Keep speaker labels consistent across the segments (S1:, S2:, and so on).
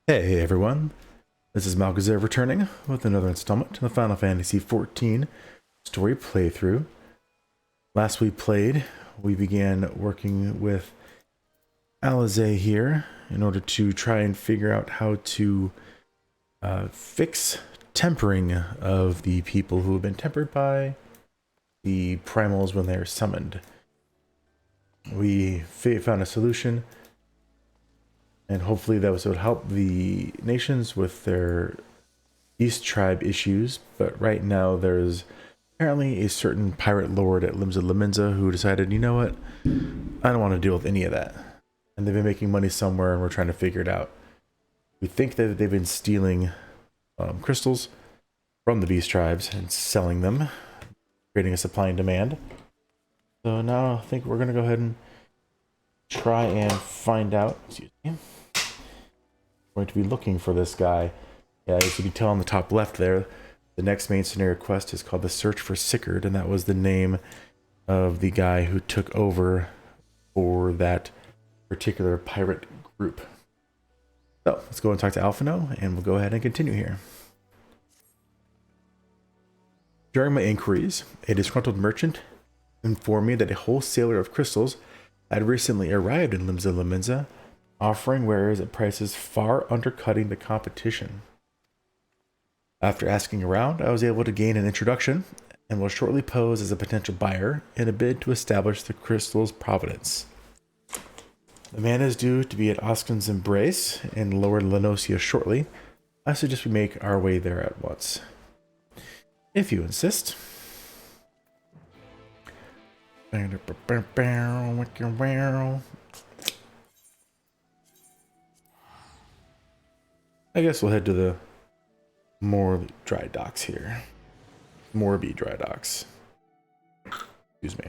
S1: Hey everyone, this is Malgazer returning with another installment to the Final Fantasy XIV story playthrough. Last we played, we began working with Alize here in order to try and figure out how to fix tempering of the people who have been tempered by the primals when they are summoned. We found a solution, and hopefully that would help the nations with their East Tribe issues, but right now there's apparently a certain pirate lord at Limsa Laminza who decided, you know what, I don't want to deal with any of that. And they've been making money somewhere and we're trying to figure it out. We think that they've been stealing crystals from the Beast Tribes and selling them, creating a supply and demand. So now I think we're going to go ahead and try and find out. Excuse me. We're going to be looking for this guy. Yeah, as you can tell on the top left there, the next main scenario quest is called the Search for Sickard, and that was the name of the guy who took over for that particular pirate group. So let's go and talk to Alphino, and we'll go ahead and continue here. During my inquiries, a disgruntled merchant informed me that a wholesaler of crystals had recently arrived in Limsa Laminza, offering wares at prices far undercutting the competition. After asking around, I was able to gain an introduction and will shortly pose as a potential buyer in a bid to establish the crystal's provenance. The man is due to be at Oskin's Embrace in Lower Lenosia shortly. I suggest we make our way there at once. If you insist. I guess we'll head to the more dry docks here. Morby dry docks. Excuse me.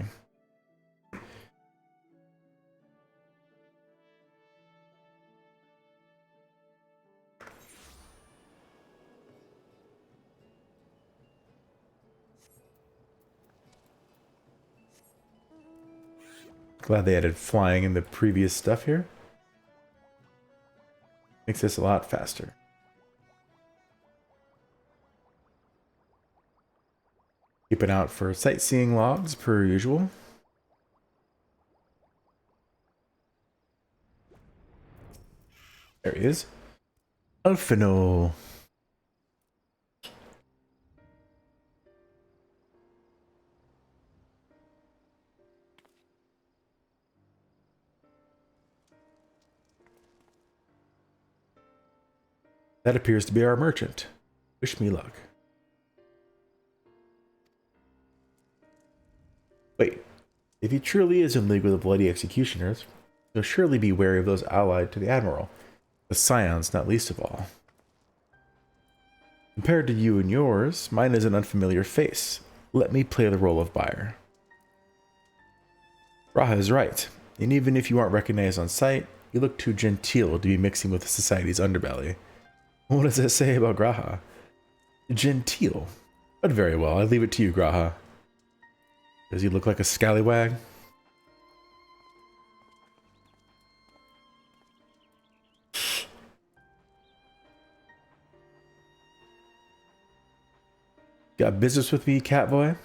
S1: Glad they added flying in the previous stuff here. Makes this a lot faster. Keeping out for sightseeing logs per usual. There he is. Alphino. That appears to be our merchant. Wish me luck. Wait, if he truly is in league with the bloody executioners, he'll surely be wary of those allied to the Admiral, the Scions not least of all. Compared to you and yours, mine is an unfamiliar face. Let me play the role of buyer. Raha is right, and even if you aren't recognized on sight, you look too genteel to be mixing with society's underbelly. What does that say about Graha? Genteel. But very well, I leave it to you, Graha. Does he look like a scallywag? Got business with me, Catboy?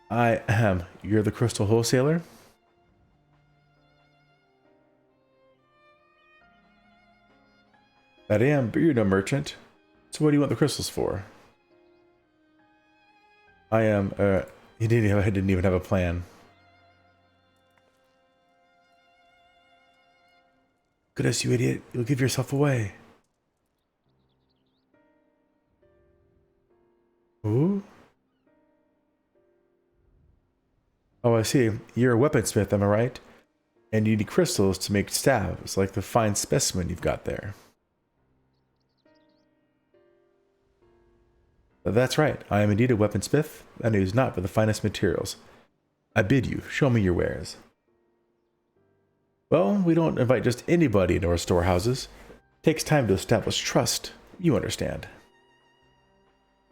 S1: I am. You're the crystal wholesaler? That I am, but you're no merchant. So what do you want the crystals for? I am, I didn't even have a plan. Goodness, you idiot. You'll give yourself away. Ooh? Oh, I see. You're a weaponsmith, am I right? And you need crystals to make stabs, like the fine specimen you've got there. That's right, I am indeed a weaponsmith, and I use not but the finest materials. I bid you, show me your wares. Well, we don't invite just anybody into our storehouses. It takes time to establish trust, you understand.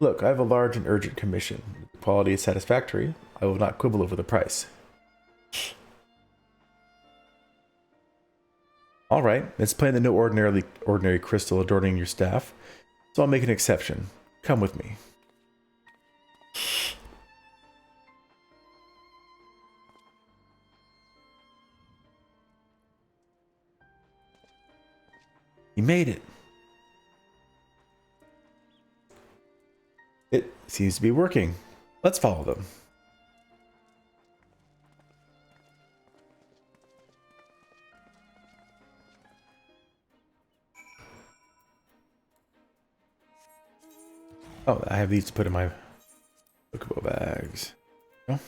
S1: Look, I have a large and urgent commission. If the quality is satisfactory, I will not quibble over the price. All right, it's plain that no ordinary crystal adorning your staff, so I'll make an exception. Come with me. You made it. It seems to be working. Let's follow them. Oh, I have these to put in my bookable bags. No?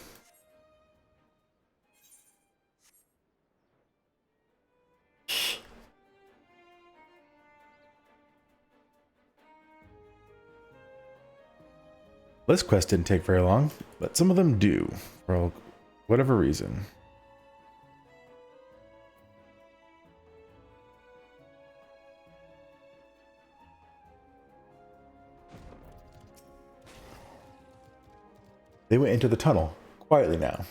S1: This quest didn't take very long, but some of them do, for whatever reason. They went into the tunnel, quietly now.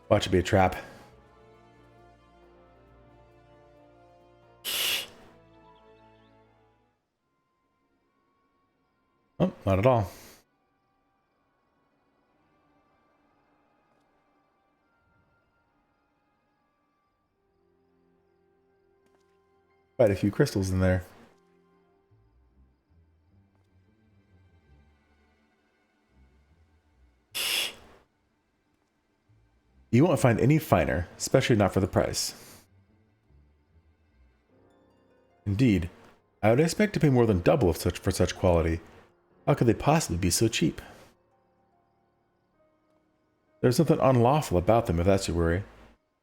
S1: Watch it be a trap. Oh, not at all. Quite a few crystals in there. You won't find any finer, especially not for the price. Indeed, I would expect to pay more than double for such quality. How could they possibly be so cheap? There's nothing unlawful about them if that's your worry.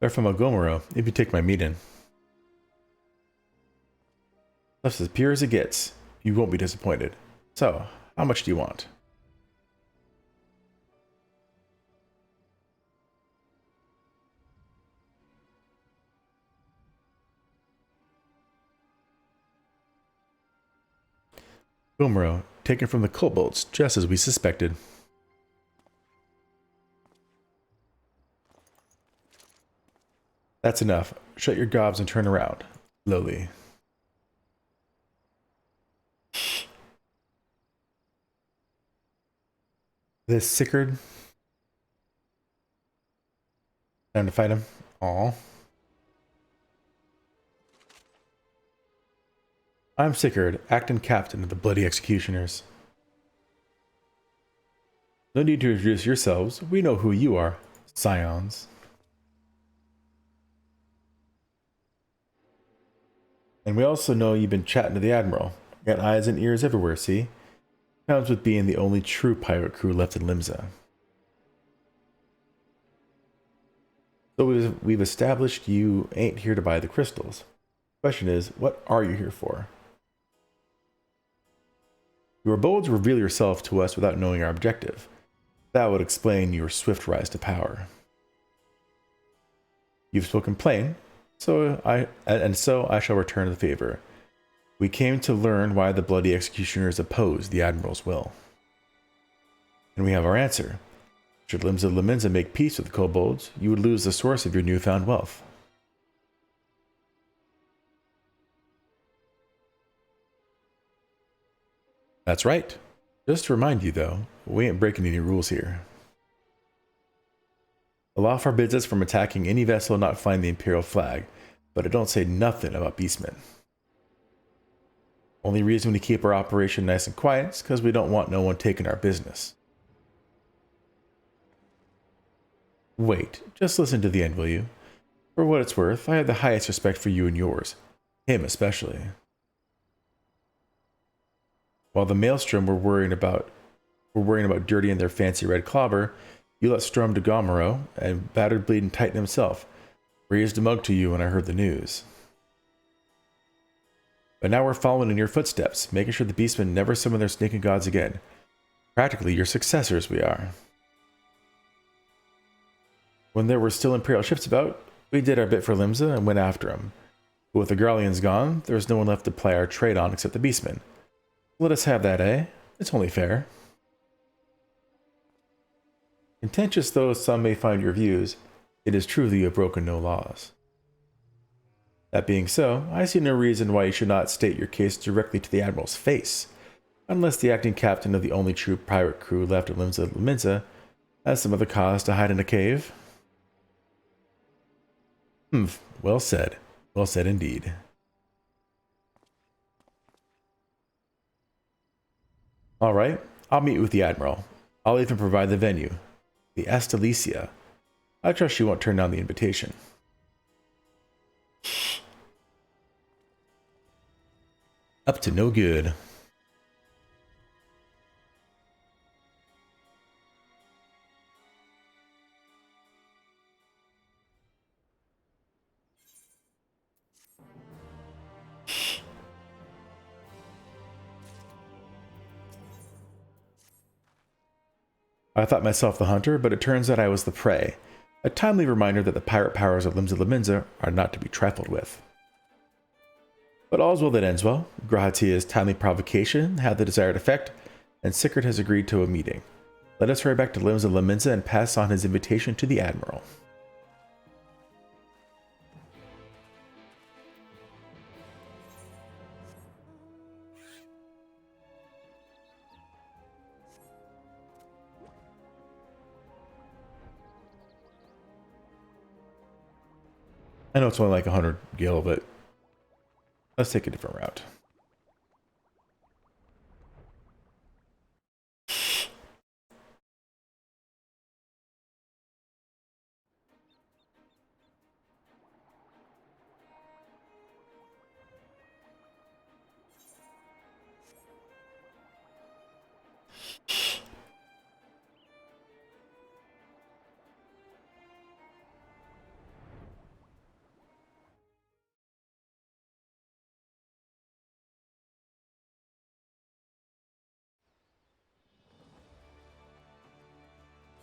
S1: They're from Agomero, if you take my meat in. Stuff's as pure as it gets. You won't be disappointed. So, how much do you want? Agomero, taken from the kobolds, just as we suspected. That's enough. Shut your gobs and turn around. Slowly. This Sickard. Time to fight him. Aw. I'm Sickard, acting captain of the Bloody Executioners. No need to introduce yourselves. We know who you are. Scions. And we also know you've been chatting to the Admiral. Got eyes and ears everywhere, see? Comes with being the only true pirate crew left in Limsa. So we've established you ain't here to buy the crystals. Question is, what are you here for? You were bold to reveal yourself to us without knowing our objective. That would explain your swift rise to power. You've spoken plain, so I shall return the favor. We came to learn why the Bloody Executioners oppose the Admiral's will. And we have our answer. Should Limsa Laminza make peace with the kobolds, you would lose the source of your newfound wealth. That's right. Just to remind you, though, we ain't breaking any rules here. The law forbids us from attacking any vessel not flying the Imperial flag, but it don't say nothing about beastmen. Only reason we keep our operation nice and quiet is because we don't want no one taking our business. Wait, just listen to the end, will you? For what it's worth, I have the highest respect for you and yours. Him especially. While the Maelstrom were worrying about dirtying their fancy red clobber, you let Strom de Gomero and battered bleeding Titan himself. Raised a mug to you when I heard the news. But now we're following in your footsteps, making sure the beastmen never summon their sneaking gods again. Practically your successors we are. When there were still Imperial ships about, we did our bit for Limsa and went after them. But with the Garleans gone, there was no one left to ply our trade on except the beastmen. Let us have that, eh? It's only fair. Contentious though some may find your views, it is true that you have broken no laws. That being so, I see no reason why you should not state your case directly to the Admiral's face, unless the acting captain of the only true pirate crew left at Limsa has some other cause to hide in a cave. Well said. Well said indeed. Alright, I'll meet with the Admiral. I'll even provide the venue. The Astalicia. I trust she won't turn down the invitation. Up to no good. I thought myself the hunter, but it turns out I was the prey. A timely reminder that the pirate powers of Limsa are not to be trifled with. But all's well that ends well. Grahatia's timely provocation had the desired effect, and Sickert has agreed to a meeting. Let us hurry back to Limsa and pass on his invitation to the Admiral. I know it's only like 100 gil, but let's take a different route.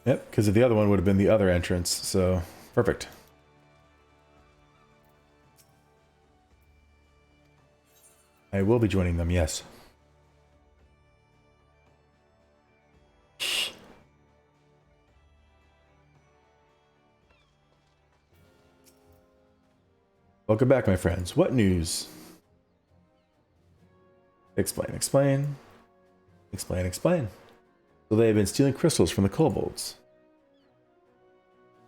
S1: Yep, because the other one would have been the other entrance, so perfect. I will be joining them, yes. Welcome back, my friends. What news? Explain, explain. Explain, explain. So they have been stealing crystals from the kobolds.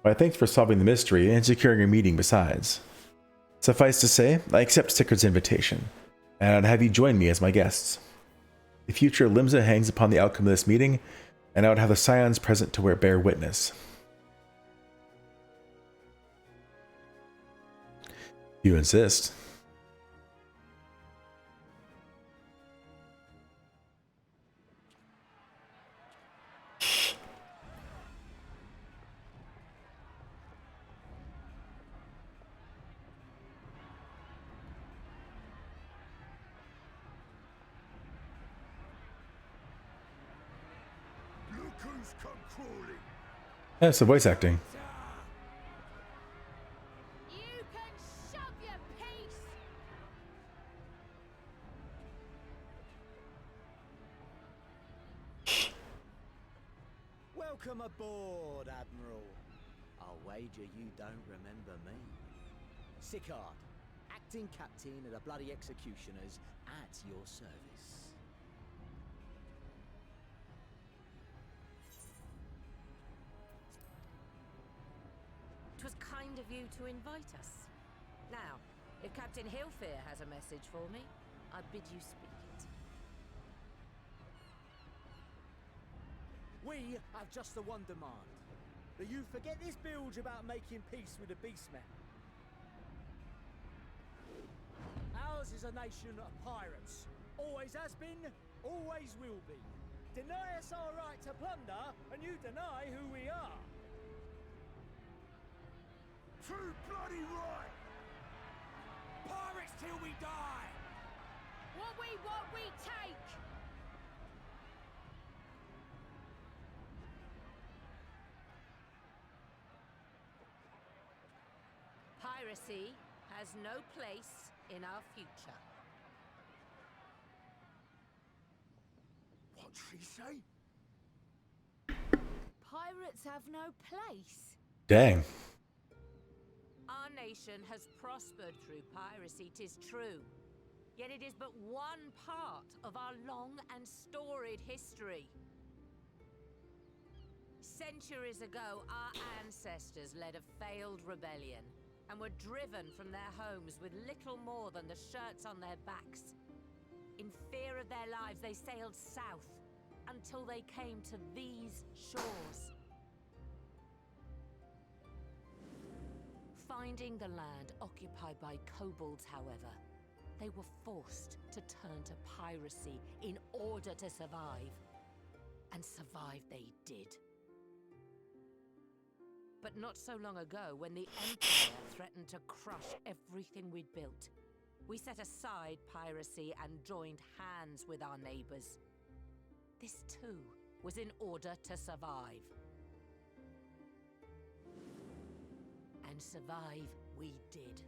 S1: Why, thanks for solving the mystery and securing a meeting besides. Suffice to say, I accept Sickert's invitation, and I'd have you join me as my guests. The future of Limsa hangs upon the outcome of this meeting, and I would have the Scions present to bear witness. You insist. Yeah, it's the voice acting.
S2: You can shove your piece.
S3: Welcome aboard, Admiral. I'll wager you don't remember me. Sickard, acting captain of the bloody executioners, at your service.
S2: 'Twas kind of you to invite us. Now, if Captain Hillfear has a message for me, I bid you speak it.
S3: We have just the one demand. That you forget this bilge about making peace with the beastmen. Ours is a nation of pirates. Always has been, always will be. Deny us our right to plunder, and you deny who we are. Too bloody right! Pirates till we die!
S2: What we take! Piracy has no place in our future.
S3: What'd she say?
S2: Pirates have no place.
S1: Dang.
S2: Our nation has prospered through piracy, 'tis true. Yet it is but one part of our long and storied history. Centuries ago, our ancestors led a failed rebellion and were driven from their homes with little more than the shirts on their backs. In fear of their lives, they sailed south until they came to these shores. Finding the land occupied by kobolds, however, they were forced to turn to piracy in order to survive. And survive they did. But not so long ago, when the Empire threatened to crush everything we'd built, we set aside piracy and joined hands with our neighbors. This too was in order to survive. And survive we did.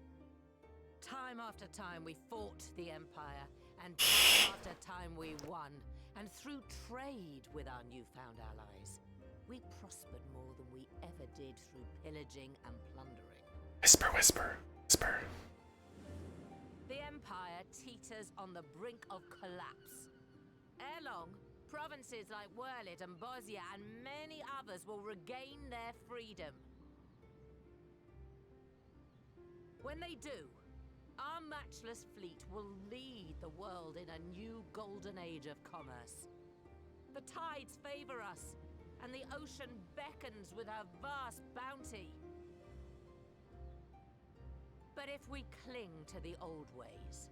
S2: Time after time we fought the Empire, and time after time we won. And through trade with our newfound allies, we prospered more than we ever did through pillaging and plundering.
S1: Whisper, whisper, whisper.
S2: The Empire teeters on the brink of collapse. Ere long, provinces like Wurlit and Bosnia and many others will regain their freedom. When they do, our matchless fleet will lead the world in a new golden age of commerce. The tides favor us, and the ocean beckons with her vast bounty. But if we cling to the old ways,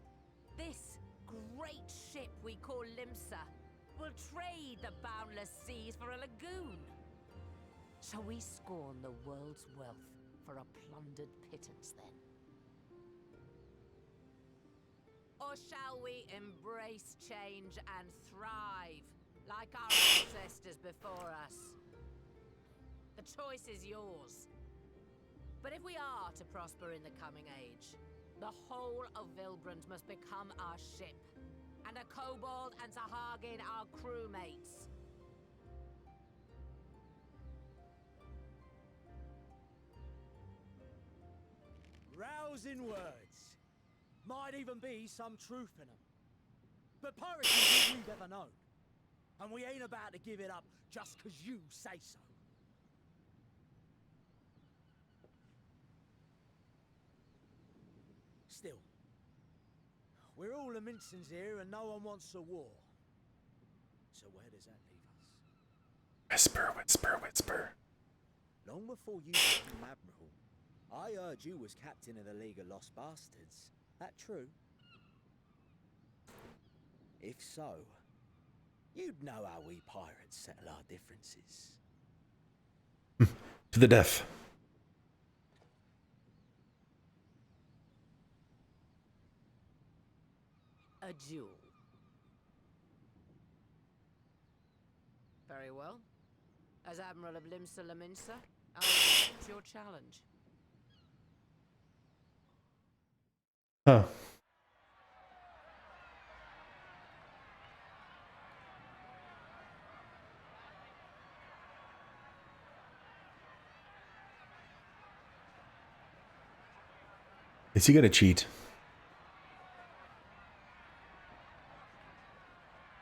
S2: this great ship we call Limsa will trade the boundless seas for a lagoon. Shall we scorn the world's wealth for a plundered pittance then? Or shall we embrace change and thrive, like our ancestors before us? The choice is yours. But if we are to prosper in the coming age, the whole of Vilbrand must become our ship, and a kobold and Sahagin our crewmates.
S3: Rousing words. Might even be some truth in them. But piracy is all we've ever known. And we ain't about to give it up just 'cause you say so. Still, we're all Laminsons here and no one wants a war. So where does that leave us?
S1: Whisper, whisper, whisper.
S3: Long before you became Admiral, I heard you was captain of the League of Lost Bastards. That true? If so, you'd know how we pirates settle our differences.
S1: To the death.
S2: A duel. Very well. As Admiral of Limsa Laminsa, I accept your challenge.
S1: Huh. Is he gonna cheat?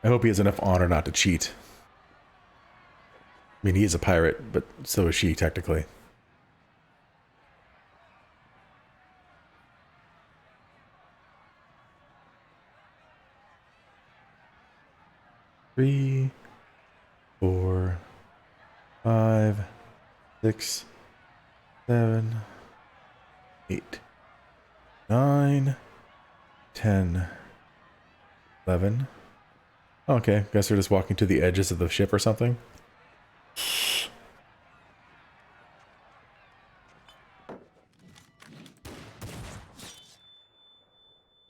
S1: I hope he has enough honor not to cheat. I mean, he is a pirate, but so is she, technically. Three, 4, 5, 6, 7, 8, 9, 10, 11. Okay, guess they're just walking to the edges of the ship or something.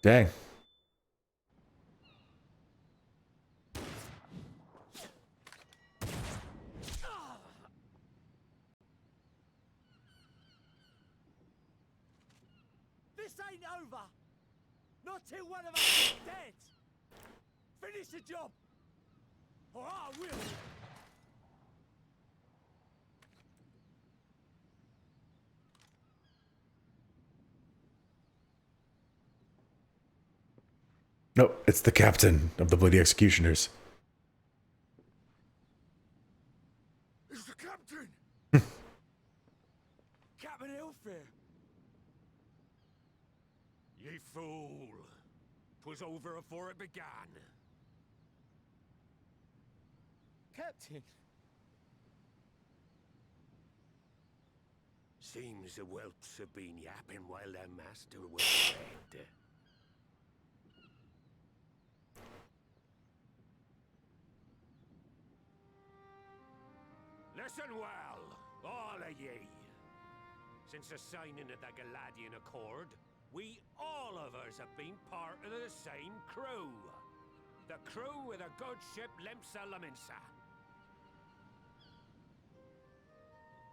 S1: Dang.
S3: This ain't over! Not till one of us is dead! Finish the job! Or I will!
S1: No, it's the captain of the Bloody Executioners.
S3: It's the captain! Captain Ilfair!
S4: Ye fool! 'Twas over afore it began.
S3: Captain!
S4: Seems the whelps have been yapping while their master was fed. Listen well, all of ye. Since the signing of the Galadian Accord, we all of us have been part of the same crew. The crew with a good ship Limsa Laminsa.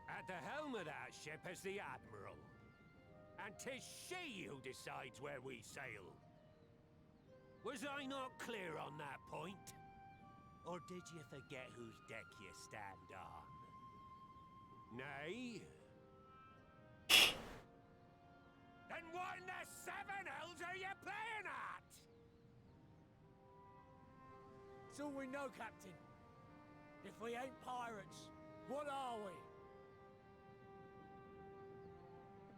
S4: At the helm of that ship is the Admiral. And 'tis she who decides where we sail. Was I not clear on that point? Or did you forget whose deck you stand on? Nay? Then what in the seven hells are you playing at?
S3: It's all we know, Captain. If we ain't pirates, what are we?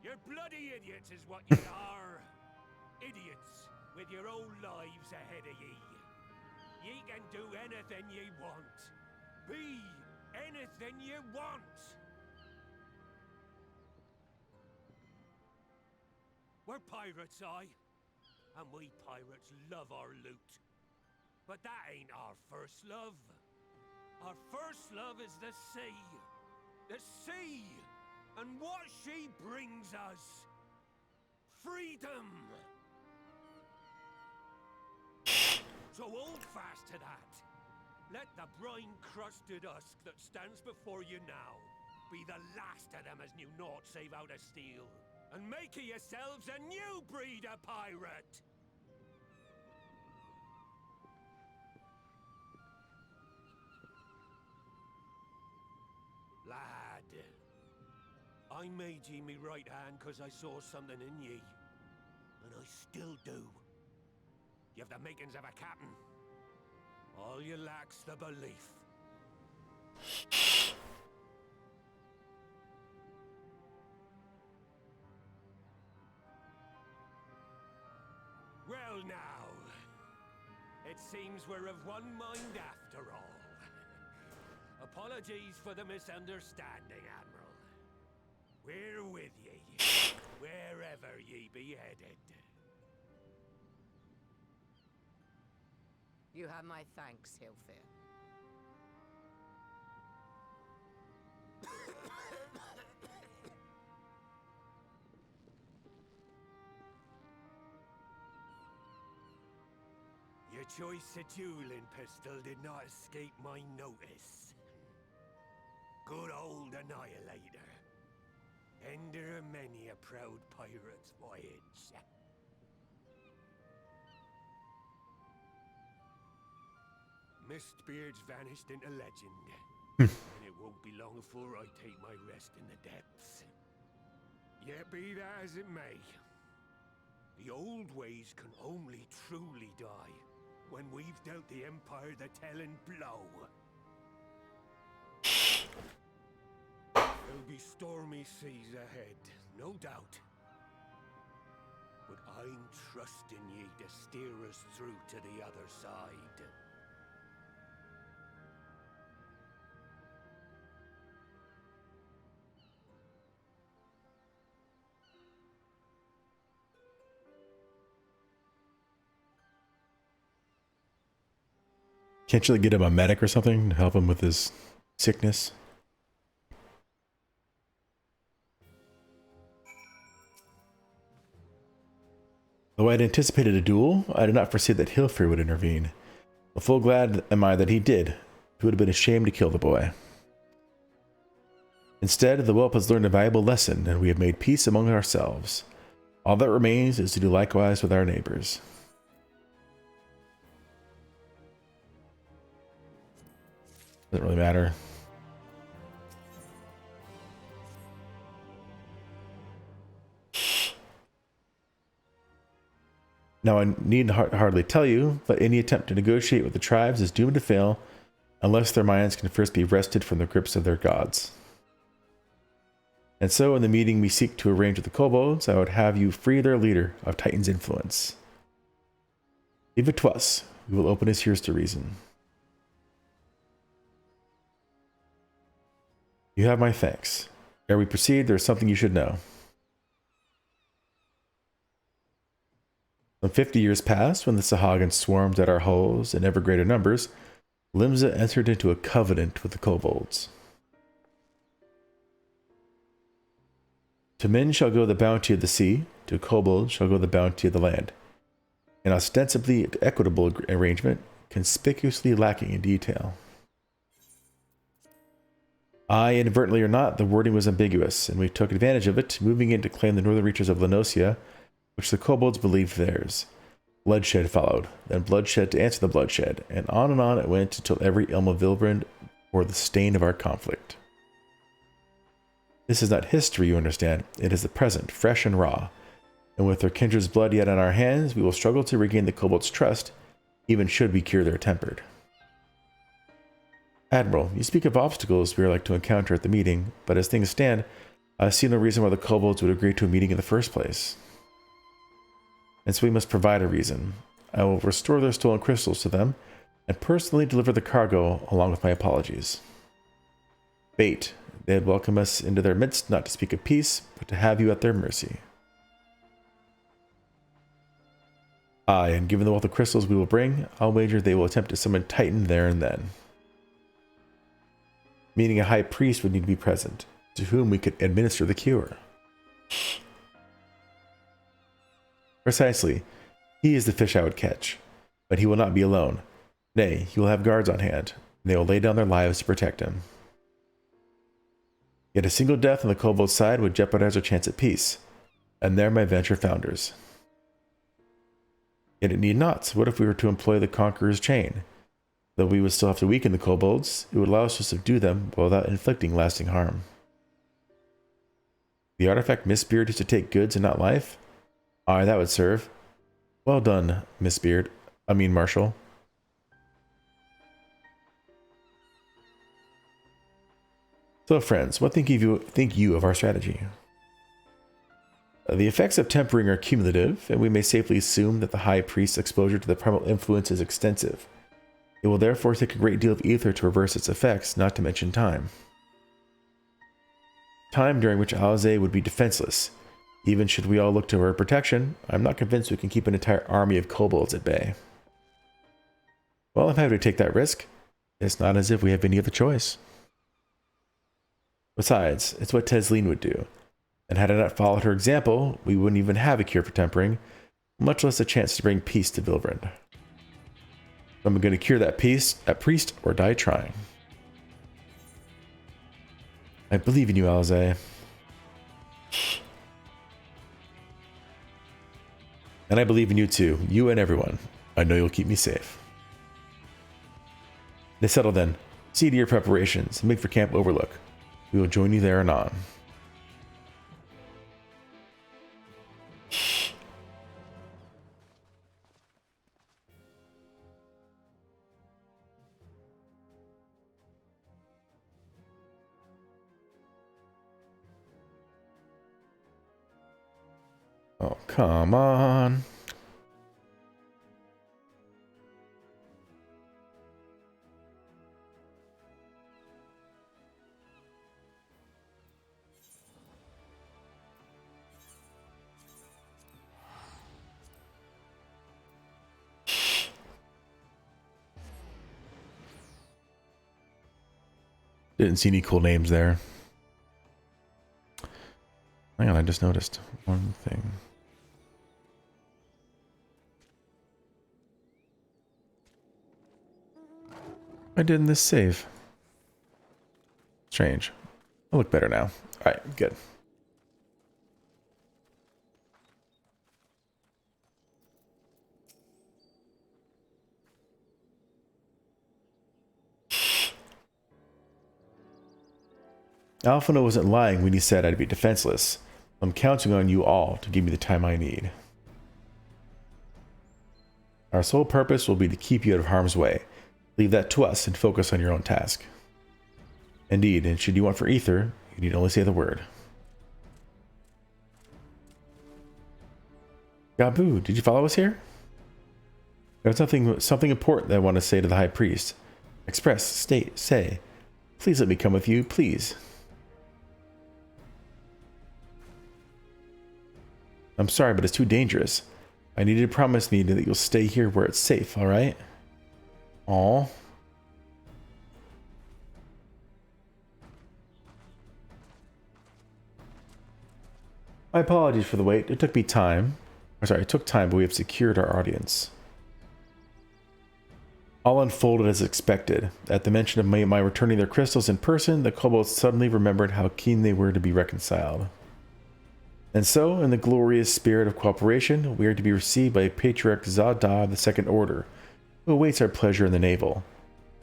S4: You're bloody idiots is what you are. Idiots with your own lives ahead of ye. Ye can do anything ye want. Be anything ye want. We're pirates, aye. And we pirates love our loot. But that ain't our first love. Our first love is the sea. The sea! And what she brings us. Freedom! So hold fast to that. Let the brine-crusted husk that stands before you now be the last of them as knew naught save out of steel. And make of yourselves a new breed of pirate! Lad, I made ye me right hand 'cause I saw something in ye. And I still do. You have the makings of a captain. All you lack's the belief. Well now, it seems we're of one mind after all. Apologies for the misunderstanding, Admiral. We're with ye, wherever ye be headed.
S2: You have my thanks, Hilfir.
S4: Your choice of dueling pistol did not escape my notice. Good old Annihilator. Ender of many a proud pirate's voyage. Mistbeard's vanished into legend. And it won't be long before I take my rest in the depths. Yet be that as it may, the old ways can only truly die when we've dealt the Empire the telling blow. There'll be stormy seas ahead, no doubt. But I'm trusting ye to steer us through to the other side.
S1: Can't you like, get him a medic or something to help him with his sickness? Though I had anticipated a duel, I did not foresee that Hilfrey would intervene. But full glad am I that he did. He would have been ashamed to kill the boy. Instead, the whelp has learned a valuable lesson, and we have made peace among ourselves. All that remains is to do likewise with our neighbors. Doesn't really matter. Now, I need hardly tell you, but any attempt to negotiate with the tribes is doomed to fail unless their minds can first be wrested from the grips of their gods. And so, in the meeting we seek to arrange with the kobolds, I would have you free their leader of Titan's influence. Leave it to us. We will open his ears to reason. You have my thanks. Ere we proceed, there is something you should know. Some 50 years passed when the Sahagins swarmed at our halls in ever greater numbers. Limsa entered into a covenant with the kobolds. To men shall go the bounty of the sea, to kobolds shall go the bounty of the land. An ostensibly equitable arrangement, conspicuously lacking in detail. Inadvertently or not, the wording was ambiguous, and we took advantage of it, moving in to claim the northern reaches of Lenosia, which the kobolds believed theirs. Bloodshed followed, then bloodshed to answer the bloodshed, and on it went until every elm of Vilbrand bore the stain of our conflict. This is not history, you understand. It is the present, fresh and raw. And with their kindred's blood yet on our hands, we will struggle to regain the kobolds' trust, even should we cure their temper. Admiral, you speak of obstacles we are like to encounter at the meeting, but as things stand, I see no reason why the kobolds would agree to a meeting in the first place. And so we must provide a reason. I will restore their stolen crystals to them, and personally deliver the cargo along with my apologies. Bait. They had welcomed us into their midst, not to speak of peace, but to have you at their mercy. Aye, and given the wealth of crystals we will bring, I'll wager they will attempt to summon Titan there and then. Meaning a high priest would need to be present, to whom we could administer the cure. Precisely. He is the fish I would catch. But he will not be alone. Nay, he will have guards on hand, and they will lay down their lives to protect him. Yet a single death on the kobold side would jeopardize our chance at peace, and there my venture founders. Yet it need not. So what if we were to employ the Conqueror's chain? Though we would still have to weaken the kobolds, it would allow us to subdue them without inflicting lasting harm. The artifact Mistbeard is to take goods and not life? Aye, that would serve. Well done, Marshal. So friends, what think you of our strategy? The effects of tempering are cumulative, and we may safely assume that the High Priest's exposure to the primal influence is extensive. It will therefore take a great deal of ether to reverse its effects, not to mention time. Time during which Alize would be defenseless. Even should we all look to her protection, I'm not convinced we can keep an entire army of kobolds at bay. Well, I'm happy to take that risk. It's not as if we have any other choice. Besides, it's what Tesleen would do. And had I not followed her example, we wouldn't even have a cure for tempering, much less a chance to bring peace to Vilbrand. I'm going to cure that priest, or die trying. I believe in you, Alize. And I believe in you too, you and everyone. I know you'll keep me safe. They settle then. See to your preparations and make for Camp Overlook. We will join you there anon. Oh, come on. Didn't see any cool names there. Hang on, I just noticed one thing. I did in this save. Strange. I look better now. Alright, good. Alphino wasn't lying when he said I'd be defenseless. I'm counting on you all to give me the time I need. Our sole purpose will be to keep you out of harm's way. Leave that to us and focus on your own task. Indeed, and should you want for ether, you need only say the word. Gabu, did you follow us here? There's something important that I want to say to the High Priest. Express, state, say. Please let me come with you, please. I'm sorry, but it's too dangerous. I need you to promise me that you'll stay here where it's safe, alright? Aw. My apologies for the wait. It took time, but we have secured our audience. All unfolded as expected. At the mention of my returning their crystals in person, the kobolds suddenly remembered how keen they were to be reconciled. And so, in the glorious spirit of cooperation, we are to be received by Patriarch Zada of the Second Order, who awaits our pleasure in the navel.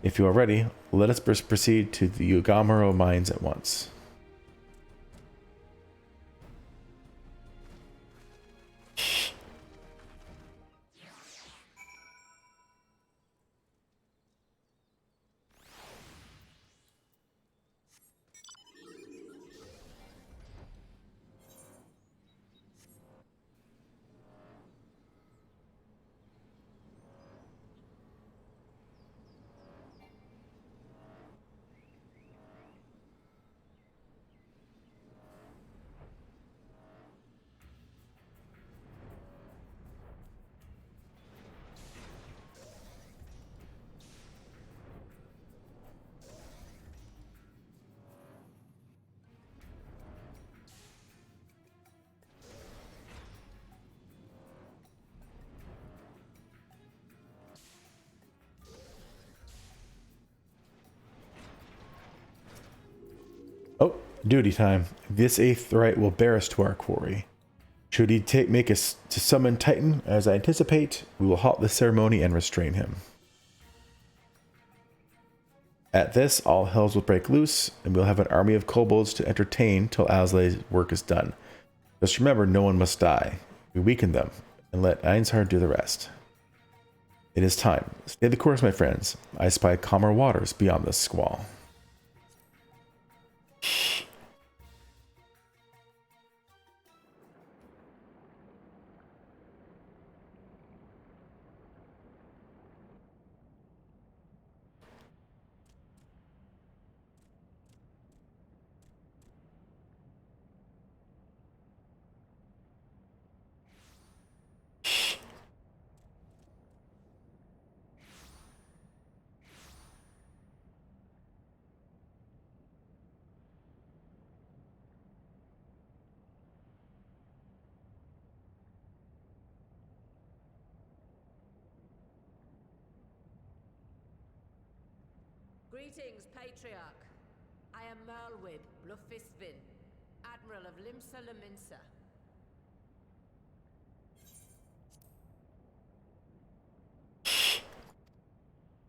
S1: If you are ready, let us proceed to the Yugamaro mines at once. Oh, duty time. This Aetheryte will bear us to our quarry. Should he make us to summon Titan, as I anticipate, we will halt the ceremony and restrain him. At this, all hells will break loose, and we'll have an army of kobolds to entertain till Aslay's work is done. Just remember, no one must die. We weaken them, and let Einshard do the rest. It is time. Stay the course, my friends. I spy calmer waters beyond this squall.
S2: Greetings, Patriarch. I am Merlwib Bluffisvin, Admiral of Limsa Laminsa.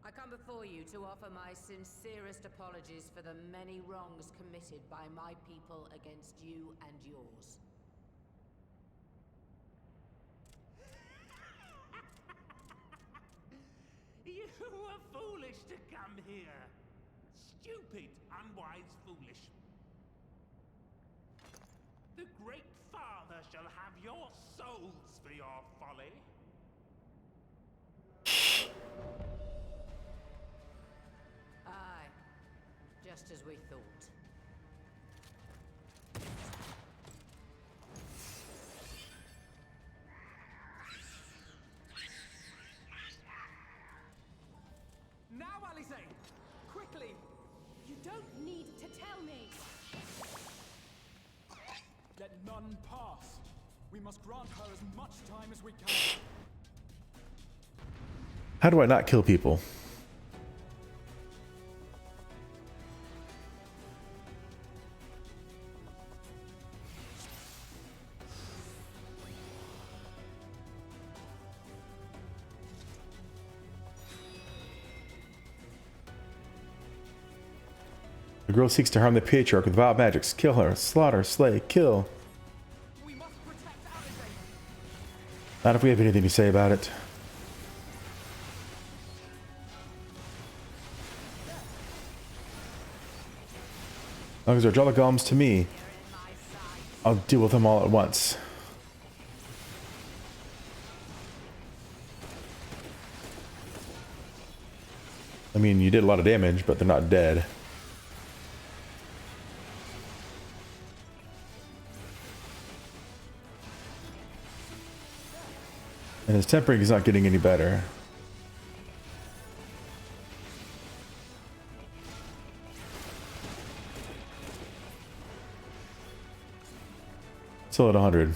S2: I come before you to offer my sincerest apologies for the many wrongs committed by my people against you and yours.
S4: You were foolish to come here. Stupid, unwise, foolish. The Great Father shall have your souls for your folly.
S2: Aye, just as we thought.
S3: Now, Alize! Quickly!
S5: You don't need to tell me.
S3: Let none pass. We must grant her as much time as we can.
S1: How do I not kill people? The girl seeks to harm the patriarch with vile magics. Kill her. Slaughter. Slay. Kill.
S3: We must protect Alize.
S1: Not if we have anything to say about it. long as they draw the golems to me, I'll deal with them all at once. I mean, you did a lot of damage, but they're not dead. And his tempering is not getting any better. Still at 100.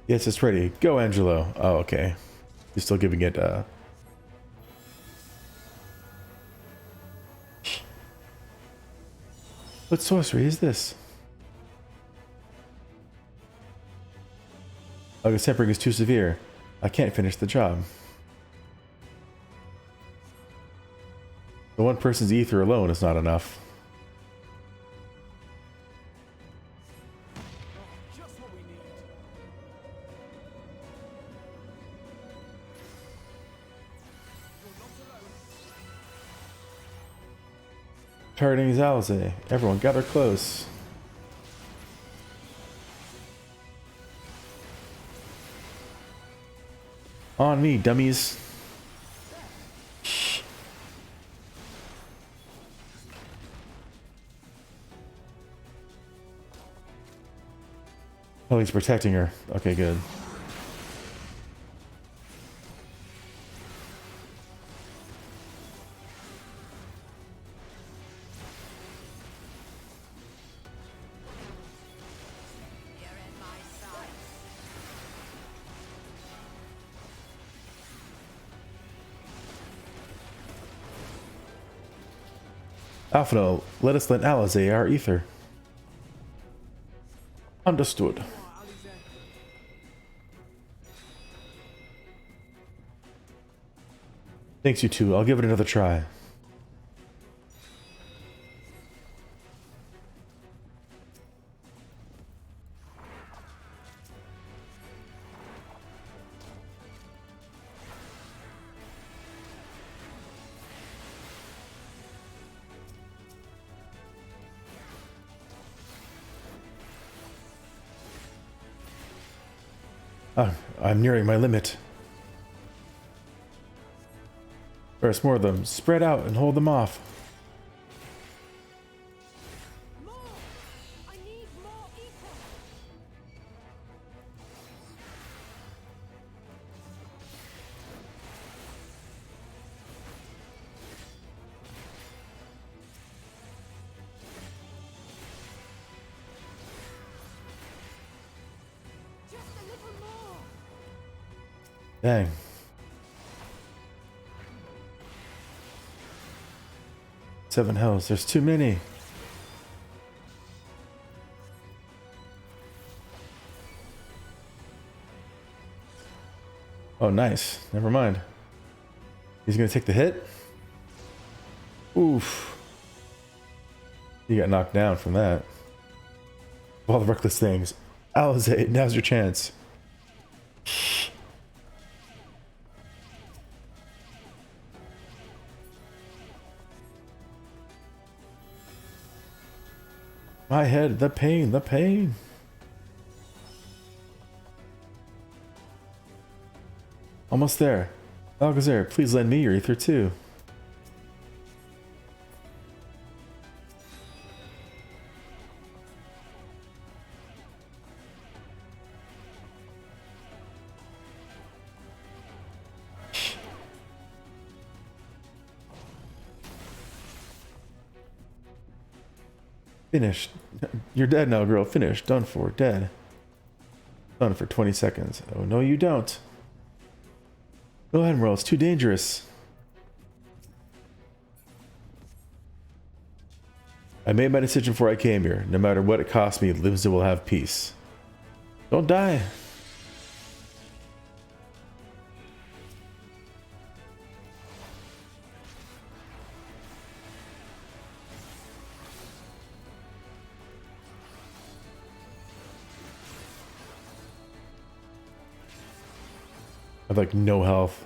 S1: Yes, it's ready. Go, Angelo. Oh, okay. You're still giving it, What sorcery is this? Oh, his tempering is too severe. I can't finish the job. The one person's ether alone is not enough.
S3: Just what we need. You're not alone.
S1: Targeting Zalze. Everyone gather close. On me, dummies. Oh, he's protecting her. Okay, good.
S2: You're in my sights.
S1: Alphino, let us lend Alizé our ether. Understood. Thanks, you two. I'll give it another try. I'm nearing my limit. There's more of them. Spread out and hold them off.
S5: More! I need more ether! Just a little more!
S1: Dang. Seven hells. There's too many. Oh, nice. Never mind. He's gonna take the hit? Oof. He got knocked down from that. Of all the reckless things. Alizé, now's your chance. My head, the pain, the pain. Almost there. Algazar, please lend me your ether too. Finished. You're dead now, girl. Finished. Done for. Dead. Done for 20 seconds. Oh, no, you don't. Go ahead, Merle. It's too dangerous. I made my decision before I came here. No matter what it costs me, Limsa will have peace. Don't die. I have like no health.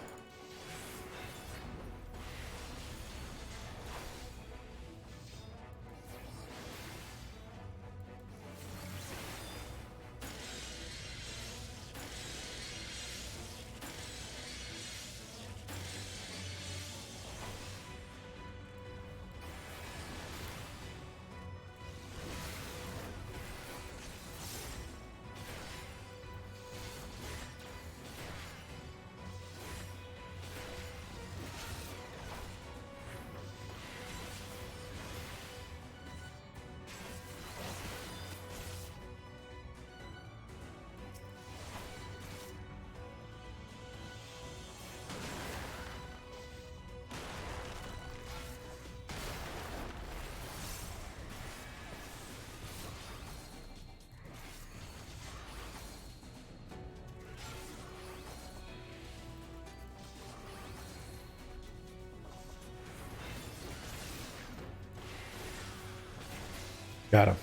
S1: Got him.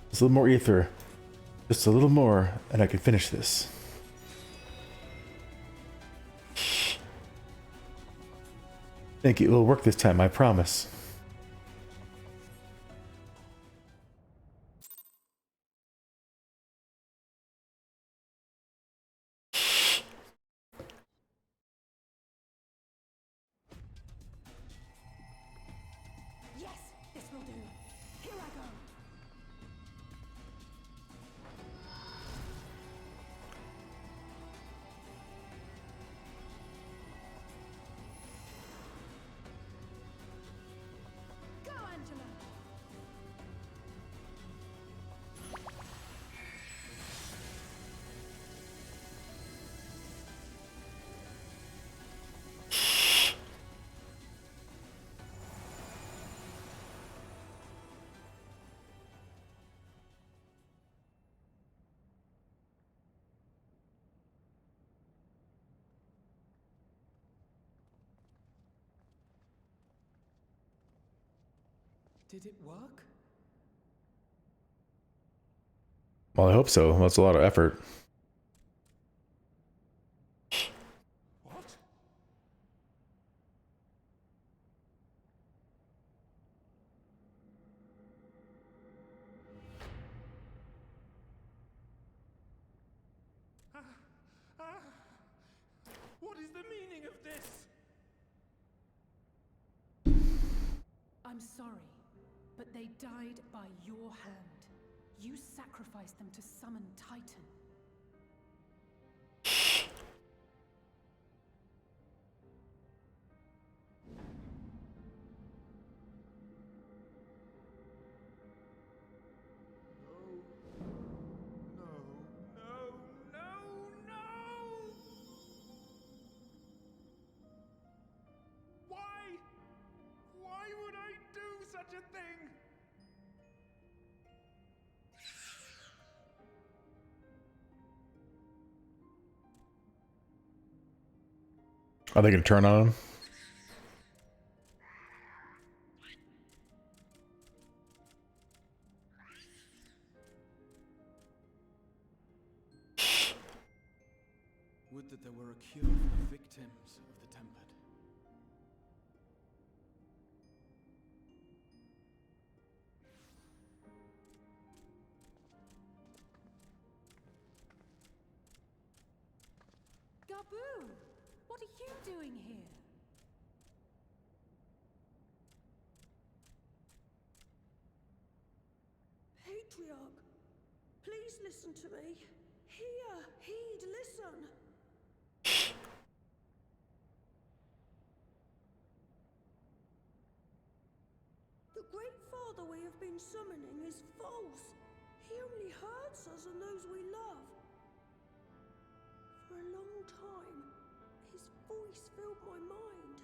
S1: Just a little more ether. Just a little more, and I can finish this. Thank you. It will work this time, I promise.
S5: Yes, this will do. Here I go. Go, Angela.
S6: Did it work?
S1: Well, I hope so. That's a lot of effort.
S6: What? What is the meaning of this?
S7: I'm sorry, but they died by your hand. You sacrificed them to summon Titan.
S6: No! Why would I do such a thing?
S1: Are they going to turn on him?
S6: Would that there were a cure for the victims of the Tempered.
S7: Gabu! What are you doing here?
S5: Patriarch, please listen to me. Hear, heed, listen. The Great Father we have been summoning is false. He only hurts us and those we love. For a long time, his voice filled my mind.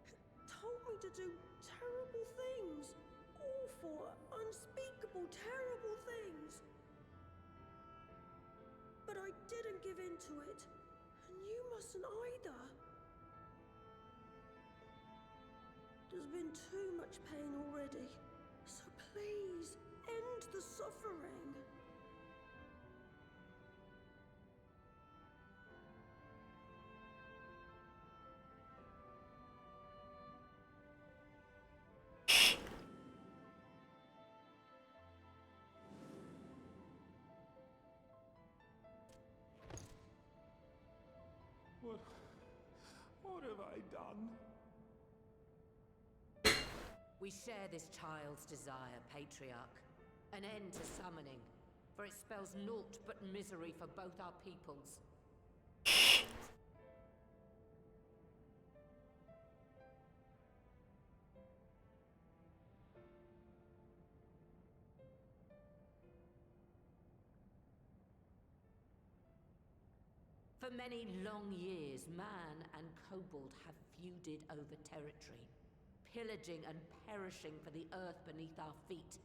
S5: It told me to do terrible things. Awful, unspeakable, terrible things. But I didn't give in to it, and you mustn't either. There's been too much pain already, so please, end the suffering.
S6: What have I done?
S2: We share this child's desire, Patriarch. An end to summoning, for it spells naught but misery for both our peoples. For many long years, man and kobold have feuded over territory, pillaging and perishing for the earth beneath our feet.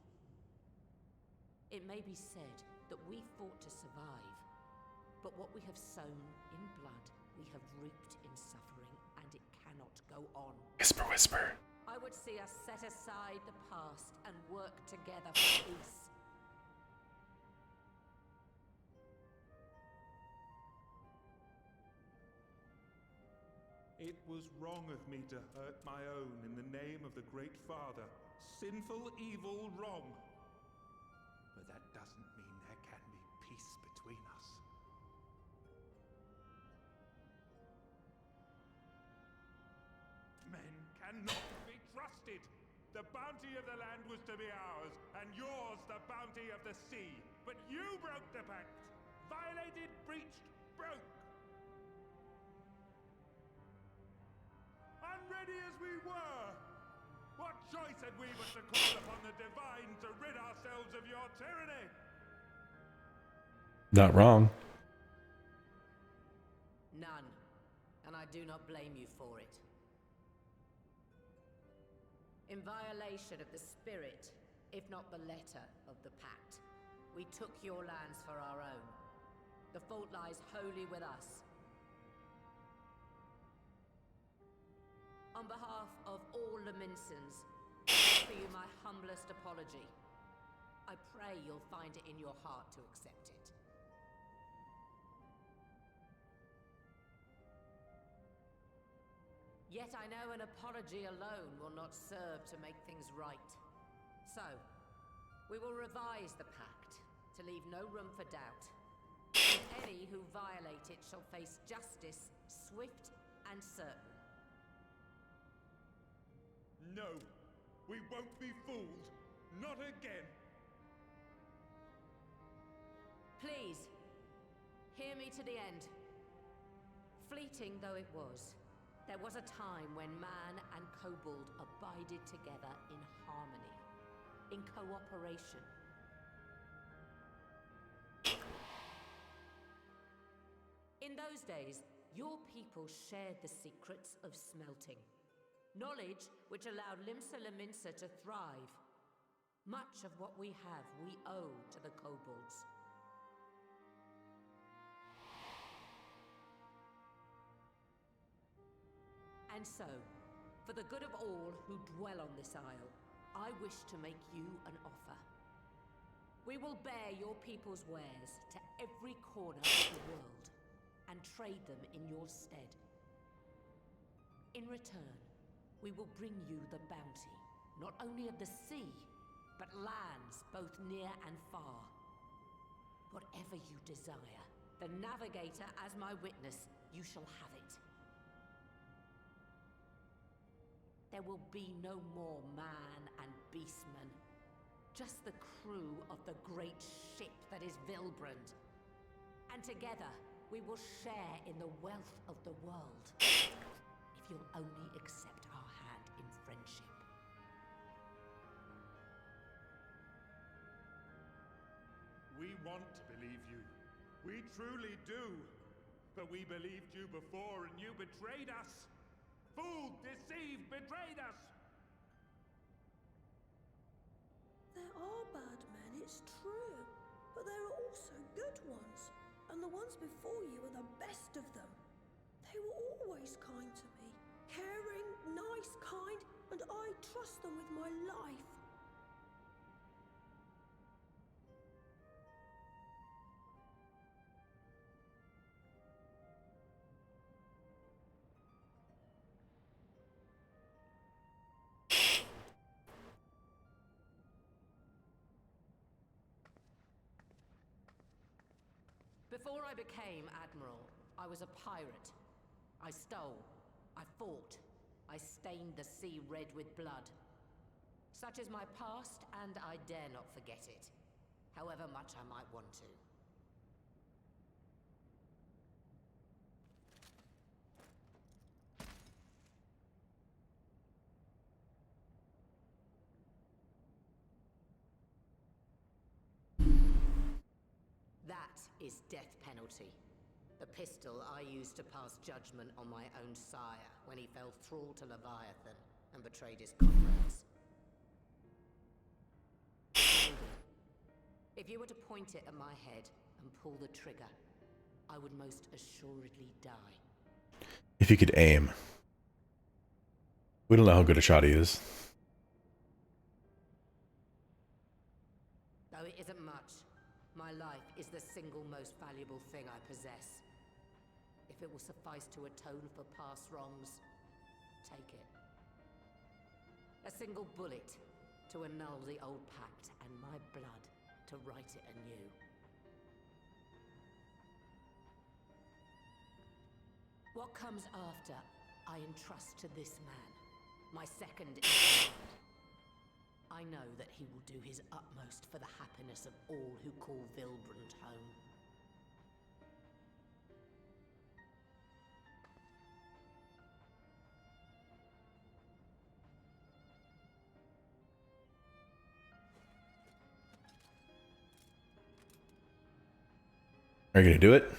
S2: It may be said that we fought to survive, but what we have sown in blood, we have reaped in suffering, and it cannot go on.
S1: Whisper, whisper.
S2: I would see us set aside the past and work together for peace.
S6: It was wrong of me to hurt my own in the name of the Great Father. Sinful, evil, wrong. But that doesn't mean there can be peace between us. Men cannot be trusted. The bounty of the land was to be ours, and yours the bounty of the sea. But you broke the pact. Violated, breached, broke. Unready as we were, what choice had we but to call upon the divine to rid ourselves of your tyranny?
S1: Not wrong.
S2: None. And I do not blame you for it. In violation of the spirit, if not the letter of the pact, we took your lands for our own. The fault lies wholly with us. On behalf of all Leminsons, I offer you my humblest apology. I pray you'll find it in your heart to accept it. Yet I know an apology alone will not serve to make things right. So, we will revise the pact to leave no room for doubt. And any who violate it shall face justice, swift and certain.
S6: No, we won't be fooled. Not again.
S2: Please, hear me to the end. Fleeting though it was, there was a time when man and kobold abided together in harmony, in cooperation. In those days, your people shared the secrets of smelting. Knowledge which allowed Limsa Leminsa to thrive. Much of what we have, we owe to the kobolds. And so, for the good of all who dwell on this isle, I wish to make you an offer. We will bear your people's wares to every corner of the world, and trade them in your stead. In return, we will bring you the bounty, not only of the sea, but lands both near and far. Whatever you desire, the Navigator as my witness, you shall have it. There will be no more man and beastman, just the crew of the great ship that is Vilbrand. And together, we will share in the wealth of the world, if you'll only accept our hand in friendship.
S6: We want to believe you. We truly do. But we believed you before and you betrayed us. Fooled, deceived, betrayed us.
S5: There are bad men, it's true. But there are also good ones. And the ones before you are the best of them. They were always kind to me. Caring, nice, kind, and I trust them with my life.
S2: Before I became Admiral, I was a pirate. I stole, I fought, I stained the sea red with blood. Such is my past, and I dare not forget it, however much I might want to. That is death penalty. The pistol I used to pass judgment on my own sire when he fell thrall to Leviathan and betrayed his comrades. If you were to point it at my head and pull the trigger, I would most assuredly die.
S1: If you could aim. We don't know how good a shot he is.
S2: Though it isn't much, my life is the single most valuable thing I possess. If it will suffice to atone for past wrongs, take it. A single bullet to annul the old pact, and my blood to write it anew. What comes after, I entrust to this man, my second in command. I know that he will do his utmost for the happiness of all who call Vilbrand home.
S1: Are you gonna do it?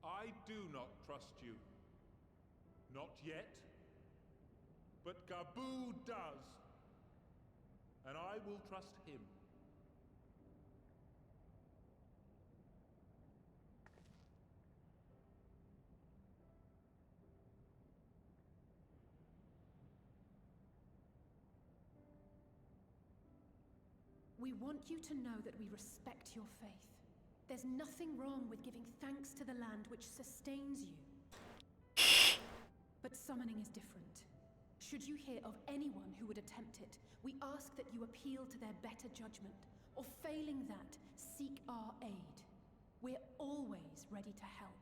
S6: I do not trust you. Not yet. But Gaboo does. And I will trust him.
S7: We want you to know that we respect your faith. There's nothing wrong with giving thanks to the land which sustains you. But summoning is different. Should you hear of anyone who would attempt it, we ask that you appeal to their better judgment, or failing that, seek our aid. We're always ready to help.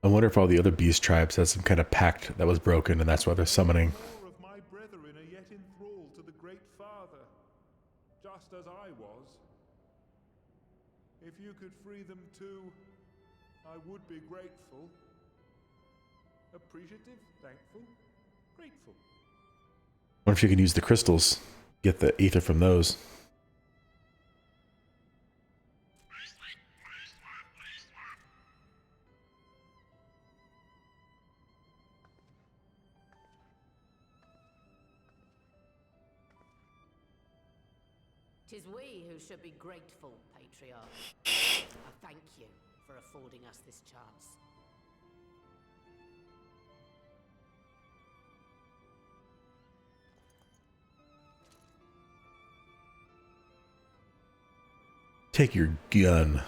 S1: I wonder if all the other beast tribes had some kind of pact that was broken, and that's why they're summoning.
S6: More of my brethren are yet enthralled to the Great Father, just as I was. If you could free them too, I would be grateful. Appreciative, thankful, grateful.
S1: I wonder if you can use the crystals, get the ether from those.
S2: Tis we who should be grateful, Patriarch. I thank you for affording us this chance.
S1: Take your gun.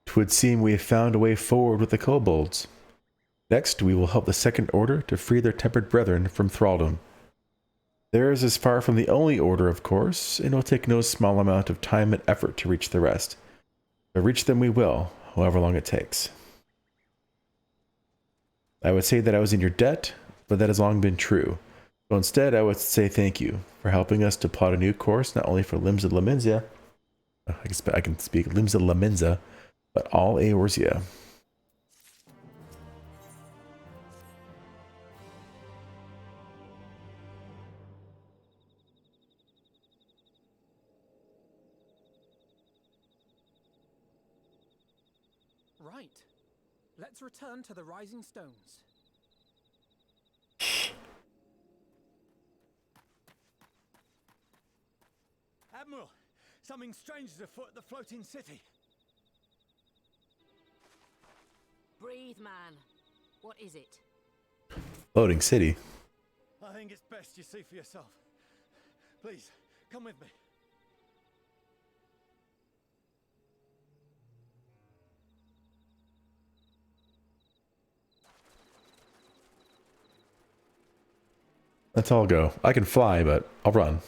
S1: Twould seem we have found a way forward with the kobolds. Next, we will help the Second Order to free their tempered brethren from thraldom. Theirs is far from the only order, of course, and it will take no small amount of time and effort to reach the rest. But reach them we will, however long it takes. I would say that I was in your debt, but that has long been true. So instead, I would say thank you for helping us to plot a new course, not only for Limbs of Lamenzia, I can speak Limbs of Lamenza, but all Eorzea.
S3: Right. Let's return to the Rising Stones. Admiral, something strange is afoot at the floating city.
S2: Breathe, man. What is it?
S1: Floating city.
S3: I think it's best you see for yourself. Please, come with me.
S1: Let's all go. I can fly, but I'll run.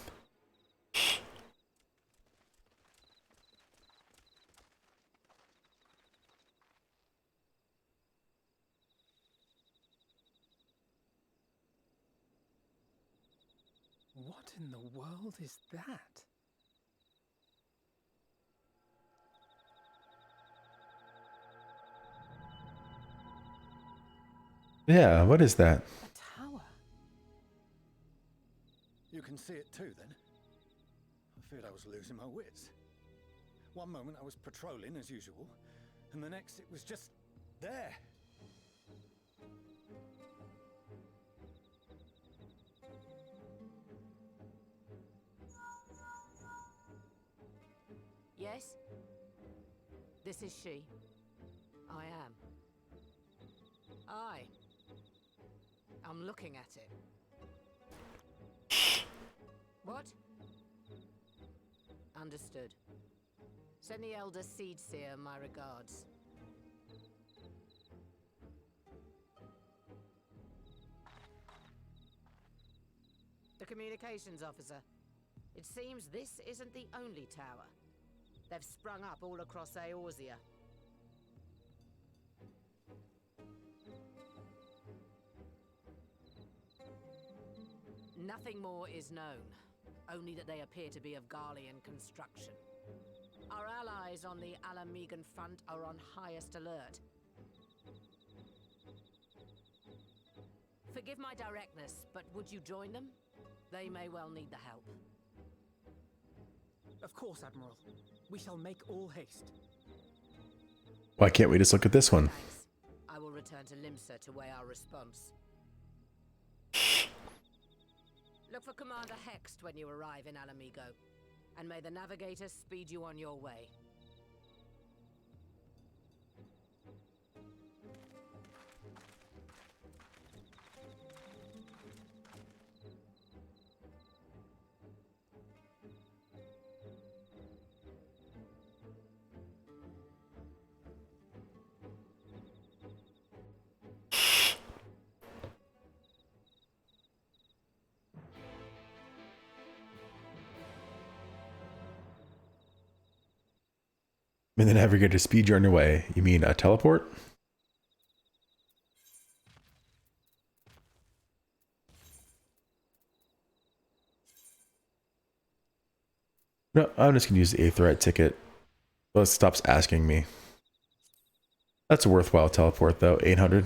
S8: What in the world is that?
S1: Yeah, what is that?
S8: A tower?
S3: You can see it too, then? I feared I was losing my wits. One moment I was patrolling as usual, and the next it was just there.
S2: Yes? This is she. I am. I'm looking at it. What? Understood. Send the Elder Seedseer my regards. The communications officer. It seems this isn't the only tower. They've sprung up all across Eorzea. Nothing more is known, only that they appear to be of Garlean construction. Our allies on the Alamegan front are on highest alert. Forgive my directness, but would you join them? They may well need the help.
S8: Of course, Admiral. We shall make all haste.
S1: Why can't we just look at this one?
S2: Thanks. I will return to Limsa to weigh our response. Look for Commander Hext when you arrive in Alamigo, and may the Navigator speed you on your way.
S1: May the Navigator speed you on your way. You mean a teleport? No, I'm just gonna use the Aetheryte ticket. Well, it stops asking me. That's a worthwhile teleport though, 800.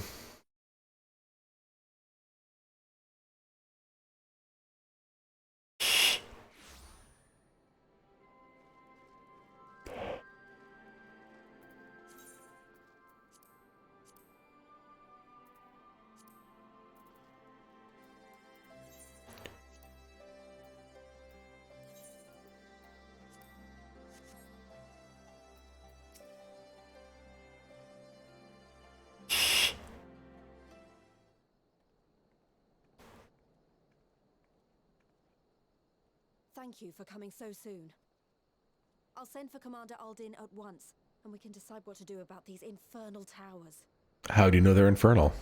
S5: Thank you for coming so soon. I'll send for Commander Aldin at once, and we can decide what to do about these infernal towers.
S1: How do you know they're infernal?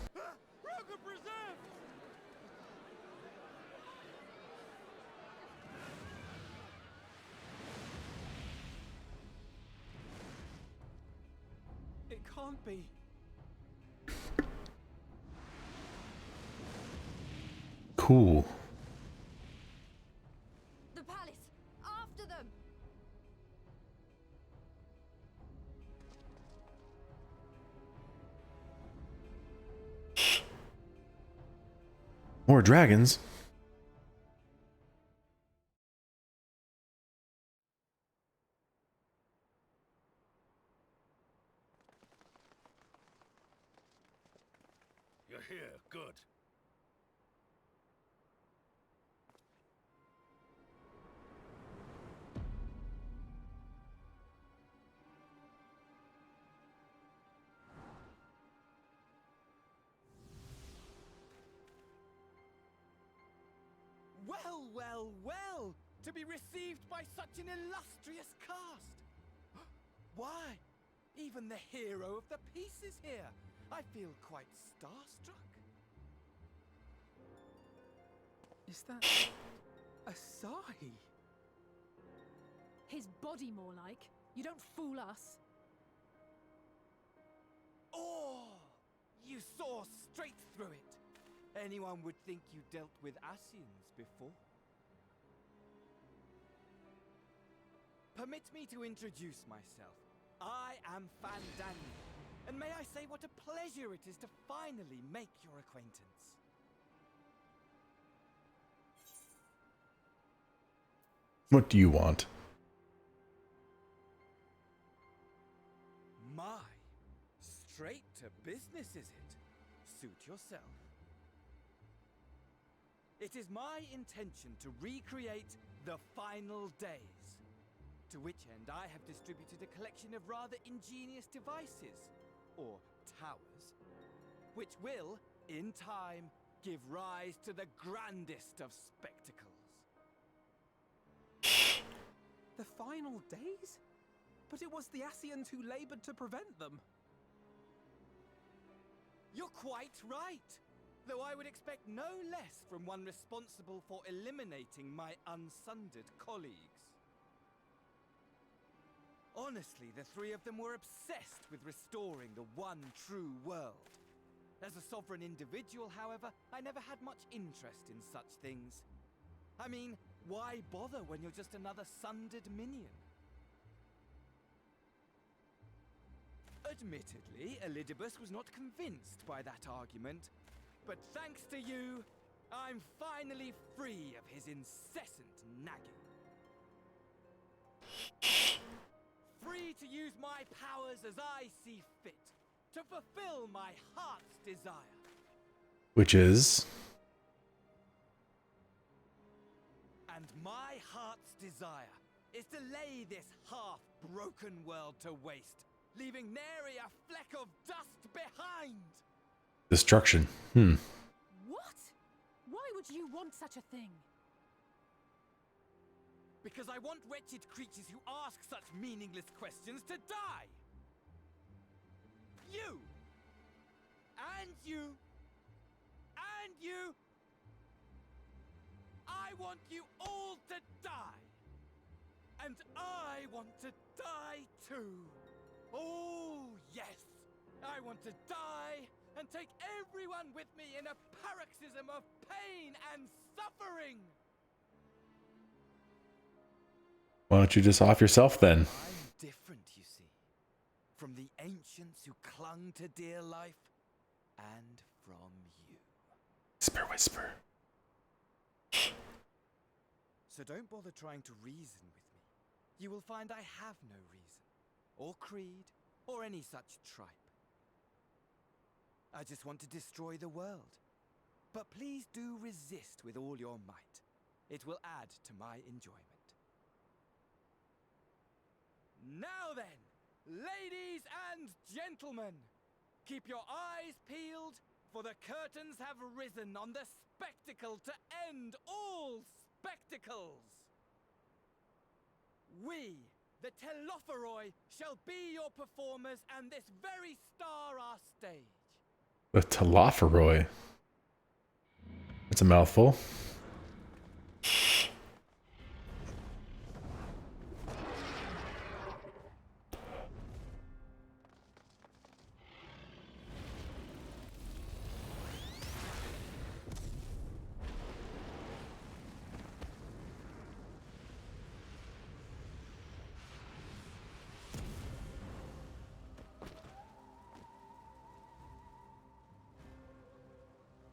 S8: It can't be.
S1: Cool.
S5: The palace! After them!
S1: More dragons?
S4: You're here, good.
S8: well, well, to be received by such an illustrious cast. Why, even the hero of the piece is here. I feel quite starstruck. Is that Asahi?
S7: His body, more like. You don't fool us.
S8: Oh, you saw straight through it. Anyone would think you dealt with Asians before. Permit me to introduce myself. I am Fandanny, and may I say what a pleasure it is to finally make your acquaintance.
S1: What do you want?
S8: My, straight to business is it? Suit yourself. It is my intention to recreate the final days, to which end I have distributed a collection of rather ingenious devices, or towers, which will, in time, give rise to the grandest of spectacles.
S9: The final days? But it was the Asians who labored to prevent them.
S8: You're quite right, though I would expect no less from one responsible for eliminating my unsundered colleagues. Honestly, the three of them were obsessed with restoring the one true world. As a sovereign individual, however, I never had much interest in such things. I mean, why bother when you're just another sundered minion? Admittedly, Elidibus was not convinced by that argument, but thanks to you, I'm finally free of his incessant nagging. Free to use my powers as I see fit, to fulfill my heart's desire.
S1: Which is?
S8: And my heart's desire is to lay this half-broken world to waste, leaving nary a fleck of dust behind!
S1: Destruction.
S7: What? Why would you want such a thing?
S8: Because I want wretched creatures who ask such meaningless questions to die! You! And you! And you! I want you all to die! And I want to die too! Oh, yes! I want to die and take everyone with me in a paroxysm of pain and suffering!
S1: Why don't you just off yourself then?
S8: I'm different, you see. From the ancients who clung to dear life, and from you.
S1: Whisper, whisper.
S8: So don't bother trying to reason with me. You will find I have no reason, or creed, or any such tripe. I just want to destroy the world. But please do resist with all your might. It will add to my enjoyment. Now then, ladies and gentlemen, keep your eyes peeled, for the curtains have risen on the spectacle to end all spectacles. We, the Telophoroi, shall be your performers and this very star our stage.
S1: The Telophoroi. It's a mouthful.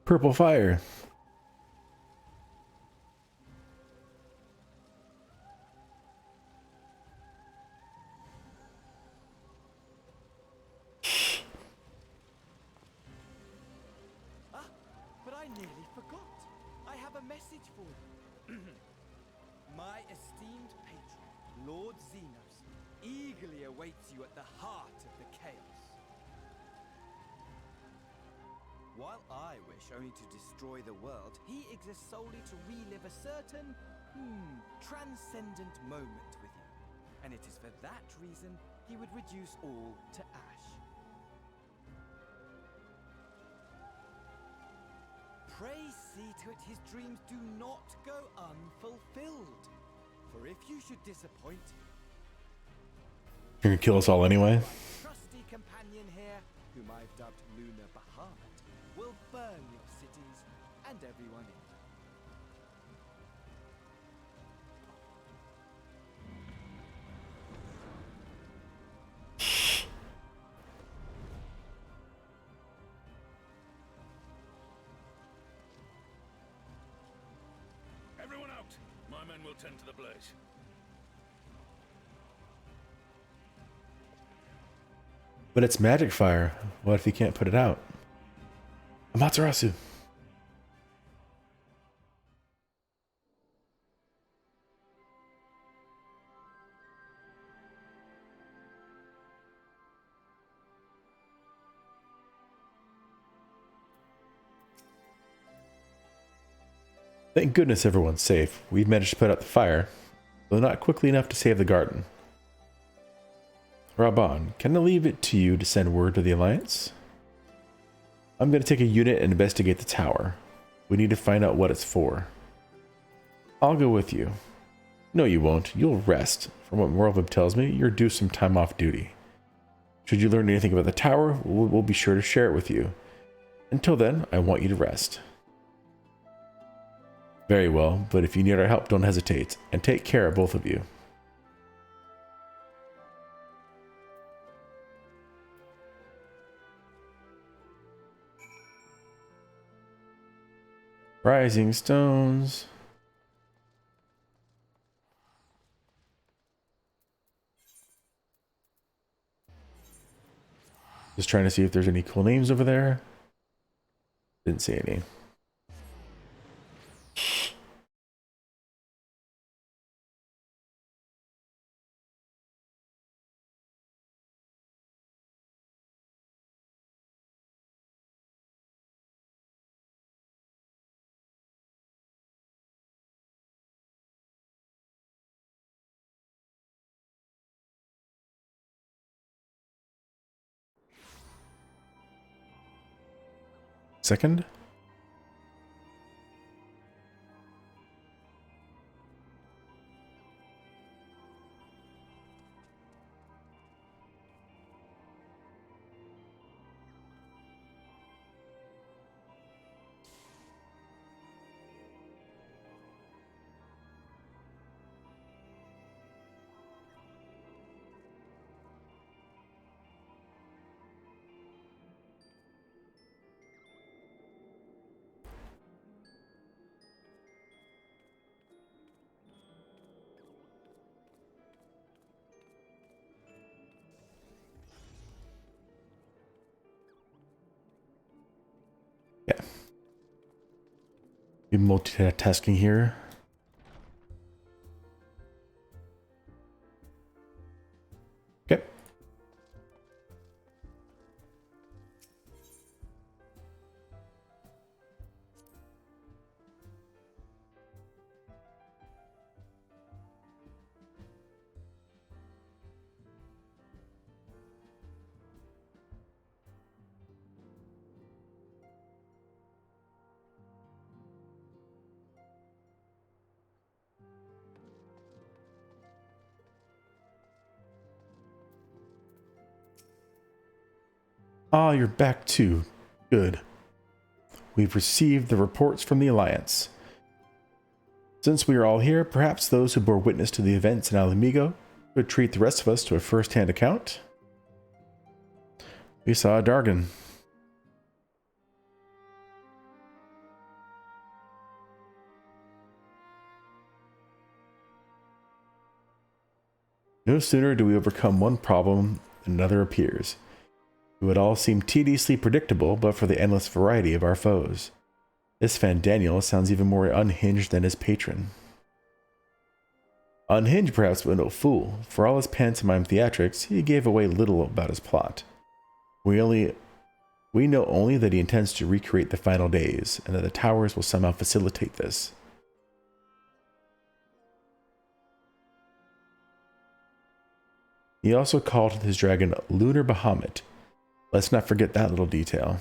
S1: Purple fire.
S8: But I nearly forgot. I have a message for you. My esteemed patron, Lord Xenos, eagerly awaits you at the heart of the chaos. While I wish only to destroy the world, he exists solely to relive a certain, transcendent moment with you. And it is for that reason he would reduce all to ash. Pray see to it his dreams do not go unfulfilled. For if you should disappoint,
S1: You're gonna kill us all anyway.
S8: my trusty companion here, whom I've dubbed Lunar Bahamut, will burn your cities and everyone in them.
S6: Everyone out! My men will tend to the blaze.
S1: But it's magic fire. What if he can't put it out? Amaterasu. Thank goodness everyone's safe. We've managed to put out the fire, though not quickly enough to save the garden. Raban, can I leave it to you to send word to the Alliance? I'm going to take a unit and investigate the tower. We need to find out what it's for. I'll go with you. No, you won't. You'll rest. From what Morvib tells me, you're due some time off duty. Should you learn anything about the tower, we'll be sure to share it with you. Until then, I want you to rest. Very well, but if you need our help, don't hesitate, and take care of both of you. Rising stones. Just trying to see if there's any cool names over there. Didn't see any. Second. Yeah. Be multitasking here. Okay. Ah, you're back too. Good. We've received the reports from the Alliance. Since we are all here, perhaps those who bore witness to the events in Alamigo could treat the rest of us to a first-hand account. We saw a Dargon. No sooner do we overcome one problem than another appears. It would all seem tediously predictable but for the endless variety of our foes. This Fandaniel sounds even more unhinged than his patron. Unhinged perhaps, but no fool. For all his pantomime theatrics, he gave away little about his plot. We We know only that he intends to recreate the final days, and that the towers will somehow facilitate this. He also called his dragon Lunar Bahamut. Let's not forget that little detail.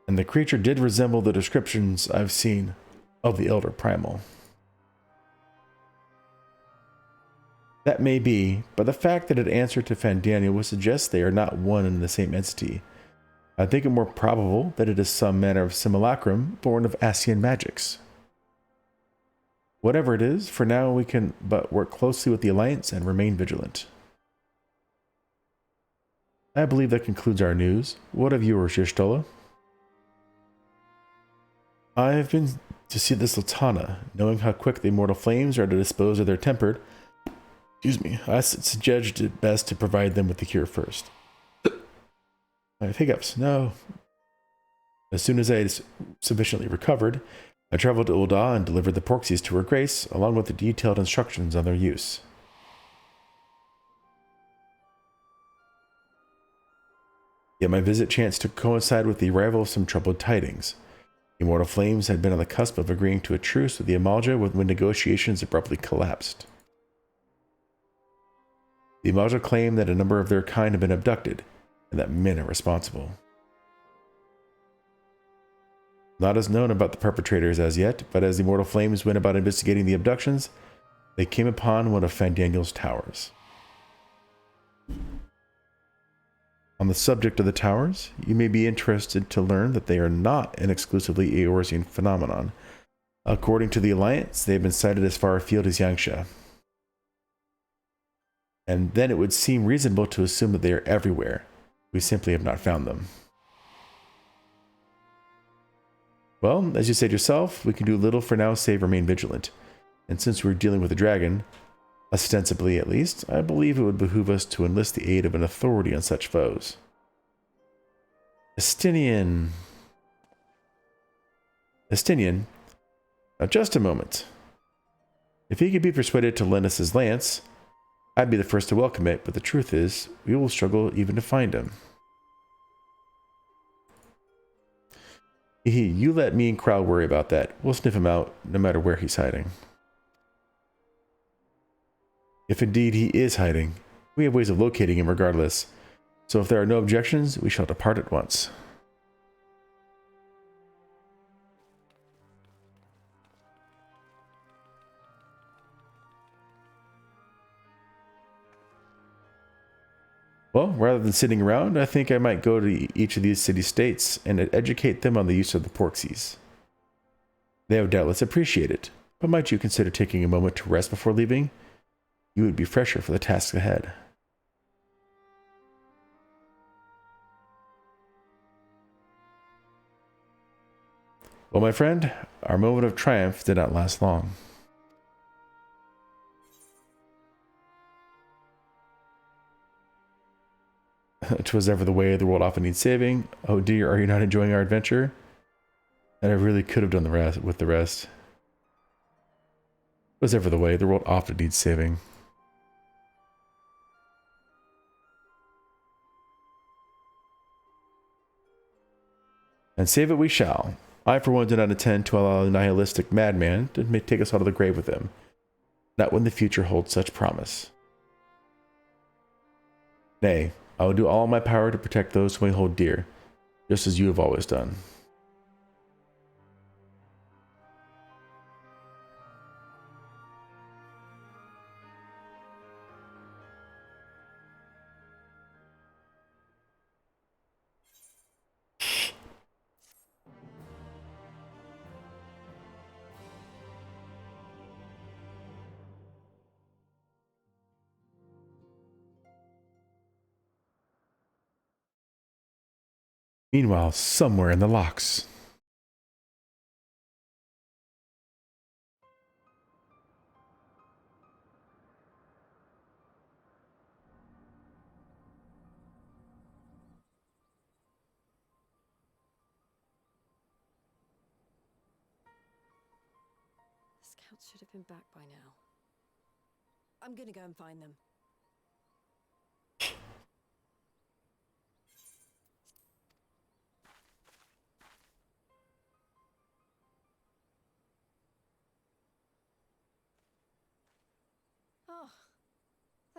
S1: And the creature did resemble the descriptions I've seen of the Elder Primal. That may be, but the fact that it answered to Fandaniel would suggest they are not one and the same entity. I think it more probable that it is some manner of simulacrum born of Ascian magics. Whatever it is, for now we can but work closely with the Alliance and remain vigilant. I believe that concludes our news. What of yours, Y'shtola? I have been to see this Latana. Knowing how quick the immortal flames are to dispose of their tempered, I suggest it best to provide them with the cure first. I have hiccups. No. As soon as I had sufficiently recovered, I traveled to Ul'dah and delivered the Porxies to her grace, along with the detailed instructions on their use. Yet my visit chanced to coincide with the arrival of some troubled tidings. The Immortal Flames had been on the cusp of agreeing to a truce with the Amalja when negotiations abruptly collapsed. The Amalja claimed that a number of their kind had been abducted, and that men are responsible. Not as known about the perpetrators as yet, but as the Immortal Flames went about investigating the abductions, they came upon one of Fandaniel's towers. On the subject of the towers, you may be interested to learn that they are not an exclusively Eorzean phenomenon. According to the Alliance, they have been sighted as far afield as Yangsha. And then it would seem reasonable to assume that they are everywhere. We simply have not found them. Well, as you said yourself, we can do little for now save remain vigilant. And since we're dealing with a dragon, ostensibly at least, I believe it would behoove us to enlist the aid of an authority on such foes. Estinian. Now just a moment. If he could be persuaded to lend us his lance, I'd be the first to welcome it, but the truth is, we will struggle even to find him. You let me and Krau worry about that. We'll sniff him out, no matter where he's hiding. If indeed he is hiding, we have ways of locating him regardless. So if there are no objections, we shall depart at once. Well, rather than sitting around, I think I might go to each of these city-states and educate them on the use of the Porxies. They would doubtless appreciate it, but might you consider taking a moment to rest before leaving? You would be fresher for the task ahead. Well, my friend, our moment of triumph did not last long. 'Twas ever the way the world often needs saving. Oh dear, are you not enjoying our adventure? And I really could have done the rest with the rest. 'Twas ever the way the world often needs saving. And save it we shall. I for one do not intend to allow a nihilistic madman to take us out of the grave with him. Not when the future holds such promise. Nay, I will do all in my power to protect those whom I hold dear, just as you have always done. Meanwhile, somewhere in the locks.
S5: The scouts should have been back by now. I'm gonna go and find them.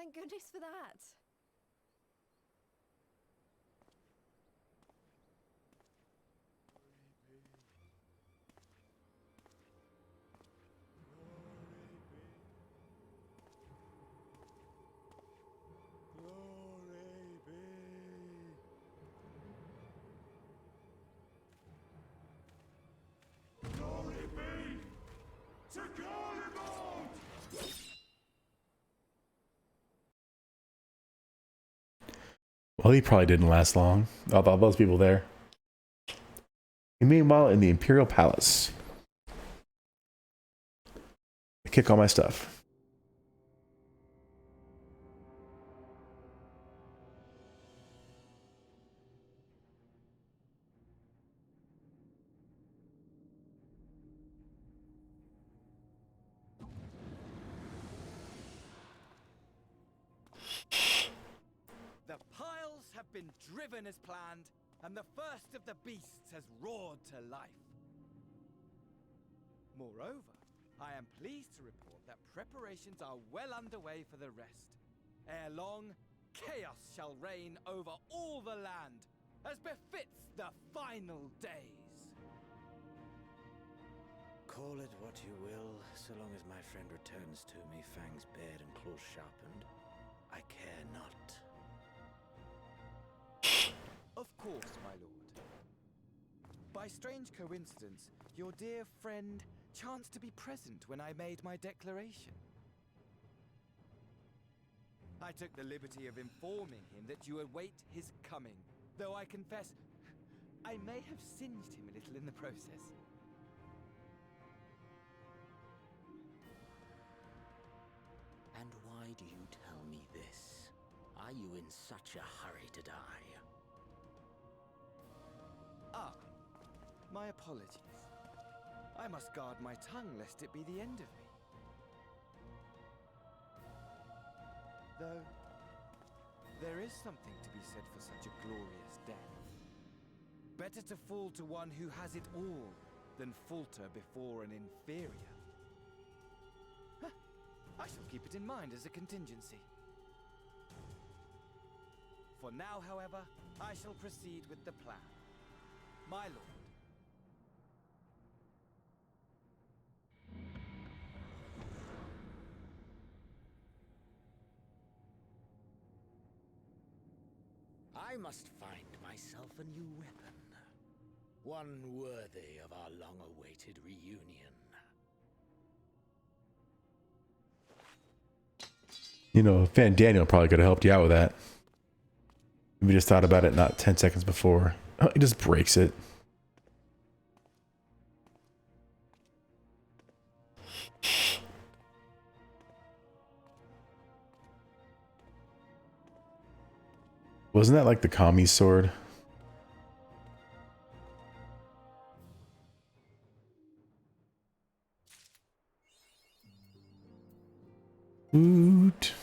S5: Thank goodness for that.
S1: Well, he probably didn't last long. All those people there. And meanwhile, in the Imperial Palace, I kick all my stuff.
S8: The piles have been driven as planned, and the first of the beasts has roared to life. Moreover, I am pleased to report that preparations are well underway for the rest. Ere long, chaos shall reign over all the land, as befits the final days.
S10: Call it what you will, so long as my friend returns to me, fangs bared and claws sharpened. I care not.
S8: Of course, my lord. By strange coincidence, your dear friend chanced to be present when I made my declaration. I took the liberty of informing him that you await his coming, though I confess I may have singed him a little in the process.
S10: And why do you tell me this? Are you in such a hurry to die?
S8: Ah, my apologies. I must guard my tongue lest it be the end of me. Though, there is something to be said for such a glorious death. Better to fall to one who has it all than falter before an inferior. Huh. I shall keep it in mind as a contingency. For now, however, I shall proceed with the plan. My lord.
S10: I must find myself a new weapon. One worthy of our long-awaited reunion.
S1: You know, Fan Daniel probably could have helped you out with that. We just thought about it not 10 seconds before. Oh, he just breaks it. Wasn't that like the Kami's sword? Woot.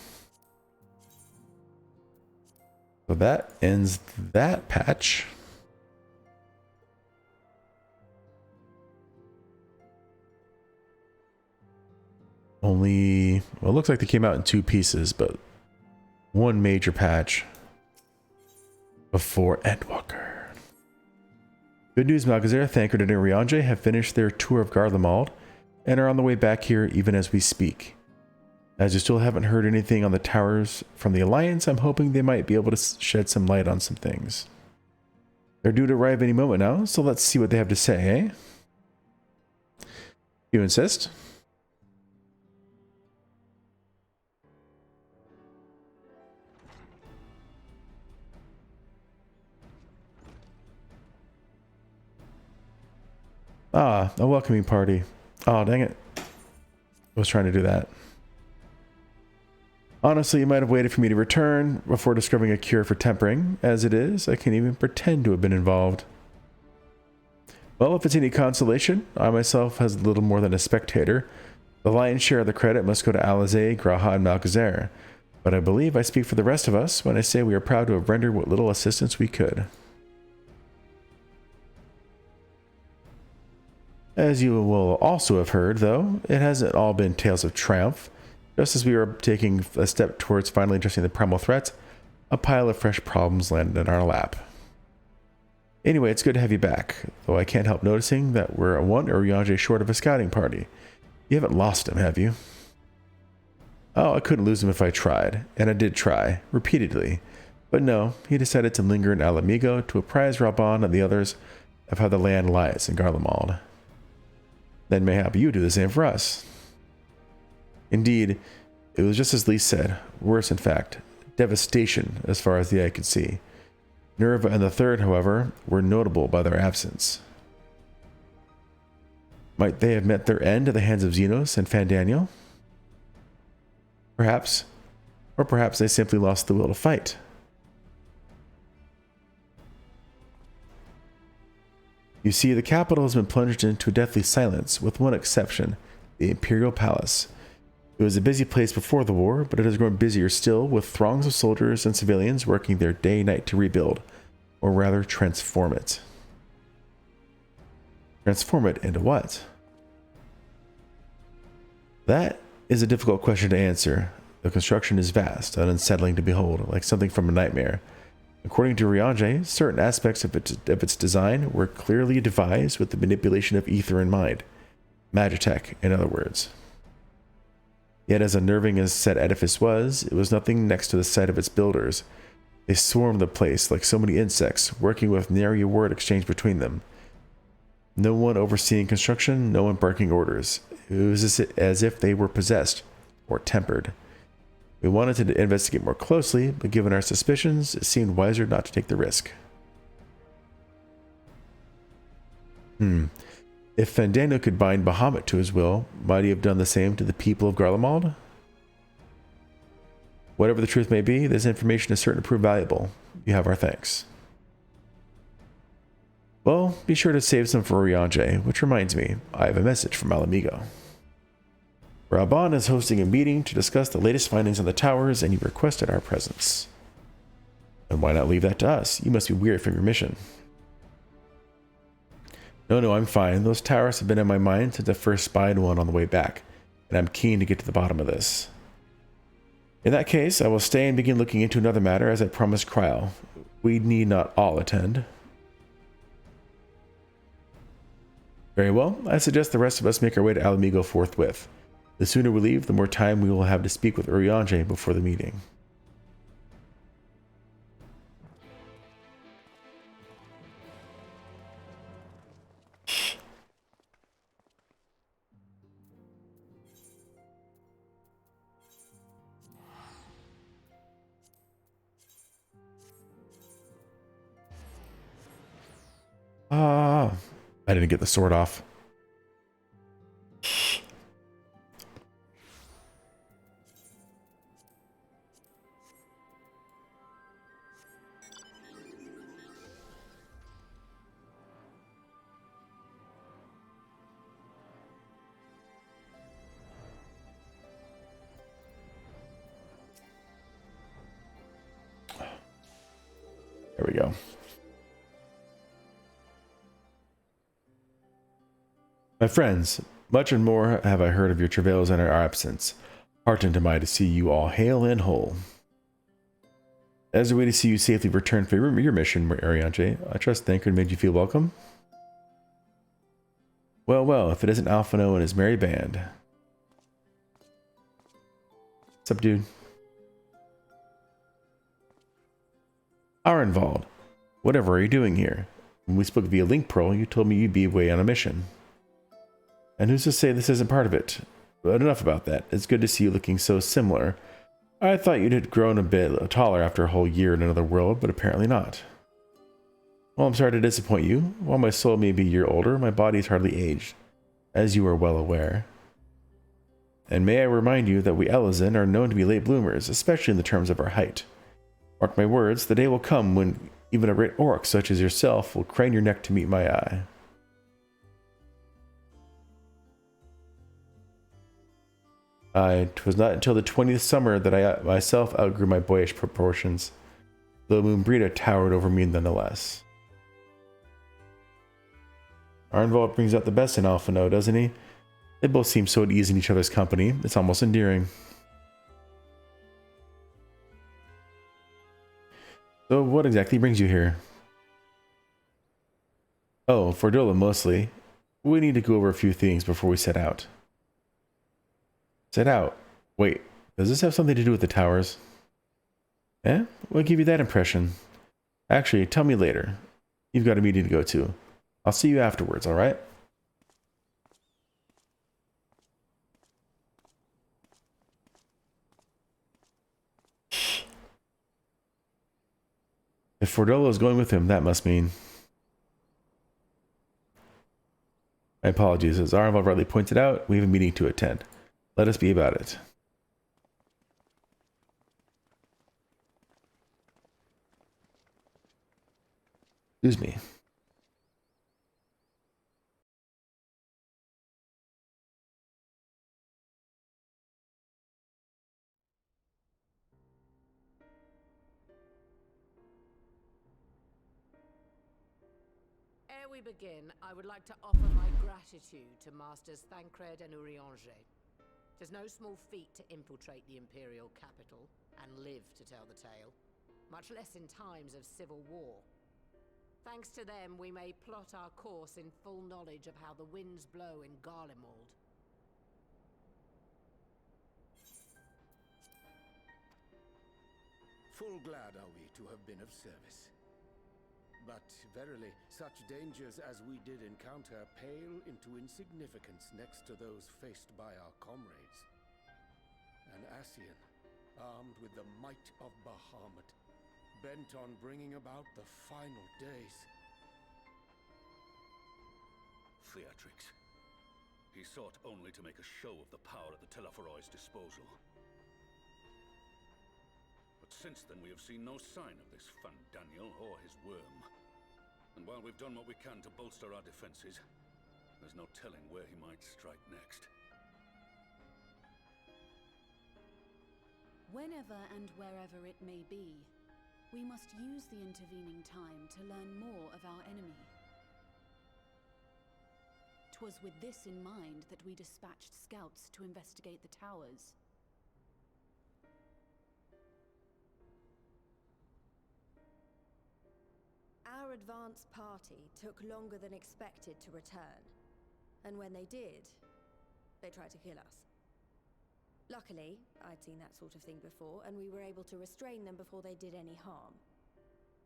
S1: So that ends that patch. Only, well, it looks like they came out in 2 pieces, but one major patch before Endwalker. Good news, Malgazer, Thancred, and Urianger have finished their tour of Garlemald and are on the way back here even as we speak. As you still haven't heard anything on the towers from the Alliance, I'm hoping they might be able to shed some light on some things. They're due to arrive any moment now, so let's see what they have to say, eh? You insist? Ah, a welcoming party. Oh, dang it. I was trying to do that. Honestly, you might have waited for me to return before discovering a cure for tempering. As it is, I can't even pretend to have been involved. Well, if it's any consolation, I myself was little more than a spectator. The lion's share of the credit must go to Alizé, Graha, and Malgazer. But I believe I speak for the rest of us when I say we are proud to have rendered what little assistance we could. As you will also have heard, though, it hasn't all been tales of triumph. Just as we were taking a step towards finally addressing the primal threat, a pile of fresh problems landed in our lap. Anyway, it's good to have you back, though I can't help noticing that we're one Urianger short of a scouting party. You haven't lost him, have you? Oh, I couldn't lose him if I tried, and I did try, repeatedly. But no, he decided to linger in Alamigo to apprise Raban and the others of how the land lies in Garlemald. Then mayhap you do the same for us. Indeed, it was just as Lee said, worse in fact, devastation as far as the eye could see. Nerva and the Third, however, were notable by their absence. Might they have met their end at the hands of Xenos and Fandaniel? Perhaps. Or perhaps they simply lost the will to fight. You see, the capital has been plunged into a deathly silence, with one exception, the Imperial Palace. It was a busy place before the war, but it has grown busier still, with throngs of soldiers and civilians working their day and night to rebuild, or rather transform it. Transform it into what? That is a difficult question to answer. The construction is vast and unsettling to behold, like something from a nightmare. According to Riange, certain aspects of its design were clearly devised with the manipulation of ether in mind. Magitech, in other words. Yet as unnerving as said edifice was, it was nothing next to the sight of its builders. They swarmed the place like so many insects, working with nary a word exchange between them. No one overseeing construction, no one barking orders. It was as if they were possessed, or tempered. We wanted to investigate more closely, but given our suspicions, it seemed wiser not to take the risk. If Fandano could bind Bahamut to his will, might he have done the same to the people of Garlemald? Whatever the truth may be, this information is certain to prove valuable. You have our thanks. Well, be sure to save some for Riange, which reminds me, I have a message from Alamigo. Raban is hosting a meeting to discuss the latest findings on the towers, and you requested our presence. And why not leave that to us? You must be weary from your mission. No, I'm fine. Those towers have been in my mind since I first spied one on the way back, and I'm keen to get to the bottom of this. In that case, I will stay and begin looking into another matter as I promised Kryl. We need not all attend. Very well. I suggest the rest of us make our way to Alamigo forthwith. The sooner we leave, the more time we will have to speak with Uriange before the meeting. I didn't get the sword off. There we go. My friends, much and more have I heard of your travails and our absence. Heartened am I to see you all hale and whole. As a way to see you safely return for your mission, Ariante, I trust Thancred made you feel welcome. Well, if it isn't Alphino and his merry band. What's up, dude? Arenvald, whatever are you doing here? When we spoke via Link Pearl, you told me you'd be away on a mission. And who's to say this isn't part of it? But enough about that. It's good to see you looking so similar. I thought you'd have grown a bit taller after a whole year in another world, but apparently not. Well, I'm sorry to disappoint you. While my soul may be a year older, my body is hardly aged, as you are well aware. And may I remind you that we Elizin are known to be late bloomers, especially in the terms of our height. Mark my words, the day will come when even a great orc such as yourself will crane your neck to meet my eye. It was not until the 20th summer that I myself outgrew my boyish proportions, though Moonbrita towered over me nonetheless. Arnvald brings out the best in Alphino, doesn't he? They both seem so at ease in each other's company, it's almost endearing. So what exactly brings you here? Oh, for Dola mostly. We need to go over a few things before we set out. Set out? Wait, does this have something to do with the towers? Eh? What gave you that impression? Actually, tell me later. You've got a meeting to go to. I'll see you afterwards, alright? If Fordolo is going with him, that must mean... My apologies, as Arval rightly pointed out, we have a meeting to attend. Let us be about it. Excuse me.
S2: Ere we begin, I would like to offer my gratitude to Masters Thancred and Urianger. Tis no small feat to infiltrate the Imperial capital and live to tell the tale, much less in times of civil war. Thanks to them, we may plot our course in full knowledge of how the winds blow in Garlemald.
S10: Full glad are we to have been of service. But verily, such dangers as we did encounter pale into insignificance next to those faced by our comrades. An Ascian, armed with the might of Bahamut, bent on bringing about the final days.
S11: Theatrics. He sought only to make a show of the power at the Teleforoi's disposal. But since then we have seen no sign of this Fandaniel or his worm. And while we've done what we can to bolster our defenses, there's no telling where he might strike next.
S7: Whenever and wherever it may be, we must use the intervening time to learn more of our enemy. 'Twas with this in mind that we dispatched scouts to investigate the towers.
S5: Our advance party took longer than expected to return. And when they did, they tried to kill us. Luckily, I'd seen that sort of thing before, and we were able to restrain them before they did any harm.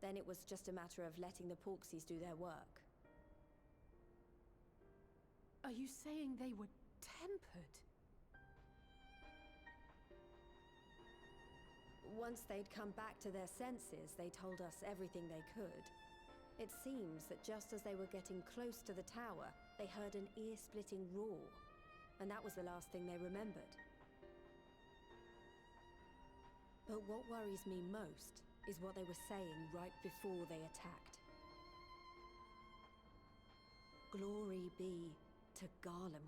S5: Then it was just a matter of letting the Porksies do their work.
S7: Are you saying they were tempered?
S5: Once they'd come back to their senses, they told us everything they could. It seems that just as they were getting close to the tower, they heard an ear-splitting roar, and that was the last thing they remembered. But what worries me most is what they were saying right before they attacked. Glory be to Garlemald.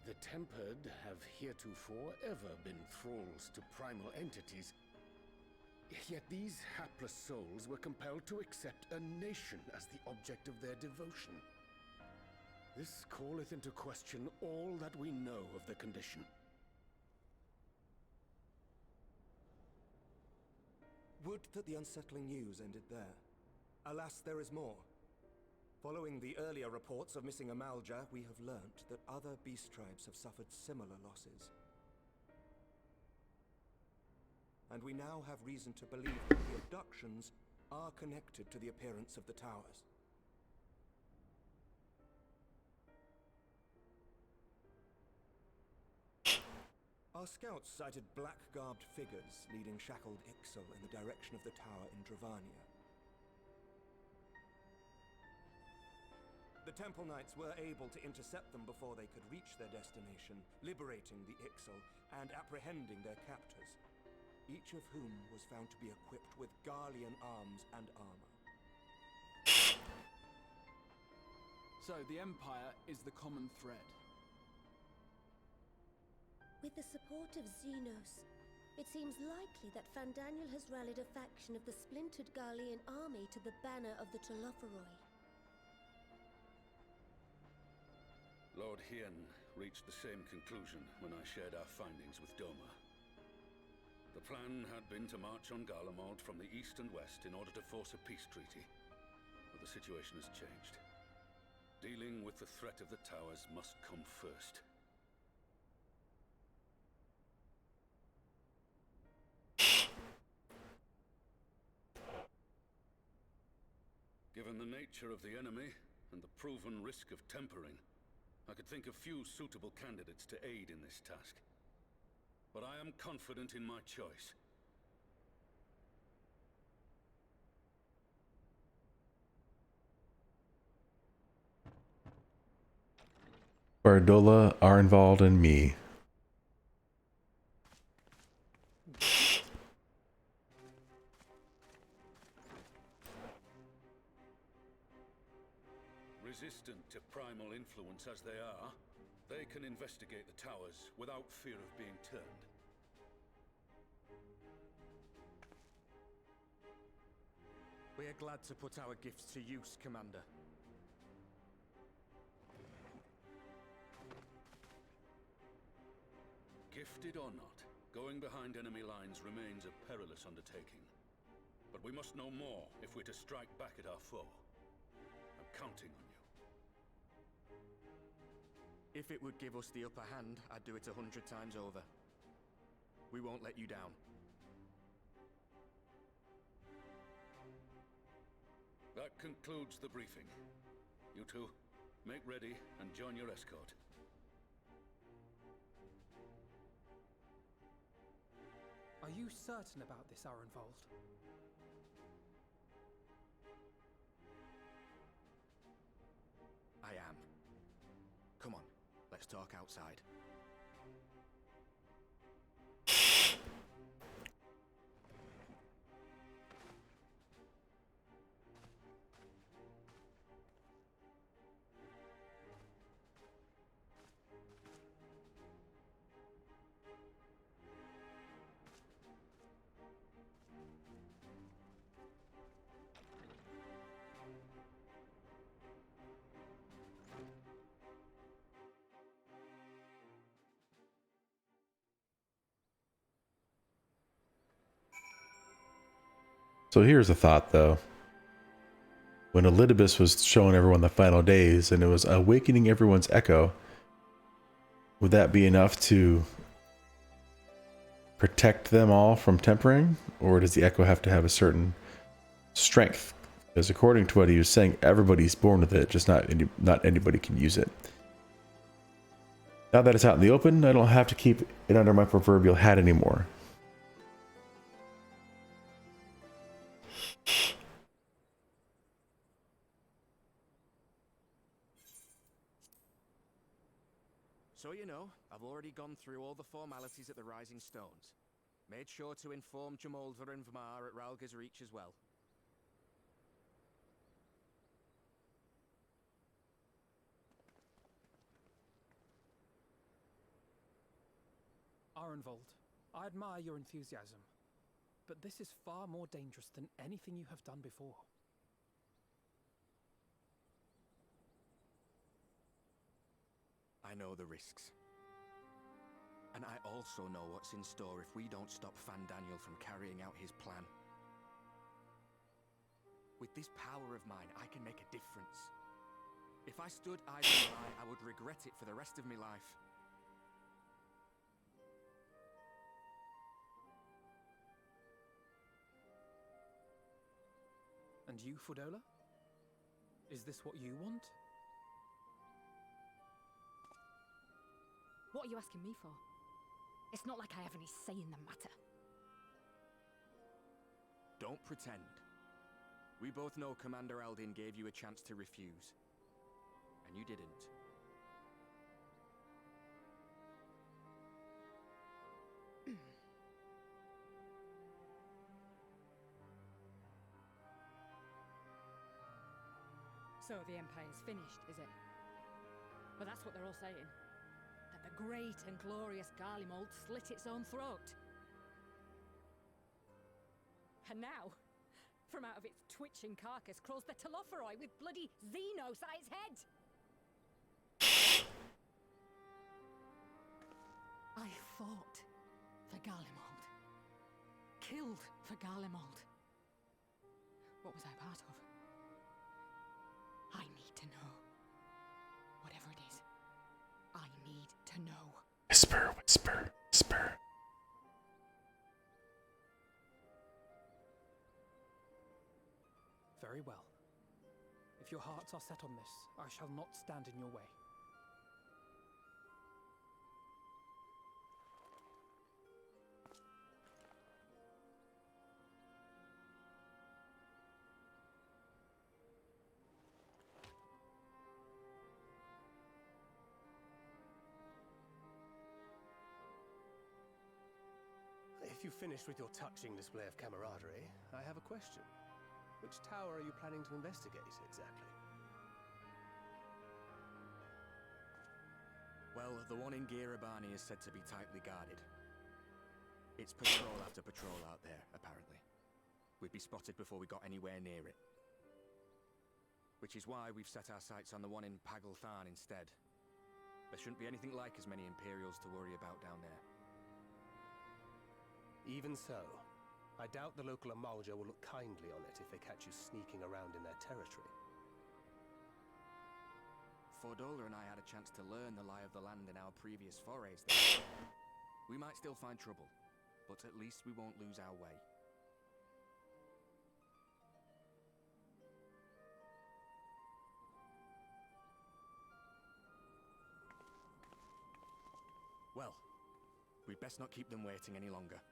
S10: The Tempered have heretofore ever been thralls to primal entities. Yet these hapless souls were compelled to accept a nation as the object of their devotion. This calleth into question all that we know of the condition.
S12: Would that the unsettling news ended there. Alas, there is more. Following the earlier reports of missing Amalja, we have learnt that other beast tribes have suffered similar losses. And we now have reason to believe that the abductions are connected to the appearance of the towers. Our scouts sighted black-garbed figures leading shackled Ixal in the direction of the tower in Dravania. The Temple Knights were able to intercept them before they could reach their destination, liberating the Ixal and apprehending their captors, each of whom was found to be equipped with Garlean arms and armor.
S13: So, the Empire is the common thread.
S5: With the support of Xenos, it seems likely that Fandaniel has rallied a faction of the splintered Garlean army to the banner of the Telophoroi.
S11: Lord Hien reached the same conclusion when I shared our findings with Doma. The plan had been to march on Garlemald from the east and west in order to force a peace treaty. But the situation has changed. Dealing with the threat of the towers must come first. Given the nature of the enemy and the proven risk of tempering, I could think of few suitable candidates to aid in this task. But I am confident in my choice.
S1: Bardola, Arnvald, and me.
S11: Resistant to primal influence as they are, they can investigate the towers without fear of being turned.
S12: We are glad to put our gifts to use, Commander.
S11: Gifted or not, going behind enemy lines remains a perilous undertaking. But we must know more if we're to strike back at our foe. I'm counting on you.
S12: If it would give us the upper hand, I'd do it 100 times over. We won't let you down.
S11: That concludes the briefing. You two, make ready and join your escort.
S9: Are you certain about this, Arenvald?
S12: I am. Come on, let's talk outside.
S1: So here's a thought, though. When Elidibus was showing everyone the final days and it was awakening everyone's echo, would that be enough to protect them all from tempering? Or does the echo have to have a certain strength? Because according to what he was saying, everybody's born with it, just not anybody can use it. Now that it's out in the open, I don't have to keep it under my proverbial hat anymore.
S12: So you know, I've already gone through all the formalities at the Rising Stones. Made sure to inform Jamoldra and Vmar at Ralga's Reach as well.
S9: Arenvald, I admire your enthusiasm, but this is far more dangerous than anything you have done before.
S12: I know the risks. And I also know what's in store if we don't stop Fandaniel from carrying out his plan. With this power of mine, I can make a difference. If I stood idly by, I would regret it for the rest of my life.
S9: And you, Fudola? Is this what you want?
S14: What are you asking me for? It's not like I have any say in the matter.
S12: Don't pretend. We both know Commander Aldin gave you a chance to refuse. And you didn't.
S14: So the Empire's finished, is it? Well, that's what they're all saying. That the great and glorious Garlemald slit its own throat. And now, from out of its twitching carcass crawls the Telophoroi with bloody Xenos at its head! I fought for Garlemald. Killed for Garlemald. What was I part of? I need to know. Whatever it is, I need to know.
S1: Whisper, whisper, whisper.
S9: Very well. If your hearts are set on this, I shall not stand in your way.
S15: If you've finished with your touching display of camaraderie, I have a question. Which tower are you planning to investigate, exactly?
S16: Well, the one in Girabani is said to be tightly guarded. It's patrol after patrol out there, apparently. We'd be spotted before we got anywhere near it. Which is why we've set our sights on the one in Pagalthan instead. There shouldn't be anything like as many Imperials to worry about down there.
S15: Even so, I doubt the local Amalja will look kindly on it if they catch you sneaking around in their territory.
S16: Fordola and I had a chance to learn the lie of the land in our previous forays there. We might still find trouble, but at least we won't lose our way. Well, we'd best not keep them waiting any longer.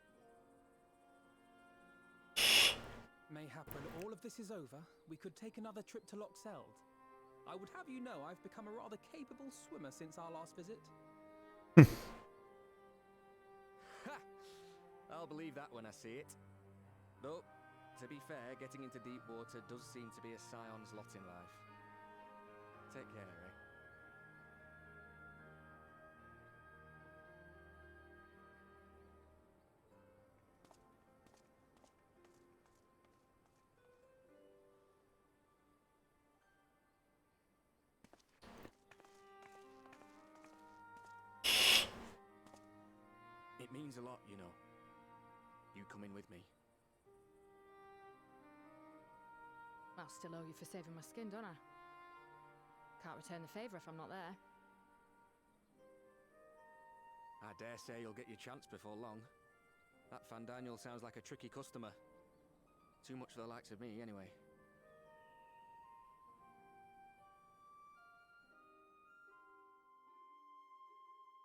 S9: Mayhap when all of this is over, we could take another trip to Loxeld. I would have you know I've become a rather capable swimmer since our last visit.
S16: Ha! I'll believe that when I see it. Though, to be fair, getting into deep water does seem to be a scion's lot in life. Take care, eh? It means a lot, you know. You coming with me.
S14: I'll still owe you for saving my skin, don't I? Can't return the favour if I'm not there.
S16: I dare say you'll get your chance before long. That Fandaniel sounds like a tricky customer. Too much for the likes of me, anyway.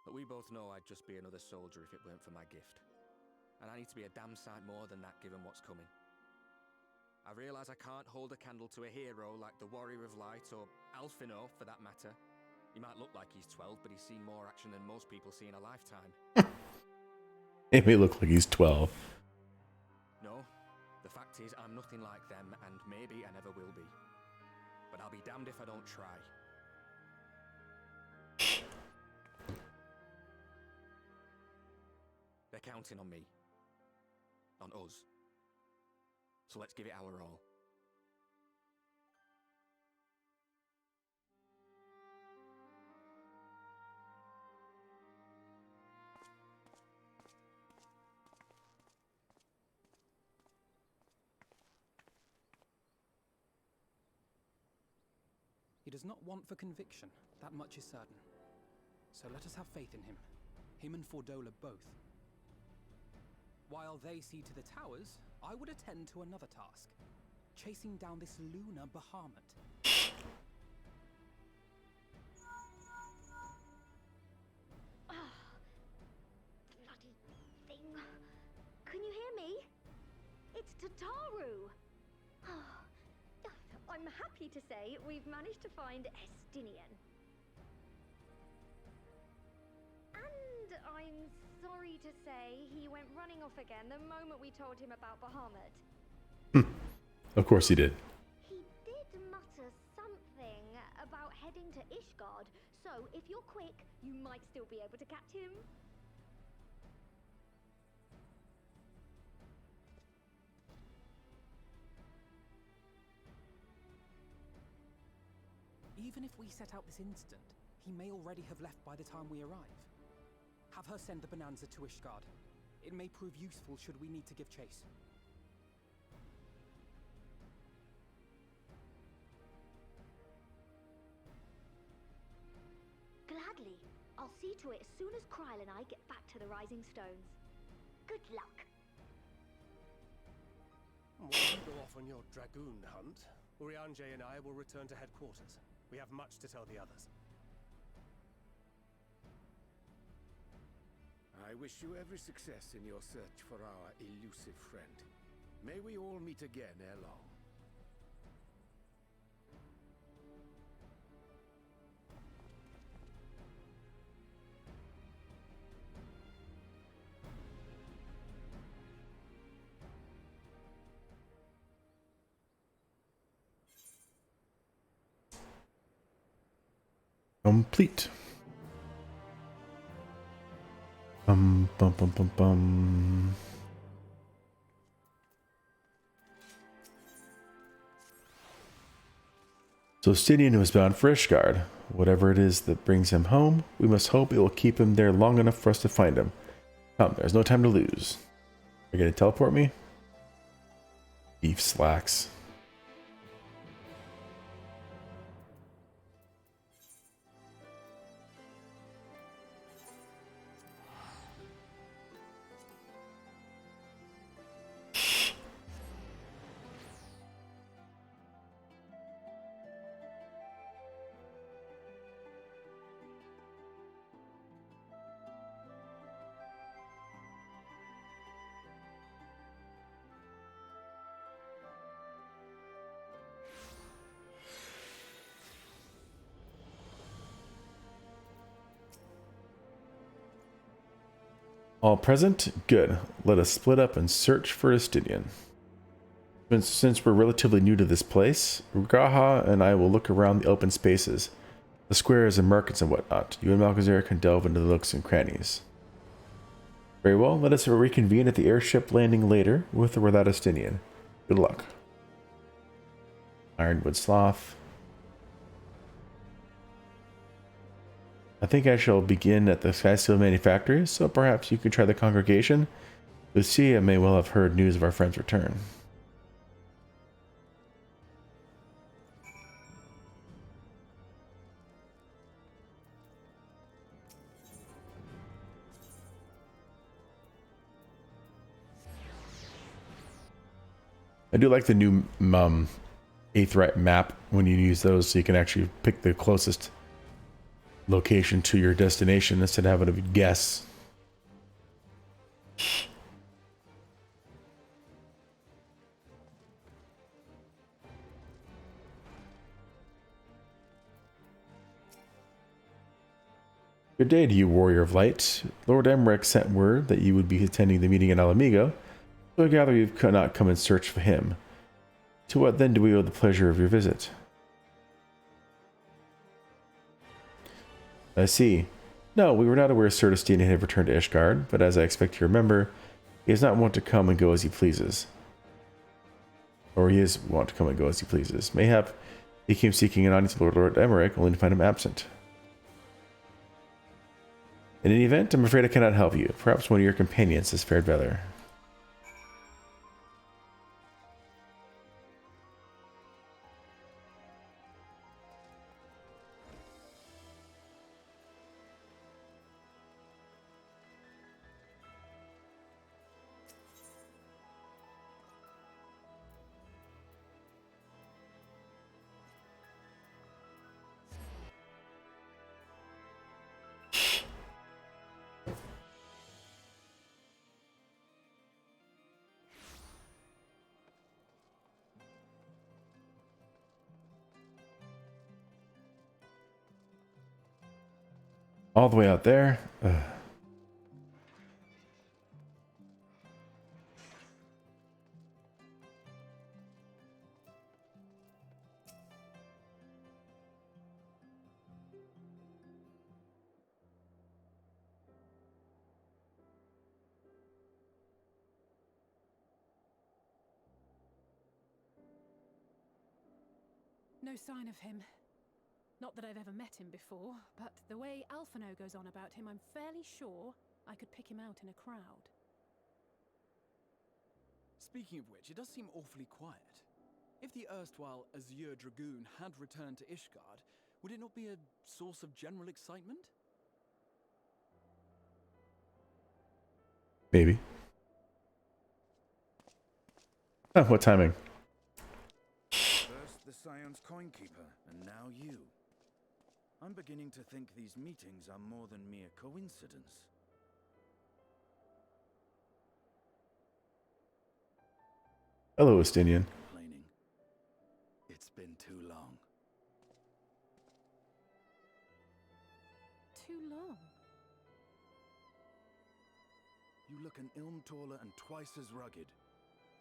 S16: But we both know I'd just be another soldier if it weren't for my gift. And I need to be a damn sight more than that given what's coming. I realise I can't hold a candle to a hero like the Warrior of Light, or Alfino for that matter. He might look like he's 12, but he's seen more action than most people see in a lifetime.
S1: It may look like he's 12.
S16: No, the fact is I'm nothing like them, and maybe I never will be. But I'll be damned if I don't try. They're counting on me. On us. So let's give it our all.
S9: He does not want for conviction, that much is certain. So let us have faith in him. Him and Fordola both. While they see to the towers, I would attend to another task. Chasing down this lunar Bahamut.
S17: Bloody thing. Can you hear me? It's Tataru! I'm happy to say we've managed to find Estinian. And I'm sorry to say he went running off again the moment we told him about Bahamut.
S1: Of course he did.
S17: He did mutter something about heading to Ishgard, so if you're quick, you might still be able to catch him.
S9: Even if we set out this instant, he may already have left by the time we arrive. Have her send the bonanza to Ishgard. It may prove useful should we need to give chase.
S17: Gladly. I'll see to it as soon as Kryl and I get back to the Rising Stones. Good luck.
S15: While you go off on your dragoon hunt, Urianger and I will return to headquarters. We have much to tell the others.
S10: I wish you every success in your search for our elusive friend. May we all meet again ere long.
S1: Complete. Bum, bum, bum, bum, bum. So Stydian was bound for Ishgard. Whatever it is that brings him home, we must hope it will keep him there long enough for us to find him. Come, there's no time to lose. Are you going to teleport me? Beef slacks. All present? Good. Let us split up and search for Stydian. Since we're relatively new to this place, Rugaha and I will look around the open spaces, the squares and markets and whatnot. You and Malchazar can delve into the nooks and crannies. Very well, let us reconvene at the airship landing later, with or without Stydian. Good luck. Ironwood Sloth. I think I shall begin at the Skysteel Manufactory, so perhaps you could try the congregation. Lucia may well have heard news of our friend's return. I do like the new Aetheryte map when you use those, so you can actually pick the closest location to your destination instead of having to guess. Good day to you, Warrior of Light. Lord Emmerich sent word that you would be attending the meeting in Alamigo, so I gather you could not come and search for him. To what then do we owe the pleasure of your visit? I see. No, we were not aware Sir Stydian had returned to Ishgard, but as I expect you remember, he is not wont to come and go as he pleases. Or he is wont to come and go as he pleases. Mayhap he came seeking an audience with Lord Emmerich, only to find him absent. In any event, I'm afraid I cannot help you. Perhaps one of your companions has fared better. All the way out there. Ugh.
S7: No sign of him. Not that I've ever met him before, but the way Alphino goes on about him, I'm fairly sure I could pick him out in a crowd.
S13: Speaking of which, it does seem awfully quiet. If the erstwhile Azure Dragoon had returned to Ishgard, would it not be a source of general excitement?
S1: Maybe. Oh, what timing?
S18: First the Scion's Coinkeeper, and now you. I'm beginning to think these meetings are more than mere coincidence.
S1: Hello, Estinian.
S18: Complaining. It's been too long.
S7: Too long?
S18: You look an ilm taller and twice as rugged.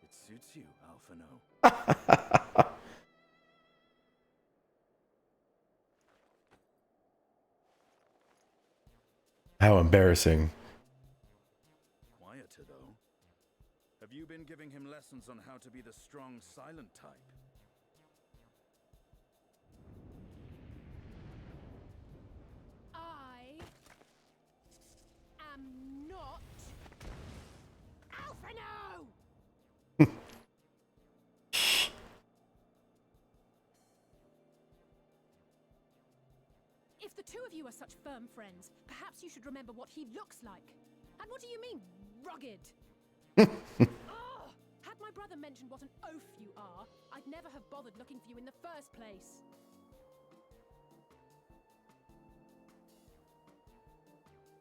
S18: It suits you, Alphino.
S1: How embarrassing.
S18: Quieter, though. Have you been giving him lessons on how to be the strong, silent type?
S7: I am not Alphino! If the two of you are such firm friends, perhaps you should remember what he looks like. And what do you mean, rugged? Oh, had my brother mentioned what an oaf you are, I'd never have bothered looking for you in the first place.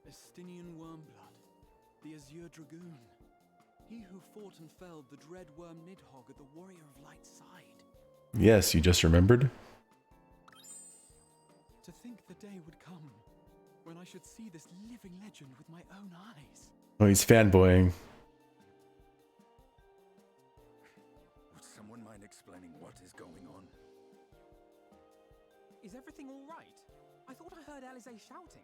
S13: Estinian Wormblood, the Azure Dragoon. He who fought and felled the dread worm Nidhogg at the Warrior of Light's side.
S1: Yes, you just remembered?
S13: To think the day would come when I should see this living legend with my own eyes.
S1: Oh, he's fanboying.
S18: Would someone mind explaining what is going on?
S9: Is everything all right? I thought I heard Alize shouting.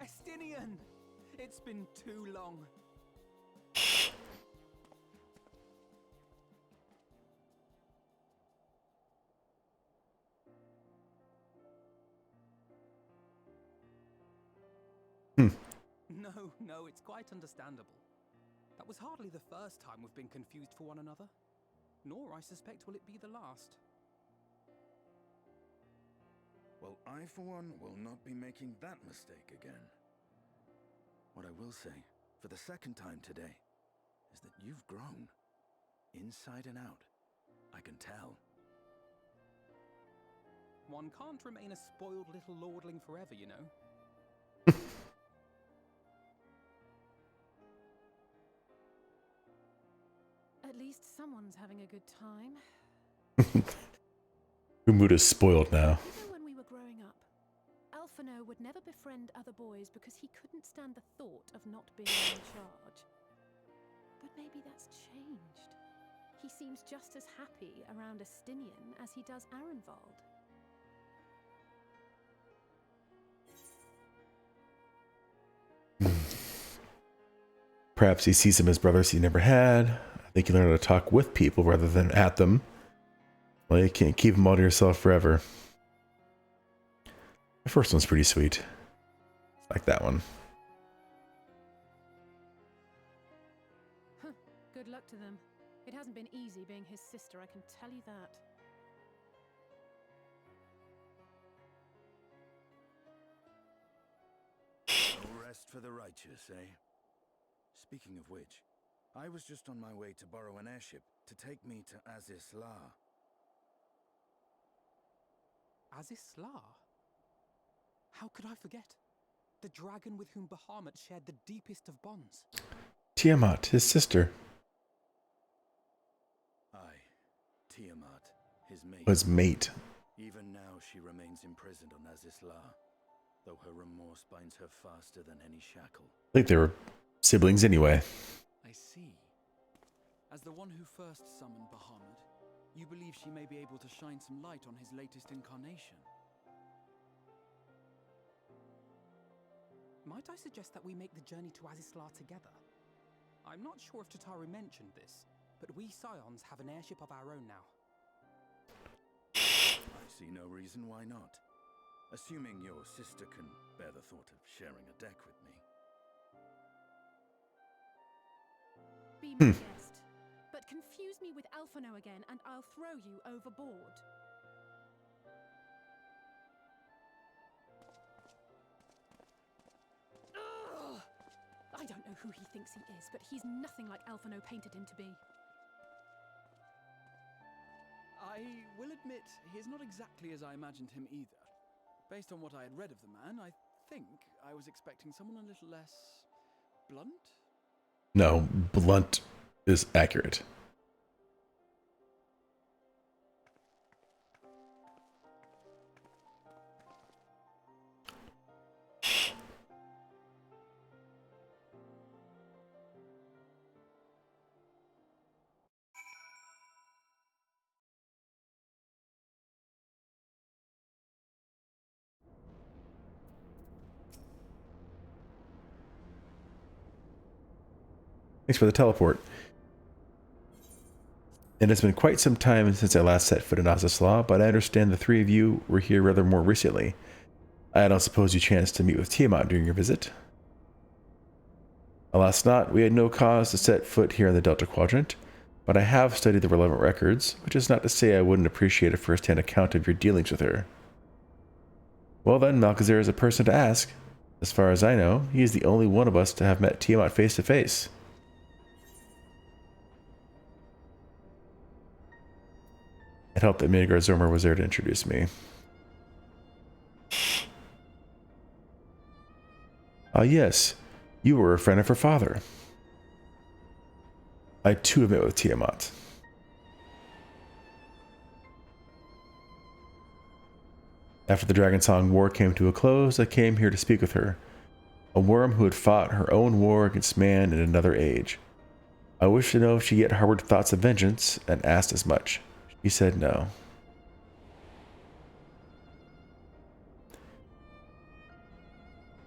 S9: Estinian! It's been too long. No, it's quite understandable. That was hardly the first time we've been confused for one another. Nor, I suspect, will it be the last.
S18: Well, I, for one, will not be making that mistake again. What I will say, for the second time today, is that you've grown. Inside and out. I can tell.
S9: One can't remain a spoiled little lordling forever, you know.
S7: At least someone's having a good time.
S1: Umud is spoiled now.
S7: Even when we were growing up, Alphino would never befriend other boys because he couldn't stand the thought of not being in charge. But maybe that's changed. He seems just as happy around Estinian as he does Arenvald.
S1: Perhaps he sees them as brothers he never had. I think you learn how to talk with people rather than at them. Well, you can't keep them all to yourself forever. The first one's pretty sweet. Like that one.
S7: Huh, good luck to them. It hasn't been easy being his sister, I can tell you that.
S18: No rest for the righteous, eh? Speaking of which, I was just on my way to borrow an airship to take me to Azisla.
S9: Azisla? How could I forget? The dragon with whom Bahamut shared the deepest of bonds.
S1: Tiamat, his sister.
S18: Aye, Tiamat, his mate.
S1: His mate.
S18: Even now she remains imprisoned on Azisla, though her remorse binds her faster than any shackle.
S1: I think they were siblings anyway.
S13: I see. As the one who first summoned Bahamut, you believe she may be able to shine some light on his latest incarnation.
S9: Might I suggest that we make the journey to Azisla together? I'm not sure if Tataru mentioned this, but we Scions have an airship of our own now.
S18: I see no reason why not. Assuming your sister can bear the thought of sharing a deck with me.
S7: Be my guest, but confuse me with Alphino again and I'll throw you overboard. Ugh! I don't know who he thinks he is, but he's nothing like Alphino painted him to be.
S13: I will admit, he is not exactly as I imagined him either. Based on what I had read of the man, I think I was expecting someone a little less blunt?
S1: No, blunt is accurate. Thanks for the teleport. It has been quite some time since I last set foot in Azaslaw, but I understand the three of you were here rather more recently. I don't suppose you chanced to meet with Tiamat during your visit? Alas not, we had no cause to set foot here in the Delta Quadrant, but I have studied the relevant records, which is not to say I wouldn't appreciate a first-hand account of your dealings with her. Well then, Malchezaar is a person to ask. As far as I know, he is the only one of us to have met Tiamat face to face. It helped that Midgard Zormer was there to introduce me. Ah yes, you were a friend of her father. I too have met with Tiamat. After the Dragonsong War came to a close, I came here to speak with her. A worm who had fought her own war against man in another age. I wished to know if she yet harbored thoughts of vengeance, and asked as much. He said no.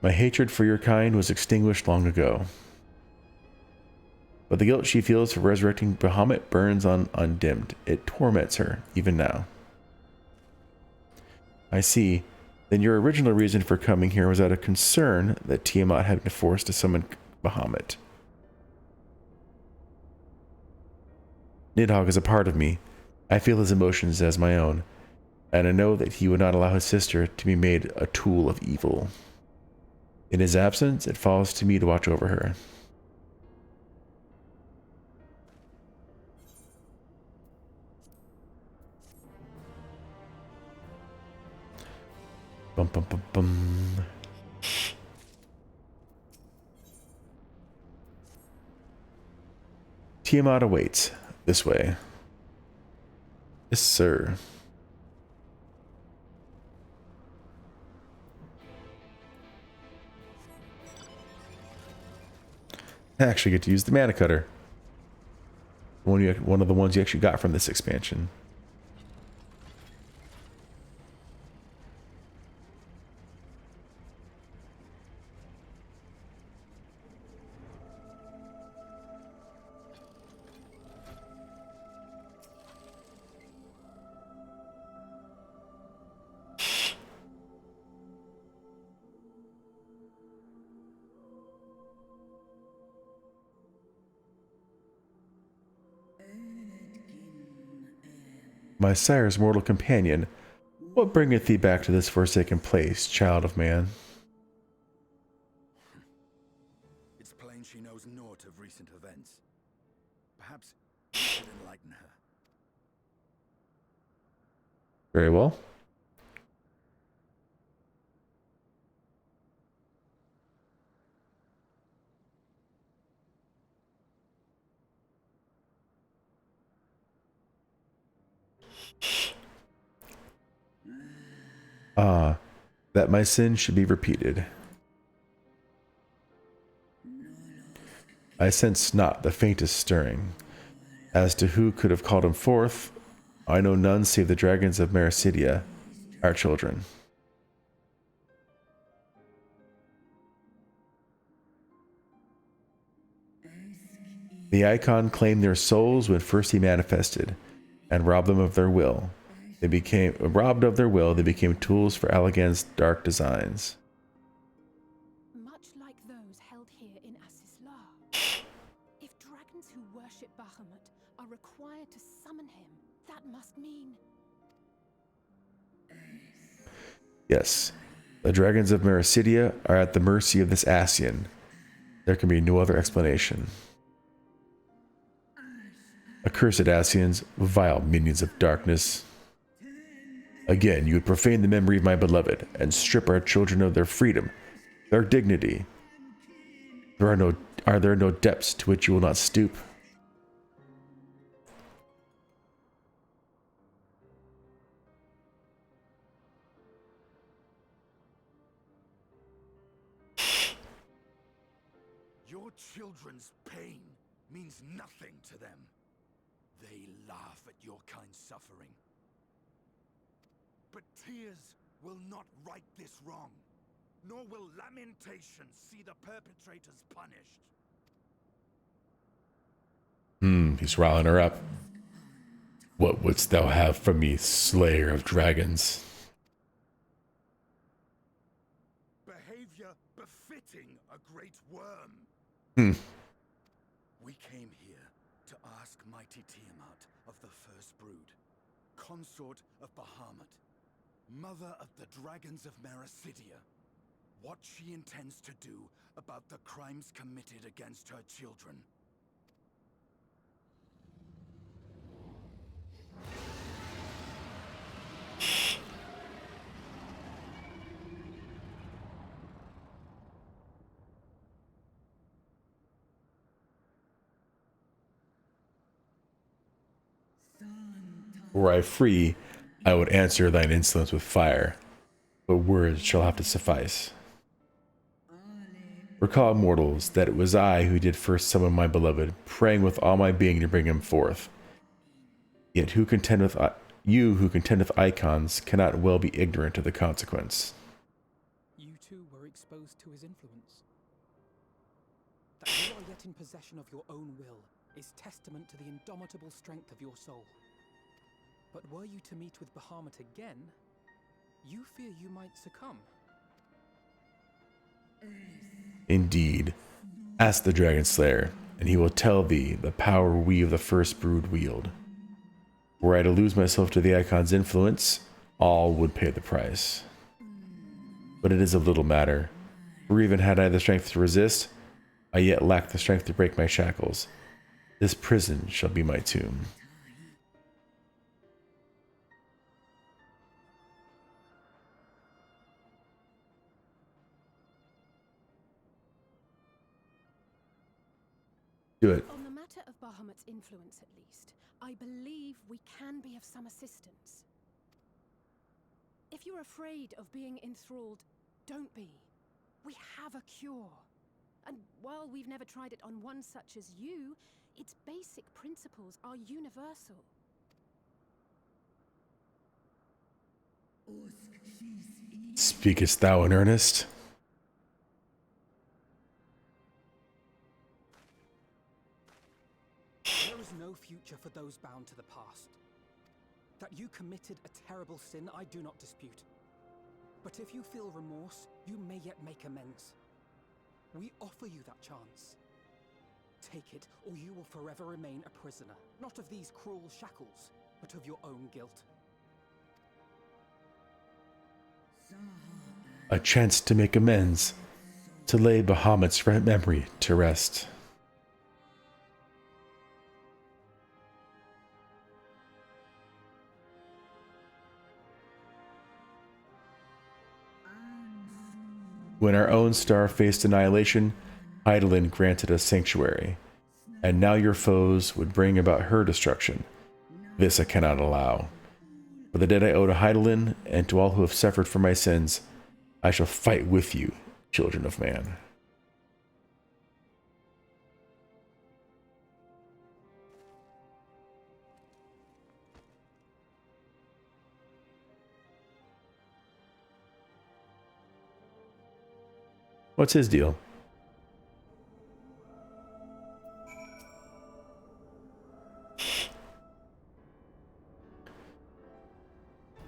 S1: My hatred for your kind was extinguished long ago. But the guilt she feels for resurrecting Bahamut burns on undimmed. It torments her, even now. I see. Then your original reason for coming here was out of concern that Tiamat had been forced to summon Bahamut. Nidhogg is a part of me. I feel his emotions as my own, and I know that he would not allow his sister to be made a tool of evil. In his absence, it falls to me to watch over her. Bum bum bum bum. Tiamat awaits. This way. Yes, sir. I actually get to use the mana cutter. One of the ones you actually got from this expansion. My sire's mortal companion, what bringeth thee back to this forsaken place, child of man?
S18: It's plain she knows naught of recent events. Perhaps you could enlighten her.
S1: Very well. Ah, that my sin should be repeated. I sense not the faintest stirring. As to who could have called him forth, I know none save the dragons of Mericidia, our children. The icon claimed their souls when first he manifested, and robbed them of their will. They became robbed of their will. They became tools for Allegan's dark designs.
S7: Much like those held here in Asisla. If dragons who worship Bahamut are required to summon him, that must mean...
S1: Yes, the dragons of Mericidia are at the mercy of this Ascian. There can be no other explanation. Accursed Ascians, vile minions of darkness. Again, you would profane the memory of my beloved and strip our children of their freedom, their dignity. Are there no depths to which you will not stoop?
S18: Your children's pain means nothing to them. They laugh at your kind suffering. But tears will not right this wrong, nor will lamentation see the perpetrators punished.
S1: He's riling her up. What wouldst thou have from me, slayer of dragons?
S18: Behavior befitting a great worm. We came here to ask mighty Tiamat of the First Brood, consort of Bahamut, mother of the dragons of Mericidia, what she intends to do about the crimes committed against her children.
S1: Were I free, I would answer thine insolence with fire, but words shall have to suffice. Recall, mortals, that it was I who did first summon my beloved, praying with all my being to bring him forth. Yet you who contend with icons cannot well be ignorant of the consequence.
S9: You too were exposed to his influence. That you are yet in possession of your own will is testament to the indomitable strength of your soul. But were you to meet with Bahamut again, you fear you might succumb.
S1: Indeed. Ask the Dragon Slayer, and he will tell thee the power we of the First Brood wield. Were I to lose myself to the Icon's influence, all would pay the price. But it is of little matter, for even had I the strength to resist, I yet lack the strength to break my shackles. This prison shall be my tomb. Do it.
S7: On the matter of Bahamut's influence, at least, I believe we can be of some assistance. If you're afraid of being enthralled, don't be. We have a cure. And while we've never tried it on one such as you, its basic principles are universal.
S1: Speakest thou in earnest?
S9: There is no future for those bound to the past. That you committed a terrible sin, I do not dispute. But if you feel remorse, you may yet make amends. We offer you that chance. Take it, or you will forever remain a prisoner, not of these cruel shackles, but of your own guilt.
S1: A chance to make amends, to lay Bahamut's memory to rest. When our own star faced annihilation, Hydaelyn granted us sanctuary, and now your foes would bring about her destruction. This I cannot allow. For the debt I owe to Hydaelyn, and to all who have suffered for my sins, I shall fight with you, children of man. What's his deal?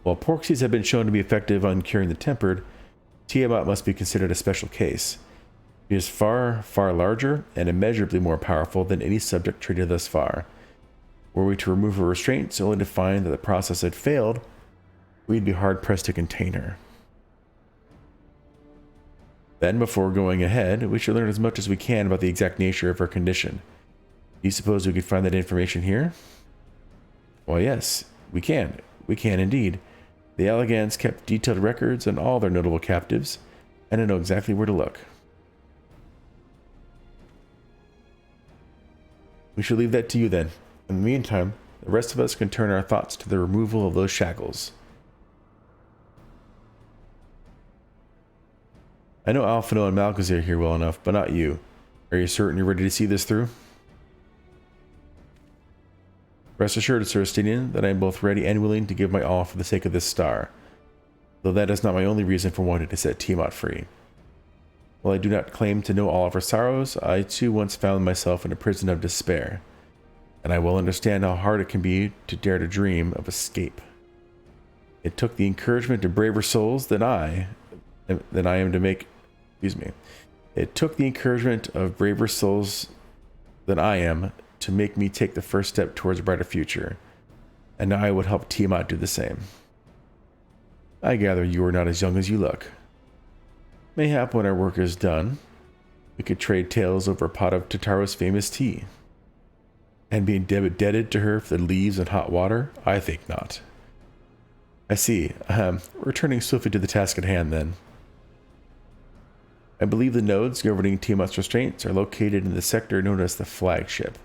S1: While porxies have been shown to be effective on curing the tempered, Tiamat must be considered a special case. She is far, far larger and immeasurably more powerful than any subject treated thus far. Were we to remove her restraints only to find that the process had failed, we'd be hard-pressed to contain her. Then, before going ahead, we should learn as much as we can about the exact nature of her condition. Do you suppose we could find that information here? Why, yes, we can. We can indeed. The Allagans kept detailed records on all their notable captives, and I know exactly where to look. We should leave that to you then. In the meantime, the rest of us can turn our thoughts to the removal of those shackles. I know Alphino and Malchazir here well enough, but not you. Are you certain you're ready to see this through? Rest assured, Sir Estinian, that I am both ready and willing to give my all for the sake of this star, though that is not my only reason for wanting to set Tiamat free. While I do not claim to know all of her sorrows, I too once found myself in a prison of despair, and I well understand how hard it can be to dare to dream of escape. It took the encouragement of braver souls than I am to make. It took the encouragement of braver souls than I am to make me take the first step towards a brighter future, and now I would help Tiamat do the same. I gather you are not as young as you look. Mayhap when our work is done, we could trade tales over a pot of Tataro's famous tea. And be indebted to her for the leaves and hot water? I think not. I see. Returning swiftly to the task at hand then. I believe the nodes governing Tiamat's restraints are located in the sector known as the Flagship.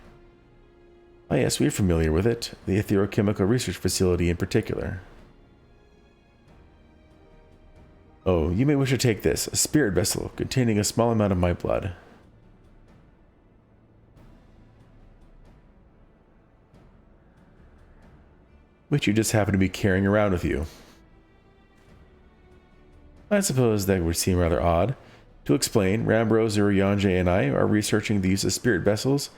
S1: Ah yes, we are familiar with it, the Etherochemical Research Facility in particular. Oh, you may wish to take this, a spirit vessel containing a small amount of my blood. Which you just happen to be carrying around with you. I suppose that would seem rather odd. To explain, Rambro, Zuruyanje, and I are researching the use of spirit vessels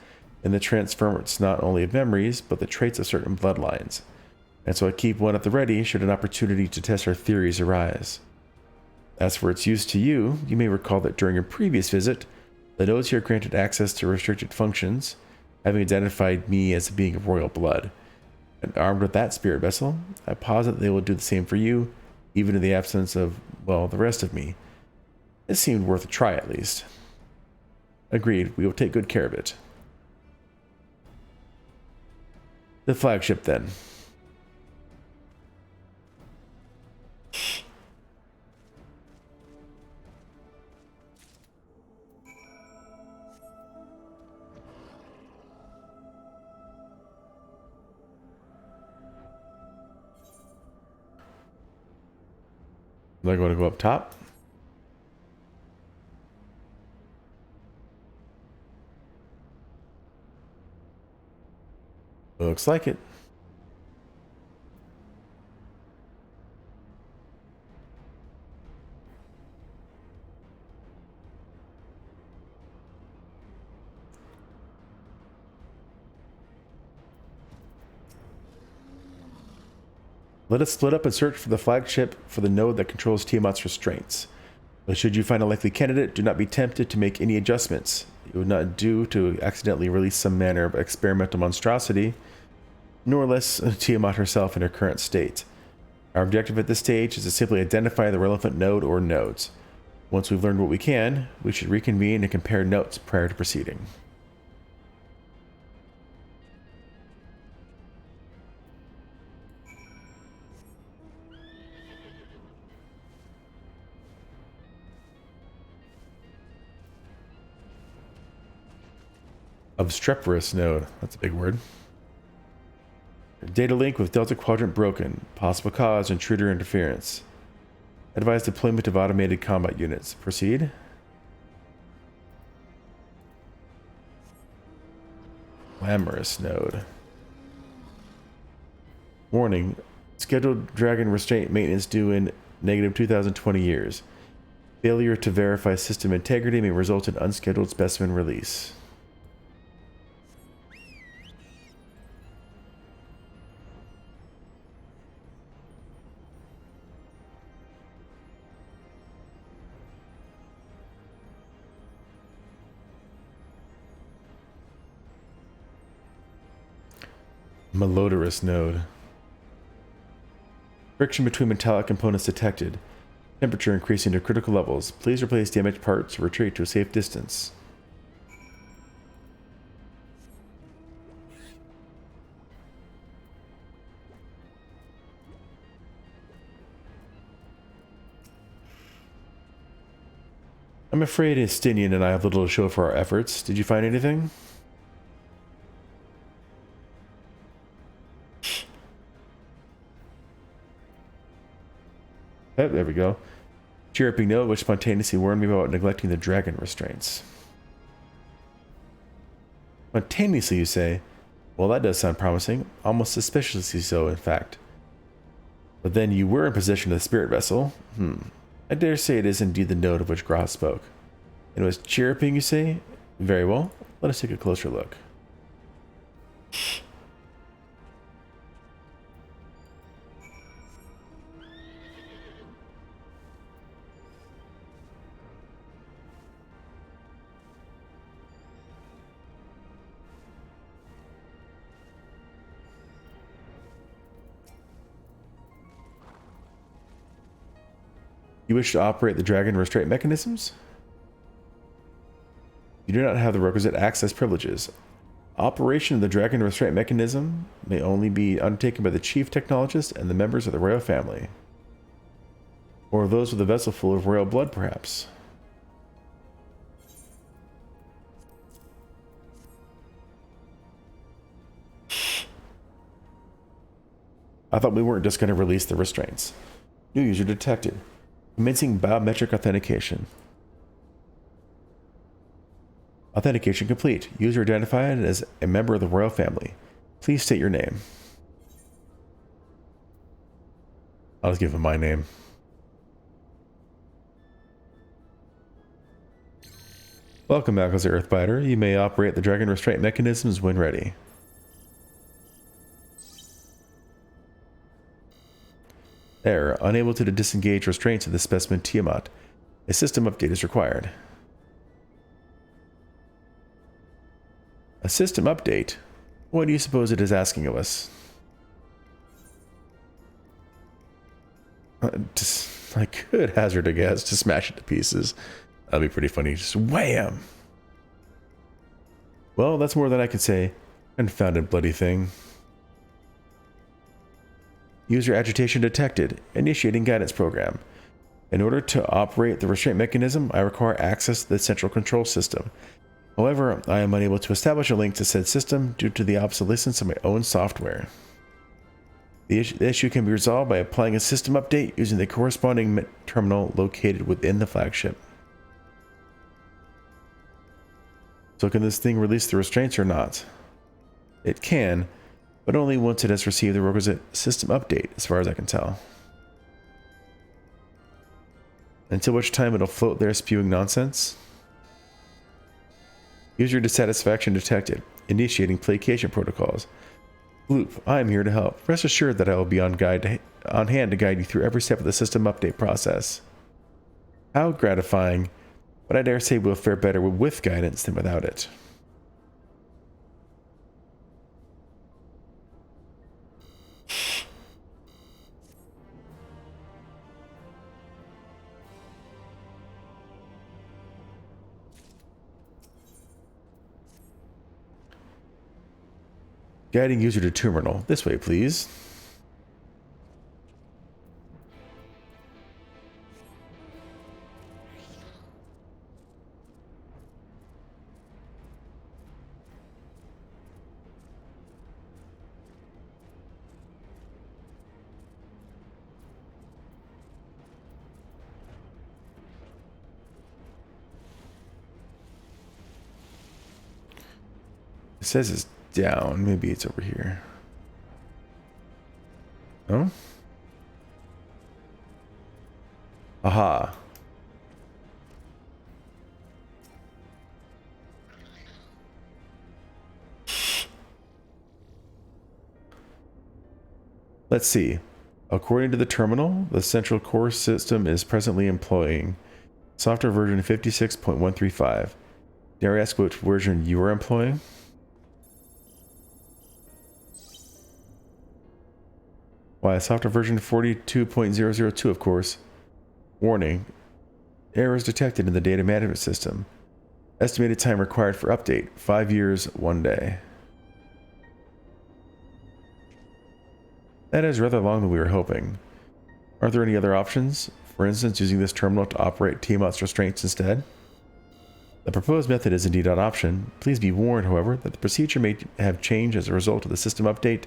S1: and the transference not only of memories, but the traits of certain bloodlines. And so I keep one at the ready should an opportunity to test our theories arise. As for its use to you, you may recall that during a previous visit, the nodes here granted access to restricted functions, having identified me as a being of royal blood. And armed with that spirit vessel, I posit they will do the same for you, even in the absence of, well, the rest of me. It seemed worth a try at least. Agreed, we will take good care of it. The flagship then. Am I going to go up top? Looks like it. Let us split up and search for the flagship for the node that controls Tiamat's restraints. But should you find a likely candidate, do not be tempted to make any adjustments. It would not do to accidentally release some manner of experimental monstrosity, nor less Tiamat herself in her current state. Our objective at this stage is to simply identify the relevant node or nodes. Once we've learned what we can, we should reconvene and compare notes prior to proceeding. Obstreperous node. That's a big word. Data link with Delta Quadrant broken. Possible cause intruder interference. Advise deployment of automated combat units. Proceed. Glamorous node. Warning. Scheduled Dragon restraint maintenance due in negative 2020 years. Failure to verify system integrity may result in unscheduled specimen release. Malodorous node. Friction between metallic components detected. Temperature increasing to critical levels. Please replace damaged parts or retreat to a safe distance. I'm afraid Estinian and I have little to show for our efforts. Did you find anything? Oh, there we go. Chirruping note which spontaneously warned me about neglecting the dragon restraints. Spontaneously, you say? Well, that does sound promising. Almost suspiciously so, in fact. But then you were in possession of the spirit vessel. I dare say it is indeed the note of which Groth spoke. It was chirruping, you say? Very well. Let us take a closer look. You wish to operate the dragon restraint mechanisms? You do not have the requisite access privileges. Operation of the dragon restraint mechanism may only be undertaken by the chief technologist and the members of the royal family. Or those with a vessel full of royal blood, perhaps. I thought we weren't just going to release the restraints. New user detected. Commencing biometric authentication. Authentication complete. User identified as a member of the royal family. Please state your name. I'll just give him my name. Welcome, Malcolm's Earthbiter. You may operate the dragon restraint mechanisms when ready. Error. Unable to disengage restraints of the specimen Tiamat. A system update is required. A system update? What do you suppose it is asking of us? I could hazard a guess to smash it to pieces. That'd be pretty funny. Just wham! Well, that's more than I can say. Confounded bloody thing. User agitation detected. Initiating guidance program. In order to operate the restraint mechanism, I require access to the central control system. However, I am unable to establish a link to said system due to the obsolescence of my own software. The issue can be resolved by applying a system update using the corresponding terminal located within the flagship. So can this thing release the restraints or not? It can, but only once it has received the requisite system update, as far as I can tell. Until which time it'll float there spewing nonsense. User dissatisfaction detected. Initiating placation protocols. Loop, I am here to help. Rest assured that I will be on hand to guide you through every step of the system update process. How gratifying, but I dare say we'll fare better with guidance than without it. Guiding user to terminal. This way, please. It says it's down. Maybe it's over here. No? Aha. Let's see. According to the terminal, the central core system is presently employing software version 56.135. Dare I ask which version you are employing? Why, a software version 42.002, of course. Warning. Errors detected in the data management system. Estimated time required for update, 5 years, 1 day. That is rather long than we were hoping. Aren't there any other options? For instance, using this terminal to operate Tiamat's restraints instead? The proposed method is indeed an option. Please be warned, however, that the procedure may have changed as a result of the system update,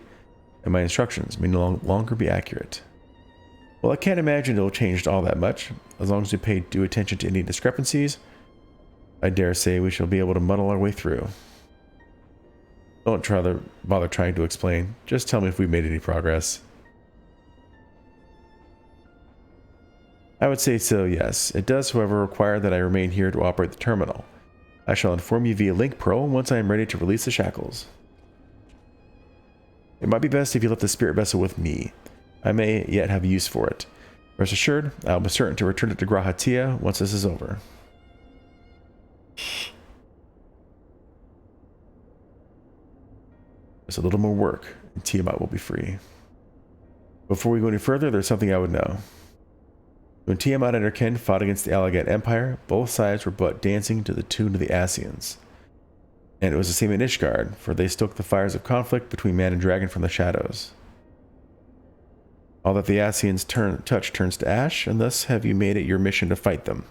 S1: and my instructions may no longer be accurate. Well, I can't imagine it'll change all that much. As long as we pay due attention to any discrepancies, I dare say we shall be able to muddle our way through. Don't bother trying to explain. Just tell me if we've made any progress. I would say so, yes. It does, however, require that I remain here to operate the terminal. I shall inform you via link pearl once I am ready to release the shackles. It might be best if you left the spirit vessel with me. I may yet have use for it. Rest assured, I will be certain to return it to Grahatia once this is over. Just a little more work, and Tiamat will be free. Before we go any further, there's something I would know. When Tiamat and her kin fought against the Alligat Empire, both sides were but dancing to the tune of the Asians. And it was the same in Ishgard, for they stoked the fires of conflict between man and dragon from the shadows. All that the Asians touch turns to ash, and thus have you made it your mission to fight them.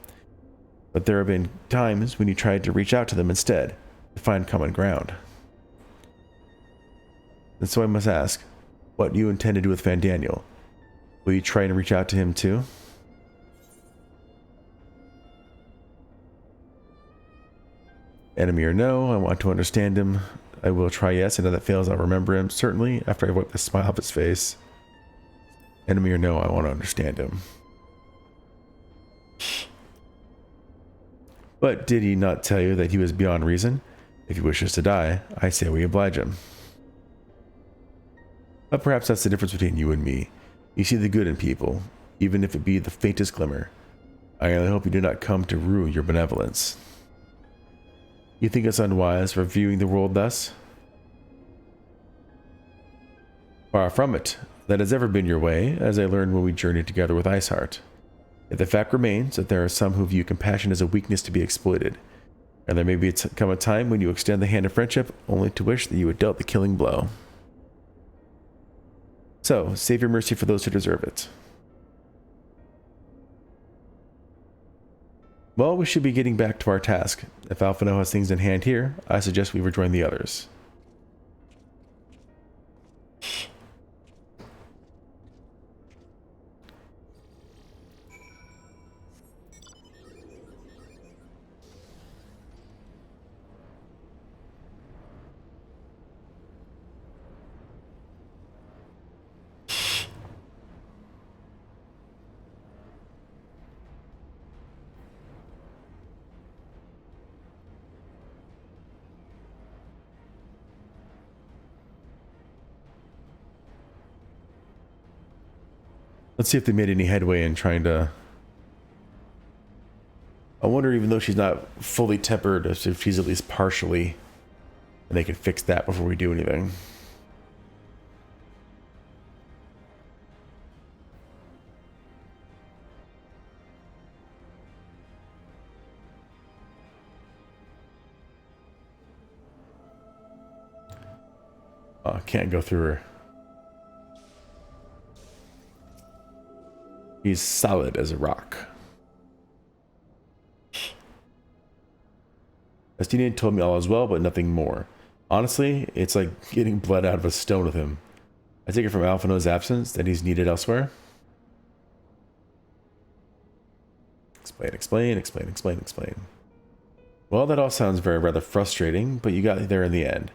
S1: But there have been times when you tried to reach out to them instead, to find common ground. And so I must ask, what you intend to do with Fandaniel? Will you try and reach out to him too? Enemy or no, I want to understand him. I will try, yes, and if that fails, I'll remember him, certainly, after I wipe the smile off his face. Enemy or no, I want to understand him. But did he not tell you that he was beyond reason? If he wishes to die, I say we oblige him. But perhaps that's the difference between you and me. You see the good in people, even if it be the faintest glimmer. I only hope you do not come to rue your benevolence. You think us unwise for viewing the world thus? Far from it. That has ever been your way, as I learned when we journeyed together with Iceheart. Yet the fact remains that there are some who view compassion as a weakness to be exploited, and there may come a time when you extend the hand of friendship only to wish that you had dealt the killing blow. So, save your mercy for those who deserve it. Well, we should be getting back to our task. If Alphino has things in hand here, I suggest we rejoin the others. Let's see if they made any headway in trying to... I wonder, even though she's not fully tempered, if she's at least partially, and they can fix that before we do anything. Oh, can't go through her. He's solid as a rock. Estinian told me all is well, but nothing more. Honestly, it's like getting blood out of a stone with him. I take it from Alphino's absence that he's needed elsewhere. Explain. Well, that all sounds rather frustrating, but you got there in the end.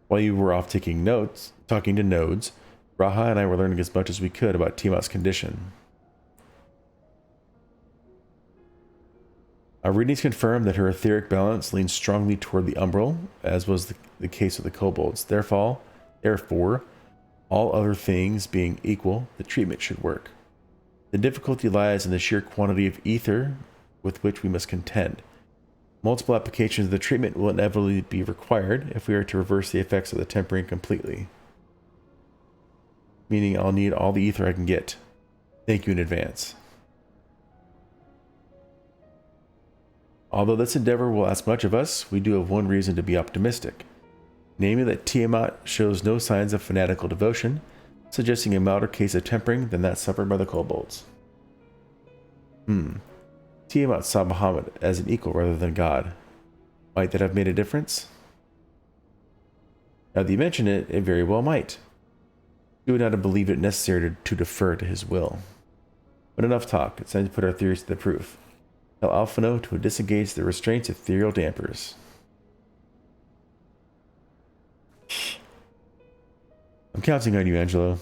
S1: While you were off talking to nodes, Raha and I were learning as much as we could about Tiamat's condition. Our readings confirm that her etheric balance leans strongly toward the umbral, as was the case with the kobolds. Therefore, all other things being equal, the treatment should work. The difficulty lies in the sheer quantity of ether with which we must contend. Multiple applications of the treatment will inevitably be required if we are to reverse the effects of the tempering completely. meaning I'll need all the ether I can get. Thank you in advance. Although this endeavor will ask much of us, we do have one reason to be optimistic. Namely that Tiamat shows no signs of fanatical devotion, suggesting a milder case of tempering than that suffered by the kobolds. Tiamat saw Bahamut as an equal rather than God. Might that have made a difference? Now that you mention it, it very well might. We would not have believed it necessary to defer to his will. But enough talk, it's time to put our theories to the proof. Tell Alphino to disengage the restraints of ethereal dampers. I'm counting on you, Angelo.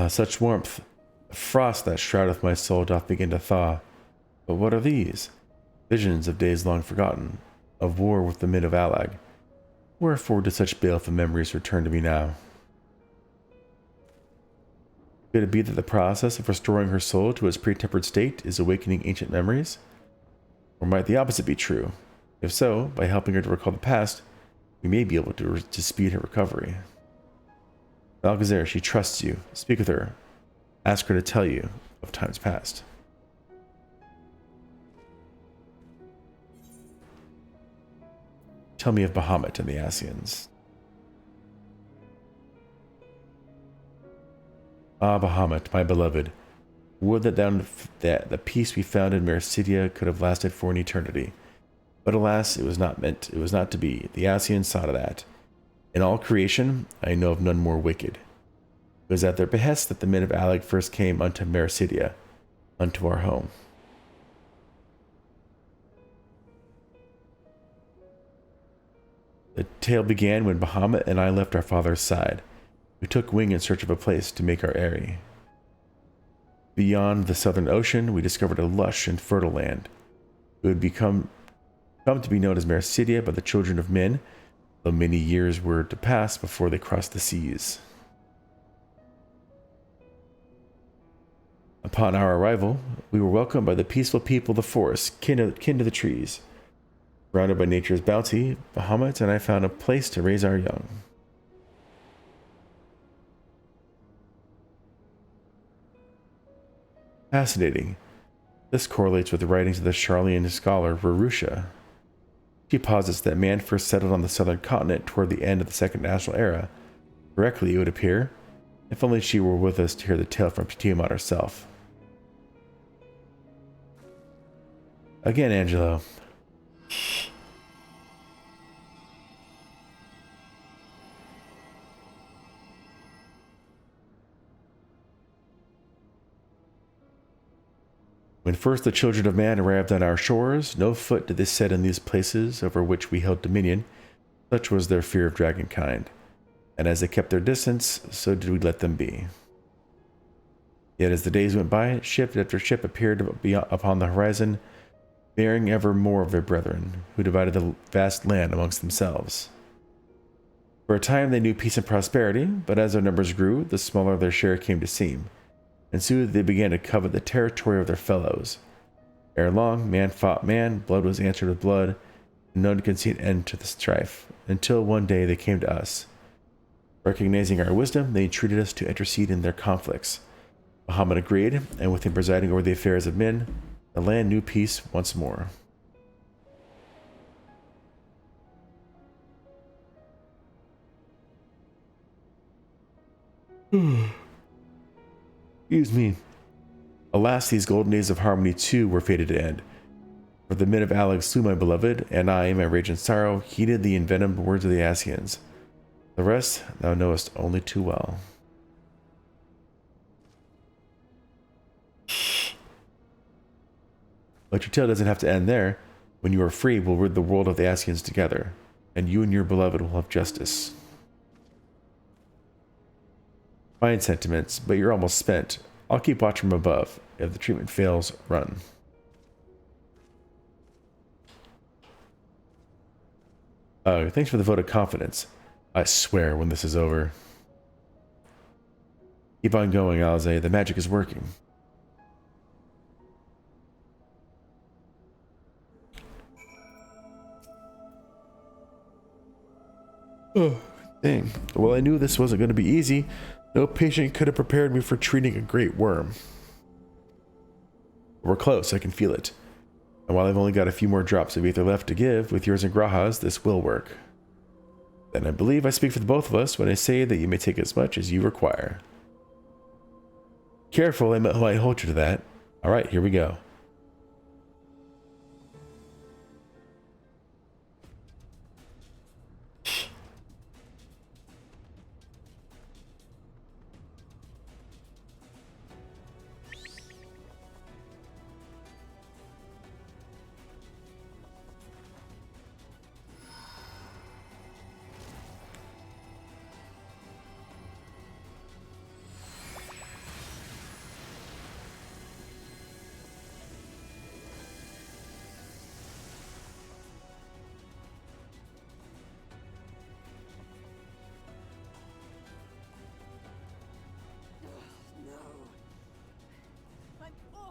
S1: Such warmth. The frost that shroudeth my soul doth begin to thaw. But what are these? Visions of days long forgotten, of war with the men of Alag. Wherefore do such baleful memories return to me now? Could it be that the process of restoring her soul to its pre-tempered state is awakening ancient memories? Or might the opposite be true? If so, by helping her to recall the past, we may be able to speed her recovery. Balgazar, she trusts you. Speak with her. Ask her to tell you of times past. Tell me of Bahamut and the Ascians. Ah, Bahamut, my beloved. Would that the peace we found in Mericidia could have lasted for an eternity. But alas, it was not to be. The Ascians saw to that. In all creation, I know of none more wicked. It was at their behest that the men of Alag first came unto Mericidia, unto our home. The tale began when Bahamut and I left our father's side. We took wing in search of a place to make our eyrie. Beyond the southern ocean, we discovered a lush and fertile land. It would come to be known as Mericidia by the children of men, though many years were to pass before they crossed the seas. Upon our arrival, we were welcomed by the peaceful people of the forest, kin to the trees. Surrounded by nature's bounty, Bahamut and I found a place to raise our young. Fascinating. This correlates with the writings of the Charlian scholar Rarusha. She posits that man first settled on the southern continent toward the end of the Second National Era. Correctly, it would appear, if only she were with us to hear the tale from Tiamat herself. Again, Angelo. When first the children of man arrived on our shores, no foot did they set in these places over which we held dominion, such was their fear of dragonkind. And as they kept their distance, so did we let them be. Yet as the days went by, ship after ship appeared upon the horizon, bearing ever more of their brethren, who divided the vast land amongst themselves. For a time they knew peace and prosperity, but as their numbers grew, the smaller their share came to seem. And soon they began to covet the territory of their fellows. Ere long, man fought man, blood was answered with blood, and none could see an end to the strife, until one day they came to us. Recognizing our wisdom, they entreated us to intercede in their conflicts. Bahamut agreed, and with him presiding over the affairs of men, the land knew peace once more. Excuse me. Alas, these golden days of harmony too were fated to end. For the men of Alag slew my beloved, and I, in my rage and sorrow, heeded the envenomed words of the Ascians. The rest thou knowest only too well. But your tale doesn't have to end there. When you are free, we'll rid the world of the Ascians together, and you and your beloved will have justice. Fine sentiments, but you're almost spent. I'll keep watch from above. If the treatment fails, run. Thanks for the vote of confidence. I swear when this is over. Keep on going, Alze. The magic is working. Oh, dang. Well, I knew this wasn't going to be easy. No patient could have prepared me for treating a great worm. We're close, I can feel it. And while I've only got a few more drops of ether left to give, with yours and Graha's, this will work. Then I believe I speak for the both of us when I say that you may take as much as you require. Careful, I might hold you to that. Alright, here we go.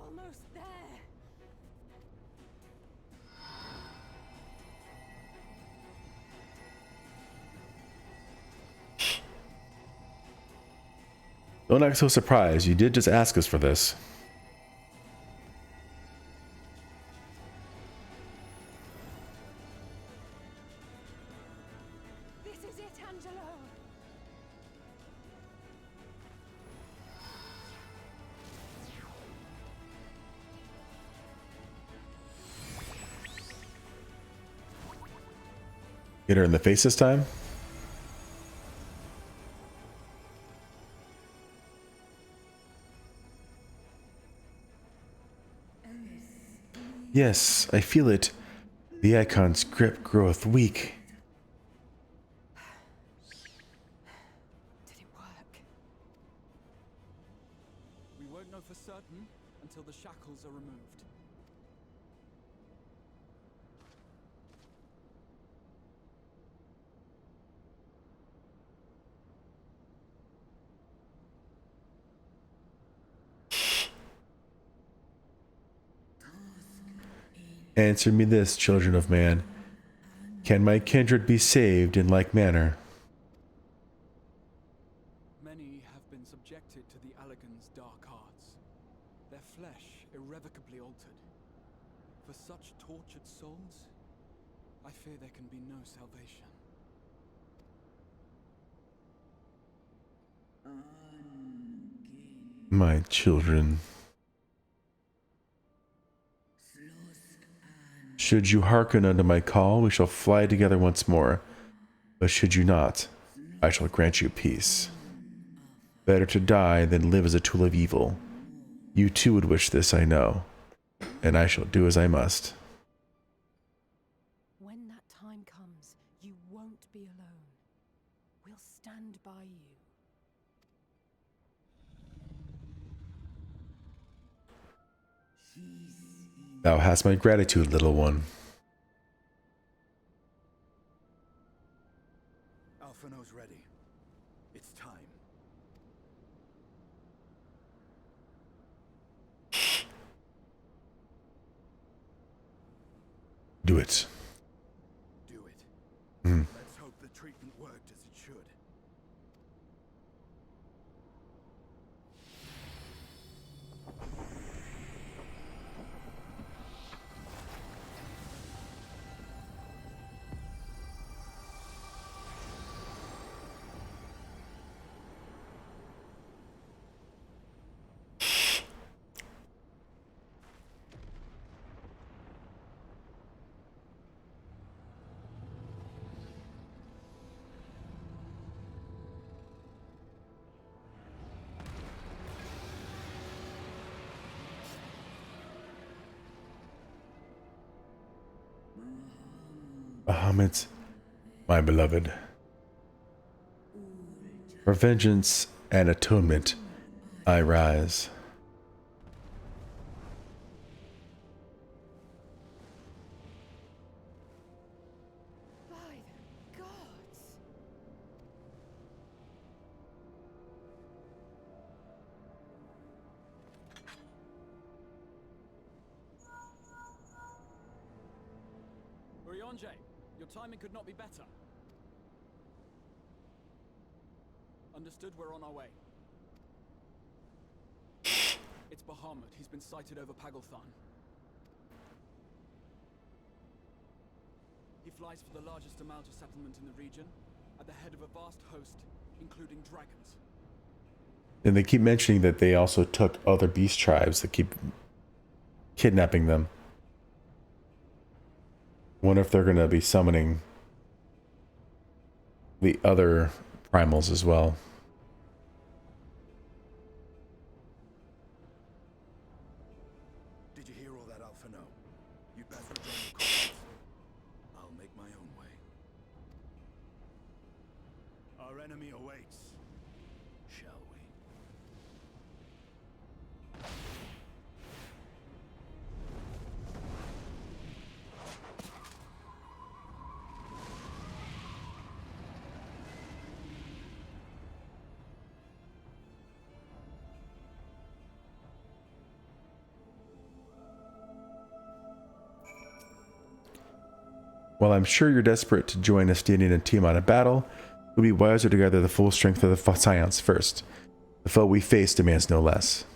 S5: Almost there.
S1: Don't act so surprised. You did just ask us for this.
S5: This is it, Angelo.
S1: Get her in the face this time? Yes, I feel it. The icon's grip groweth weak.
S9: Did it work? We won't know for certain until the shackles are removed.
S1: Answer me this, children of man. Can my kindred be saved in like manner?
S9: Many have been subjected to the Allegan's dark arts, their flesh irrevocably altered. For such tortured souls, I fear there can be no salvation.
S1: My children. Should you hearken unto my call, we shall fly together once more. But should you not, I shall grant you peace. Better to die than live as a tool of evil. You too would wish this, I know, and I shall do as I must.
S7: When that time comes, you won't be alone. We'll stand by you.
S1: Thou hast my gratitude, little one.
S18: Alphino's ready. It's time.
S1: Do it.
S18: Do it.
S1: Hmm.
S18: Let's hope the treatment worked as it should.
S1: Bahamut, my beloved. For vengeance and atonement, I rise.
S7: By the gods!
S9: Urianger, your timing could not be better.
S13: Understood, we're on our way. It's Bahamut. He's been sighted over Pagalthan. He flies for the largest Amalja settlement in the region, at the head of a vast host, including dragons.
S1: And they keep mentioning that they also took other beast tribes that keep kidnapping them. Wonder if they're going to be summoning the other primals as well.
S18: Did you hear all that, Alphino? You'd best rejoin your comrades. I'll make my own way.
S12: Our enemy awaits.
S18: Shall we?
S1: While I'm sure you're desperate to join us standing in team on a battle, it would be wiser to gather the full strength of the Scions first. The foe we face demands no less.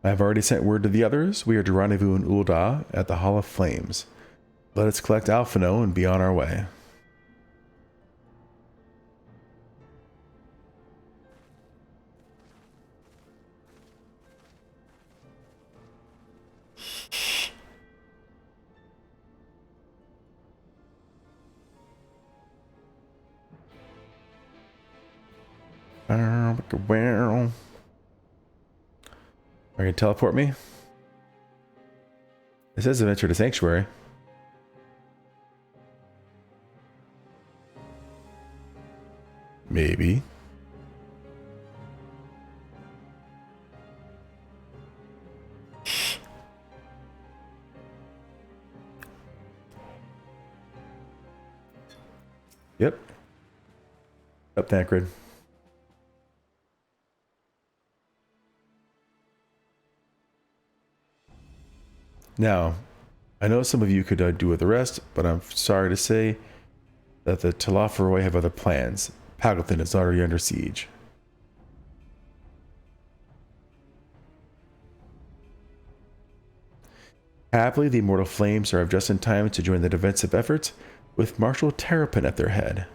S1: I have already sent word to the others. We are to rendezvous in Ul'dah at the Hall of Flames. Let us collect Alphino and be on our way. Are you gonna teleport me? It says I've entered a sanctuary. Maybe. Yep. Up that grid. Now, I know some of you could do with the rest, but I'm sorry to say that the Talafaroi have other plans. Pagalthan is already under siege. Happily, the Immortal Flames arrive just in time to join the defensive efforts, with Marshal Terrapin at their head.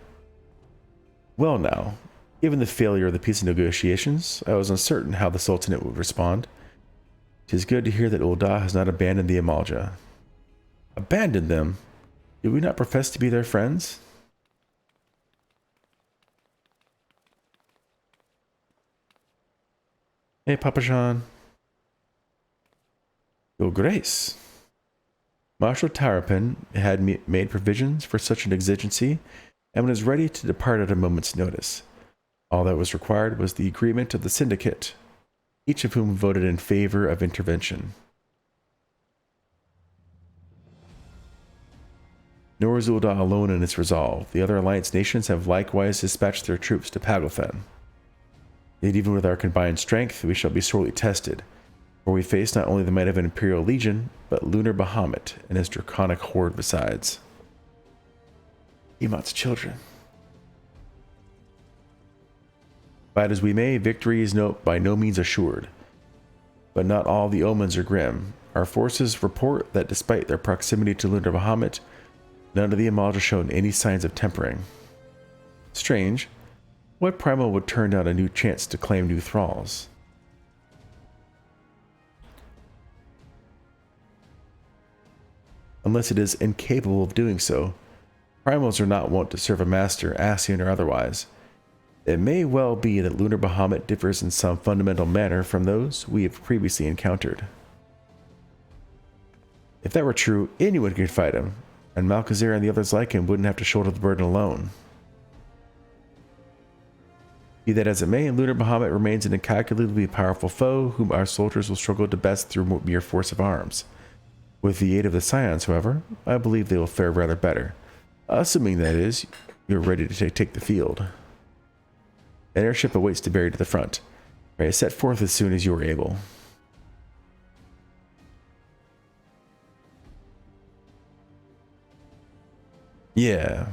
S1: Well now, given the failure of the peace negotiations, I was uncertain how the Sultanate would respond. It is good to hear that Ul'dah has not abandoned the Amalja. Abandoned them? Did we not profess to be their friends? Hey, Papa Jean. Your Grace. Marshal Terrapin had made provisions for such an exigency and was ready to depart at a moment's notice. All that was required was the agreement of the Syndicate, each of whom voted in favor of intervention. Nor is Ul'dah alone in its resolve. The other Alliance nations have likewise dispatched their troops to Pagalthan. Yet even with our combined strength, we shall be sorely tested, for we face not only the might of an Imperial Legion, but Lunar Bahamut and his draconic horde besides. Emot's children. Fight as we may, victory is by no means assured. But not all the omens are grim. Our forces report that despite their proximity to Lunar Bahamut, none of the Amalja have shown any signs of tempering. Strange. What primal would turn down a new chance to claim new thralls? Unless it is incapable of doing so. Primals are not wont to serve a master, Ascian or otherwise. It may well be that Lunar Bahamut differs in some fundamental manner from those we have previously encountered. If that were true, anyone could fight him, and Malchezaar and the others like him wouldn't have to shoulder the burden alone. Be that as it may, Lunar Bahamut remains an incalculably powerful foe whom our soldiers will struggle to best through mere force of arms. With the aid of the Scions, however, I believe they will fare rather better, Assuming that is, you're ready to take the field. An airship awaits to bear you to the front. Ready to set forth as soon as you are able. Yeah.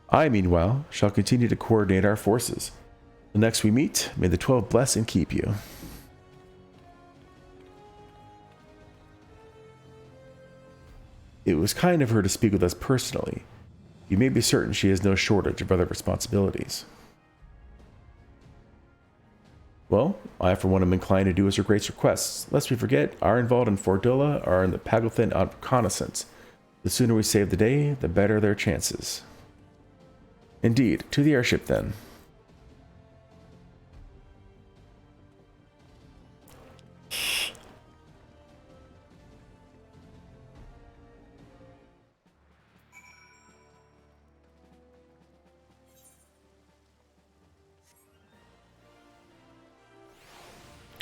S1: I, meanwhile, shall continue to coordinate our forces. The next we meet, may the 12 bless and keep you. It was kind of her to speak with us personally. You may be certain she has no shortage of other responsibilities. Well, I for one am inclined to do as her grace requests. Lest we forget, our involved in Fordola are in the Pagelthan reconnaissance. The sooner we save the day, the better their chances. Indeed, to the airship then.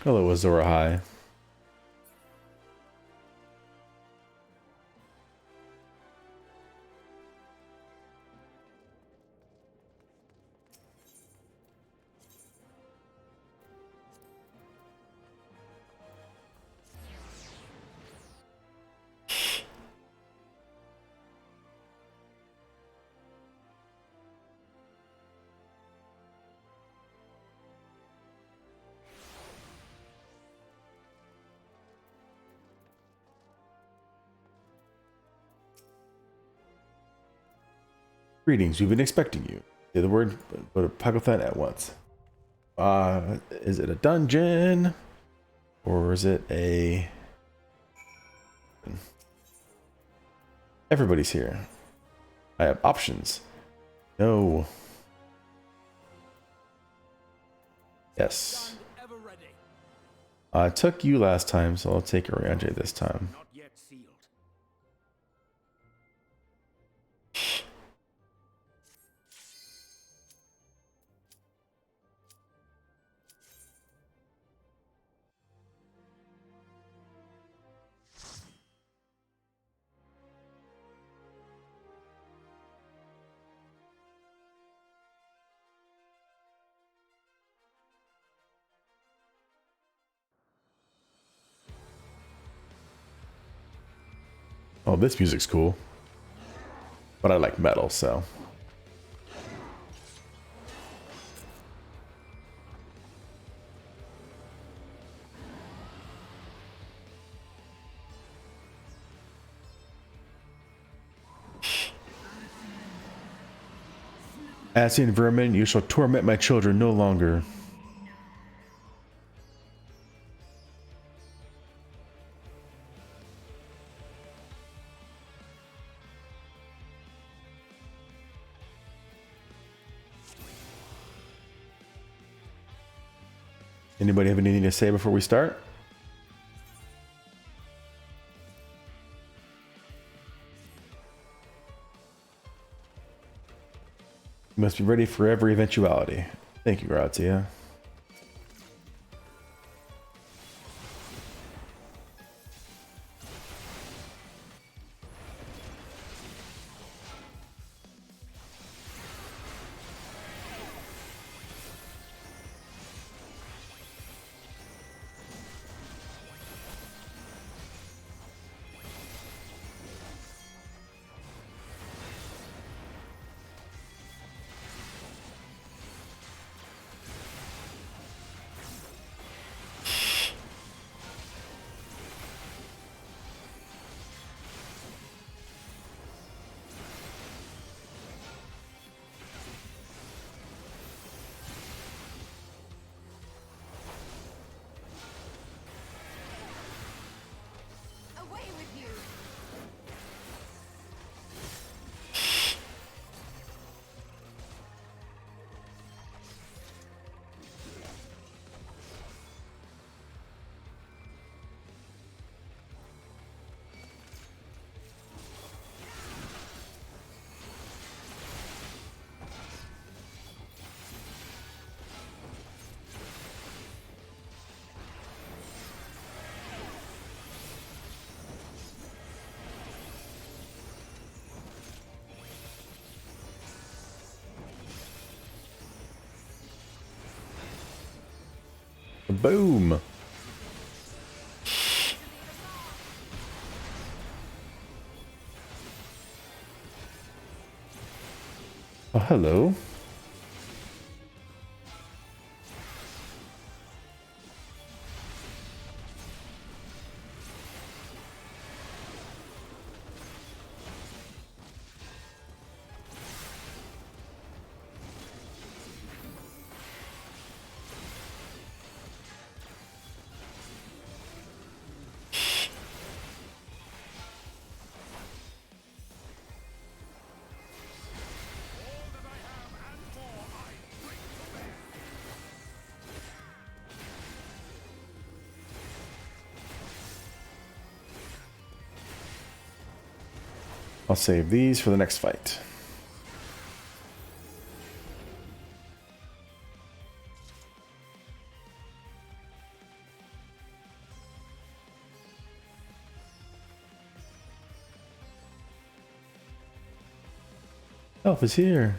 S1: Hello, Azora High. Greetings, we've been expecting you. Say the word, go to Pagelthan at once. Is it a dungeon? Or is it a... Everybody's here. I have options. No. Yes. I took you last time, so I'll take Arianje this time. Oh, this music's cool. But I like metal, so. Asian vermin, you shall torment my children no longer. Anybody have anything to say before we start? You must be ready for every eventuality. Thank you, Grazia. Boom. Oh, hello. I'll save these for the next fight. Elf is here.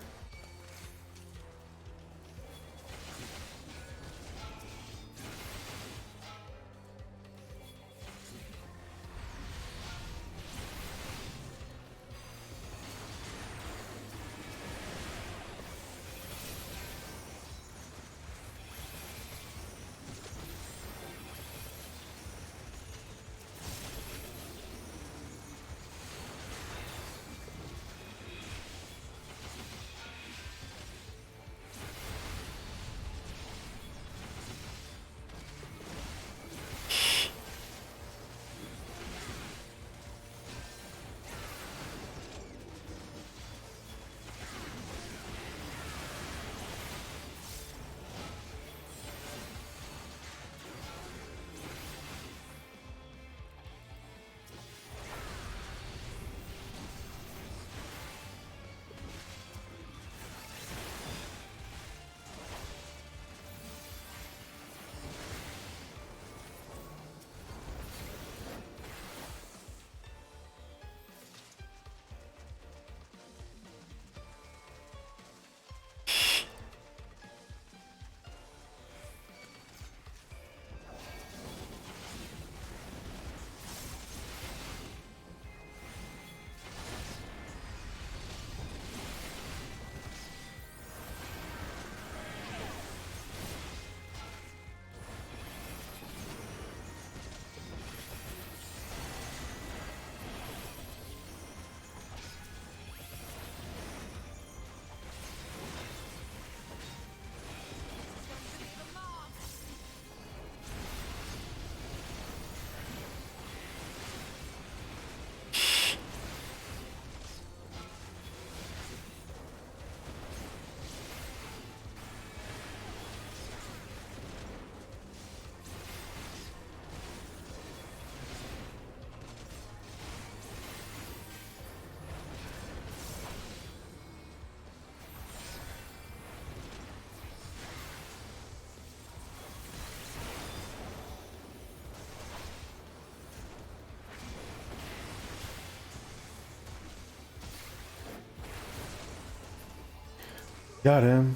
S1: Got him.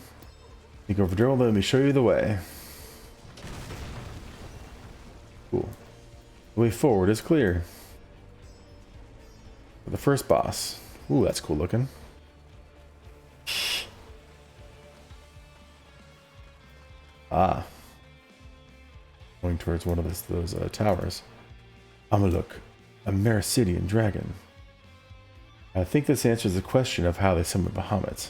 S1: You go for drill, let me show you the way. Cool. The way forward is clear. For the first boss. Ooh, that's cool looking. Ah. Going towards one of those towers. Amaluk, a Mericidian dragon. I think this answers the question of how they summon Bahamut.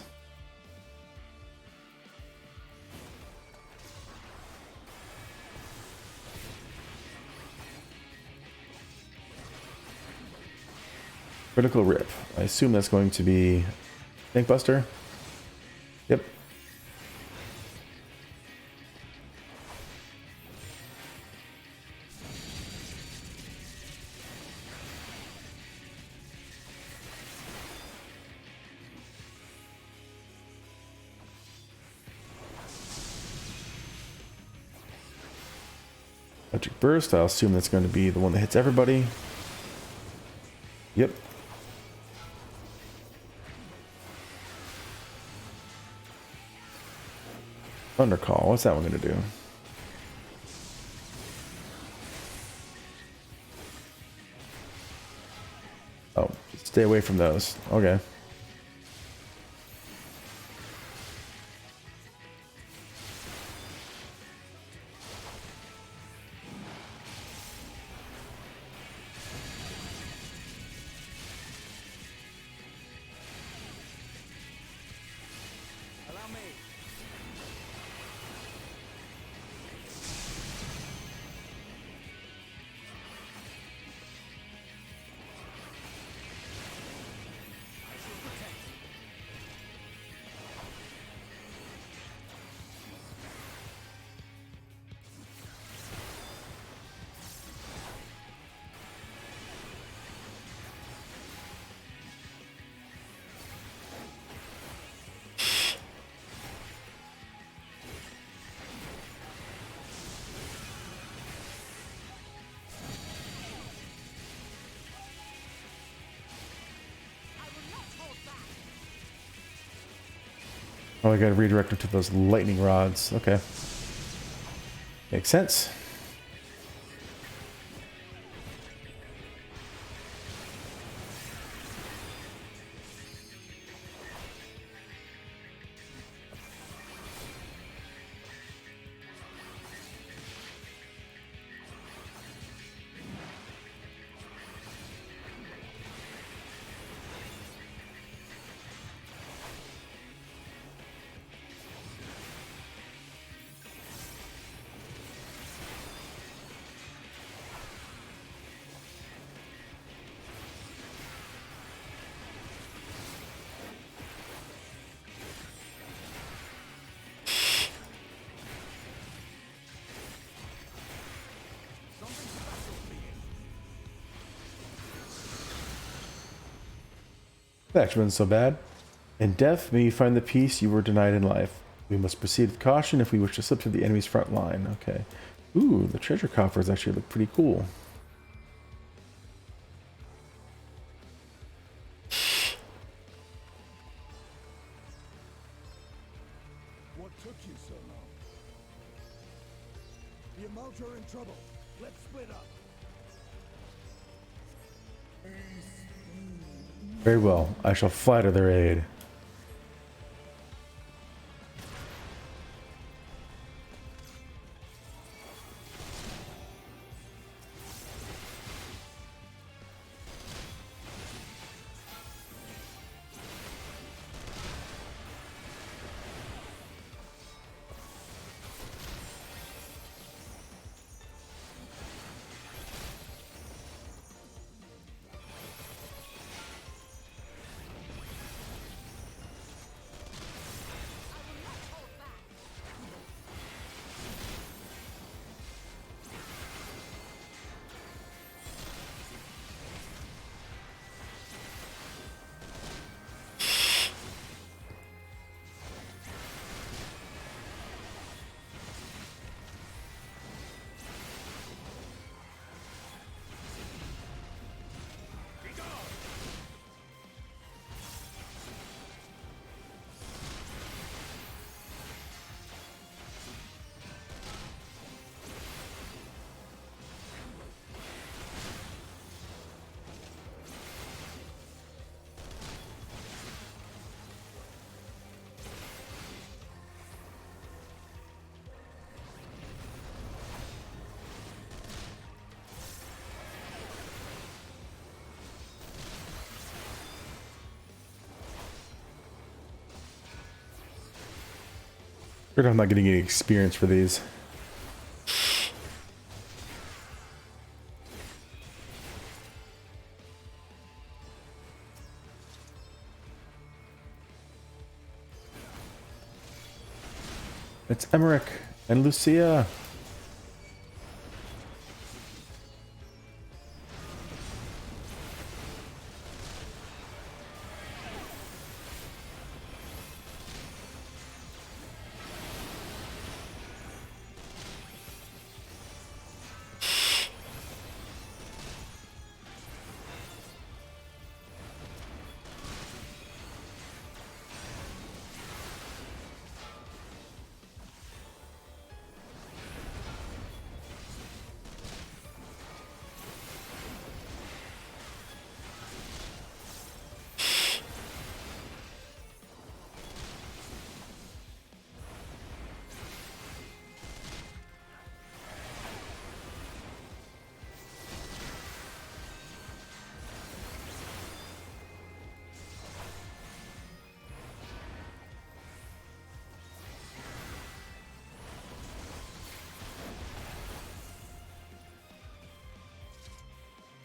S1: Critical Rip. I assume that's going to be Thinkbuster. Yep. Electric Burst. I'll assume that's going to be the one that hits everybody. Yep. Thunder Call. What's that one going to do? Oh, stay away from those. Okay.
S8: Allow me.
S1: Oh, I gotta redirect them to those lightning rods. Okay. Makes sense. That actually wasn't so bad. In death, may you find the peace you were denied in life. We must proceed with caution if we wish to slip to the enemy's front line. Okay. Ooh, the treasure coffers actually look pretty cool.
S3: What took you so long? The Amalt are in trouble. Let's split up.
S1: Very well. I shall fly to their aid. I'm not getting any experience for these. It's Emmerich and Lucia.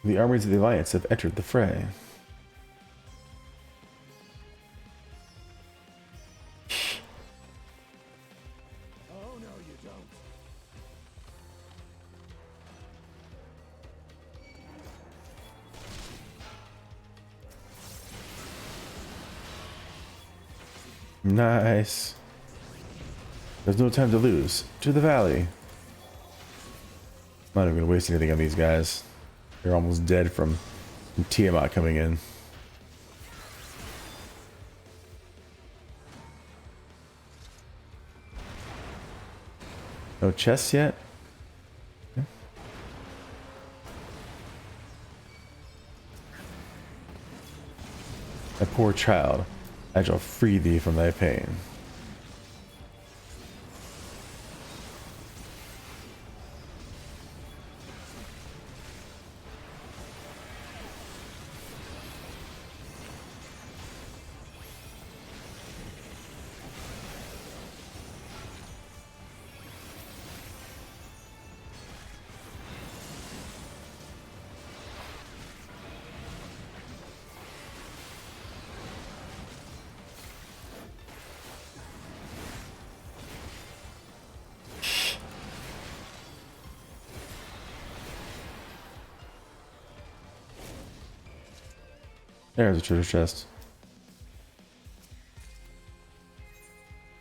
S1: The armies of the Alliance have entered the fray.
S3: Oh, no, you don't.
S1: Nice. There's no time to lose. To the valley. Not even gonna waste anything on these guys. They're almost dead from Tiamat coming in. No chests yet? Okay. My poor child, I shall free thee from thy pain. There's a treasure chest.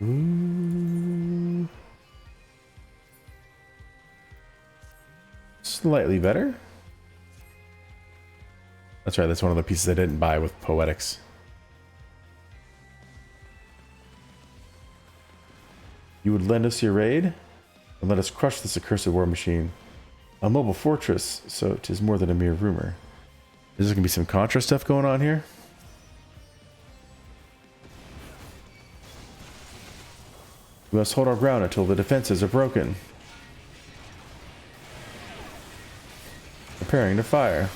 S1: Ooh. Slightly better. That's right, that's one of the pieces I didn't buy with Poetics. You would lend us your aid, and let us crush this accursed war machine. A mobile fortress, so 'tis more than a mere rumor. Is there gonna be some Contra stuff going on here? We must hold our ground until the defenses are broken. Preparing to fire.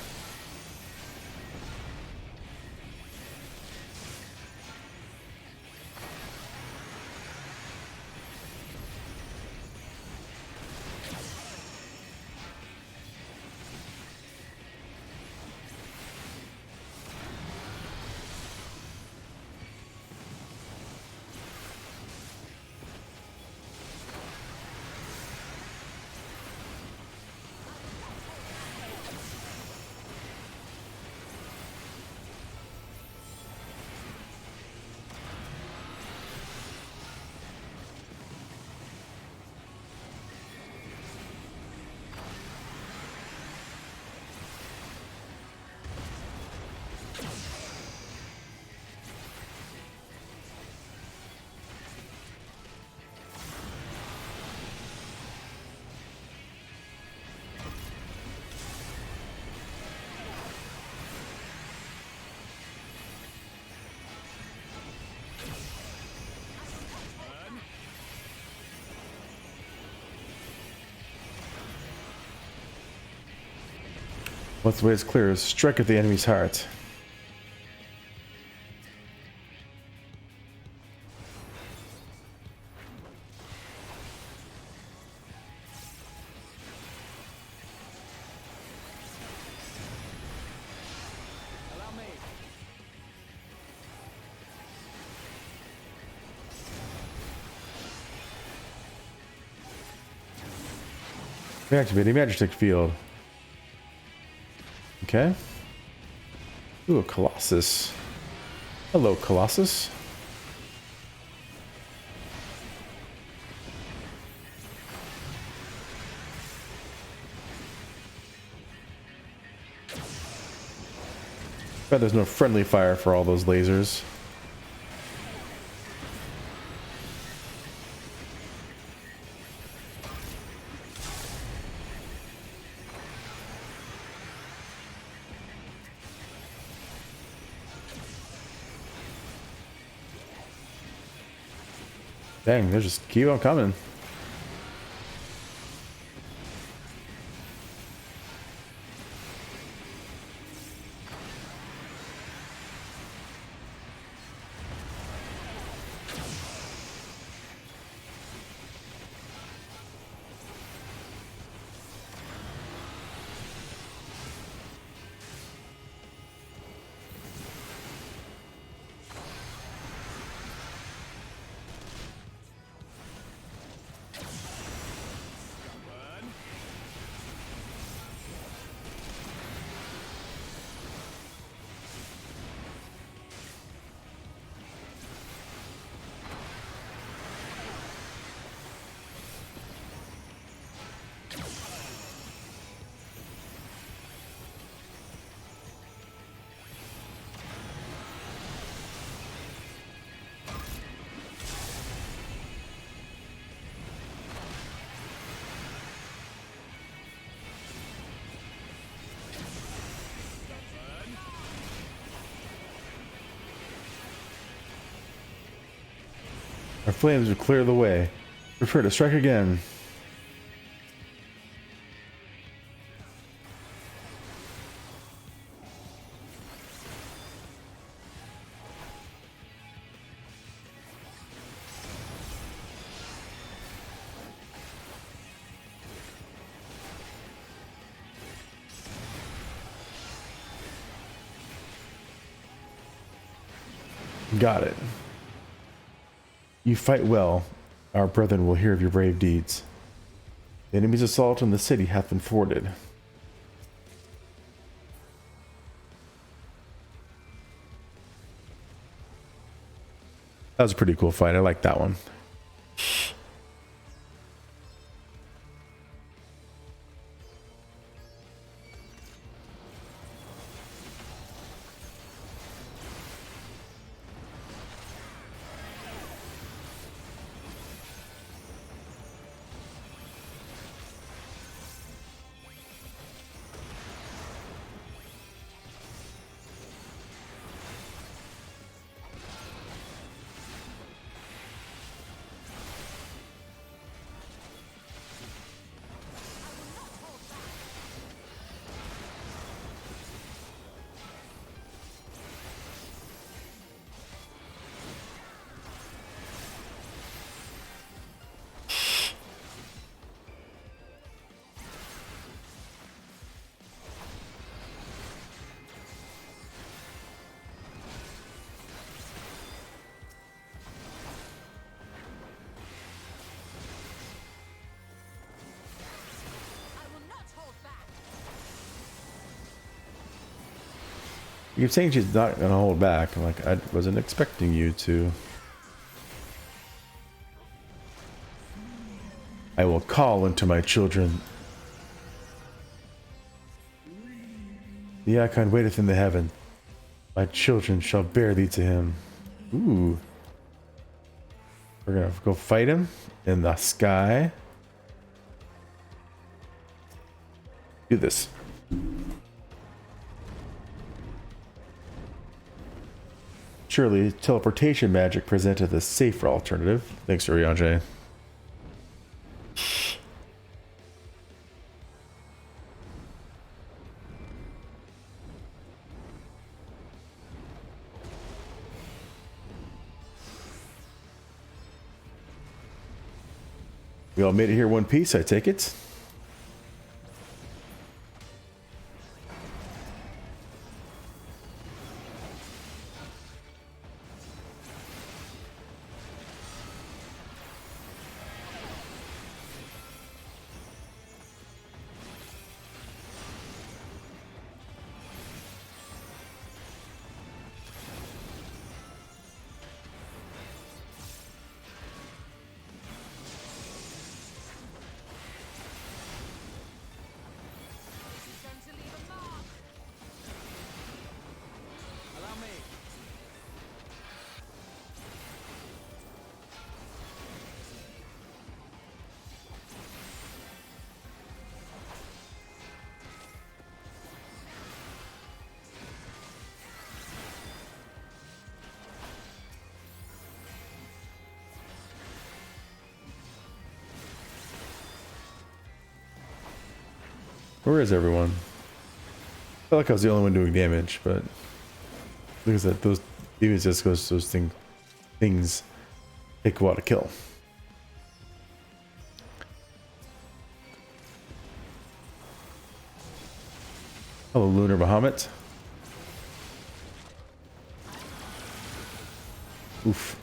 S1: Once the way is clear, strike at the enemy's heart. Activating Magic Field. Okay. Ooh, a Colossus. Hello, Colossus. Bet there's no friendly fire for all those lasers. Dang, they just keep on coming. Our flames will clear the way. Prepare to strike again. Got it. You fight well. Our brethren will hear of your brave deeds. The enemy's assault on the city hath been thwarted. That was a pretty cool fight. I like that one. You keep saying she's not gonna hold back. I'm like, I wasn't expecting you to. I will call unto my children. The icon waiteth in the heaven. My children shall bear thee to him. Ooh. We're gonna go fight him in the sky. Do this. Surely teleportation magic presenteth a safer alternative. Thanks, Urianjay. We all made it here one piece, I take it. Where is everyone? I felt like I was the only one doing damage, but look at that. Those demons just goes those things take a while to kill. Hello, Lunar Bahamut. Oof.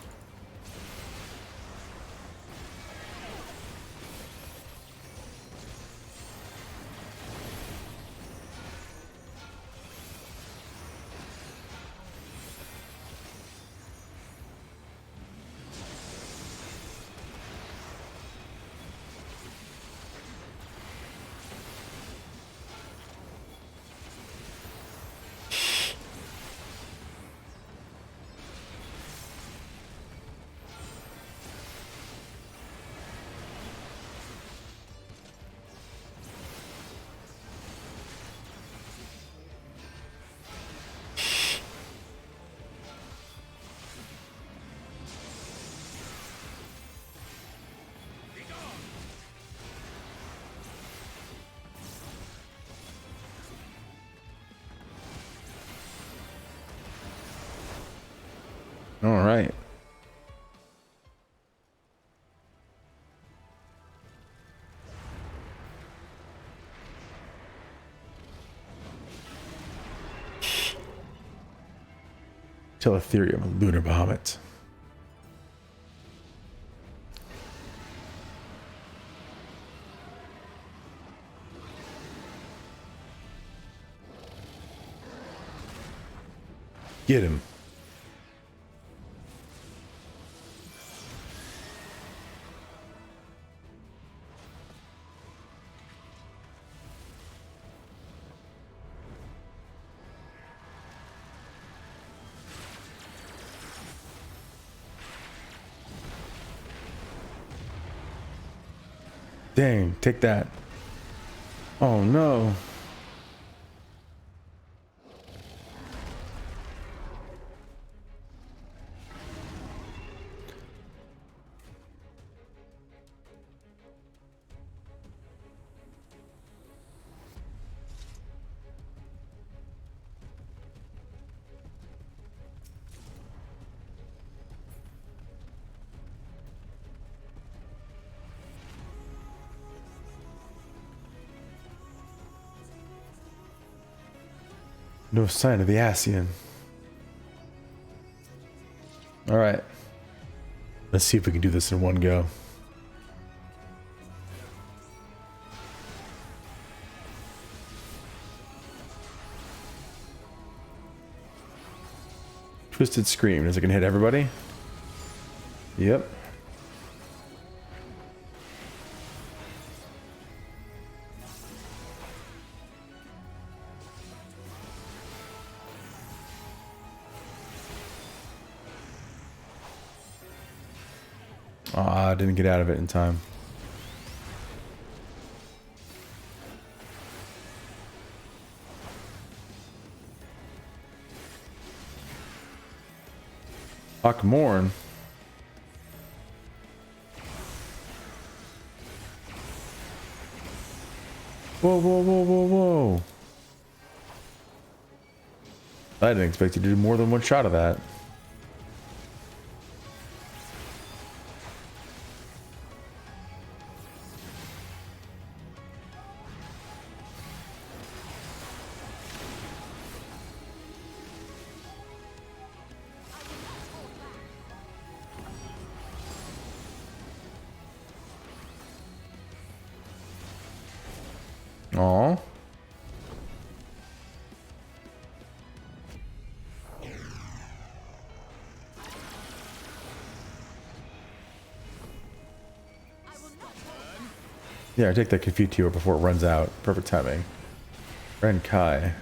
S1: All right. Teletherium, lunar Bahamut. Get him. Dang, take that. Oh no. No sign of the Ascian. All right. Let's see if we can do this in one go. Twisted Scream. Is it going to hit everybody? Yep. I didn't get out of it in time. Morn. Whoa, whoa, whoa, whoa, whoa. I didn't expect you to do more than one shot of that. Aw. Yeah, take that Confiteor before it runs out. Perfect timing. Ren Kai.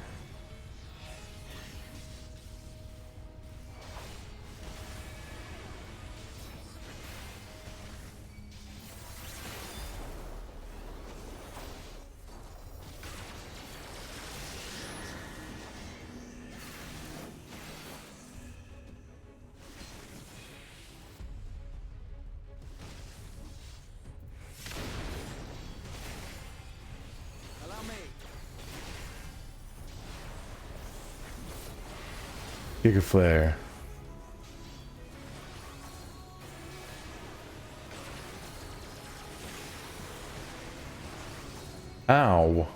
S1: Giga Flare. Ow.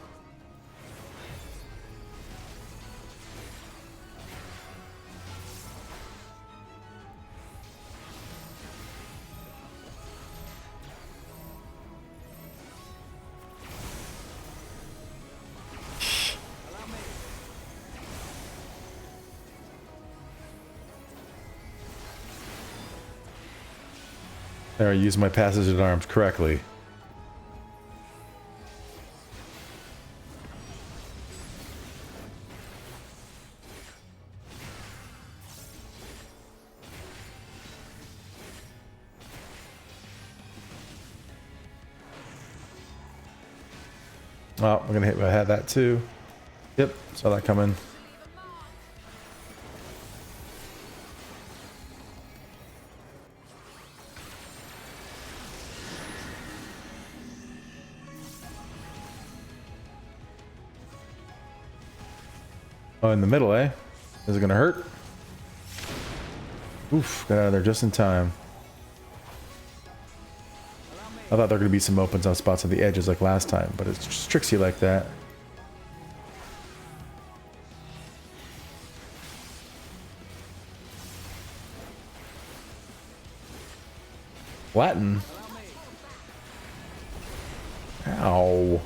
S1: There, I used my passage at arms correctly. Oh, we're gonna hit. I had that too. Yep, saw that coming. Oh, in the middle, eh? Is it gonna hurt? Oof, got out of there just in time. I thought there were going to be some opens on spots on the edges like last time, but it just tricks you like that. Latin. Ow.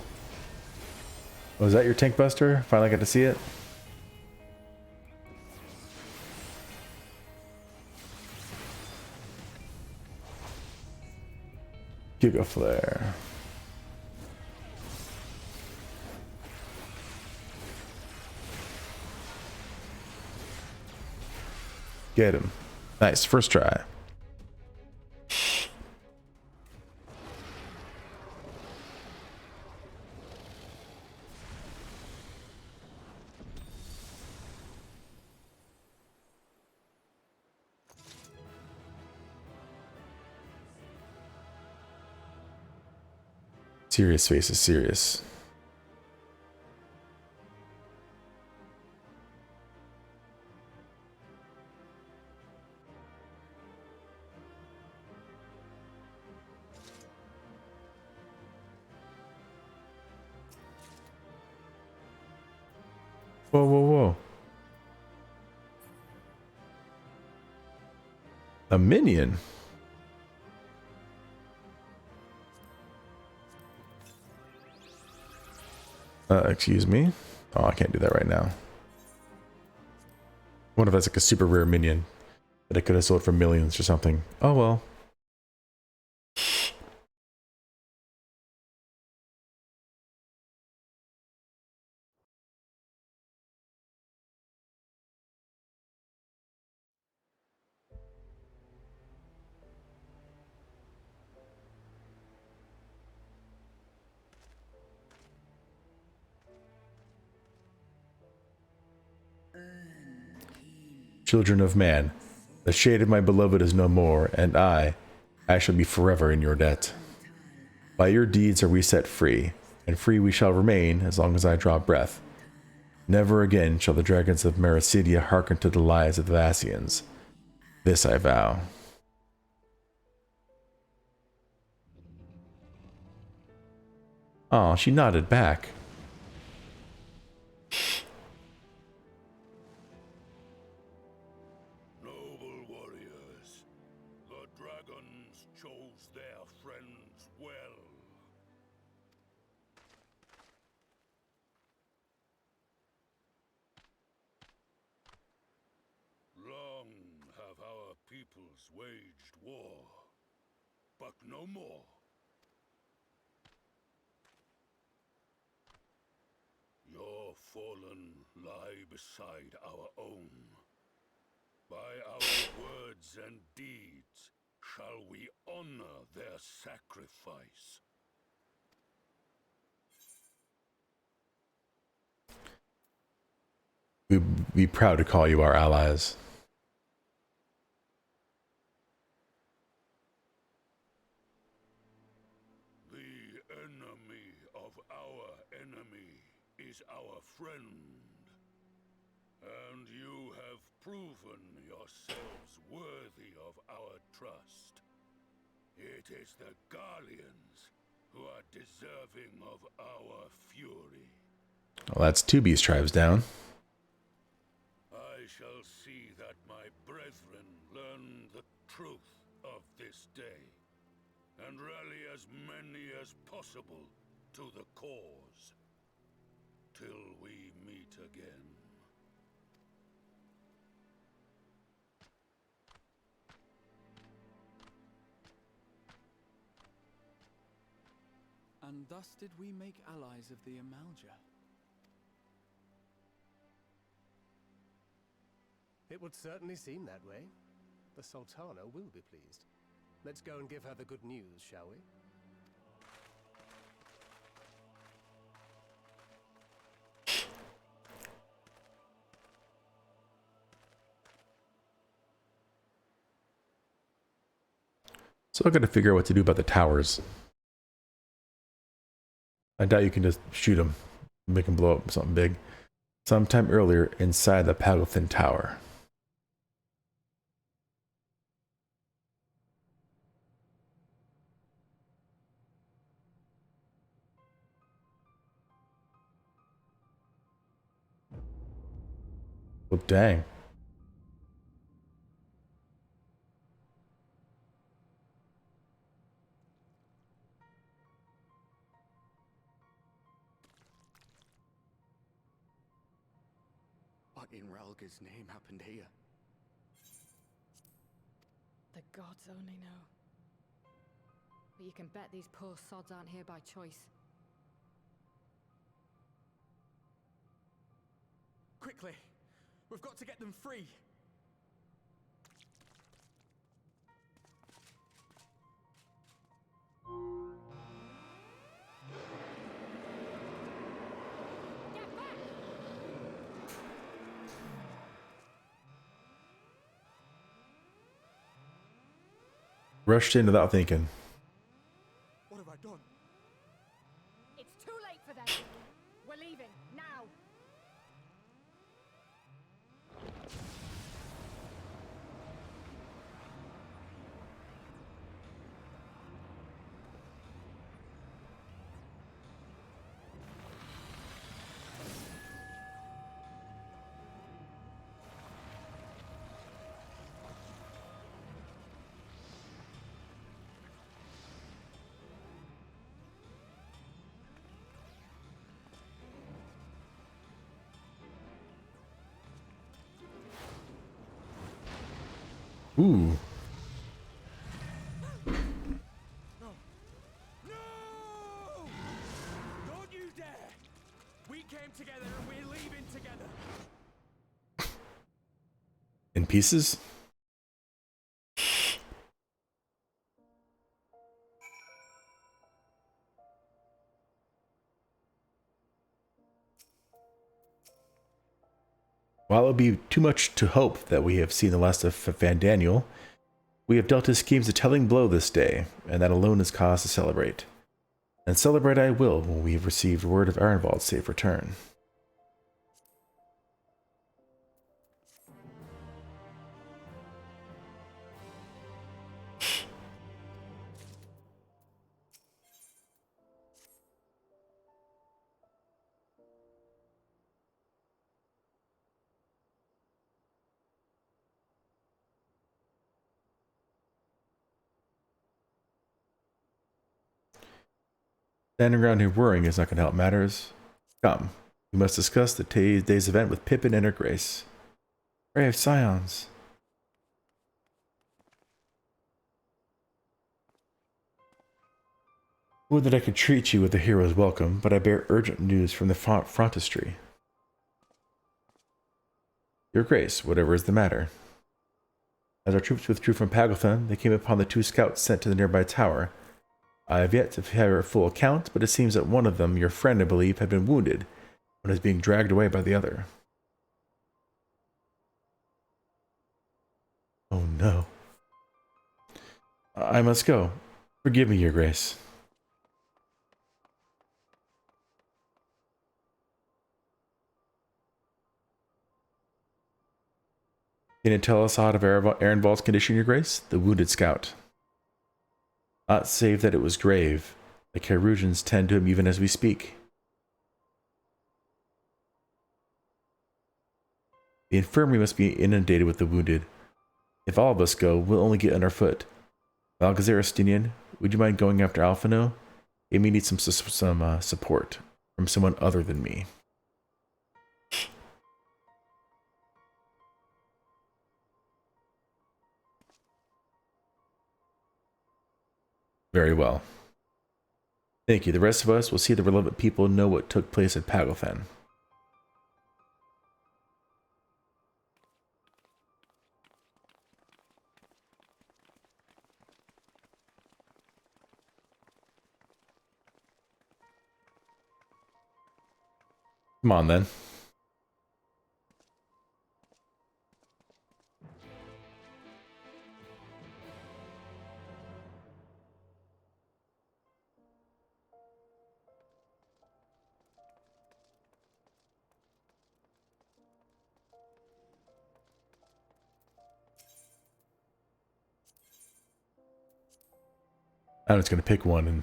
S1: Was that your tank buster? Finally got to see it. Giga Flare. Get him. Nice, first try. Serious face is serious. Whoa, whoa, whoa. A minion? Excuse me. Oh, I can't do that right now. I wonder if that's like a super rare minion that I could have sold for millions or something. Oh well. Children of man, the shade of my beloved is no more, and I shall be forever in your debt. By your deeds are we set free, and free we shall remain as long as I draw breath. Never again shall the dragons of Mericidia hearken to the lies of the Vassians. This I vow. Aw, she nodded back.
S11: Waged war, but no more. Your fallen lie beside our own. By our words and deeds shall we honor their sacrifice.
S1: We'd be proud to call you our allies.
S11: Our friend, and you have proven yourselves worthy of our trust. It is the Garleans who are deserving of our fury.
S1: Well, that's two beast tribes down.
S11: I shall see that my brethren learn the truth of this day, and rally as many as possible to the cause. Till we meet again.
S13: And thus did we make allies of the Amalja.
S15: It would certainly seem that way. The Sultana will be pleased. Let's go and give her the good news, shall we?
S1: So I gotta figure out what to do about the towers. I doubt you can just shoot them, make them blow up something big. Sometime earlier inside the Palathin Tower. Well, dang.
S16: What in Ralga's name happened here?
S14: The gods only know. But you can bet these poor sods aren't here by choice.
S9: Quickly! We've got to get them free!
S1: Rushed in without thinking.
S9: What have I done?
S14: It's too late for them. We're leaving now.
S1: Ooh.
S9: Don't you dare! We came together and we're leaving together!
S1: In pieces? While it would be too much to hope that we have seen the last of Fandaniel, we have dealt his schemes a telling blow this day, and that alone is cause to celebrate. And celebrate I will when we have received word of Arenvald's safe return. Standing around here worrying is not going to help matters. Come, we must discuss the day's event with Pippin and her grace. Brave scions. Would that I could treat you with a hero's welcome, but I bear urgent news from the frontistry. Your grace, whatever is the matter. As our troops withdrew from Pagelthon, they came upon the two scouts sent to the nearby tower. I have yet to have a full account, but it seems that one of them, your friend I believe, had been wounded, and is being dragged away by the other. Oh no. I must go. Forgive me, your grace. Can you tell us aught of Arenvald's condition, your grace? The wounded scout. Not save that it was grave. The Carusians tend to him even as we speak. The infirmary must be inundated with the wounded. If all of us go, we'll only get underfoot. Balgazar Estinian, would you mind going after Alphino? He may need some support from someone other than me. Very well. Thank you. The rest of us will see the relevant people know what took place at Pagelthon. Come on, then. I'm just going to pick one and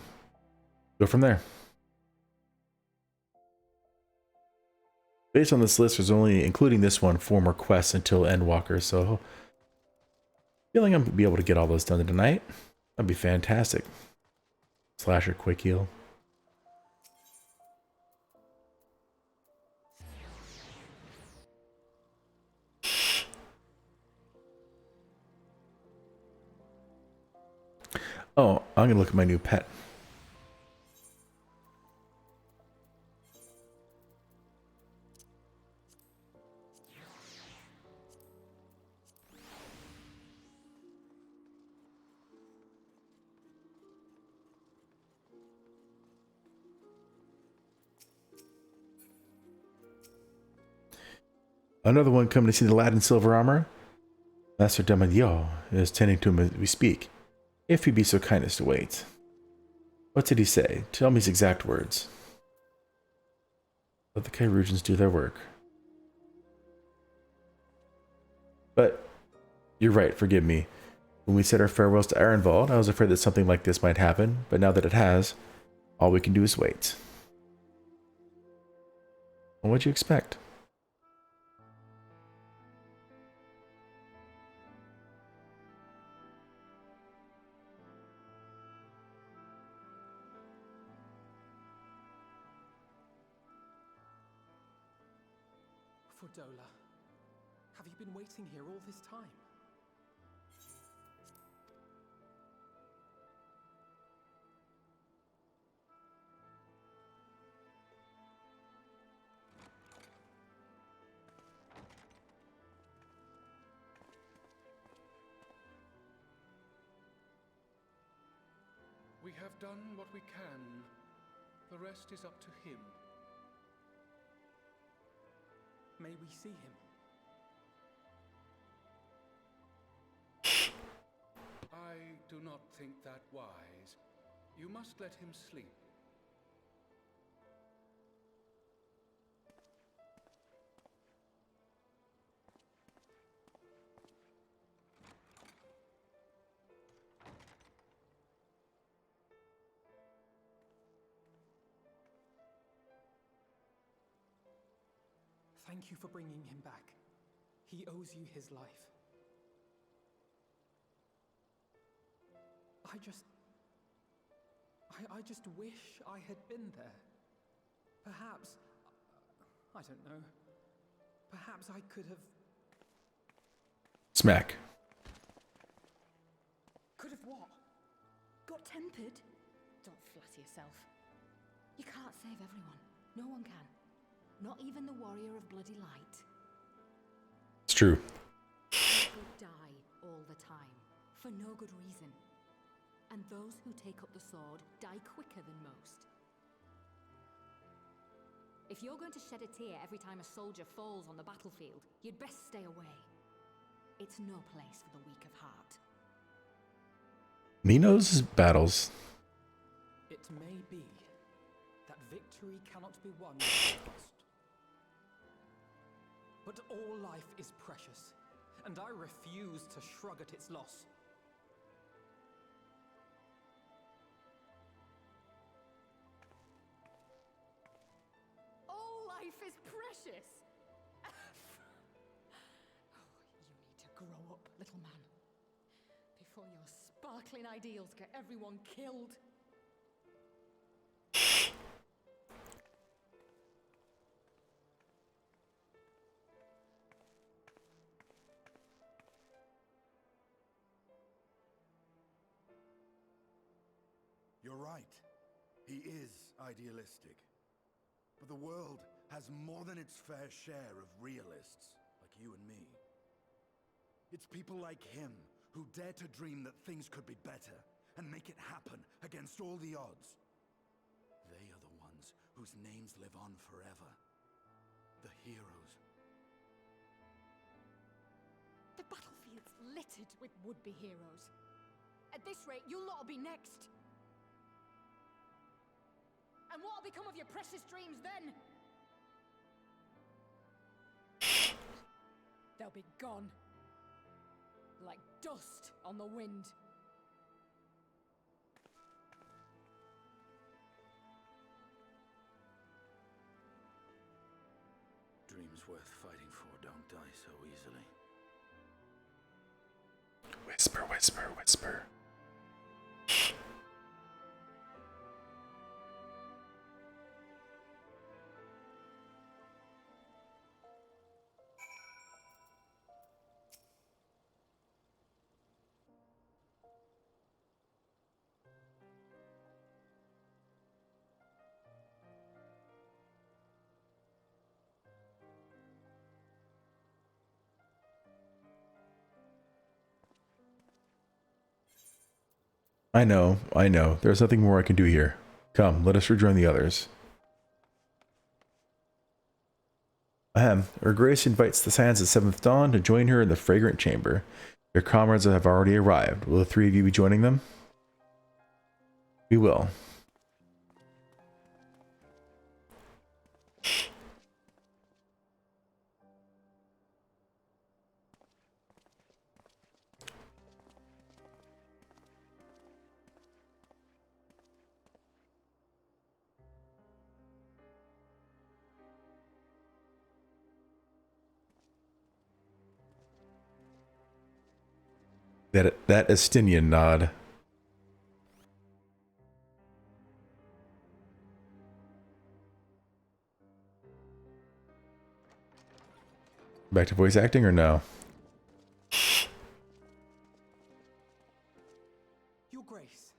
S1: go from there. Based on this list, there's only, including this one, 4 more quests until Endwalker, so feeling I'm gonna be able to get all those done tonight. That'd be fantastic. Slasher quick heal. Oh, I'm gonna look at my new pet. Another one coming to see the lad in silver armor. Master Damadio is tending to him as we speak. If he be so kind as to wait. What did he say? Tell me his exact words. Let the Kyrugians do their work. But, you're right, forgive me. When we said our farewells to Arenvald, I was afraid that something like this might happen, but now that it has, all we can do is wait. Well, what'd you expect?
S9: Fordola, have you been waiting here all this time?
S11: We have done what we can. The rest is up to him.
S9: May we see him?
S11: I do not think that wise. You must let him sleep.
S9: Thank you for bringing him back. He owes you his life. I just wish I had been there. Perhaps, I don't know. Perhaps I could have...
S1: Smack.
S14: Could have what? Got tempered? Don't flatter yourself. You can't save everyone. No one can. Not even the warrior of bloody light.
S1: It's true.
S14: People die all the time, for no good reason. And those who take up the sword die quicker than most. If you're going to shed a tear every time a soldier falls on the battlefield, you'd best stay away. It's no place for the weak of heart.
S1: Minos' battles.
S9: It may be that victory cannot be won without cost. But all life is precious, and I refuse to shrug at its loss.
S14: All life is precious! You need to grow up, little man. Before your sparkling ideals get everyone killed.
S18: You're right. He is idealistic. But the world has more than its fair share of realists, like you and me. It's people like him who dare to dream that things could be better and make it happen against all the odds. They are the ones whose names live on forever. The heroes.
S14: The battlefield's littered with would-be heroes. At this rate, you'll lot will be next. And what'll become of your precious dreams then? They'll be gone. Like dust on the wind.
S18: worth fighting for don't die so easily.
S1: Whisper, whisper, whisper. I know, I know. There's nothing more I can do here. Come, let us rejoin the others. Ahem. Her Grace invites the Sands of Seventh Dawn to join her in the fragrant chamber. Their comrades have already arrived. Will the three of you be joining them? We will. That Estinian nod. Back to voice acting or no?
S9: Your Grace,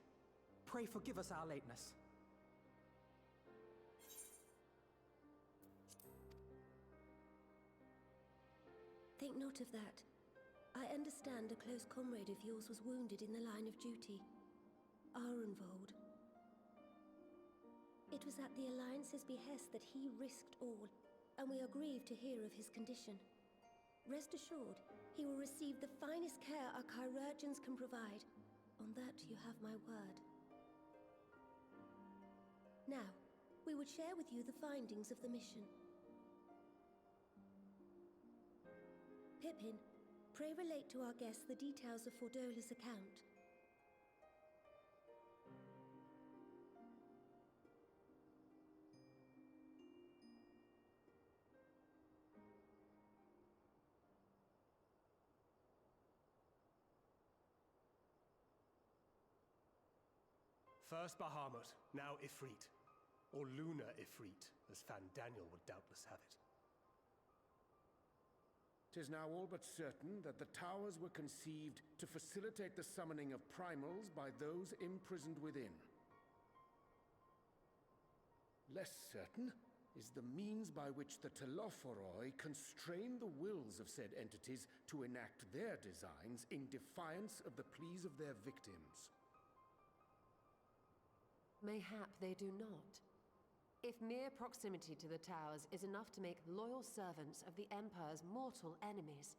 S9: pray forgive us our lateness.
S5: Think not of that. I understand a close comrade of yours was wounded in the line of duty. Arenvold. It was at the Alliance's behest that he risked all, and we are grieved to hear of his condition. Rest assured, he will receive the finest care our chirurgeons can provide. On that you have my word. Now, we would share with you the findings of the mission. Pippin, pray relate to our guests the details of Fordola's account.
S15: First Bahamut, now Ifrit. Or Lunar Ifrit, as Fandaniel would doubtless have it.
S10: 'Tis now all but certain that the towers were conceived to facilitate the summoning of primals by those imprisoned within. Less certain is the means by which the Telophoroi constrain the wills of said entities to enact their designs in defiance of the pleas of their victims.
S19: Mayhap they do not. If mere proximity to the towers is enough to make loyal servants of the Empire's mortal enemies,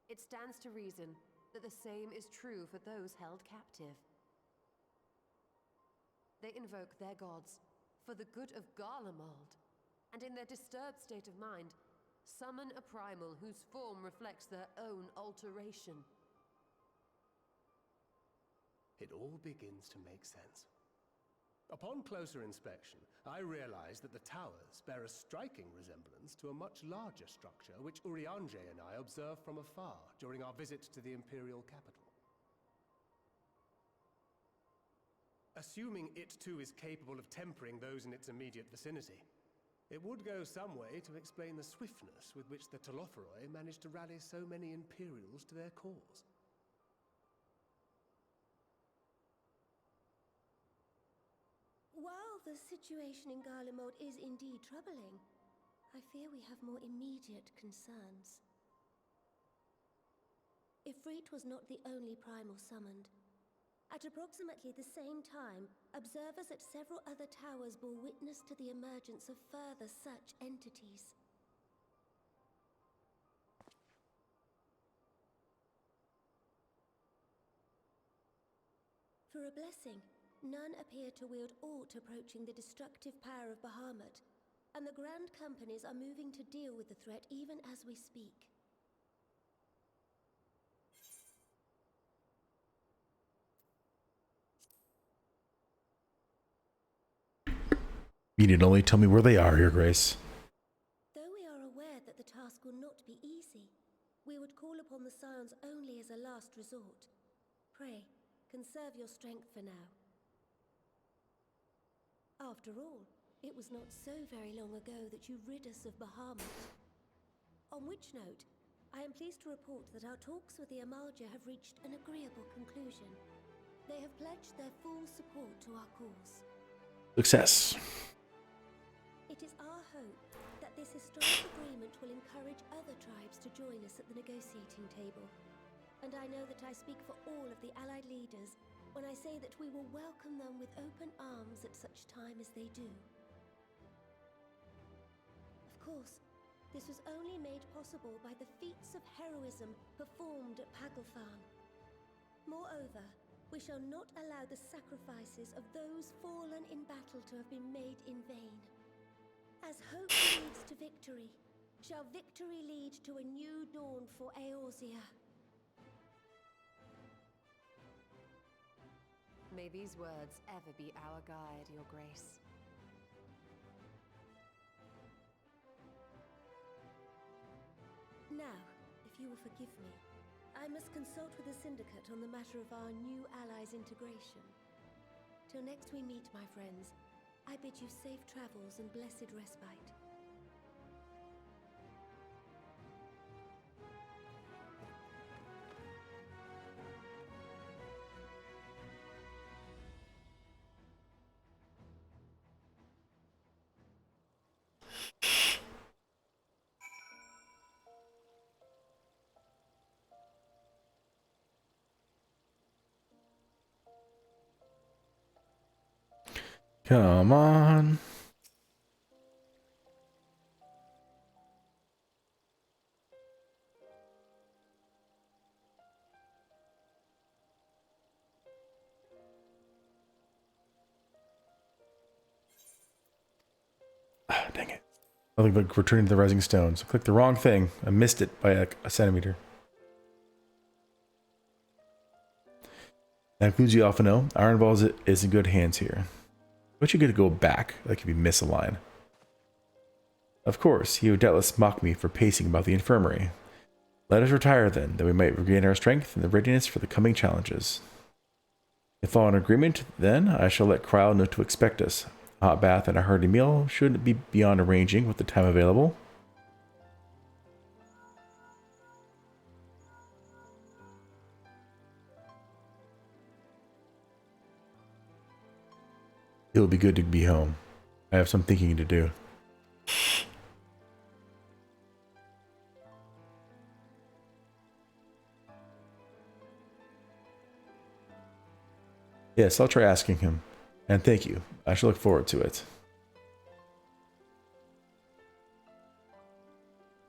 S19: it stands to reason that the same is true for those held captive. They invoke their gods for the good of Garlemald, and in their disturbed state of mind, summon a primal whose form reflects their own alteration.
S15: It all begins to make sense. Upon closer inspection, I realized that the towers bear a striking resemblance to a much larger structure which Urianger and I observed from afar during our visit to the Imperial capital. Assuming it too is capable of tempering those in its immediate vicinity, it would go some way to explain the swiftness with which the Telophoroi managed to rally so many Imperials to their cause.
S5: While the situation in Garlemald is indeed troubling, I fear we have more immediate concerns. Ifrit was not the only primal summoned. At approximately the same time, observers at several other towers bore witness to the emergence of further such entities. For a blessing, none appear to wield aught approaching the destructive power of Bahamut, and the Grand Companies are moving to deal with the threat even as we speak.
S1: You need only tell me where they are, Your Grace.
S5: Though we are aware that the task upon the Scions only as a last resort. Pray, conserve your strength for now. After all, it was not so very long ago that you rid us of Bahamut. On which note, I am pleased to report that our talks with the Amalja have reached an agreeable conclusion. They have pledged their full support to our cause.
S1: Success.
S5: It is our hope that this historic agreement will encourage other tribes to join us at the negotiating table. And I know that I speak for all of the Allied leaders when I say that we will welcome them with open arms at such time as they do. Of course, this was only made possible by the feats of heroism performed at Pagalfan. Moreover, we shall not allow the sacrifices of those fallen in battle to have been made in vain. As hope leads to victory, shall victory lead to a new dawn for Eorzea.
S19: May these words ever be our guide, Your Grace.
S5: Now, if you will forgive me, I must consult with the Syndicate on the matter of our new allies' integration. Till next we meet, my friends, I bid you safe travels and blessed respite.
S1: Come on. Ah, dang it. Nothing but returning to the Rising Stones. I clicked the wrong thing. I missed it by like a centimeter. That includes you often know. Ironballs is in good hands here. But you get to go back, like if you miss a line. Of course, he would doubtless mock me for pacing about the infirmary. Let us retire then, that we might regain our strength and the readiness for the coming challenges. If all in agreement, then I shall let Kryle know to expect us. A hot bath and a hearty meal shouldn't be beyond arranging with the time available. It will be good to be home. I have some thinking to do. Yes, I'll try asking him. And thank you. I shall look forward to it.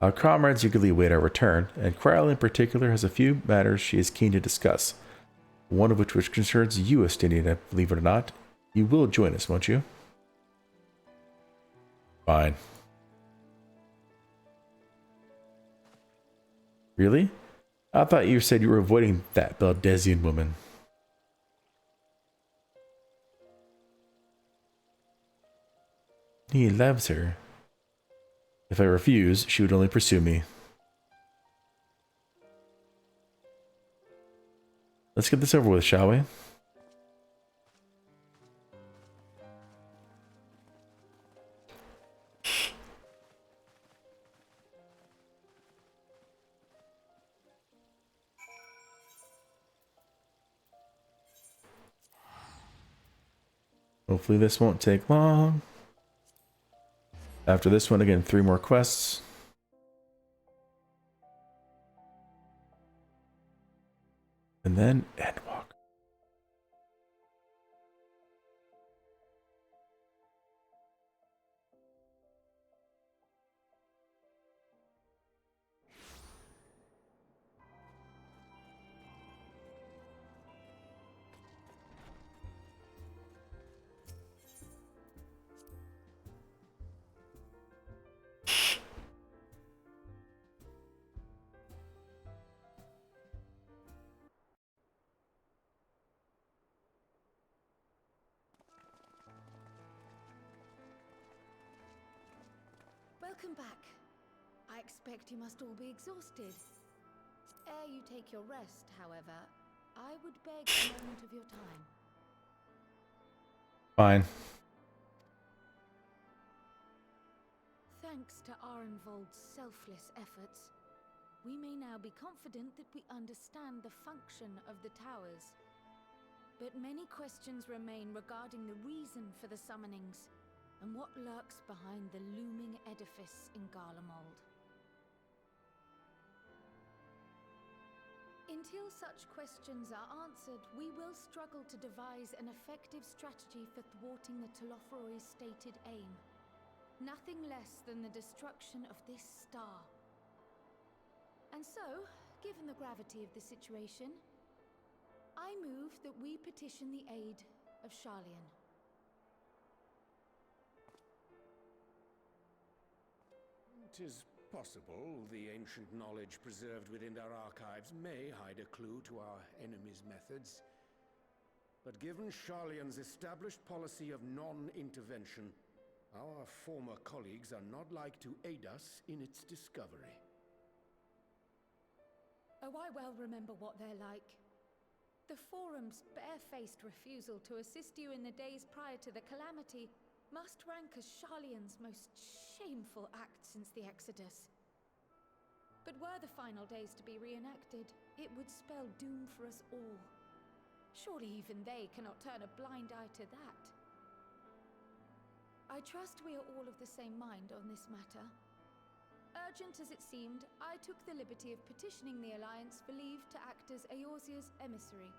S1: Our comrades eagerly await our return, and Kryle in particular has a few matters she is keen to discuss. One of which concerns you, Estinian, believe it or not. You will join us, won't you? Fine. Really? I thought you said you were avoiding that Valdesian woman. He loves her. If I refuse, she would only pursue me. Let's get this over with, shall we? Hopefully this won't take long. After this one, again, 3 more quests. And then Endwalk.
S14: Welcome back. I expect you must all be exhausted. Ere you take your rest, however, I would beg a moment of your time.
S1: Fine.
S14: Thanks to Arenvold's selfless efforts, we may now be confident that we understand the function of the towers. But many questions remain regarding the reason for the summonings, and what lurks behind the looming edifice in Garlemald. Until such questions are answered, we will struggle to devise an effective strategy for thwarting the Telophoroi's stated aim. Nothing less than the destruction of this star. And so, given the gravity of the situation, I move that we petition the aid of Sharlayan.
S10: It is possible the ancient knowledge preserved within our archives may hide a clue to our enemy's methods. But given Sharlayan's established policy of non-intervention, our former colleagues are not like to aid us in its discovery.
S14: Oh, I well remember what they're like. The Forum's barefaced refusal to assist you in the days prior to the calamity must rank as Sharlayan's most shameful act since the Exodus. But were the final days to be reenacted, it would spell doom for us all. Surely even they cannot turn a blind eye to that. I trust we are all of the same mind on this matter. Urgent as it seemed, I took the liberty of petitioning the Alliance for leave to act as Eorzea's emissary,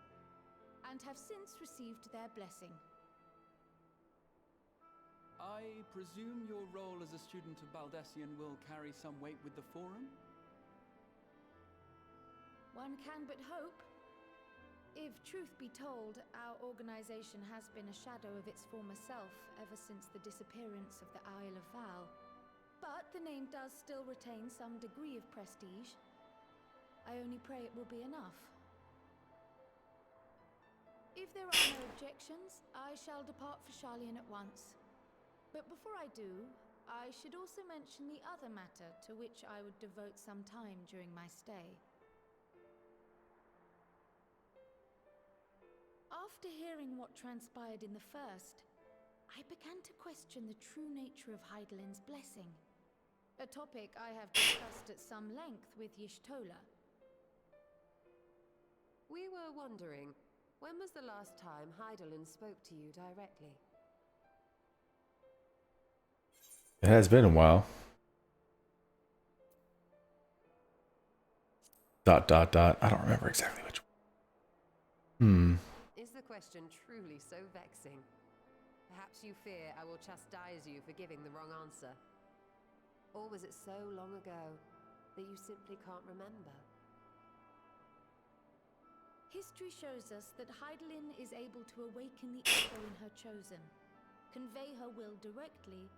S14: and have since received their blessing.
S13: I presume your role as a student of Baldessian will carry some weight with the Forum?
S14: One can but hope. If truth be told, our organization has been a shadow of its former self ever since the disappearance of the Isle of Val. But the name does still retain some degree of prestige. I only pray it will be enough. If there are no objections, I shall depart for Sharlayan at once. But before I do, I should also mention the other matter to which I would devote some time during my stay. After hearing what transpired in the first, I began to question the true nature of Hydaelyn's blessing, a topic I have discussed at some length with Y'shtola.
S19: We were wondering, when was the last time Hydaelyn spoke to you directly?
S1: It has been a while. ... I don't remember exactly which one.
S19: Is the question truly so vexing? Perhaps you fear I will chastise you for giving the wrong answer. Or was it so long ago that you simply can't remember?
S14: History shows us that Hydaelyn is able to awaken the echo in her chosen, convey her will directly,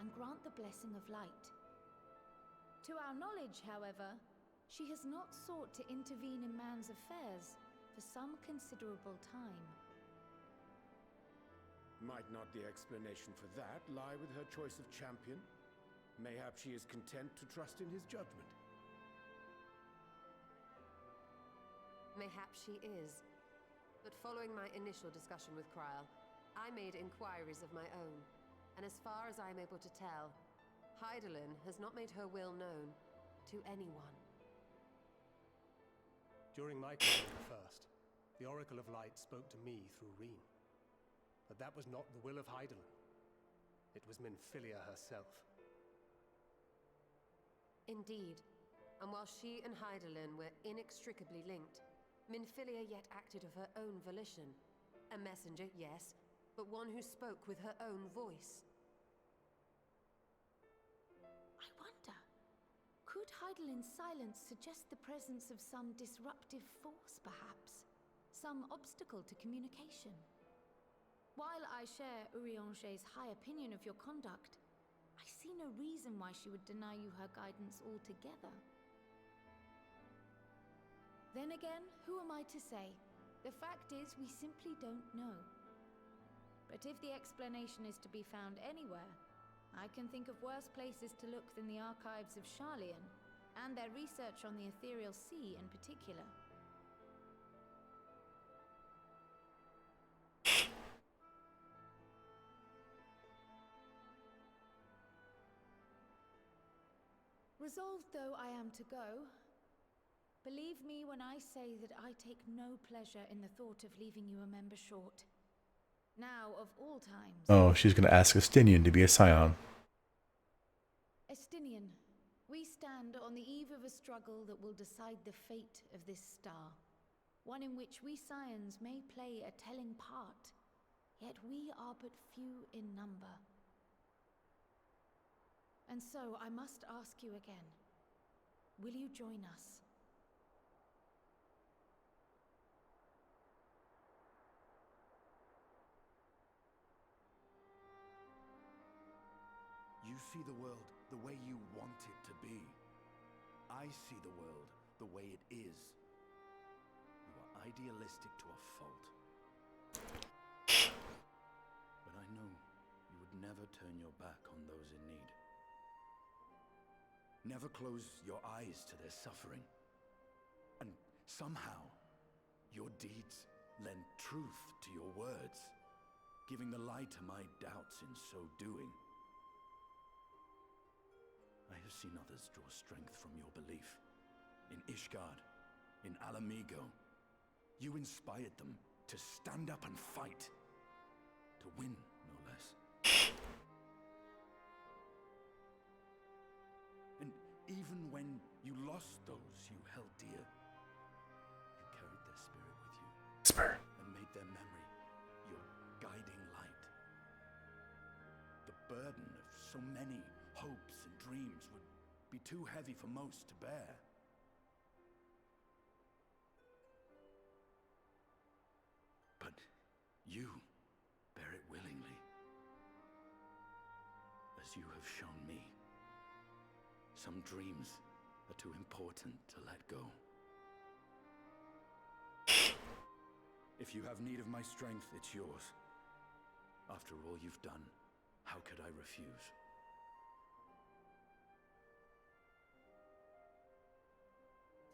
S14: and grant the blessing of light. To our knowledge, however, she has not sought to intervene in man's affairs for some considerable time.
S10: Might not the explanation for that lie with her choice of champion? Mayhap she is content to trust in his judgment.
S19: Mayhap she is. But following my initial discussion with Kryl, I made inquiries of my own. And as far as I am able to tell, Hydaelyn has not made her will known to anyone.
S15: During my time in the First, the Oracle of Light spoke to me through Reen. But that was not the will of Hydaelyn. It was Minfilia herself.
S19: Indeed. And while she and Hydaelyn were inextricably linked, Minfilia yet acted of her own volition. A messenger, yes, but one who spoke with her own voice.
S14: I wonder, could Hydaelyn's silence suggest the presence of some disruptive force, perhaps? Some obstacle to communication? While I share Urianger's high opinion of your conduct, I see no reason why she would deny you her guidance altogether. Then again, who am I to say? The fact is, we simply don't know. But if the explanation is to be found anywhere, I can think of worse places to look than the archives of Sharlayan, and their research on the ethereal sea in particular. Resolved though I am to go, believe me when I say that I take no pleasure in the thought of leaving you a member short. Now, of all times...
S1: Oh, she's going to ask Estinian to be a scion.
S14: Estinian, we stand on the eve of a struggle that will decide the fate of this star. One in which we scions may play a telling part, yet we are but few in number. And so I must ask you again, will you join us?
S18: You see the world the way you want it to be. I see the world the way it is. You are idealistic to a fault. But I know you would never turn your back on those in need. Never close your eyes to their suffering. And somehow, your deeds lend truth to your words, giving the lie to my doubts in so doing. I have seen others draw strength from your belief. In Ishgard, in Alamigo, you inspired them to stand up and fight. To win, no less. And even when you lost those you held dear, you carried their spirit with you.
S1: Whisper.
S18: And made their memory your guiding light. The burden of so many hopes and dreams would be too heavy for most to bear. But you bear it willingly, as you have shown me. Some dreams are too important to let go. If you have need of my strength, it's yours. After all you've done, how could I refuse?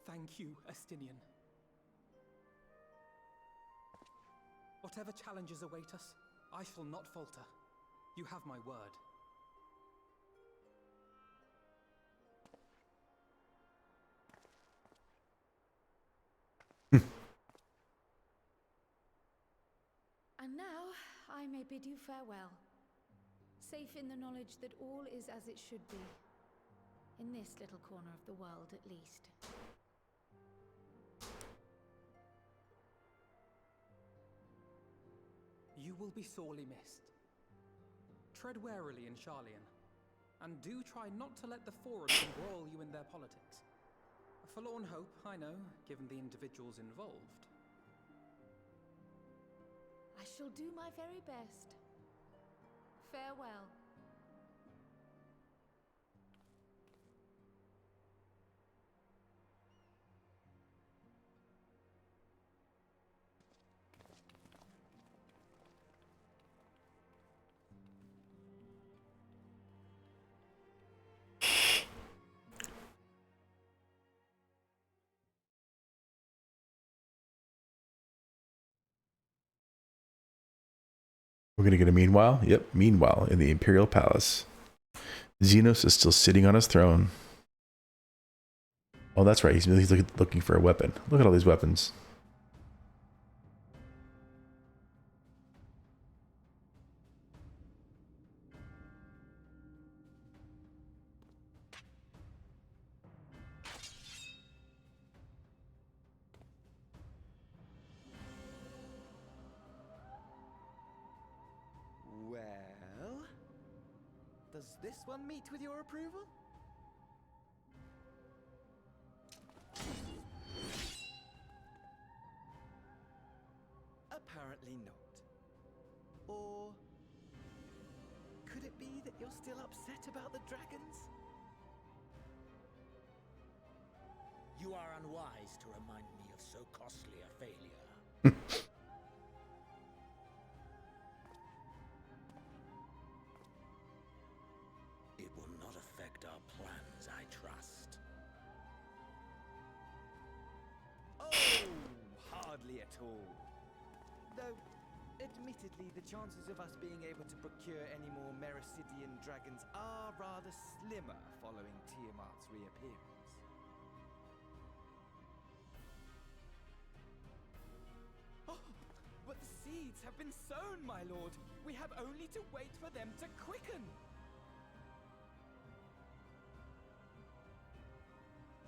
S9: Thank you, Estinian. Whatever challenges await us, I shall not falter. You have my word.
S14: And now, I may bid you farewell. Safe in the knowledge that all is as it should be. In this little corner of the world, at least.
S9: You will be sorely missed. Tread warily in Sharlayan, and do try not to let the Forums embroil you in their politics. A forlorn hope, I know, given the individuals involved.
S14: I shall do my very best. Farewell.
S1: We're going to get a meanwhile. Yep, meanwhile, in the Imperial Palace. Xenos is still sitting on his throne. Oh, that's right. He's looking for a weapon. Look at all these weapons.
S8: Well, does this one meet with your approval? Apparently not. Or could it be that you're still upset about the dragons?
S3: You are unwise to remind me of so costly a failure. It will not affect our plans, I trust.
S8: Though, admittedly, the chances of us being able to procure any more Mericidian dragons are rather slimmer following Tiamat's reappearance. Oh, but the seeds have been sown, my lord. We have only to wait for them to quicken.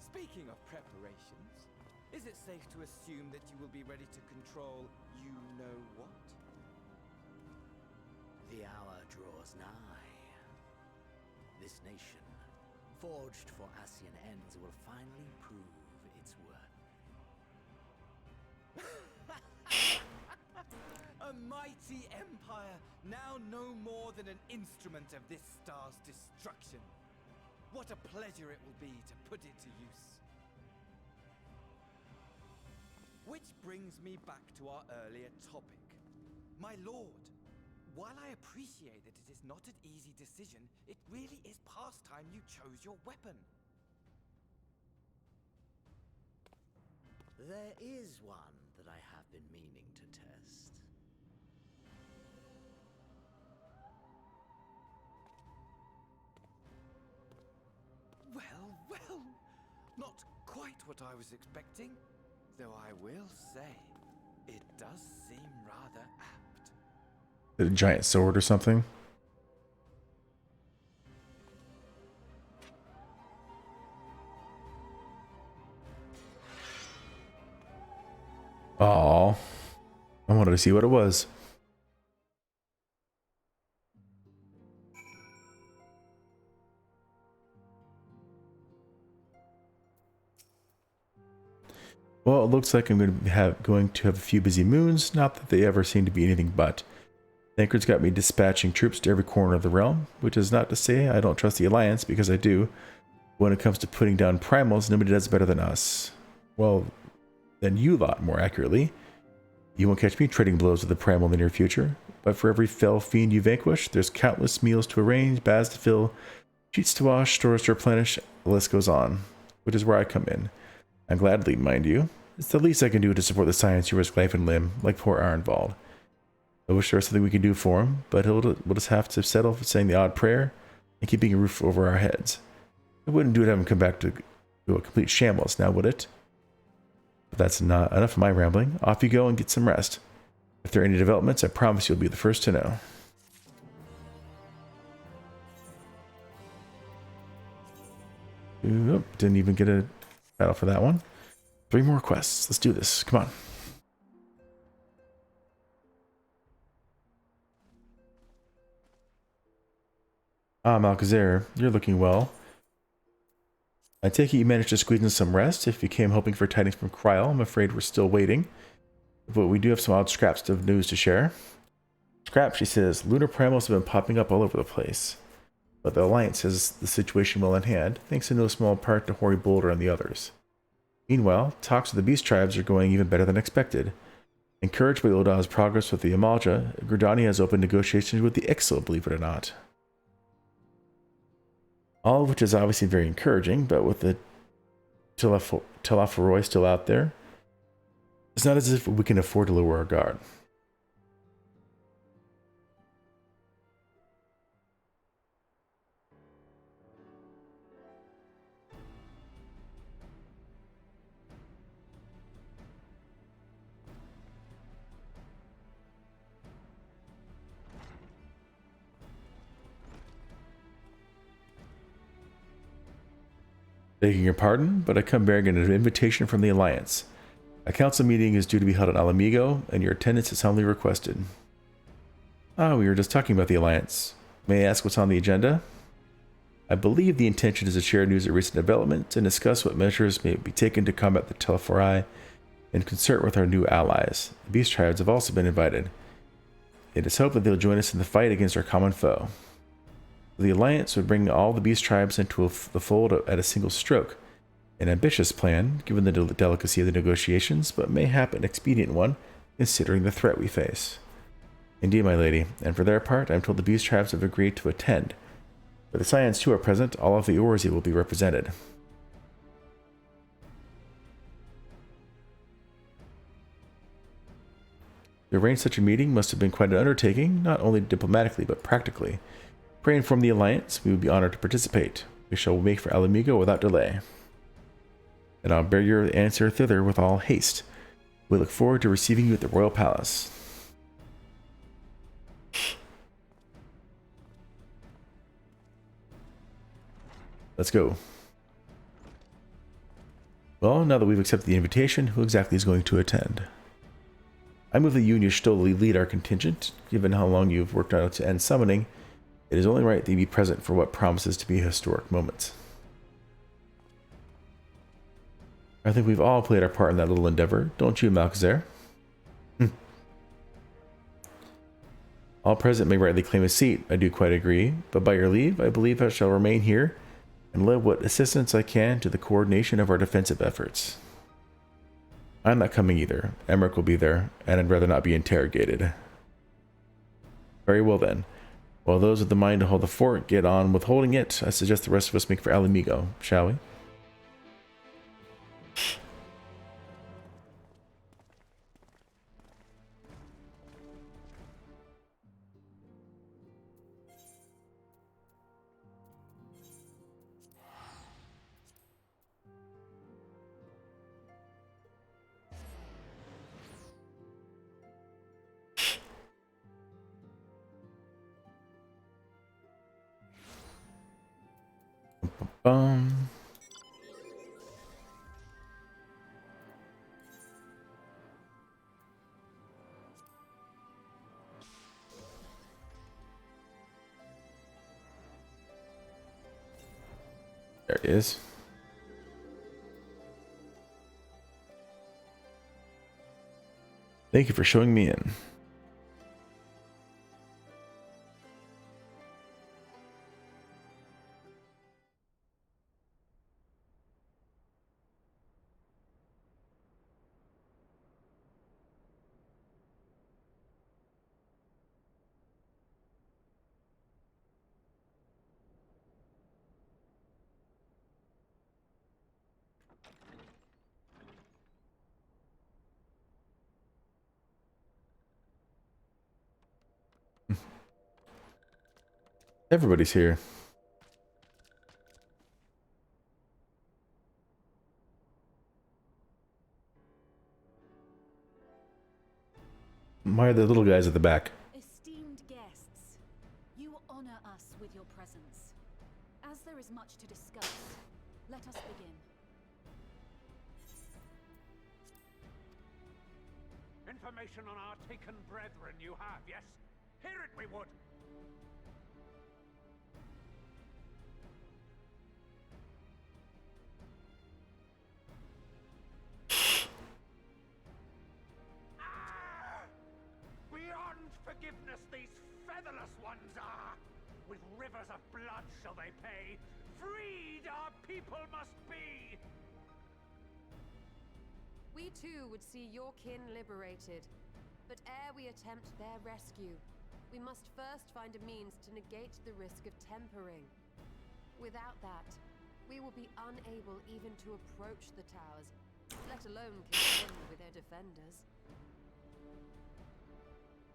S8: Speaking of preparations, is it safe to assume that you will be ready to control you-know-what?
S20: The hour draws nigh. This nation, forged for Ascian ends, will finally prove its worth.
S8: A mighty empire, now no more than an instrument of this star's destruction. What a pleasure it will be to put it to use. Which brings me back to our earlier topic. My lord, while I appreciate that it is not an easy decision, it really is past time you chose your weapon.
S20: There is one that I have been meaning to test.
S8: Well, well, not quite what I was expecting. Though I will say, it does seem rather apt.
S1: A giant sword or something? Aww. I wanted to see what it was. Well, it looks like I'm going to have a few busy moons, not that they ever seem to be anything but. Thancred's got me dispatching troops to every corner of the realm, which is not to say I don't trust the Alliance, because I do. When it comes to putting down primals, nobody does better than us. Well, than you lot, more accurately. You won't catch me trading blows with the primal in the near future, but for every fell fiend you vanquish, there's countless meals to arrange, baths to fill, sheets to wash, stores to replenish, the list goes on, which is where I come in. I'm gladly, mind you. It's the least I can do to support the science who risk life and limb, like poor Arenvald. I wish there was something we could do for him, but we'll just have to settle for saying the odd prayer and keeping a roof over our heads. It wouldn't do to have him come back to a complete shambles, now would it? But that's not enough of my rambling. Off you go and get some rest. If there are any developments, I promise you'll be the first to know. Oop, didn't even get a battle for that one. 3 more quests. Let's do this. Come on. Ah, Malkazair, you're looking well. I take it you managed to squeeze in some rest. If you came hoping for tidings from Kryl, I'm afraid we're still waiting. But we do have some odd scraps of news to share. Scrap, she says, lunar primals have been popping up all over the place. But the Alliance has the situation well in hand, thanks in no small part to Hoary Boulder and the others. Meanwhile, talks with the Beast Tribes are going even better than expected. Encouraged by Ulda's progress with the Amalja, Gridani has opened negotiations with the Ixal, believe it or not. All of which is obviously very encouraging, but with the Telephoroi still out there, it's not as if we can afford to lower our guard. Begging your pardon, but I come bearing an invitation from the Alliance. A council meeting is due to be held at Alamigo, and your attendance is humbly requested. Ah, we were just talking about the Alliance. May I ask what's on the agenda? I believe the intention is to share news of recent developments and discuss what measures may be taken to combat the Telephoroi in concert with our new allies. The Beast Tribes have also been invited. It is hoped that they'll join us in the fight against our common foe. The Alliance would bring all the Beast Tribes into the fold at a single stroke. An ambitious plan, given the delicacy of the negotiations, but mayhap an expedient one, considering the threat we face. Indeed, my lady, and for their part, I am told the Beast Tribes have agreed to attend. But the Scions too are present, all of the Orzi will be represented. To arrange such a meeting must have been quite an undertaking, not only diplomatically but practically. Pray and form the alliance, we would be honored to participate. We shall make for Alamigo without delay. And I'll bear your answer thither with all haste. We look forward to receiving you at the royal palace. Let's go. Well, now that we've accepted the invitation, who exactly is going to attend? I move that you and Yashtoli lead our contingent. Given how long you've worked on it to end summoning, it is only right that you be present for what promises to be a historic moment. I think we've all played our part in that little endeavor, don't you, Malchezair? All present may rightly claim a seat, I do quite agree, but by your leave, I believe I shall remain here and lend what assistance I can to the coordination of our defensive efforts. I'm not coming either. Emmerich will be there, and I'd rather not be interrogated. Very well then. While those with the mind to hold the fort get on with holding it, I suggest the rest of us make for Alamigo, shall we? There it is. Thank you for showing me in. Everybody's here. Why are the little guys at the back?
S7: Esteemed guests, you honor us with your presence. As there is much to discuss, let us begin.
S4: Information on our taken brethren you have, yes? Hear it we would! Beyond forgiveness these featherless ones are! With rivers of blood shall they pay! Freed our people must be!
S19: We too would see your kin liberated, but ere we attempt their rescue, we must first find a means to negate the risk of tempering. Without that, we will be unable even to approach the towers, let alone contend with their defenders.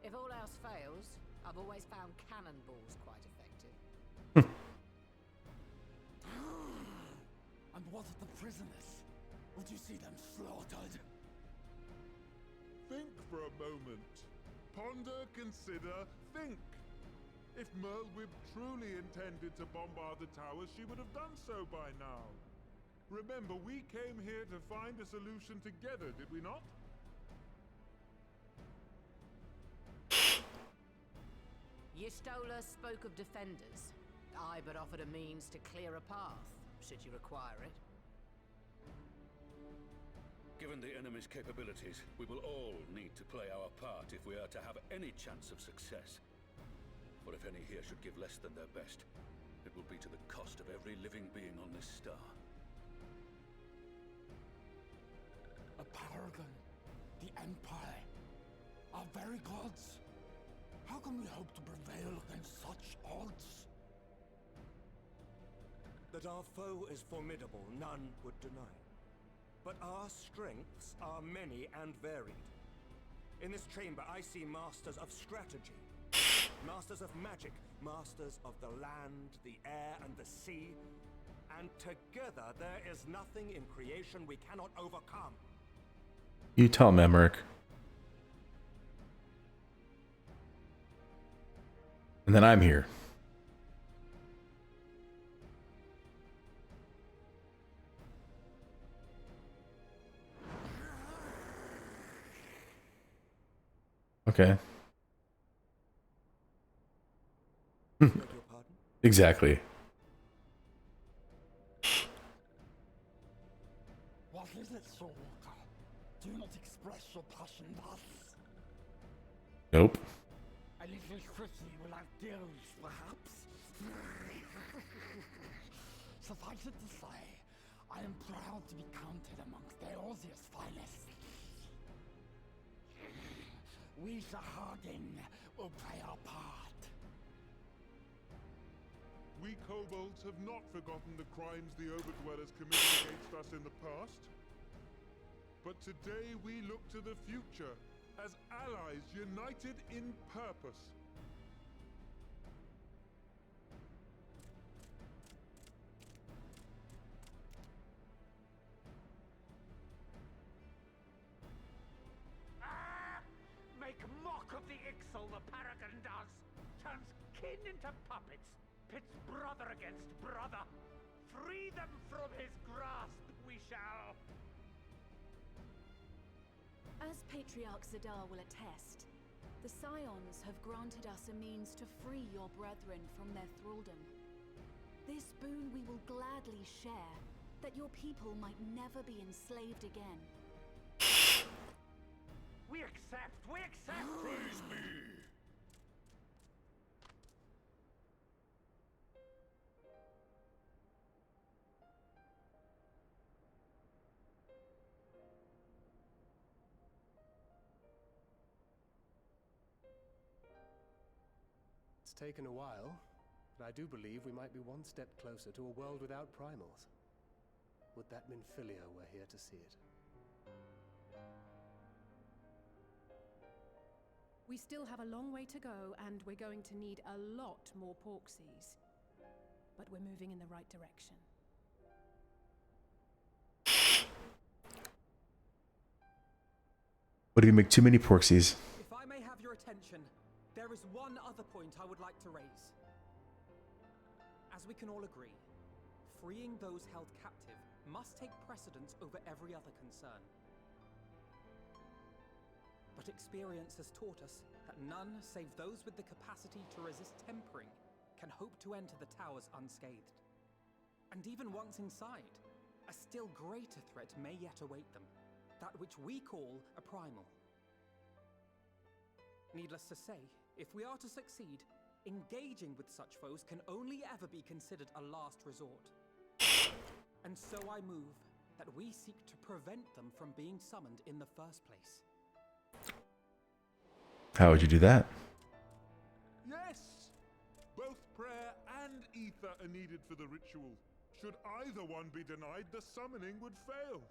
S2: If all else fails, I've always found cannonballs quite effective.
S21: And what of the prisoners? Would you see them slaughtered?
S6: Think for a moment. Ponder, consider, think. If Merlwyb truly intended to bombard the towers, she would have done so by now. Remember, we came here to find a solution together, did we not?
S2: Y'shtola spoke of defenders. I but offered a means to clear a path, should you require it.
S11: Given the enemy's capabilities, we will all need to play our part if we are to have any chance of success. For if any here should give less than their best, it will be to the cost of every living being on this star.
S21: A paragon, the Empire, our very gods. How can we hope to prevail against such odds?
S12: That our foe is formidable, none would deny. But our strengths are many and varied. In this chamber, I see masters of strategy, masters of magic, masters of the land, the air, and the sea. And together, there is nothing in creation we cannot overcome.
S1: You tell him, Emmerich. And then I'm here. Okay. Exactly.
S21: What is it, Soulwalker? Do you not express your passion thus?
S1: Nope.
S21: A little pretty without gills, perhaps? Suffice it to say, I am proud to be counted amongst Eorzea's finest. We Sahagin will play our part.
S6: We kobolds have not forgotten the crimes the Overdwellers committed against us in the past. But today we look to the future as allies united in purpose.
S4: Make mock of the Ixal, the Paragon does! Turns kin into puppets! Pits brother against brother! Free them from his grasp, we shall!
S17: As Patriarch Zadar will attest, the Scions have granted us a means to free your brethren from their thraldom. This boon we will gladly share, that your people might never be enslaved again.
S4: We accept! We accept!
S11: Praise me!
S15: It's taken a while, but I do believe we might be one step closer to a world without primals. Would that Minfilia were here to see it.
S7: We still have a long way to go, and we're going to need a lot more Porksies. But we're moving in the right direction.
S1: What if you make too many Porksies?
S9: If I may have your attention, there is one other point I would like to raise. As we can all agree, freeing those held captive must take precedence over every other concern. But experience has taught us that none save those with the capacity to resist tempering can hope to enter the towers unscathed. And even once inside, a still greater threat may yet await them, that which we call a primal. Needless to say, if we are to succeed, engaging with such foes can only ever be considered a last resort. And so I move that we seek to prevent them from being summoned in the first place.
S1: How would you do that?
S6: Yes! Both prayer and ether are needed for the ritual. Should either one be denied, the summoning would fail.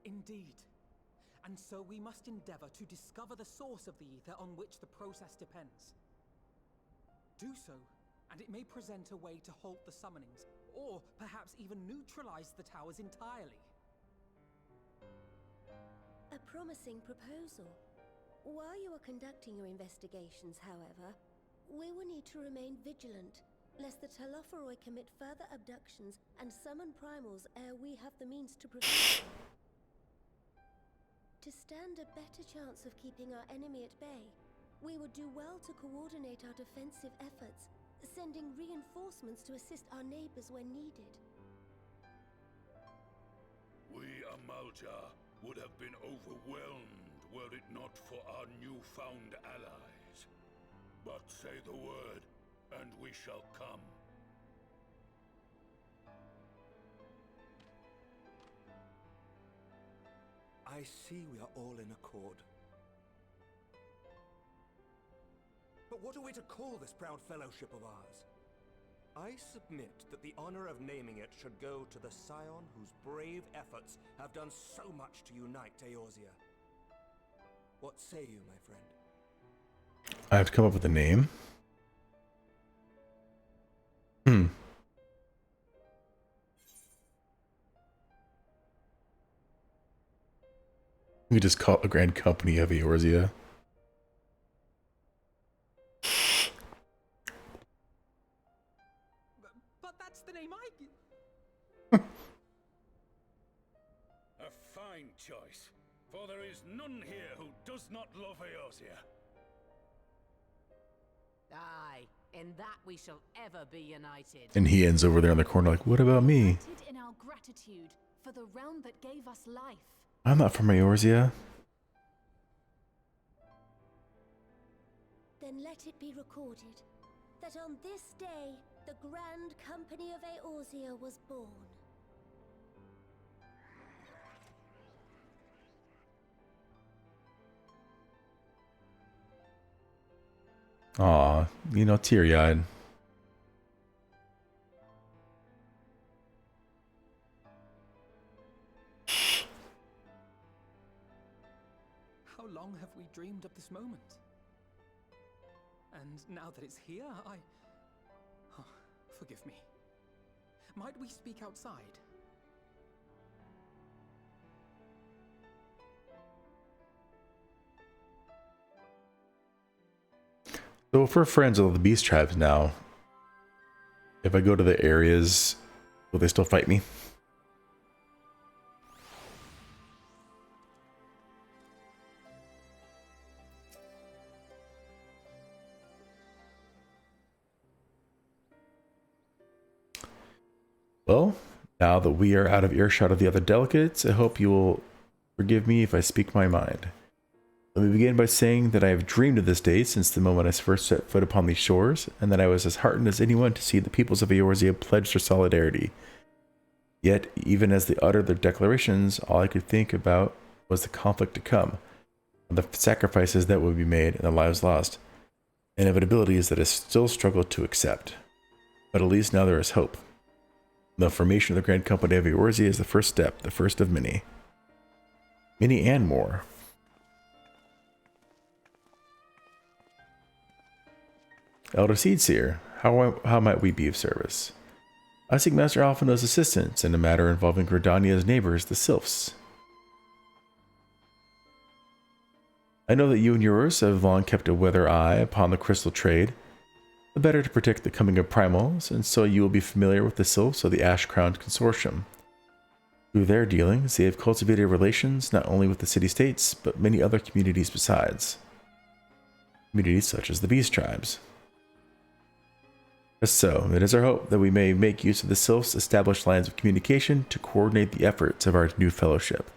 S9: Indeed. And so we must endeavor to discover the source of the ether on which the process depends. Do so, and it may present a way to halt the summonings, or perhaps even neutralize the towers entirely.
S5: A promising proposal. While you are conducting your investigations, however, we will need to remain vigilant, lest the Telophoroi commit further abductions and summon primals ere we have the means to prevent them. To stand a better chance of keeping our enemy at bay, we would do well to coordinate our defensive efforts, sending reinforcements to assist our neighbors when needed.
S11: We Amalja would have been overwhelmed were it not for our newfound allies. But say the word, and we shall come.
S12: I see we are all in accord. But what are we to call this proud fellowship of ours? I submit that the honor of naming it should go to the scion whose brave efforts have done so much to unite Eorzea. What say you, my friend?
S1: I have to come up with a name. We just call it the Grand Company of Eorzea.
S9: But that's the name
S11: A fine choice, for there is none here who does not love Eorzea.
S2: Aye, in that we shall ever be united.
S1: And he ends over there in the corner like, what about me?
S17: In our gratitude for the realm that gave us life.
S1: I'm not from Eorzea.
S5: Then let it be recorded that on this day, the Grand Company of Eorzea was born.
S1: Aw, you know, teary-eyed.
S9: How long have we dreamed of this moment? And now that it's here, oh, forgive me. Might we speak outside?
S1: So if we're friends with the beast tribes now, if I go to the areas, will they still fight me? Well, now that we are out of earshot of the other delegates, I hope you will forgive me if I speak my mind. Let me begin by saying that I have dreamed of this day since the moment I first set foot upon these shores, and that I was as heartened as anyone to see the peoples of Eorzea pledge their solidarity. Yet, even as they uttered their declarations, all I could think about was the conflict to come, and the sacrifices that would be made and the lives lost, inevitabilities that I still struggle to accept. But at least now there is hope. The formation of the Grand Company of Eorzea is the first step, the first of many. Many and more. Elder Seedseer, how might we be of service? I seek Master Alphinaud's assistance in a matter involving Gridania's neighbors, the Sylphs. I know that you and yours have long kept a weather eye upon the crystal trade, the better to protect the coming of primals, and so you will be familiar with the Sylphs of the Ash-Crowned Consortium. Through their dealings, they have cultivated relations not only with the city-states, but many other communities besides. Communities such as the Beast Tribes. So, it is our hope that we may make use of the Sylphs' established lines of communication to coordinate the efforts of our new fellowship.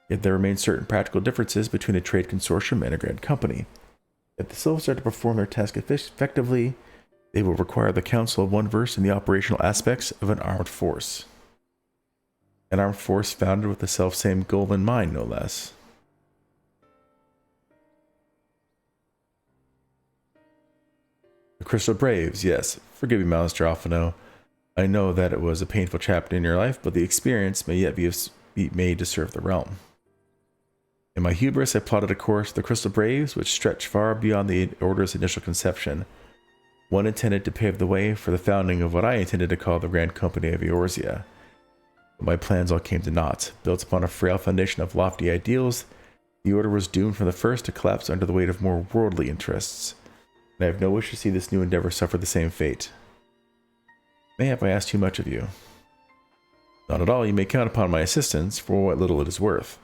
S1: Yet there remain certain practical differences between a trade consortium and a grand company. If the Sylphs are to perform their task effectively, they will require the Council of One versed in the operational aspects of an armed force. An armed force founded with the self-same goal in mind, no less. The Crystal Braves, yes. Forgive me, Master Alphinaud. I know that it was a painful chapter in your life, but the experience may yet be made to serve the realm. In my hubris, I plotted a course, the Crystal Braves, which stretched far beyond the Order's initial conception. One intended to pave the way for the founding of what I intended to call the Grand Company of Eorzea. But my plans all came to naught. Built upon a frail foundation of lofty ideals, the Order was doomed from the first to collapse under the weight of more worldly interests. And I have no wish to see this new endeavor suffer the same fate. Mayhap I ask too much of you? Not at all. You may count upon my assistance for what little it is worth.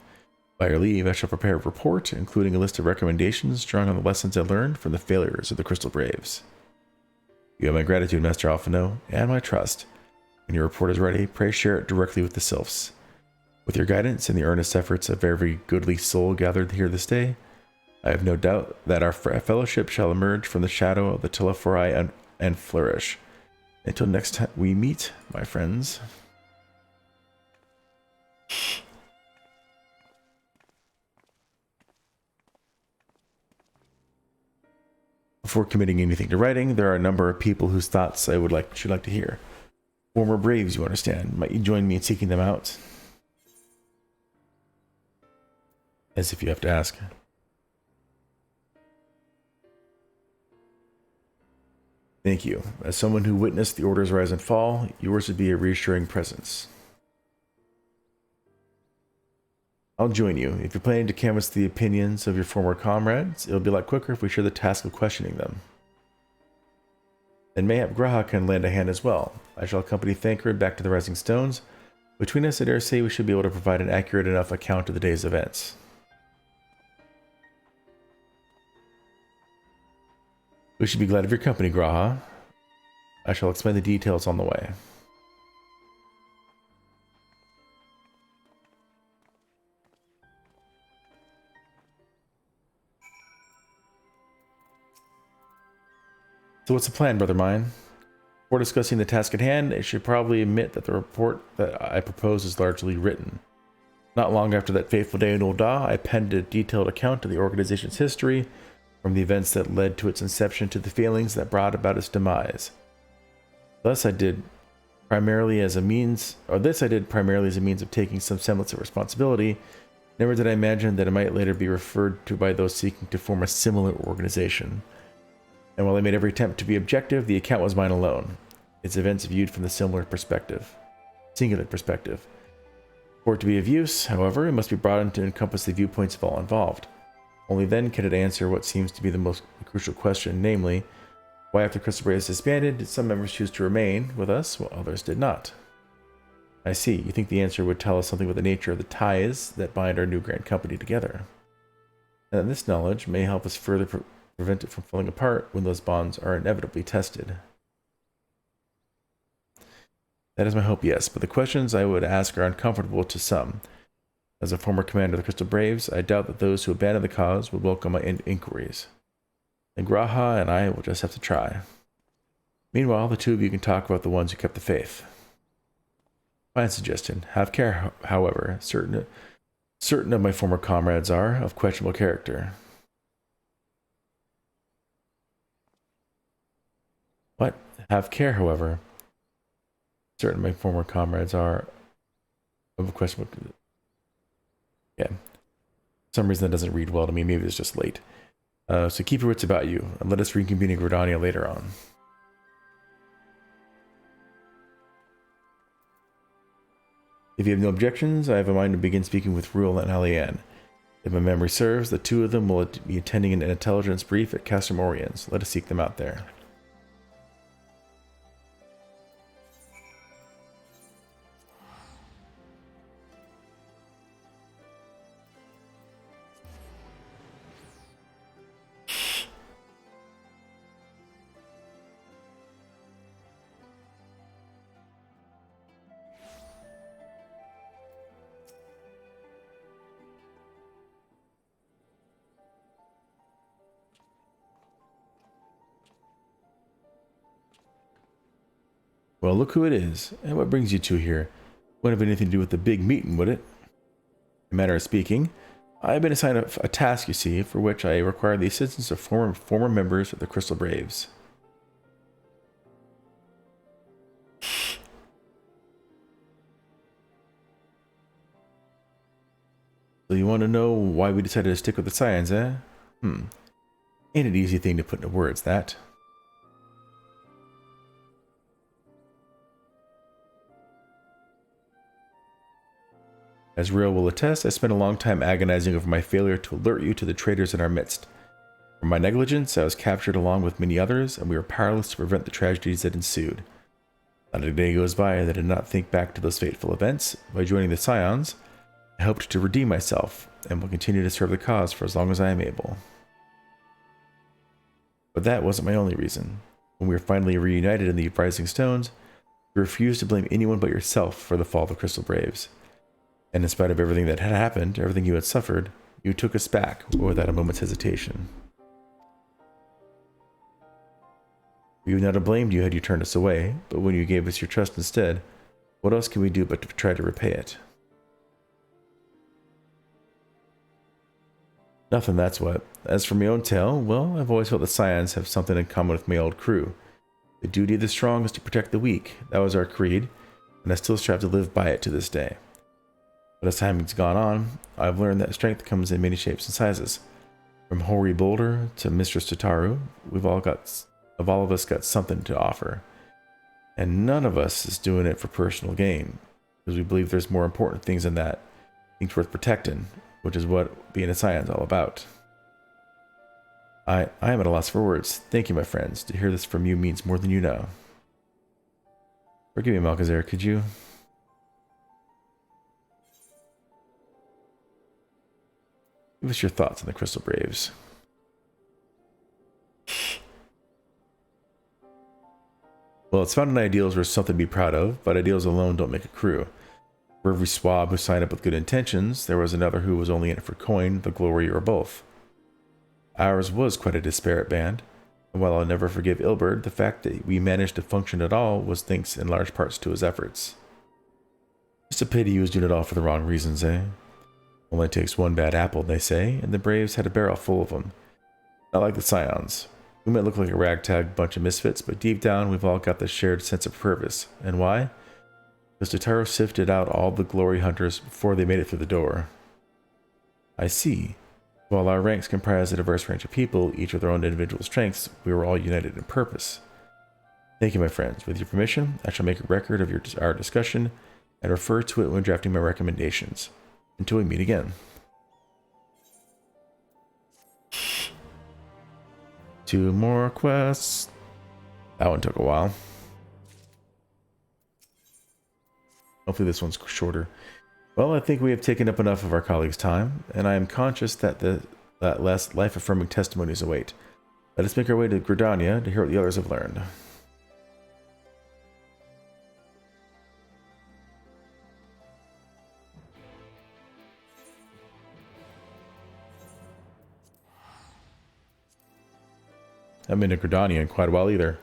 S1: By your leave, I shall prepare a report, including a list of recommendations drawing on the lessons I learned from the failures of the Crystal Braves. You have my gratitude, Master Alphinaud, and my trust. When your report is ready, pray share it directly with the Sylphs. With your guidance and the earnest efforts of every goodly soul gathered here this day, I have no doubt that our fellowship shall emerge from the shadow of the Telephorai and flourish. Until next time we meet, my friends. Before committing anything to writing, there are a number of people whose thoughts I should like to hear. Former Braves, you understand. Might you join me in seeking them out? As if you have to ask. Thank you. As someone who witnessed the Order's rise and fall, yours would be a reassuring presence. I'll join you. If you're planning to canvass the opinions of your former comrades, it'll be a lot quicker if we share the task of questioning them. And mayhap Graha can lend a hand as well. I shall accompany Thancred back to the Rising Stones. Between us, I dare say we should be able to provide an accurate enough account of the day's events. We should be glad of your company, Graha. I shall explain the details on the way. So what's the plan, brother mine? Before discussing the task at hand, I should probably admit that the report that I propose is largely written. Not long after that fateful day in Ul'dah, I penned a detailed account of the organization's history, from the events that led to its inception to the failings that brought about its demise. This I did primarily as a means of taking some semblance of responsibility. Never did I imagine that it might later be referred to by those seeking to form a similar organization. And while I made every attempt to be objective, the account was mine alone. Its events viewed from the singular perspective. For it to be of use, however, it must be brought in to encompass the viewpoints of all involved. Only then can it answer what seems to be the most crucial question, namely, why after Crystal Braves disbanded did some members choose to remain with us while others did not? I see. You think the answer would tell us something about the nature of the ties that bind our new grand company together. And that this knowledge may help us further prevent it from falling apart when those bonds are inevitably tested. That is my hope, yes, but the questions I would ask are uncomfortable to some. As a former commander of the Crystal Braves, I doubt that those who abandon the cause would welcome my inquiries. And Graha and I will just have to try. Meanwhile, the two of you can talk about the ones who kept the faith. Fine suggestion. Have care, however. Certain of my former comrades are of questionable character. What? Have care, however. Certain of my former comrades are of questionable... Yeah. For some reason that doesn't read well to me. Maybe it's just late. So keep your wits about you, and let us reconvene in Gridania later on. If you have no objections, I have in mind to begin speaking with Ruel and Alianne. If my memory serves, the two of them will be attending an intelligence brief at Castor Morians. Let us seek them out there. Well, look who it is, and what brings you two here. Wouldn't have anything to do with the big meeting, would it? In a manner of speaking, I have been assigned a task, you see, for which I require the assistance of former members of the Crystal Braves. So you want to know why we decided to stick with the Scions, eh? Ain't an easy thing to put into words, that. As Ruel will attest, I spent a long time agonizing over my failure to alert you to the traitors in our midst. For my negligence, I was captured along with many others, and we were powerless to prevent the tragedies that ensued. Not a day goes by that I did not think back to those fateful events. By joining the Scions, I hoped to redeem myself, and will continue to serve the cause for as long as I am able. But that wasn't my only reason. When we were finally reunited in the Rising Stones, you refused to blame anyone but yourself for the fall of the Crystal Braves. And in spite of everything that had happened, everything you had suffered, you took us back without a moment's hesitation. We would not have blamed you had you turned us away, but when you gave us your trust instead, what else can we do but to try to repay it? Nothing, that's what. As for my own tale, well, I've always felt the Scions have something in common with my old crew. The duty of the strong is to protect the weak. That was our creed, and I still strive to live by it to this day. But as time has gone on, I've learned that strength comes in many shapes and sizes. From Hoary Boulder to Mistress Tataru, all of us got something to offer. And none of us is doing it for personal gain, because we believe there's more important things than that, things worth protecting, which is what being a Scion is all about. I am at a loss for words. Thank you, my friends. To hear this from you means more than you know. Forgive me, Malchazar, could you... give us your thoughts on the Crystal Braves. Well, its founding ideals were something to be proud of, but ideals alone don't make a crew. For every swab who signed up with good intentions, there was another who was only in it for coin, the glory, or both. Ours was quite a disparate band, and while I'll never forgive Ilberd, the fact that we managed to function at all was thanks in large parts to his efforts. Just a pity he was doing it all for the wrong reasons, eh? Only takes one bad apple, they say, and the Braves had a barrel full of them. Not like the Scions. We might look like a ragtag bunch of misfits, but deep down we've all got the shared sense of purpose. And why? Because Tataru sifted out all the glory hunters before they made it through the door. I see. While our ranks comprise a diverse range of people, each with their own individual strengths, we were all united in purpose. Thank you, my friends. With your permission, I shall make a record of our discussion and refer to it when drafting my recommendations. Until we meet again. 2 more quests. That one took a while. Hopefully this one's shorter. Well, I think we have taken up enough of our colleagues' time, and I am conscious that less life-affirming testimonies await. Let us make our way to Gridania to hear what the others have learned. I haven't been to Gridania in quite a while either.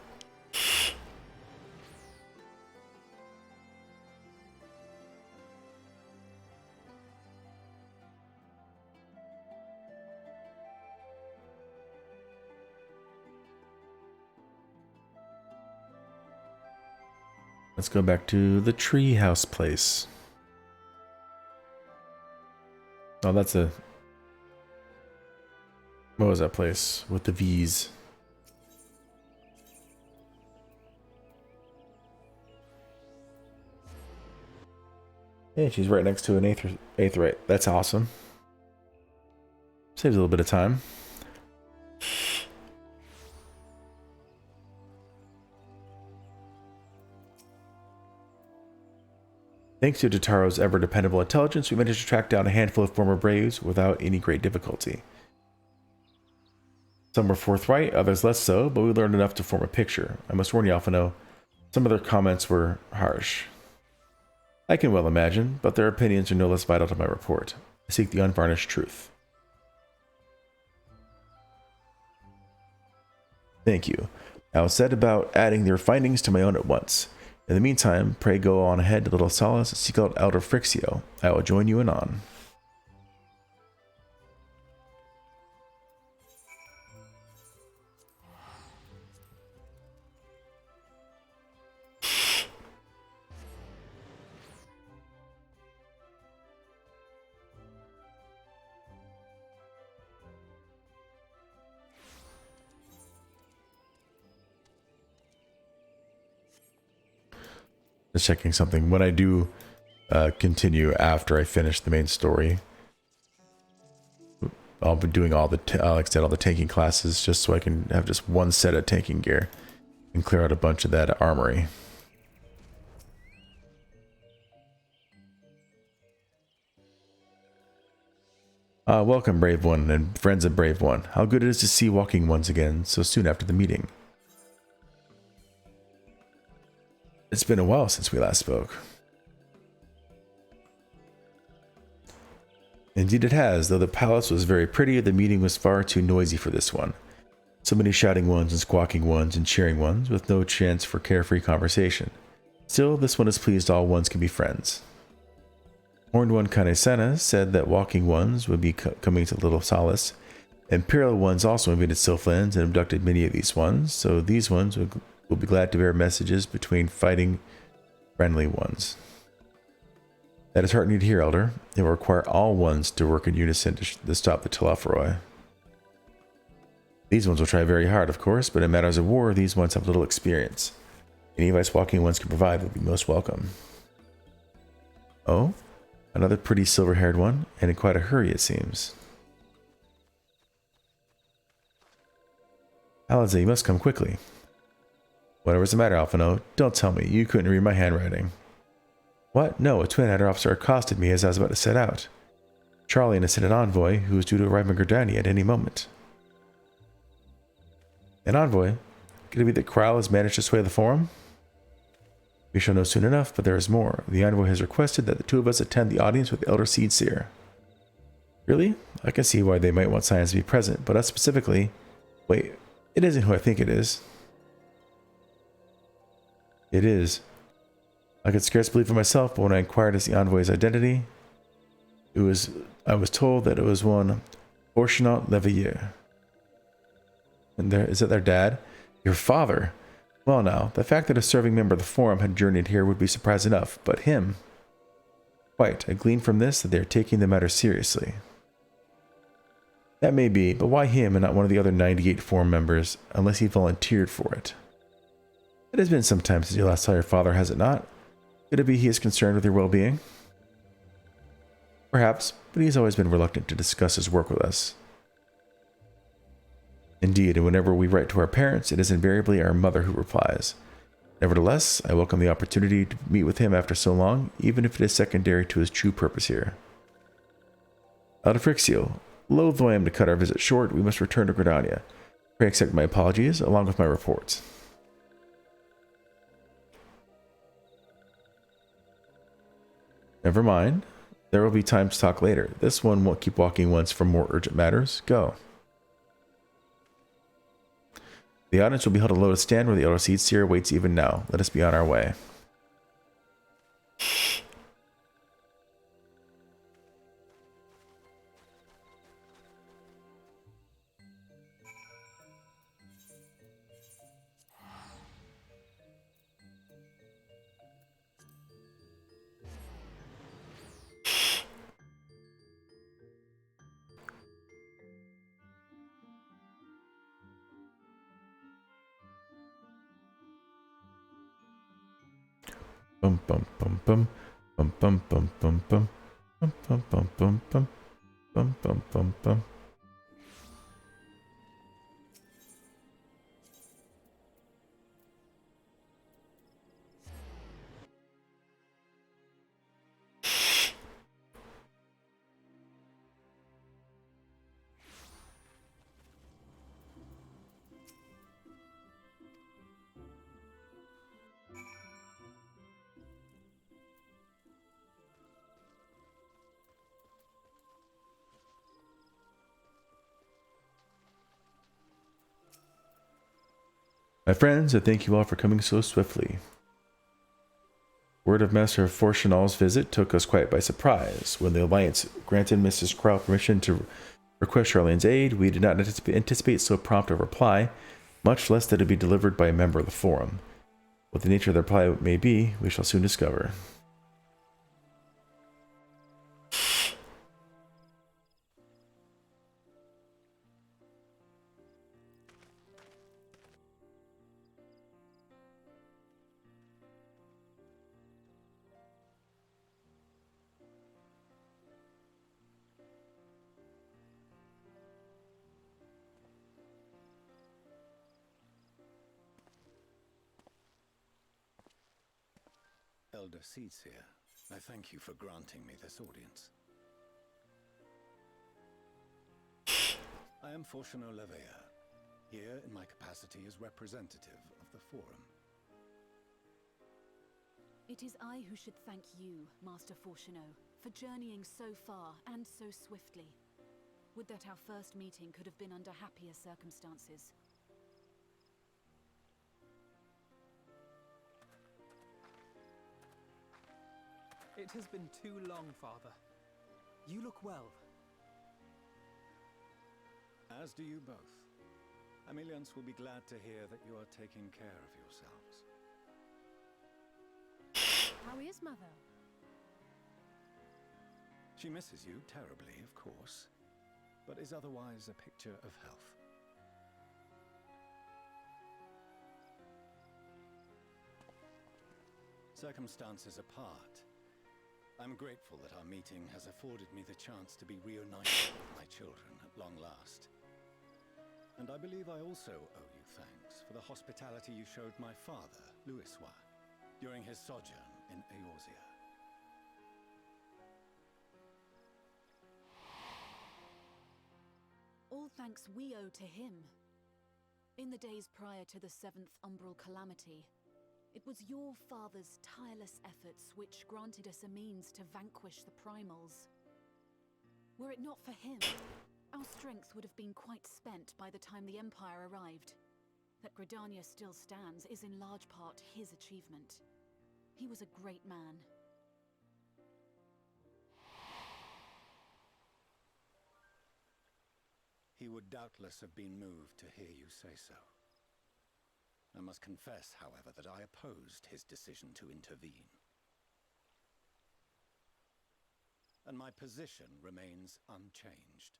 S1: Let's go back to the treehouse place. Oh, that's a... what was that place with the V's? Yeah, she's right next to an Aetheryte. That's awesome. Saves a little bit of time. Thanks to Tataru's ever-dependable intelligence, we managed to track down a handful of former Braves without any great difficulty. Some were forthright, others less so, but we learned enough to form a picture. I must warn you, Alphino, some of their comments were harsh. I can well imagine, but their opinions are no less vital to my report. I seek the unvarnished truth. Thank you. I will set about adding their findings to my own at once. In the meantime, pray go on ahead to Little Solace and seek out Elder Frixio. I will join you anon. Just checking something. When I do continue after I finish the main story, I'll be doing all the like I said, all the tanking classes just so I can have just one set of tanking gear and clear out a bunch of that armory. Welcome, Brave One and friends of Brave One. How good it is to see walking ones again so soon after the meeting. It's been a while since we last spoke. Indeed it has, though the palace was very pretty, the meeting was far too noisy for this one. So many shouting ones and squawking ones and cheering ones, with no chance for carefree conversation. Still, this one has pleased all ones can be friends. Horned One Kanesena said that walking ones would be coming to Little Solace. Imperial ones also invaded Sylphlands and abducted many of these ones, so these ones will be glad to bear messages between fighting friendly ones. That is heartening to hear, Elder. It will require all ones to work in unison to stop the Telophoroi. These ones will try very hard, of course, but in matters of war, these ones have little experience. Any advice walking ones can provide will be most welcome. Oh? Another pretty silver-haired one, and in quite a hurry, it seems. Alize, you must come quickly. Whatever's the matter, Alphino? Don't tell me. You couldn't read my handwriting. What? No, a twin Hatter officer accosted me as I was about to set out. Charlie, an ascended envoy, who was due to arrive in Gridania at any moment. An envoy? Could it be that Kral has managed to sway the Forum? We shall know soon enough, but there is more. The envoy has requested that the two of us attend the audience with the Elder Seedseer. Really? I can see why they might want Science to be present, but us specifically... Wait, it isn't who I think it is. It is. I could scarce believe it myself, but when I inquired as the envoy's identity, I was told that it was one Orchenant Leveilleur. And is that their dad? Your father? Well now, the fact that a serving member of the Forum had journeyed here would be surprise enough, but him? Quite. I glean from this that they are taking the matter seriously. That may be, but why him and not one of the other 98 Forum members, unless he volunteered for it? It has been some time since you last saw your father, has it not? Could it be he is concerned with your well-being? Perhaps, but he has always been reluctant to discuss his work with us. Indeed, and whenever we write to our parents, it is invariably our mother who replies. Nevertheless, I welcome the opportunity to meet with him after so long, even if it is secondary to his true purpose here. Aldefrixio, loath though I am to cut our visit short, we must return to Gridania. Pray accept my apologies, along with my reports. Never mind. There will be time to talk later. This one won't keep walking once for more urgent matters. Go. The audience will be held at Lotus Stand where the Elder Seedseer waits even now. Let us be on our way. Bum bum bum bum bum bum bum bum bum bum bum bum bum bum bum bum bum bum. My friends, I thank you all for coming so swiftly. Word of Master Forchenal's visit took us quite by surprise. When the Alliance granted Mrs. Kral permission to request Charlene's aid, we did not anticipate so prompt a reply, much less that it be delivered by a member of the Forum. What the nature of the reply may be, we shall soon discover.
S10: Elder Seedseer, I thank you for granting me this audience. I am Forchenal Leveilleur, here in my capacity as representative of the Forum.
S17: It is I who should thank you, Master Forchenal, for journeying so far and so swiftly. Would that our first meeting could have been under happier circumstances.
S9: It has been too long, Father. You look well.
S18: As do you both. Ameliance will be glad to hear that you are taking care of yourselves.
S7: How is Mother?
S18: She misses you terribly, of course, but is otherwise a picture of health. Circumstances apart, I'm grateful that our meeting has afforded me the chance to be reunited with my children at long last. And I believe I also owe you thanks for the hospitality you showed my father, Louisois, during his sojourn in Eorzea.
S17: All thanks we owe to him. In the days prior to the 7th Umbral Calamity, it was your father's tireless efforts which granted us a means to vanquish the Primals. Were it not for him, our strength would have been quite spent by the time the Empire arrived. That Gridania still stands is in large part his achievement. He was a great man.
S18: He would doubtless have been moved to hear you say so. I must confess, however, that I opposed his decision to intervene. And my position remains unchanged.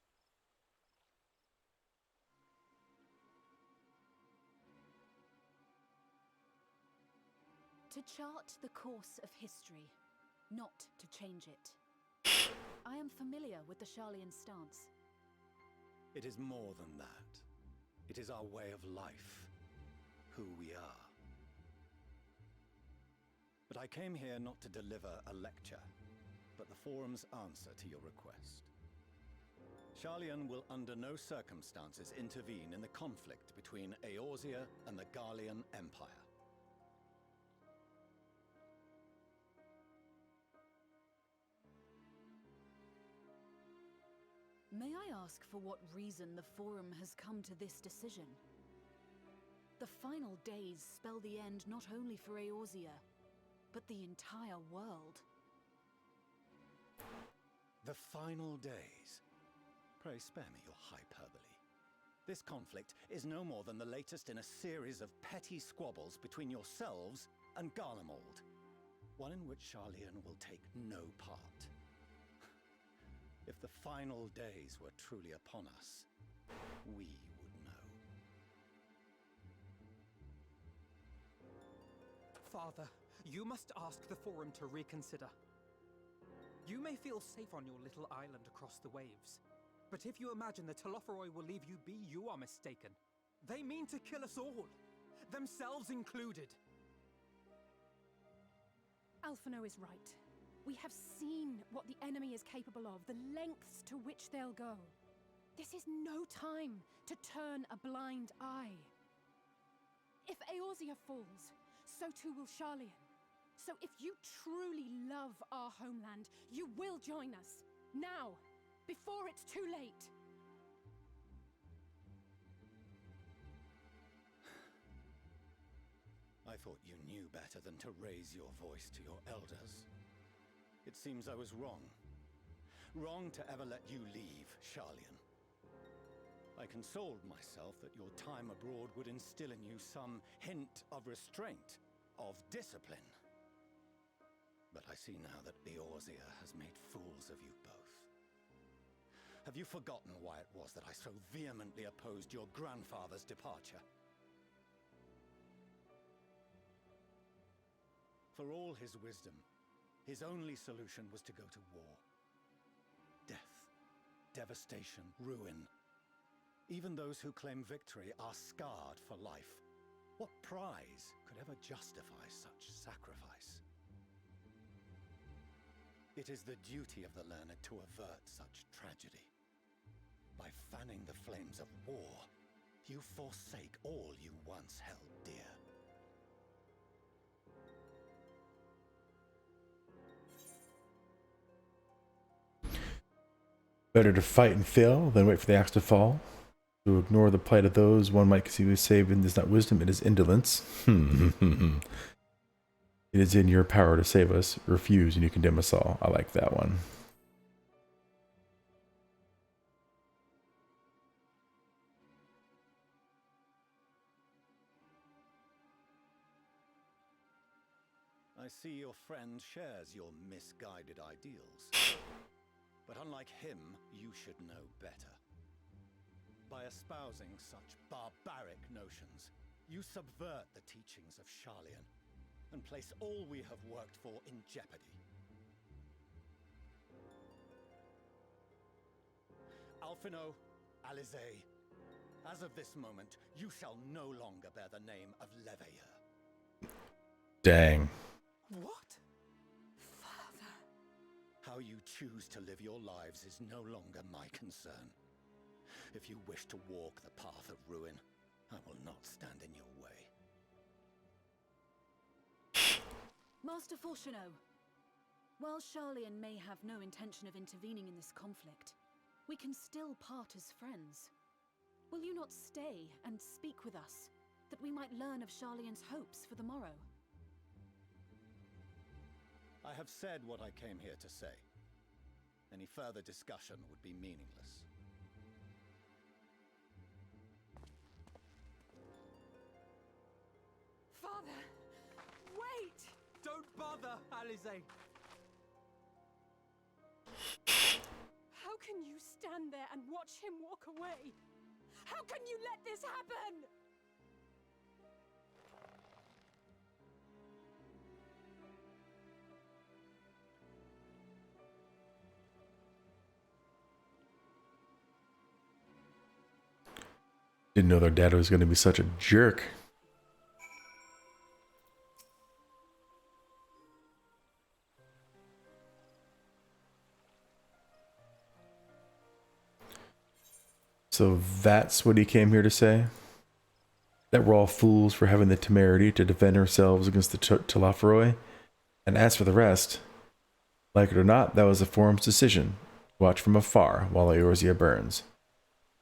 S17: To chart the course of history, not to change it. I am familiar with the Sharlayan stance.
S18: It is more than that. It is our way of life, who we are. But I came here not to deliver a lecture, but the Forum's answer to your request. Sharlayan will under no circumstances intervene in the conflict between Eorzea and the Garlean Empire.
S17: May I ask for what reason the Forum has come to this decision? The final days spell the end not only for Eorzea, but the entire world.
S18: The final days? Pray spare me your hyperbole. This conflict is no more than the latest in a series of petty squabbles between yourselves and Garlemald, one in which Sharlayan will take no part. If the final days were truly upon us, we would know.
S9: Father, you must ask the Forum to reconsider. You may feel safe on your little island across the waves, but if you imagine the Telophoroi will leave you be, you are mistaken. They mean to kill us all, themselves included.
S7: Alphino is right. We have seen what the enemy is capable of, the lengths to which they'll go. This is no time to turn a blind eye. If Eorzea falls, so too will Sharlayan. So if you truly love our homeland, you will join us. Now, before it's too late.
S18: I thought you knew better than to raise your voice to your elders. It seems I was wrong. Wrong to ever let you leave, Sharlayan. I consoled myself that your time abroad would instill in you some hint of restraint, of discipline. But I see now that Eorzea has made fools of you both. Have you forgotten why it was that I so vehemently opposed your grandfather's departure? For all his wisdom, his only solution was to go to war. Death, devastation, ruin. Even those who claim victory are scarred for life. What prize could ever justify such sacrifice? It is the duty of the learned to avert such tragedy. By fanning the flames of war, you forsake all you once held dear.
S1: Better to fight and fail than wait for the axe to fall. To ignore the plight of those one might conceivably say is not wisdom, it is indolence. It is in your power to save us. Refuse and you condemn us all. I like that one.
S16: I see your friend shares your misguided ideals. But unlike him, you should know better. By espousing such barbaric notions, you subvert the teachings of Sharlayan and place all we have worked for in jeopardy. Alphino, Alizé, as of this moment, you shall no longer bear the name of Leveilleur.
S1: Dang.
S16: What? Father. How you choose to live your lives is no longer my concern. If you wish to walk the path of ruin, I will not stand in your way.
S17: Master Fourcheneau, while Sharlayan may have no intention of intervening in this conflict, we can still part as friends. Will you not stay and speak with us, that we might learn of Sharlayan's hopes for the morrow?
S16: I have said what I came here to say. Any further discussion would be meaningless.
S8: Father! Wait! Don't bother, Alizé!
S5: How can you stand there and watch him walk away? How can you let this happen?
S1: Didn't know their dad was going to be such a jerk. So that's what he came here to say? That we're all fools for having the temerity to defend ourselves against the Telophoroi? And as for the rest, like it or not, that was the forum's decision. Watch from afar while Eorzea burns.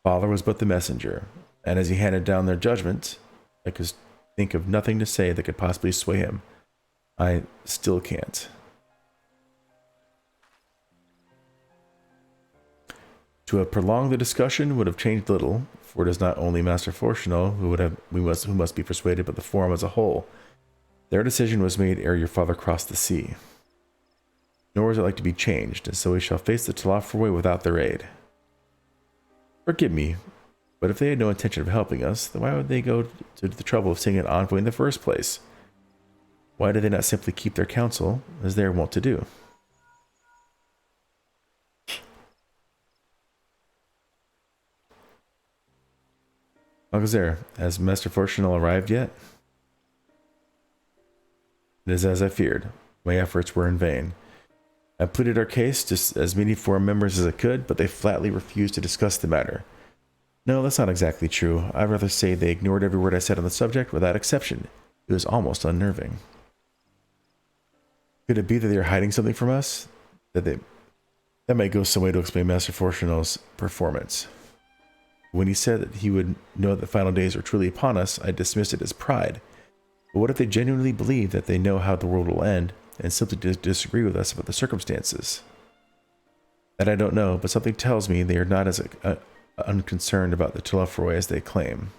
S1: Father was but the messenger, and as he handed down their judgment, I could think of nothing to say that could possibly sway him. I still can't. To have prolonged the discussion would have changed little, for it is not only Master Fourcheneau who must be persuaded, but the forum as a whole. Their decision was made ere your father crossed the sea. Nor is it like to be changed, and so we shall face the Telophoroi without their aid. Forgive me, but if they had no intention of helping us, then why would they go to the trouble of sending an envoy in the first place? Why did they not simply keep their counsel, as they are wont to do? Alcazar, has Master Fourcheneau arrived yet? It is as I feared. My efforts were in vain. I pleaded our case to as many forum members as I could, but they flatly refused to discuss the matter. No, that's not exactly true. I'd rather say they ignored every word I said on the subject without exception. It was almost unnerving. Could it be that they are hiding something from us? That might go some way to explain Master Fourcheneau's performance. When he said that he would know that the final days are truly upon us, I dismissed it as pride. But what if they genuinely believe that they know how the world will end, and simply disagree with us about the circumstances? That I don't know, but something tells me they are not as unconcerned about the Telophoroi as they claim.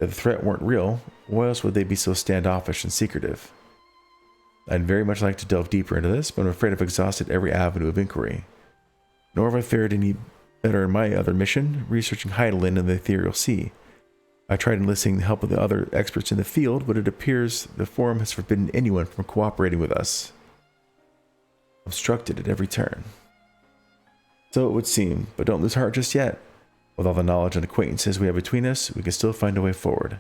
S1: If the threat weren't real, why else would they be so standoffish and secretive? I'd very much like to delve deeper into this, but I'm afraid I've exhausted every avenue of inquiry. Nor have I fared any better in my other mission, researching Heidelin and the Ethereal Sea. I tried enlisting the help of the other experts in the field, but it appears the Forum has forbidden anyone from cooperating with us. Obstructed at every turn. So it would seem, but don't lose heart just yet. With all the knowledge and acquaintances we have between us, we can still find a way forward.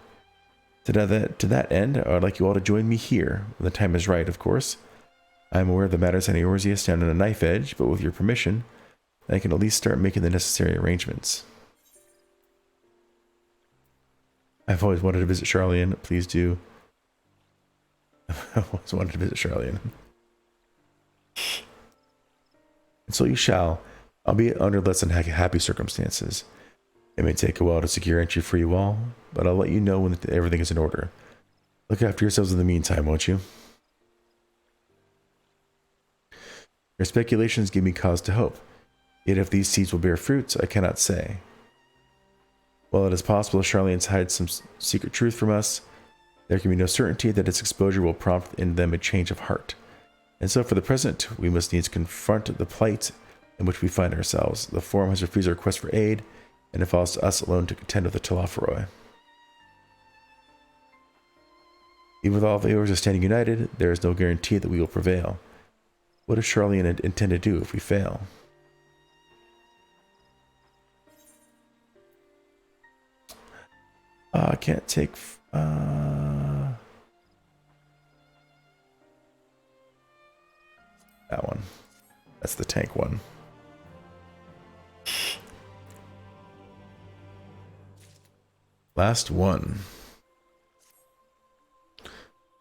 S1: To that end, I would like you all to join me here, when the time is right, of course. I am aware the matters in Eorzea stand on a knife edge, but with your permission, I can at least start making the necessary arrangements. I've always wanted to visit Sharlayan. Please do. I've always wanted to visit Sharlayan. And so you shall, albeit under less than happy circumstances. It may take a while to secure entry for you all, but I'll let you know when everything is in order. Look after yourselves in the meantime, won't you? Your speculations give me cause to hope. Yet if these seeds will bear fruits, I cannot say. While it is possible Charlieans hide some secret truth from us, there can be no certainty that its exposure will prompt in them a change of heart. And so for the present, we must needs confront the plight in which we find ourselves. The Forum has refused our request for aid, and it falls to us alone to contend with the Telephoroi. Even with all the Eors standing united, there is no guarantee that we will prevail. What does Charlian intend to do if we fail? I can't take... that one. That's the tank one. Last one.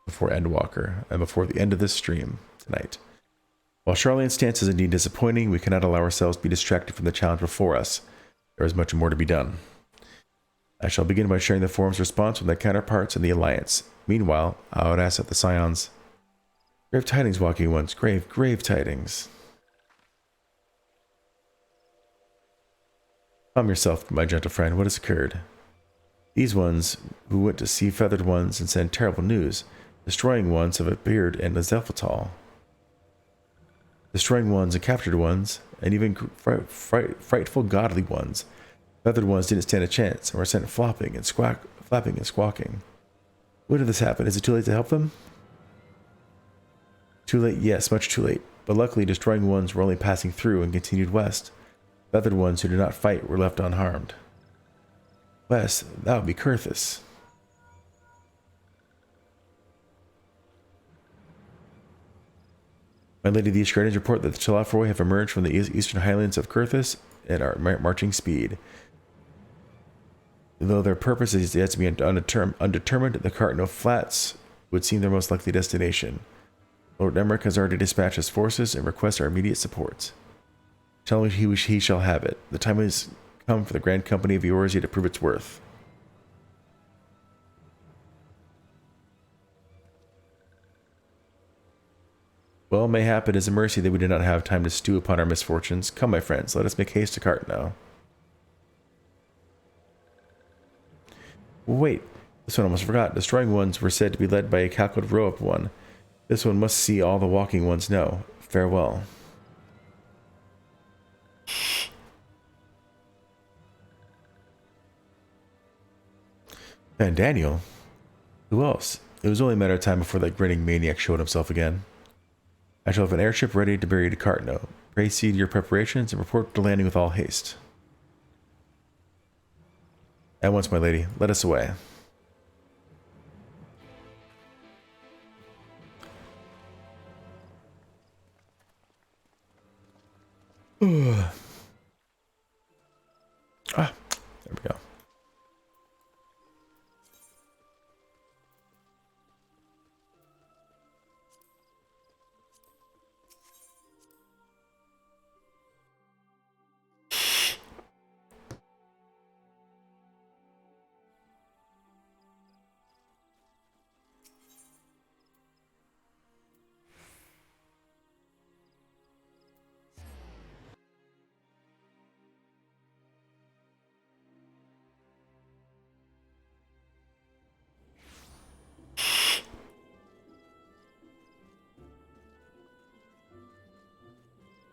S1: Before Endwalker, and before the end of this stream tonight. While Charlian's stance is indeed disappointing, we cannot allow ourselves to be distracted from the challenge before us. There is much more to be done. I shall begin by sharing the Forum's response with their counterparts in the Alliance. Meanwhile, I would ask that the Scions... Grave tidings, walking ones. Grave tidings. Calm yourself, my gentle friend. What has occurred? These ones, who went to see feathered ones and send terrible news, destroying ones have appeared in Azelphatal. Destroying ones and captured ones, and even frightful godly ones. Feathered ones didn't stand a chance, and were sent flapping and squawking. When did this happen? Is it too late to help them? Too late, yes, much too late. But luckily, destroying ones were only passing through and continued west. Feathered ones who did not fight were left unharmed. West, that would be Kurthus. My lady, these guardians report that the Telephoroi have emerged from the eastern highlands of Kurthus and are marching speed. Though their purpose is yet to be undetermined, the Cartno Flats would seem their most likely destination. Lord Emmerich has already dispatched his forces and requests our immediate support. Tell me he shall have it. The time has come for the Grand Company of Eorzea to prove its worth. Well, mayhap it is a mercy that we did not have time to stew upon our misfortunes. Come, my friends, let us make haste to Cartno. Wait, this one almost forgot. Destroying ones were said to be led by a calculated row-up one. This one must see all the walking ones know. Farewell. And Daniel? Who else? It was only a matter of time before that grinning maniac showed himself again. I shall have an airship ready to bear you to Cartno. Pray see to your preparations and report to landing with all haste. At once, my lady. Let us away. There we go.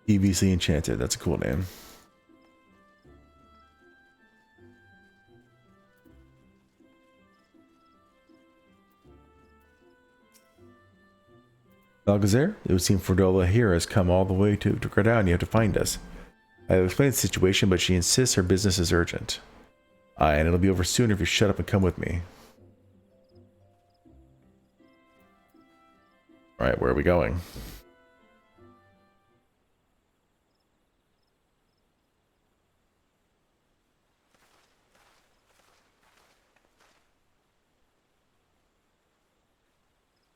S1: EVC Enchanted, that's a cool name. Balgazar, it would seem Fordola here has come all the way to Gradania to find us. I have explained the situation, but she insists her business is urgent. Aye, and it'll be over soon if you shut up and come with me. Alright, where are we going?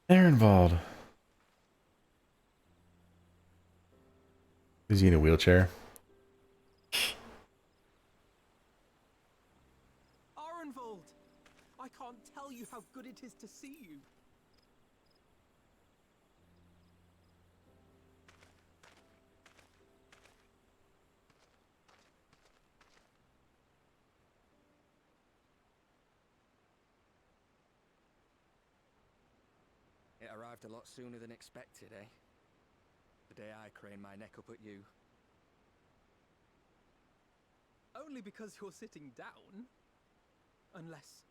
S1: Ehrenwald. Is he in a wheelchair?
S8: Ehrenwald!
S9: I can't tell you how good it is to see you.
S8: It arrived a lot sooner than expected, eh? The day I craned my neck up at you.
S9: Only because you're sitting down. Unless...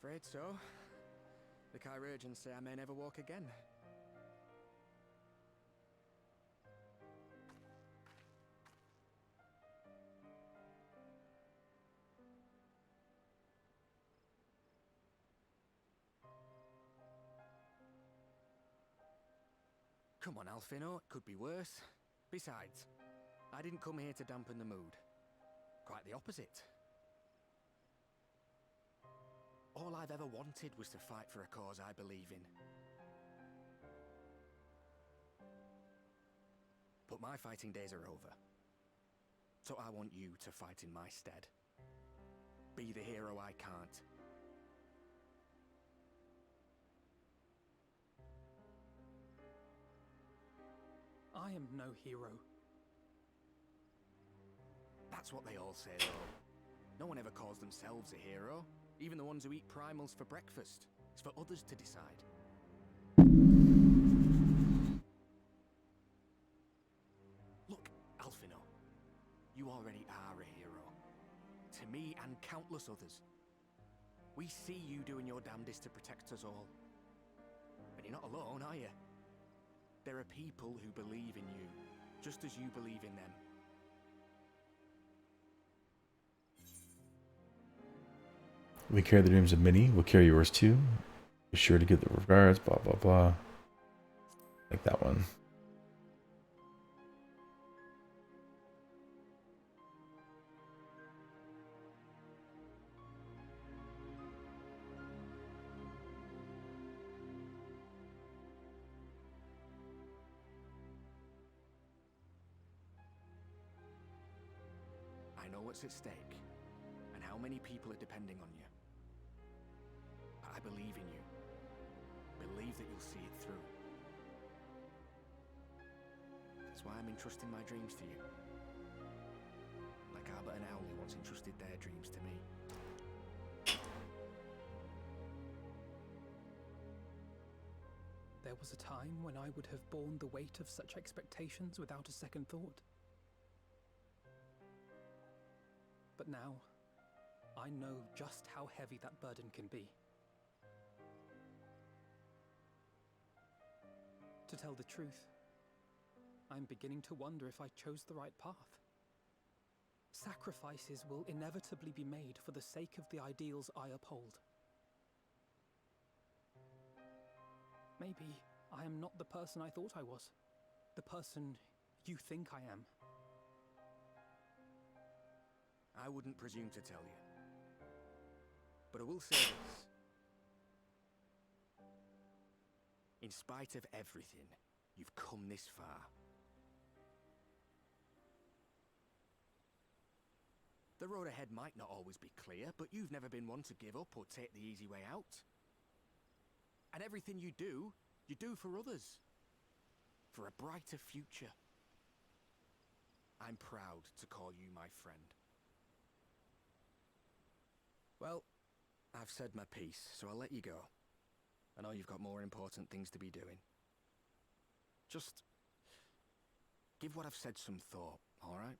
S8: Afraid so. The Chirurgeons say I may never walk again. Come on, Alfino, it could be worse. Besides, I didn't come here to dampen the mood. Quite the opposite. All I've ever wanted was to fight for a cause I believe in. But my fighting days are over. So I want you to fight in my stead. Be the hero I can't.
S9: I am no hero.
S8: That's what they all say, though. No one ever calls themselves a hero. Even the ones who eat primals for breakfast. It's for others to decide. Look, Alfino. You already are a hero. To me and countless others. We see you doing your damnedest to protect us all. And you're not alone, are you? There are people who believe in you, just as you believe in them.
S1: We carry the dreams of many. We'll carry yours too. Be sure to give the regards. Blah blah blah. Like that one.
S8: I know what's at stake, and how many people are depending on you. But I believe in you. Believe that you'll see it through. That's why I'm entrusting my dreams to you. Like Albert and Owley once entrusted their dreams to me.
S9: There was a time when I would have borne the weight of such expectations without a second thought. But now, I know just how heavy that burden can be. To tell the truth, I'm beginning to wonder if I chose the right path. Sacrifices will inevitably be made for the sake of the ideals I uphold. Maybe I am not the person I thought I was. The person you think I am.
S8: I wouldn't presume to tell you. But I will say this. In spite of everything, you've come this far. The road ahead might not always be clear, but you've never been one to give up or take the easy way out. And everything you do for others. For a brighter future. I'm proud to call you my friend. Well, I've said my piece, so I'll let you go. I know you've got more important things to be doing. Just give what I've said some thought, all right?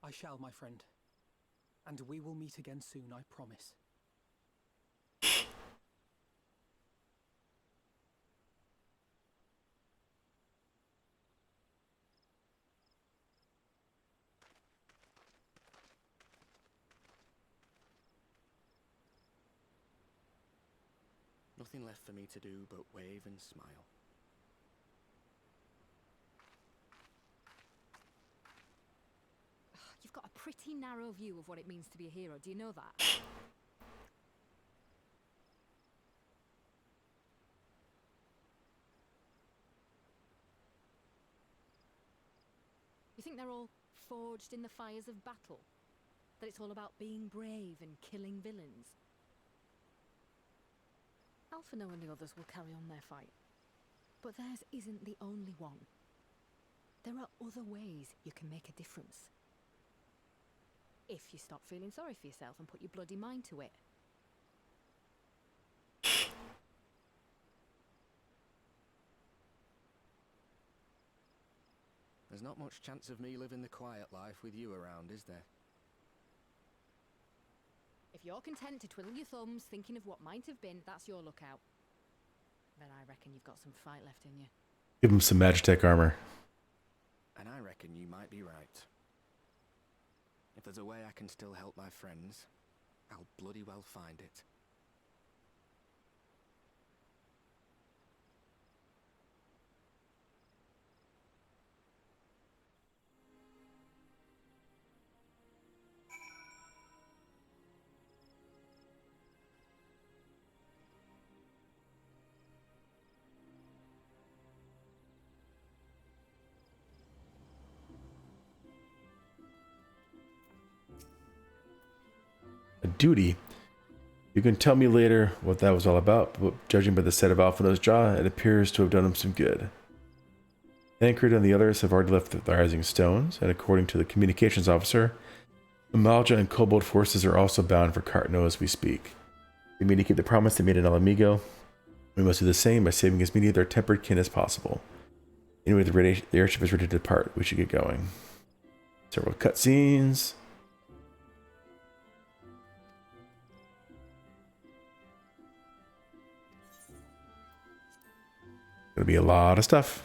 S9: I shall, my friend. And we will meet again soon, I promise.
S8: Nothing left for me to do but wave and smile.
S13: pretty narrow view of what it means to be a hero. Do you know that? You think they're all forged in the fires of battle? That it's all about being brave and killing villains? Alphino and the others will carry on their fight. But theirs isn't the only one. There are other ways you can make a difference. If you stop feeling sorry for yourself and put your bloody mind to it.
S22: There's not much chance of me living the quiet life with you around, is there?
S13: If you're content to twiddle your thumbs thinking of what might have been, that's your lookout. Then I reckon you've got some fight left in you.
S1: Give him some Magitech armor.
S22: And I reckon you might be right. If there's a way I can still help my friends, I'll bloody well find it.
S1: A duty. You can tell me later what that was all about, but judging by the set of Alphino's jaw, it appears to have done him some good. Tancred and the others have already left the Rising Stones, and according to the communications officer, Amalja and Kobold forces are also bound for Cartno as we speak. They mean to keep the promise they made in El Amigo. We must do the same by saving as many of their tempered kin as possible. Anyway, the airship is ready to depart. We should get going. Several cutscenes. Gonna be a lot of stuff.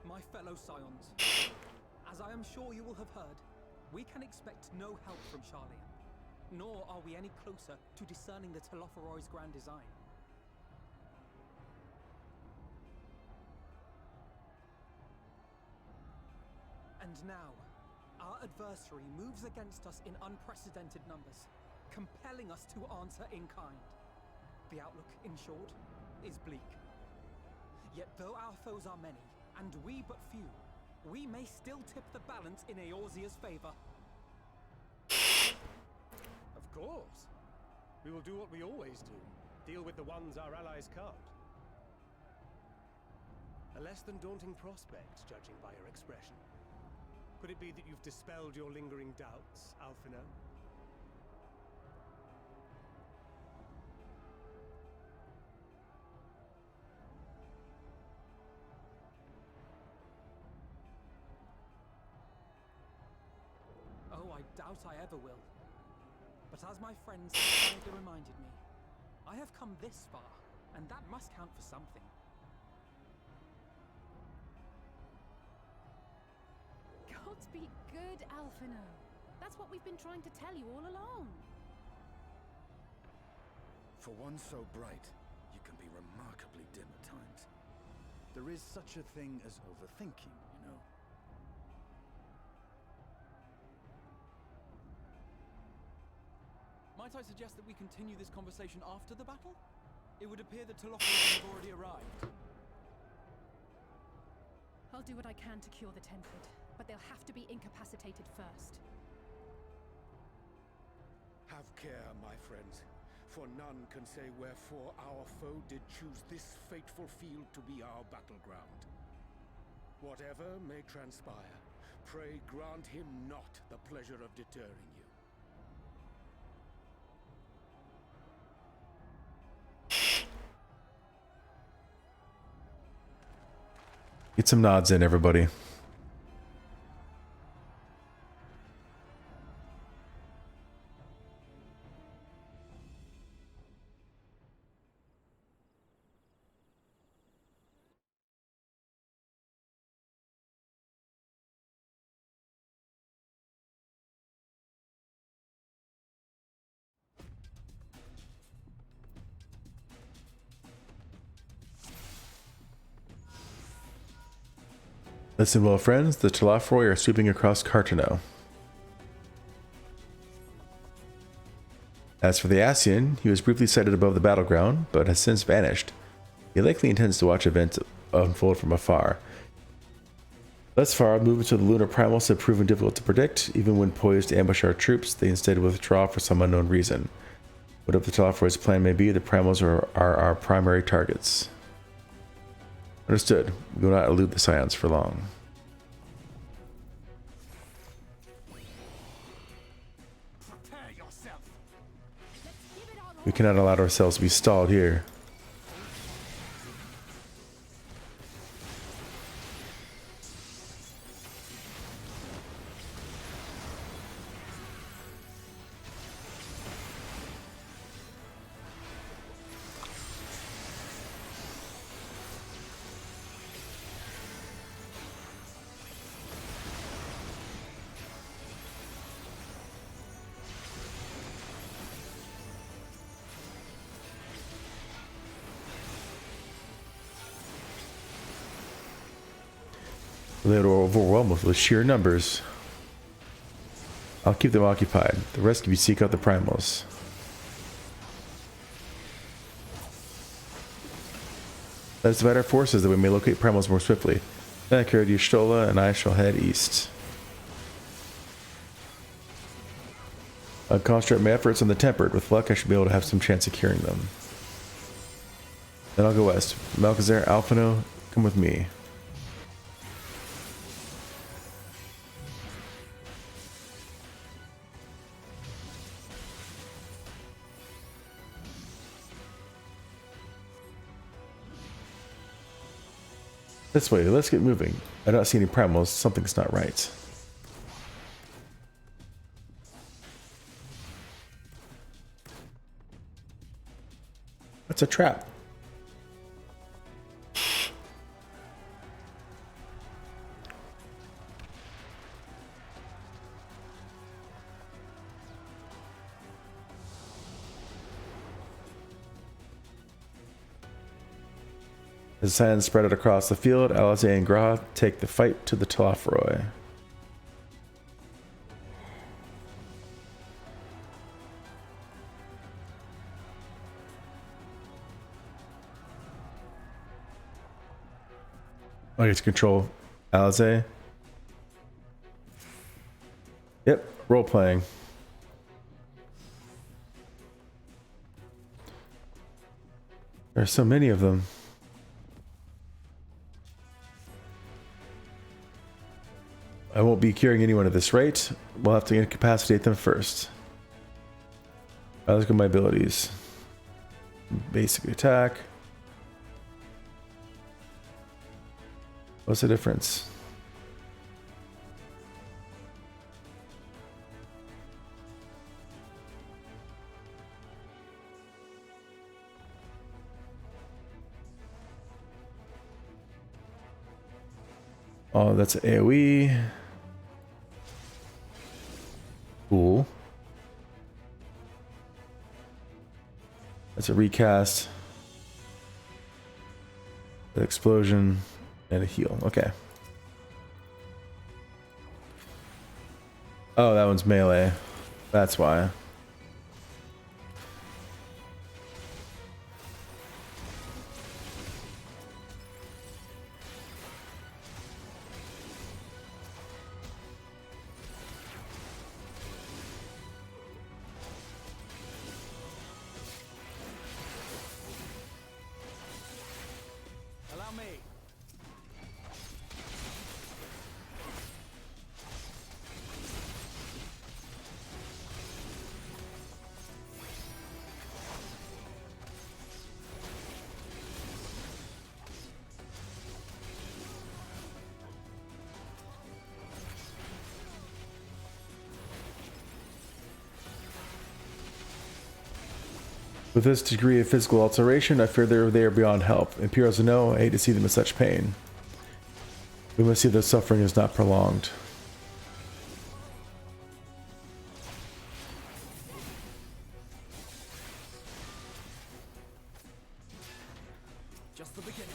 S9: My fellow Scions, as I am sure you will have heard, we can expect no help from Charlian, nor are we any closer to discerning the Telophoroid's grand design. And now, our adversary moves against us in unprecedented numbers, compelling us to answer in kind. The outlook, in short, is bleak. Yet though our foes are many, and we but few, we may still tip the balance in Eorzea's favor.
S15: Of course. We will do what we always do. Deal with the ones our allies can't. A less than daunting prospect, judging by your expression. Could it be that you've dispelled your lingering doubts, Alphino?
S9: Oh, I doubt I ever will. But as my friends kindly reminded me, I have come this far, and that must count for something.
S13: Gods be good, Alphino. That's what we've been trying to tell you all along.
S18: For one so bright, you can be remarkably dim at times. There is such a thing as overthinking, you know.
S23: Might I suggest that we continue this conversation after the battle? It would appear that Telophoroid have already arrived.
S7: I'll do what I can to cure the Tempered, but they'll have to be incapacitated first.
S10: Have care, my friends, for none can say wherefore our foe did choose this fateful field to be our battleground. Whatever may transpire, pray grant him not the pleasure of deterring you.
S1: Get some nods in, everybody. Listen well, friends. The Telafroi are sweeping across Cartano. As for the Ascian, he was briefly sighted above the battleground, but has since vanished. He likely intends to watch events unfold from afar. Thus far, movements of the lunar primals have proven difficult to predict. Even when poised to ambush our troops, they instead withdraw for some unknown reason. Whatever the Telafroi's plan may be, the primals are our primary targets. Understood. We will not elude the Scions for long. We cannot allow ourselves to be stalled here. They would overwhelm us with sheer numbers. I'll keep them occupied. The rest of you seek out the primals. Let us divide our forces that we may locate primals more swiftly. Then I carry to Y'shtola and I shall head east. I'll concentrate my efforts on the Tempered. With luck, I should be able to have some chance of curing them. Then I'll go west. Malchezair, Alphino, come with me. This way, let's get moving. I don't see any primals. Something's not right. That's a trap. As the Scions spread out across the field, Alisaie and Graha take the fight to the Telafroi. I get to control Alisaie. Yep, role playing. There are so many of them. I won't be curing anyone at this rate. We'll have to incapacitate them first. Let's go my abilities. Basic attack. What's the difference? Oh, that's AoE. Cool. That's a recast. An explosion and a heal. Okay. Oh, that one's melee. That's why. With this degree of physical alteration, I fear they are beyond help. Imperials know, I hate to see them in such pain. We must see their suffering is not prolonged.
S8: Just the beginning.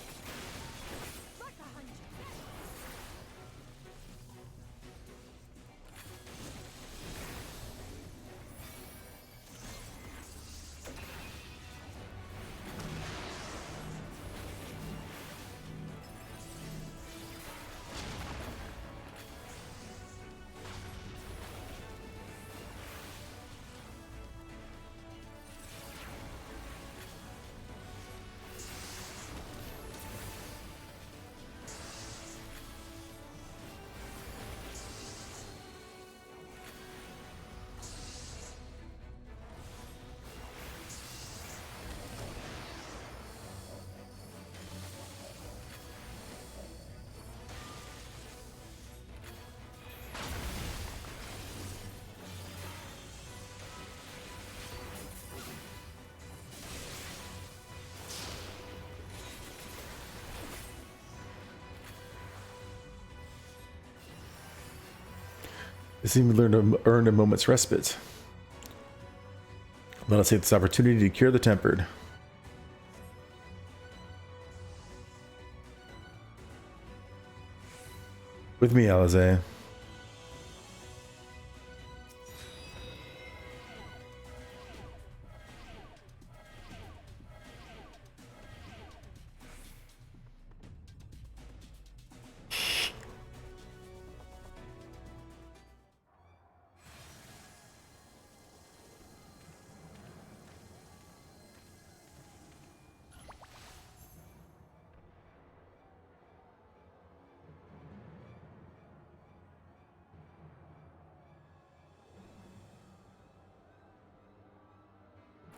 S1: This even learned to earn a moment's respite. Let us take this opportunity to cure the tempered. With me, Alize.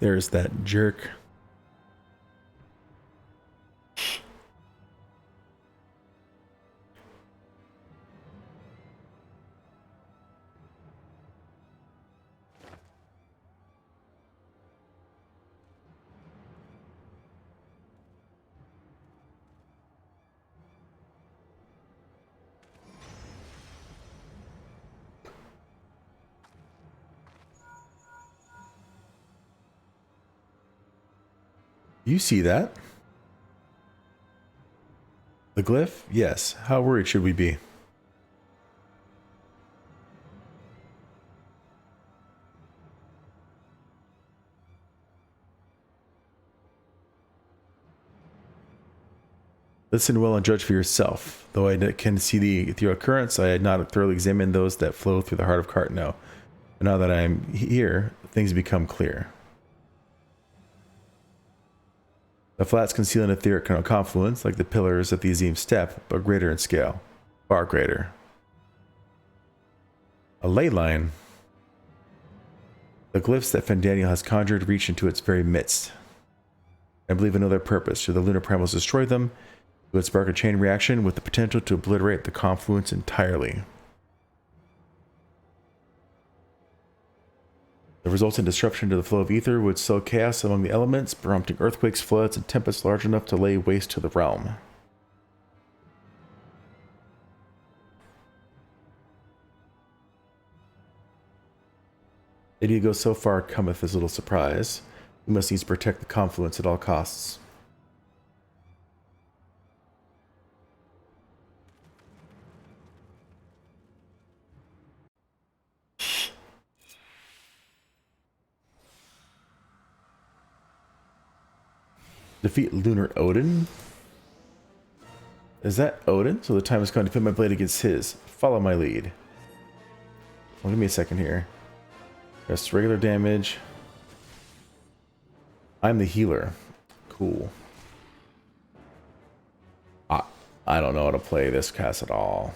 S1: There's that jerk. You see that? The glyph? Yes. How worried should we be? Listen well and judge for yourself. Though I can see the ethereal currents, I had not thoroughly examined those that flow through the heart of Cartno. But now that I am here, things become clear. The flats conceal an etheric confluence, like the pillars at the Azim step, but greater in scale. Far greater. A ley line. The glyphs that Fandaniel has conjured reach into its very midst. I believe another purpose. Should the lunar primals destroy them, it would spark a chain reaction with the potential to obliterate the confluence entirely. The resultant disruption to the flow of ether would sow chaos among the elements, prompting earthquakes, floods, and tempests large enough to lay waste to the realm. That he goes so far cometh as little surprise. We must needs protect the confluence at all costs. Defeat Lunar Odin? Is that Odin? So the time has come to pit my blade against his. Follow my lead. Well, give me a second here. Just regular damage. I'm the healer. Cool. I don't know how to play this cast at all.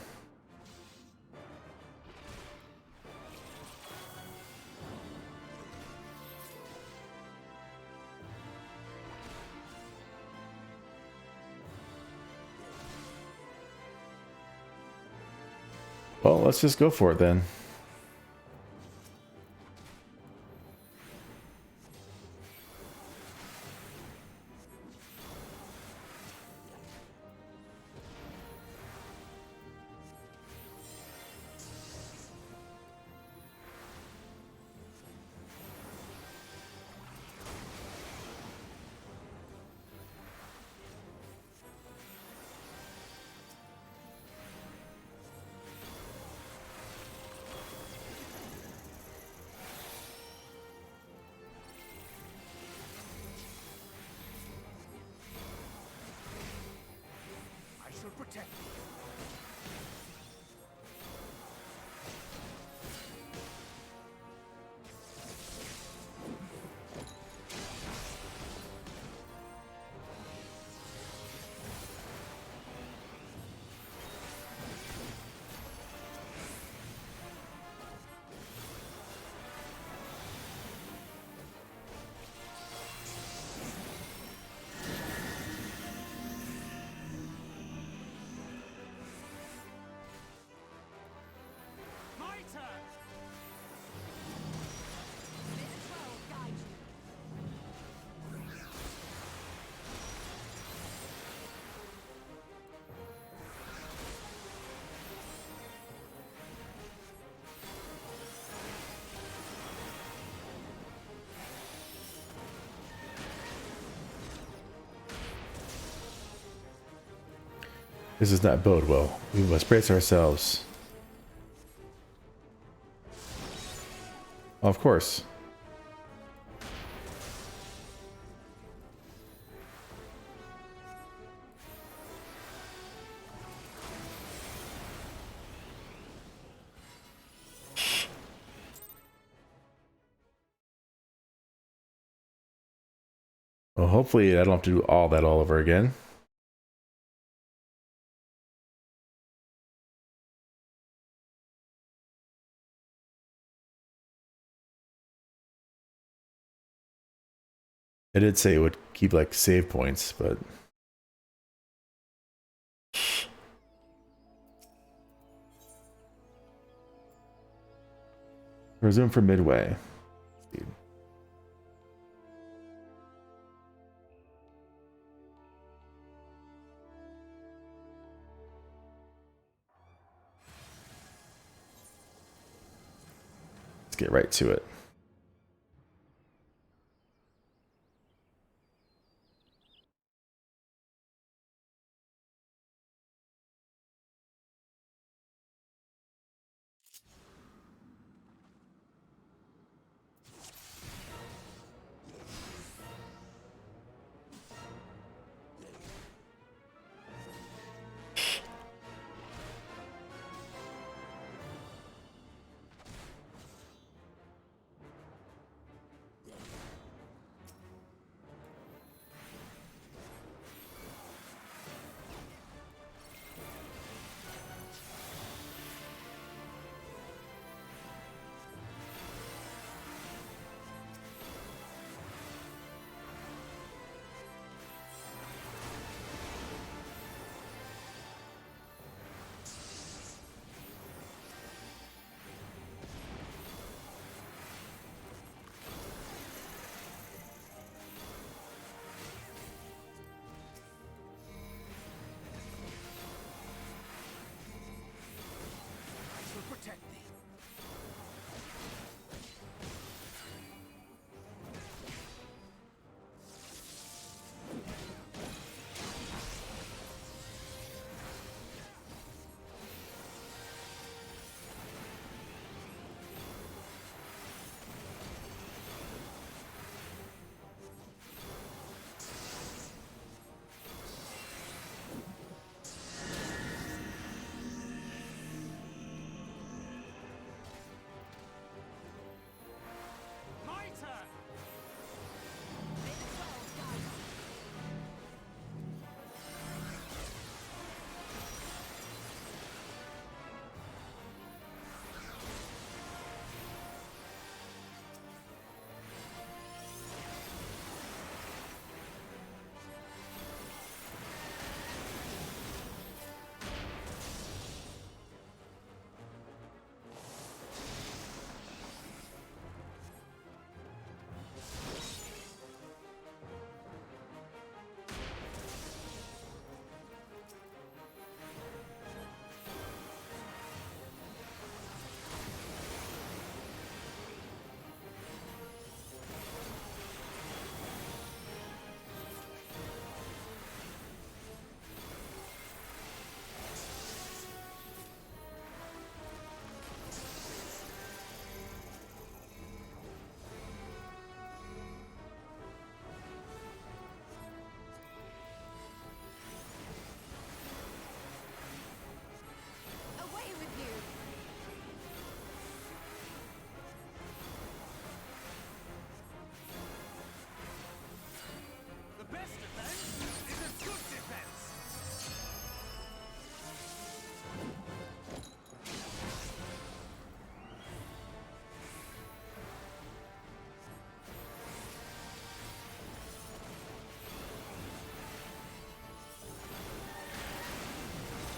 S1: Well, let's just go for it then.
S4: Protect me.
S1: This does not bode well. We must brace ourselves. Of course. Well, hopefully I don't have to do all that all over again. I did say it would keep like save points, but resume for midway. Speed. Let's get right to it.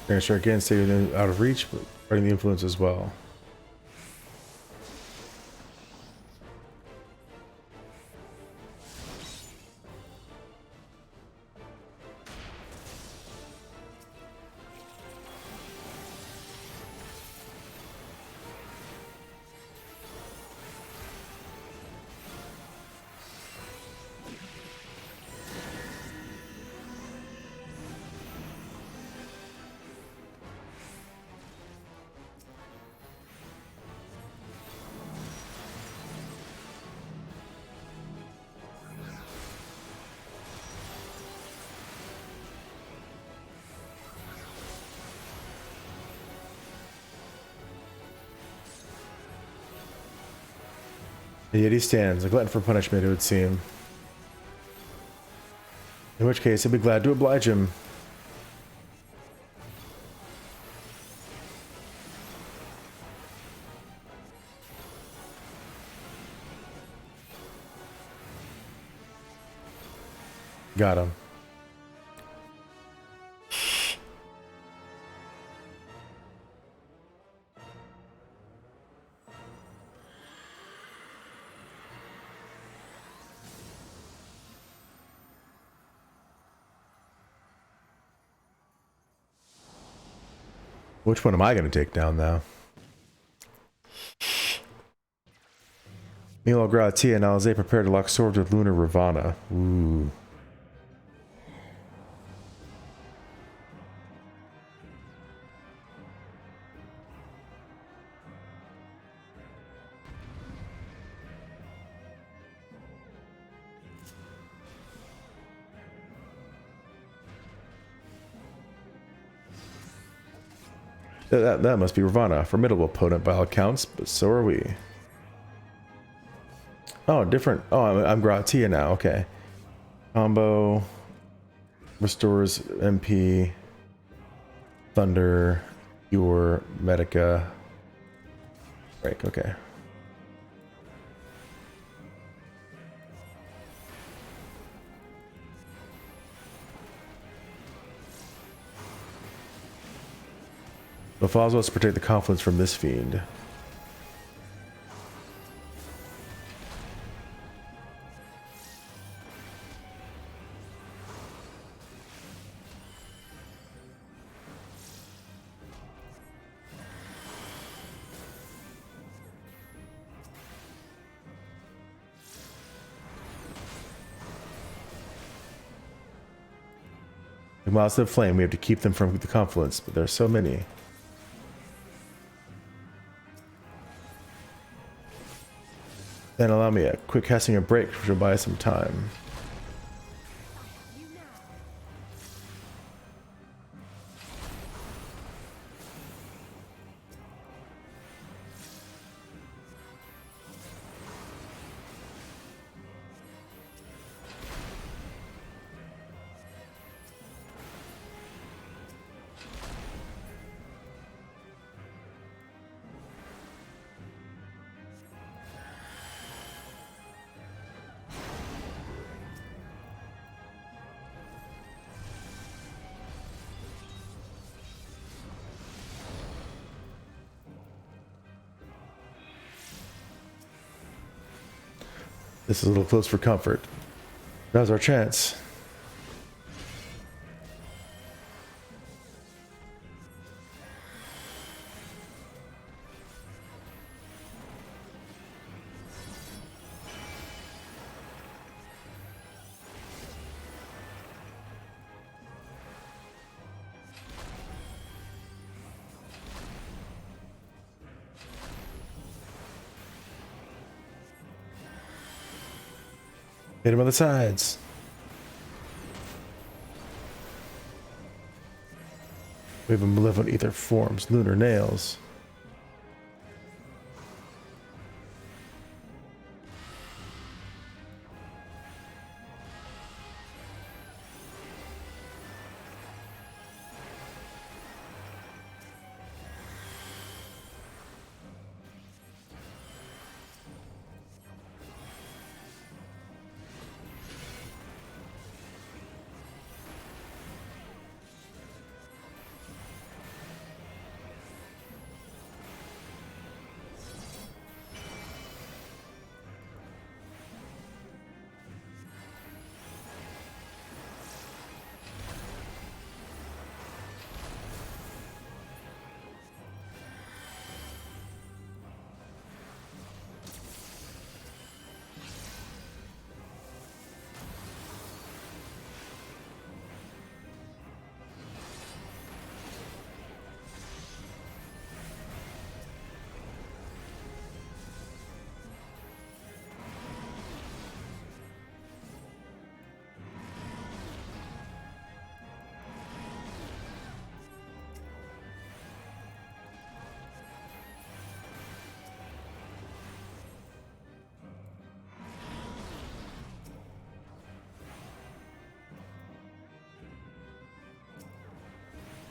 S1: Gonna start again, stay out of reach, but fighting the influence as well. And yet he stands, a glutton for punishment, it would seem. In which case, I'd be glad to oblige him. Got him. Which one am I going to take down now? Milo Gratia and Alize prepare to lock swords with Lunar Ravana. Ooh. That must be Ravana, a formidable opponent by all accounts, but so are we. Oh, different. Oh, I'm Gratia now. Okay. Combo restores MP, Thunder, Cure, Medica. Break. Okay. Lafaz wants to protect the confluence from this fiend. The miles of flame, we have to keep them from the confluence, but there are so many. Then allow me a quick casting a break, which will buy us some time. This is a little close for comfort. Now's our chance. Hit him on the sides. We have a malevolent ether forms, lunar nails.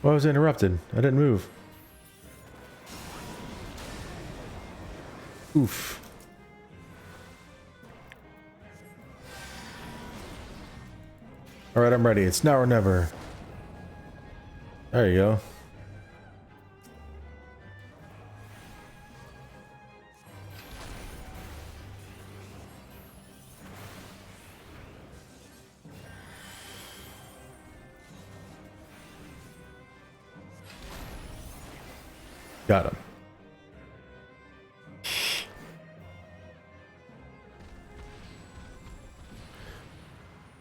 S1: Why was I interrupted? I didn't move. Oof. Alright, I'm ready. It's now or never. There you go. Got him.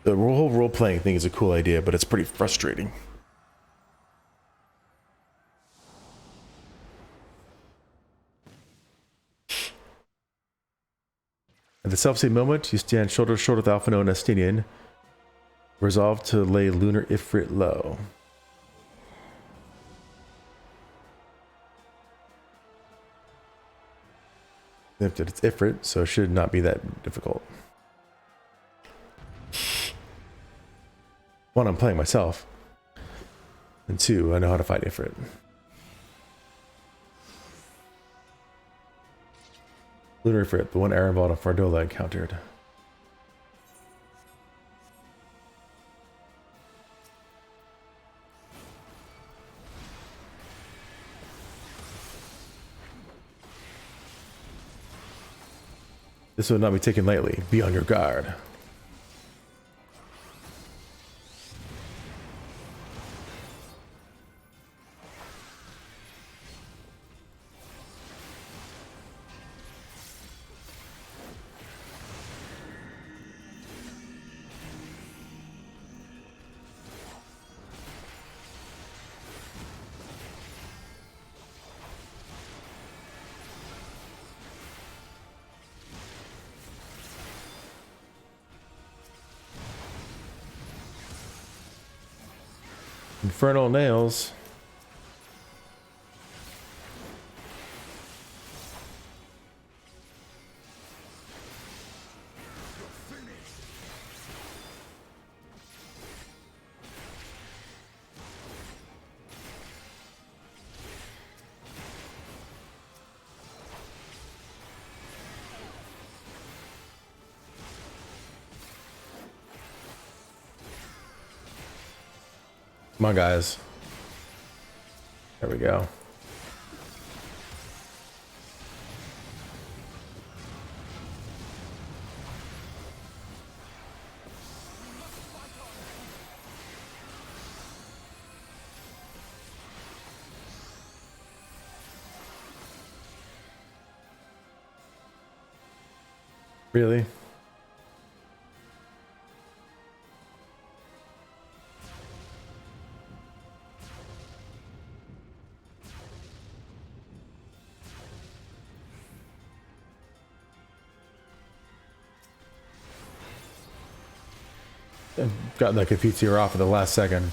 S1: The whole role-playing thing is a cool idea, but it's pretty frustrating. At the self-same moment, you stand shoulder to shoulder with Alphino and Estinian, resolved to lay Lunar Ifrit low. It's Ifrit, so it should not be that difficult. One, I'm playing myself. And two, I know how to fight Ifrit. Lunar Ifrit, the one Arenvald and Fardola encountered. This will not be taken lightly. Be on your guard. Infernal nails. Come on, guys. There we go. Really? Got that Confiteor off at the last second.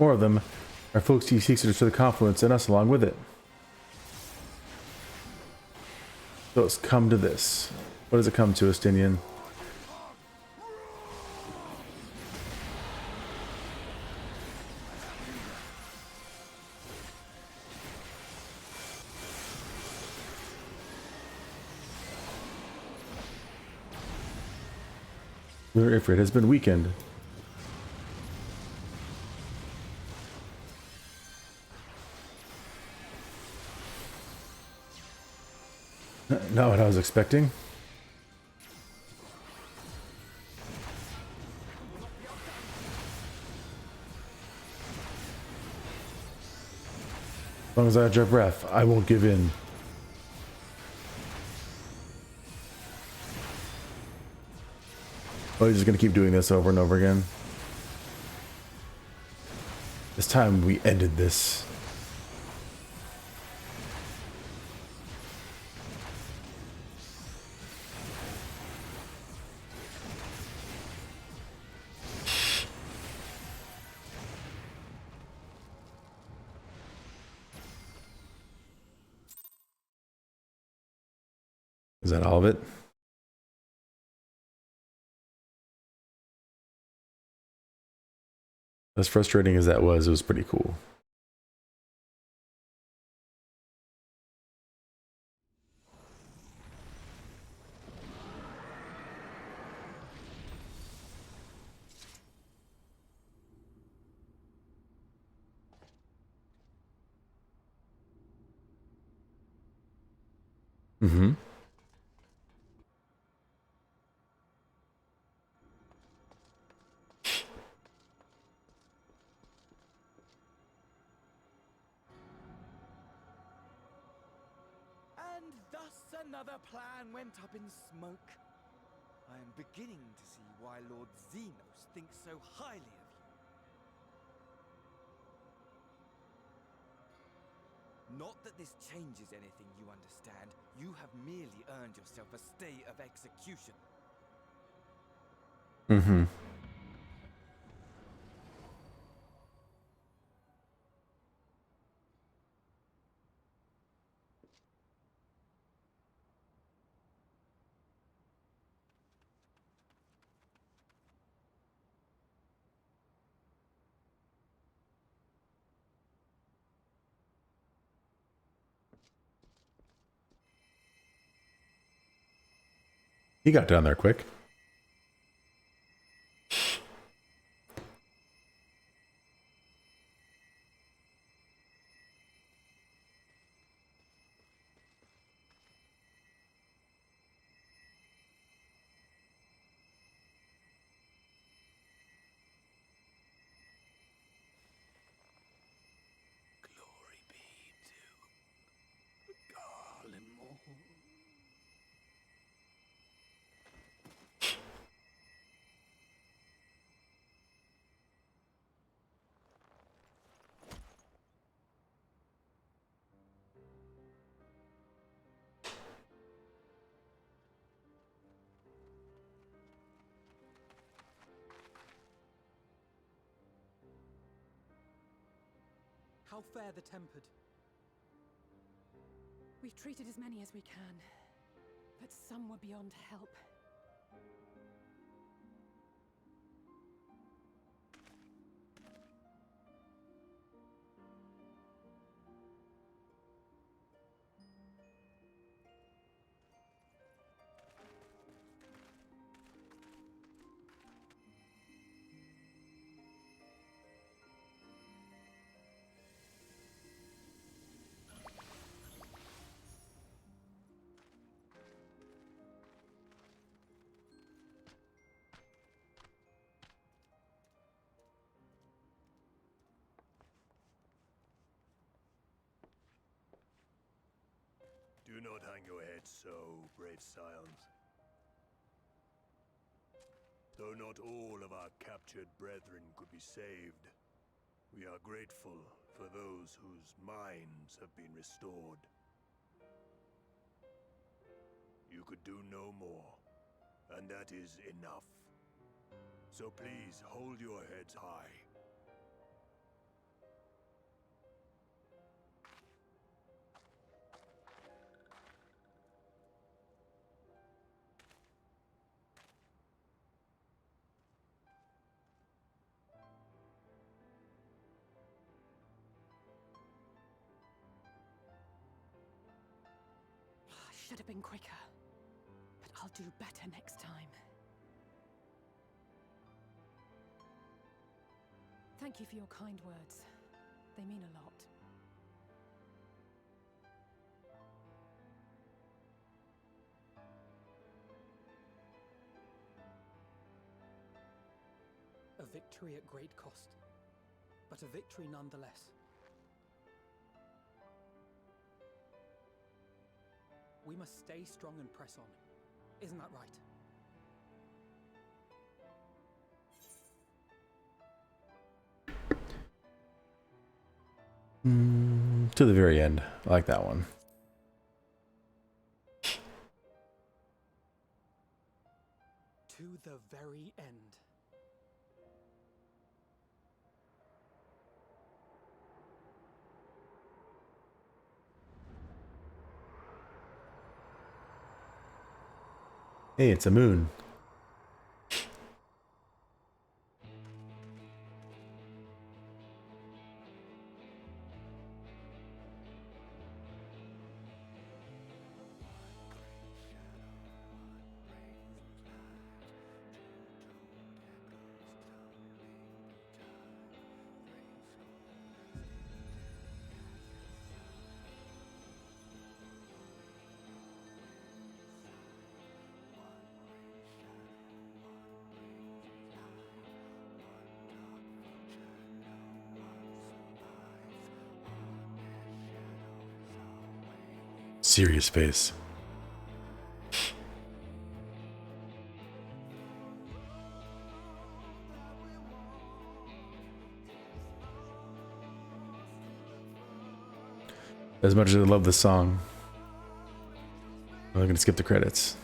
S1: More of them are folks he seeks to destroy the confluence and us along with it. So it's come to this. What does it come to, Estinian? Your Ifrit has been weakened. Not what I was expecting. As long as I draw breath, I won't give in. Oh, he's just gonna keep doing this over and over again. This time we ended this. Is that all of it? As frustrating as that was, it was pretty cool. Mm-hmm.
S8: And thus another plan went up in smoke. I am beginning to see why Lord Xenos thinks so highly of you. Not that this changes anything, you understand. You have merely earned yourself a stay of execution.
S1: Mm-hmm. He got down there quick.
S7: How fare the tempered? We've treated as many as we can, but some were beyond help.
S3: Do not hang your head so, brave scions. Though not all of our captured brethren could be saved, we are grateful for those whose minds have been restored. You could do no more, and that is enough. So please hold your heads high.
S7: Should have been quicker, but I'll do better next time. Thank you for your kind words. They mean a lot.
S9: A victory at great cost, but a victory nonetheless. We must stay strong and press on. Isn't that right?
S1: To the very end. I like that one.
S9: To the very end.
S1: Hey, it's a moon. Serious face. As much as I love the song, I'm going to skip the credits.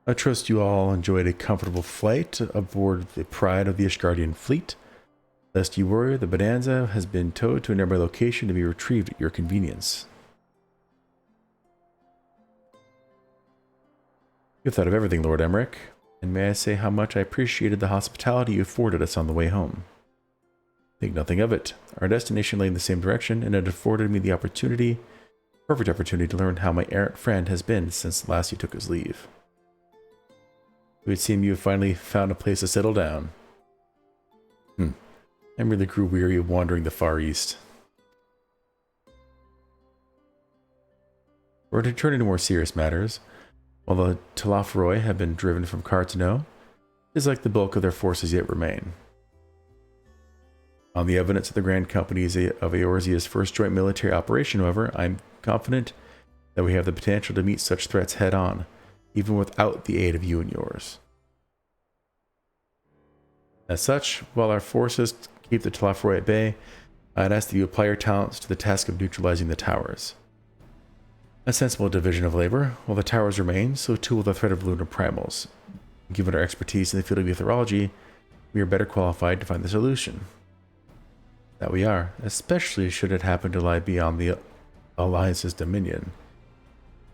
S1: I trust you all enjoyed a comfortable flight aboard the Pride of the Ishgardian fleet. Lest you worry, the Bonanza has been towed to a nearby location to be retrieved at your convenience. You've thought of everything, Lord Emmerich, and may I say how much I appreciated the hospitality you afforded us on the way home. Think nothing of it. Our destination lay in the same direction, and it afforded me the perfect opportunity to learn how my errant friend has been since last he took his leave. It would seem you have finally found a place to settle down. I really grew weary of wandering the Far East. We're returning to more serious matters. While the Talafroi have been driven from Cartano, it is like the bulk of their forces yet remain. On the evidence of the Grand Companies of Eorzea's first joint military operation, however, I am confident that we have the potential to meet such threats head-on, even without the aid of you and yours. As such, while our forces keep the Talafroi at bay, I'd ask that you apply your talents to the task of neutralizing the towers. A sensible division of labor. While the towers remain, so too will the threat of lunar primals. Given our expertise in the field of meteorology, we are better qualified to find the solution. That we are, especially should it happen to lie beyond the Alliance's dominion.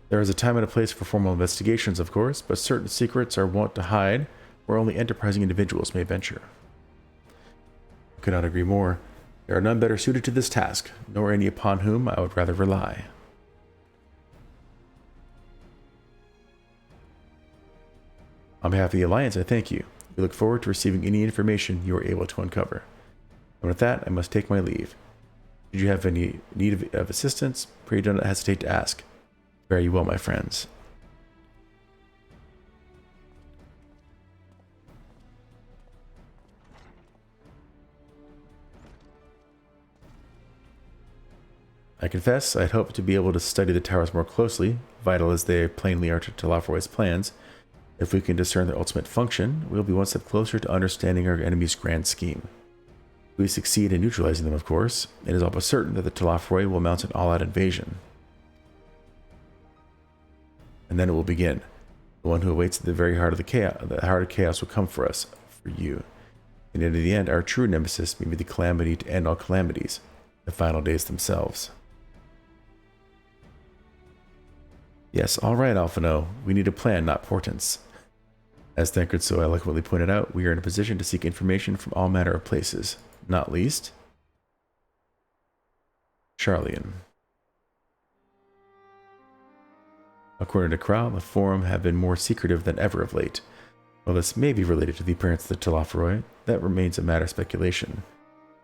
S1: There is a time and a place for formal investigations, of course, but certain secrets are wont to hide where only enterprising individuals may venture. I could not agree more. There are none better suited to this task, nor any upon whom I would rather rely. On behalf of the Alliance, I thank you. We look forward to receiving any information you are able to uncover. And with that, I must take my leave. Should you have any need of assistance, pray do not hesitate to ask. Fare you well, my friends. I confess I'd hoped to be able to study the towers more closely, vital as they plainly are to Talafroi's plans. If we can discern their ultimate function, we'll be one step closer to understanding our enemy's grand scheme. If we succeed in neutralizing them, of course, it is almost certain that the Talafroi will mount an all-out invasion. And then it will begin. The one who awaits at the very heart of the heart of chaos will come for us, for you. And in the end, our true nemesis may be the calamity to end all calamities, the final days themselves. Yes, all right, Alphino. We need a plan, not portents. As Thancred so eloquently pointed out, we are in a position to seek information from all manner of places, not least Charlian. According to Krau, the Forum have been more secretive than ever of late. While this may be related to the appearance of the Telophoroi, that remains a matter of speculation.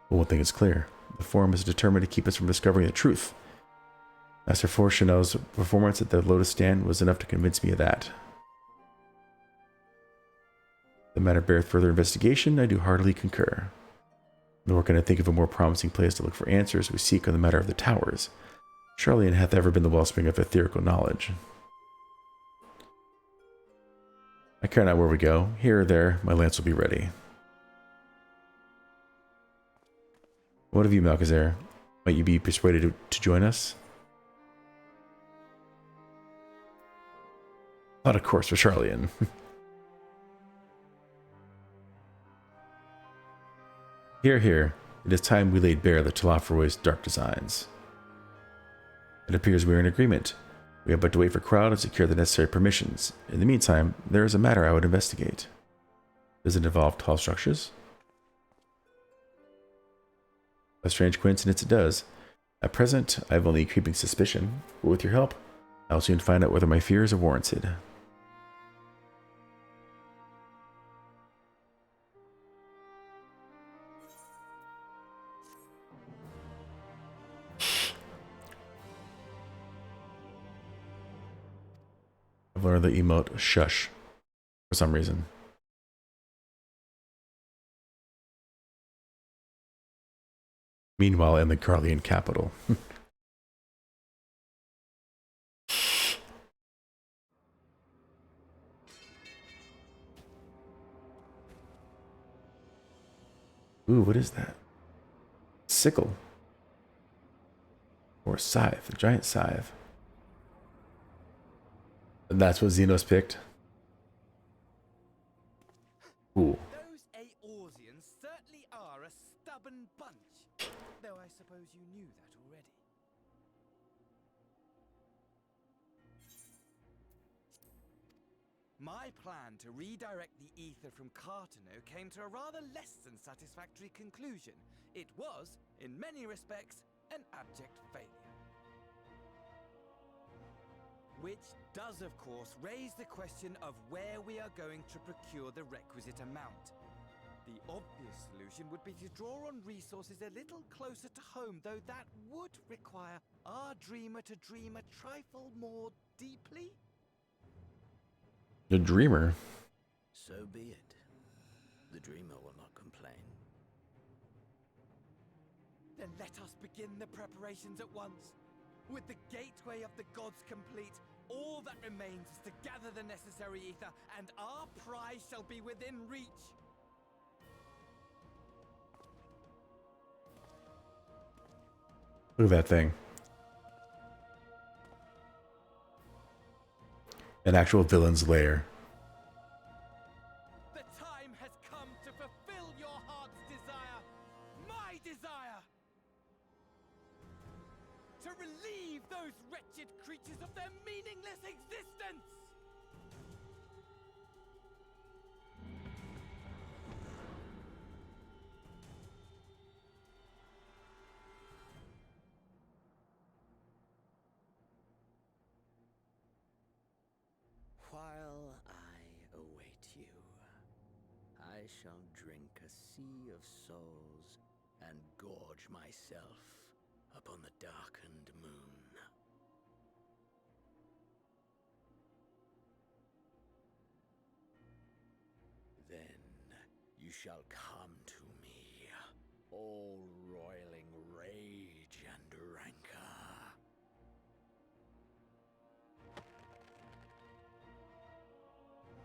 S1: But one thing is clear. The Forum is determined to keep us from discovering the truth. Master Chanel's performance at the Lotus Stand was enough to convince me of that. The matter beareth further investigation, I do heartily concur. Nor can I think of a more promising place to look for answers we seek on the matter of the towers. Charlian hath ever been the wellspring of etherical knowledge. I care not where we go. Here or there, my lance will be ready. What of you, Malchezair? Might you be persuaded to join us? Not a course for Charlian. Here, here. It is time we laid bare the Telophoroi's dark designs. It appears we are in agreement. We have but to wait for Krau to secure the necessary permissions. In the meantime, there is a matter I would investigate. Does it involve tall structures? A strange coincidence it does. At present, I have only a creeping suspicion, but with your help, I will soon find out whether my fears are warranted. I've learned the emote shush for some reason. Meanwhile, in the Garlean capital. Ooh, what is that? Sickle. Or scythe, a giant scythe. And that's what Xenos picked. Cool.
S8: Those Eorzeans certainly are a stubborn bunch. Though I suppose you knew that already. My plan to redirect the ether from Cartano came to a rather less than satisfactory conclusion. It was, in many respects, an abject failure. Which does, of course, raise the question of where we are going to procure the requisite amount. The obvious solution would be to draw on resources a little closer to home, though that would require our dreamer to dream a trifle more deeply.
S1: The dreamer?
S14: So be it. The dreamer will not complain.
S8: Then let us begin the preparations at once. With the gateway of the gods complete, all that remains is to gather the necessary ether, and our prize shall be within reach.
S1: Look at that thing. An actual villain's lair.
S8: The time has come to fulfill your heart's desire, my desire. To relieve those wretched creatures of their meaningless existence!
S14: While I await you, I shall drink a sea of souls and gorge myself upon the darkened moon. Then you shall come to me, all roiling rage and rancor.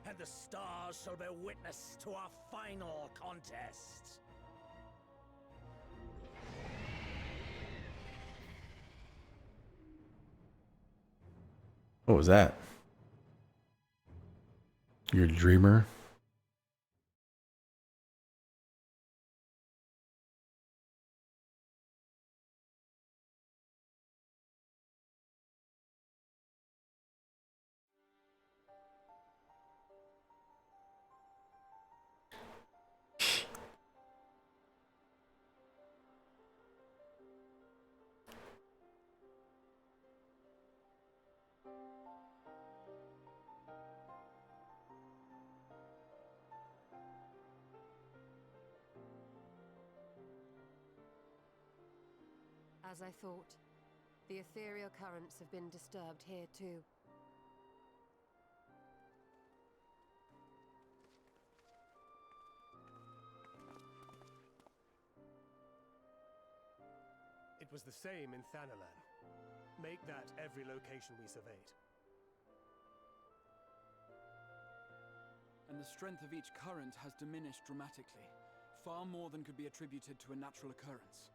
S19: And the stars shall bear witness to our final contest.
S1: What was that? You're a dreamer?
S6: As I thought, the ethereal currents have been disturbed here too.
S15: It was the same in Thanalan. Make that every location we surveyed.
S23: And the strength of each current has diminished dramatically, far more than could be attributed to a natural occurrence.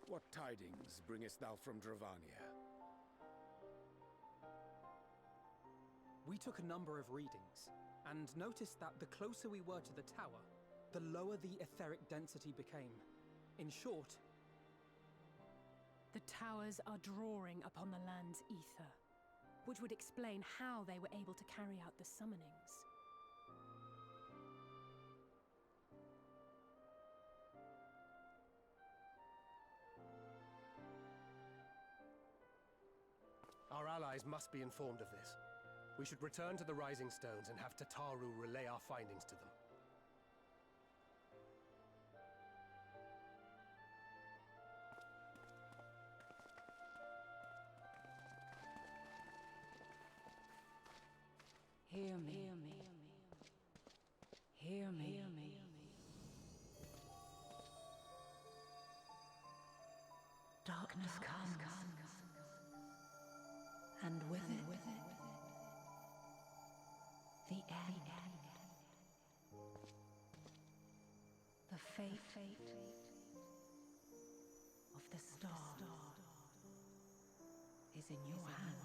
S10: What tidings bringest thou from Dravania?
S9: We took a number of readings, and noticed that the closer we were to the tower, the lower the etheric density became. In short,
S7: The towers are drawing upon the land's ether, which would explain how they were able to carry out the summonings.
S15: Our allies must be informed of this. We should return to the Rising Stones and have Tataru relay our findings to them.
S2: Hear me. Hear me. Hear me. Darkness comes, and with it, the end. The fate of the star is in your hands.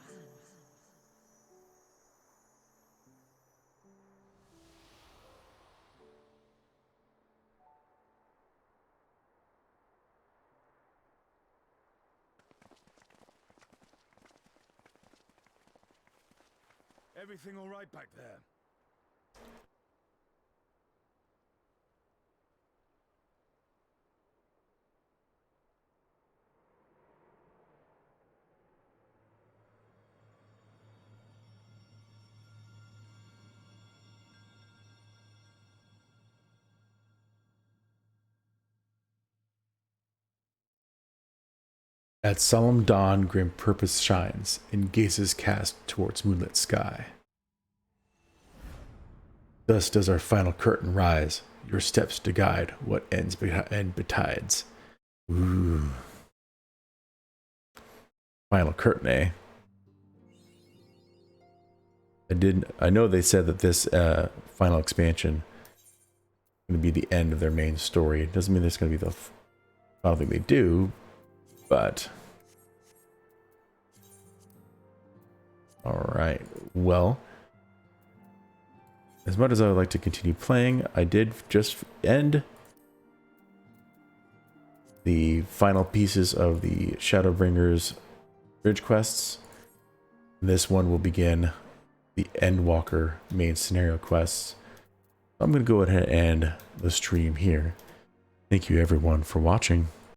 S18: Everything all right back there?
S1: At solemn dawn, grim purpose shines, and gazes cast towards moonlit sky. Thus does our final curtain rise, your steps to guide what ends and betides. Ooh. Final curtain, eh? I know they said that this final expansion is going to be the end of their main story. It doesn't mean that's going to be the final thing they do, but alright, well, as much as I would like to continue playing, I did just end the final pieces of the Shadowbringers bridge quests. This one will begin the Endwalker main scenario quests. I'm going to go ahead and end the stream here. Thank you everyone for watching.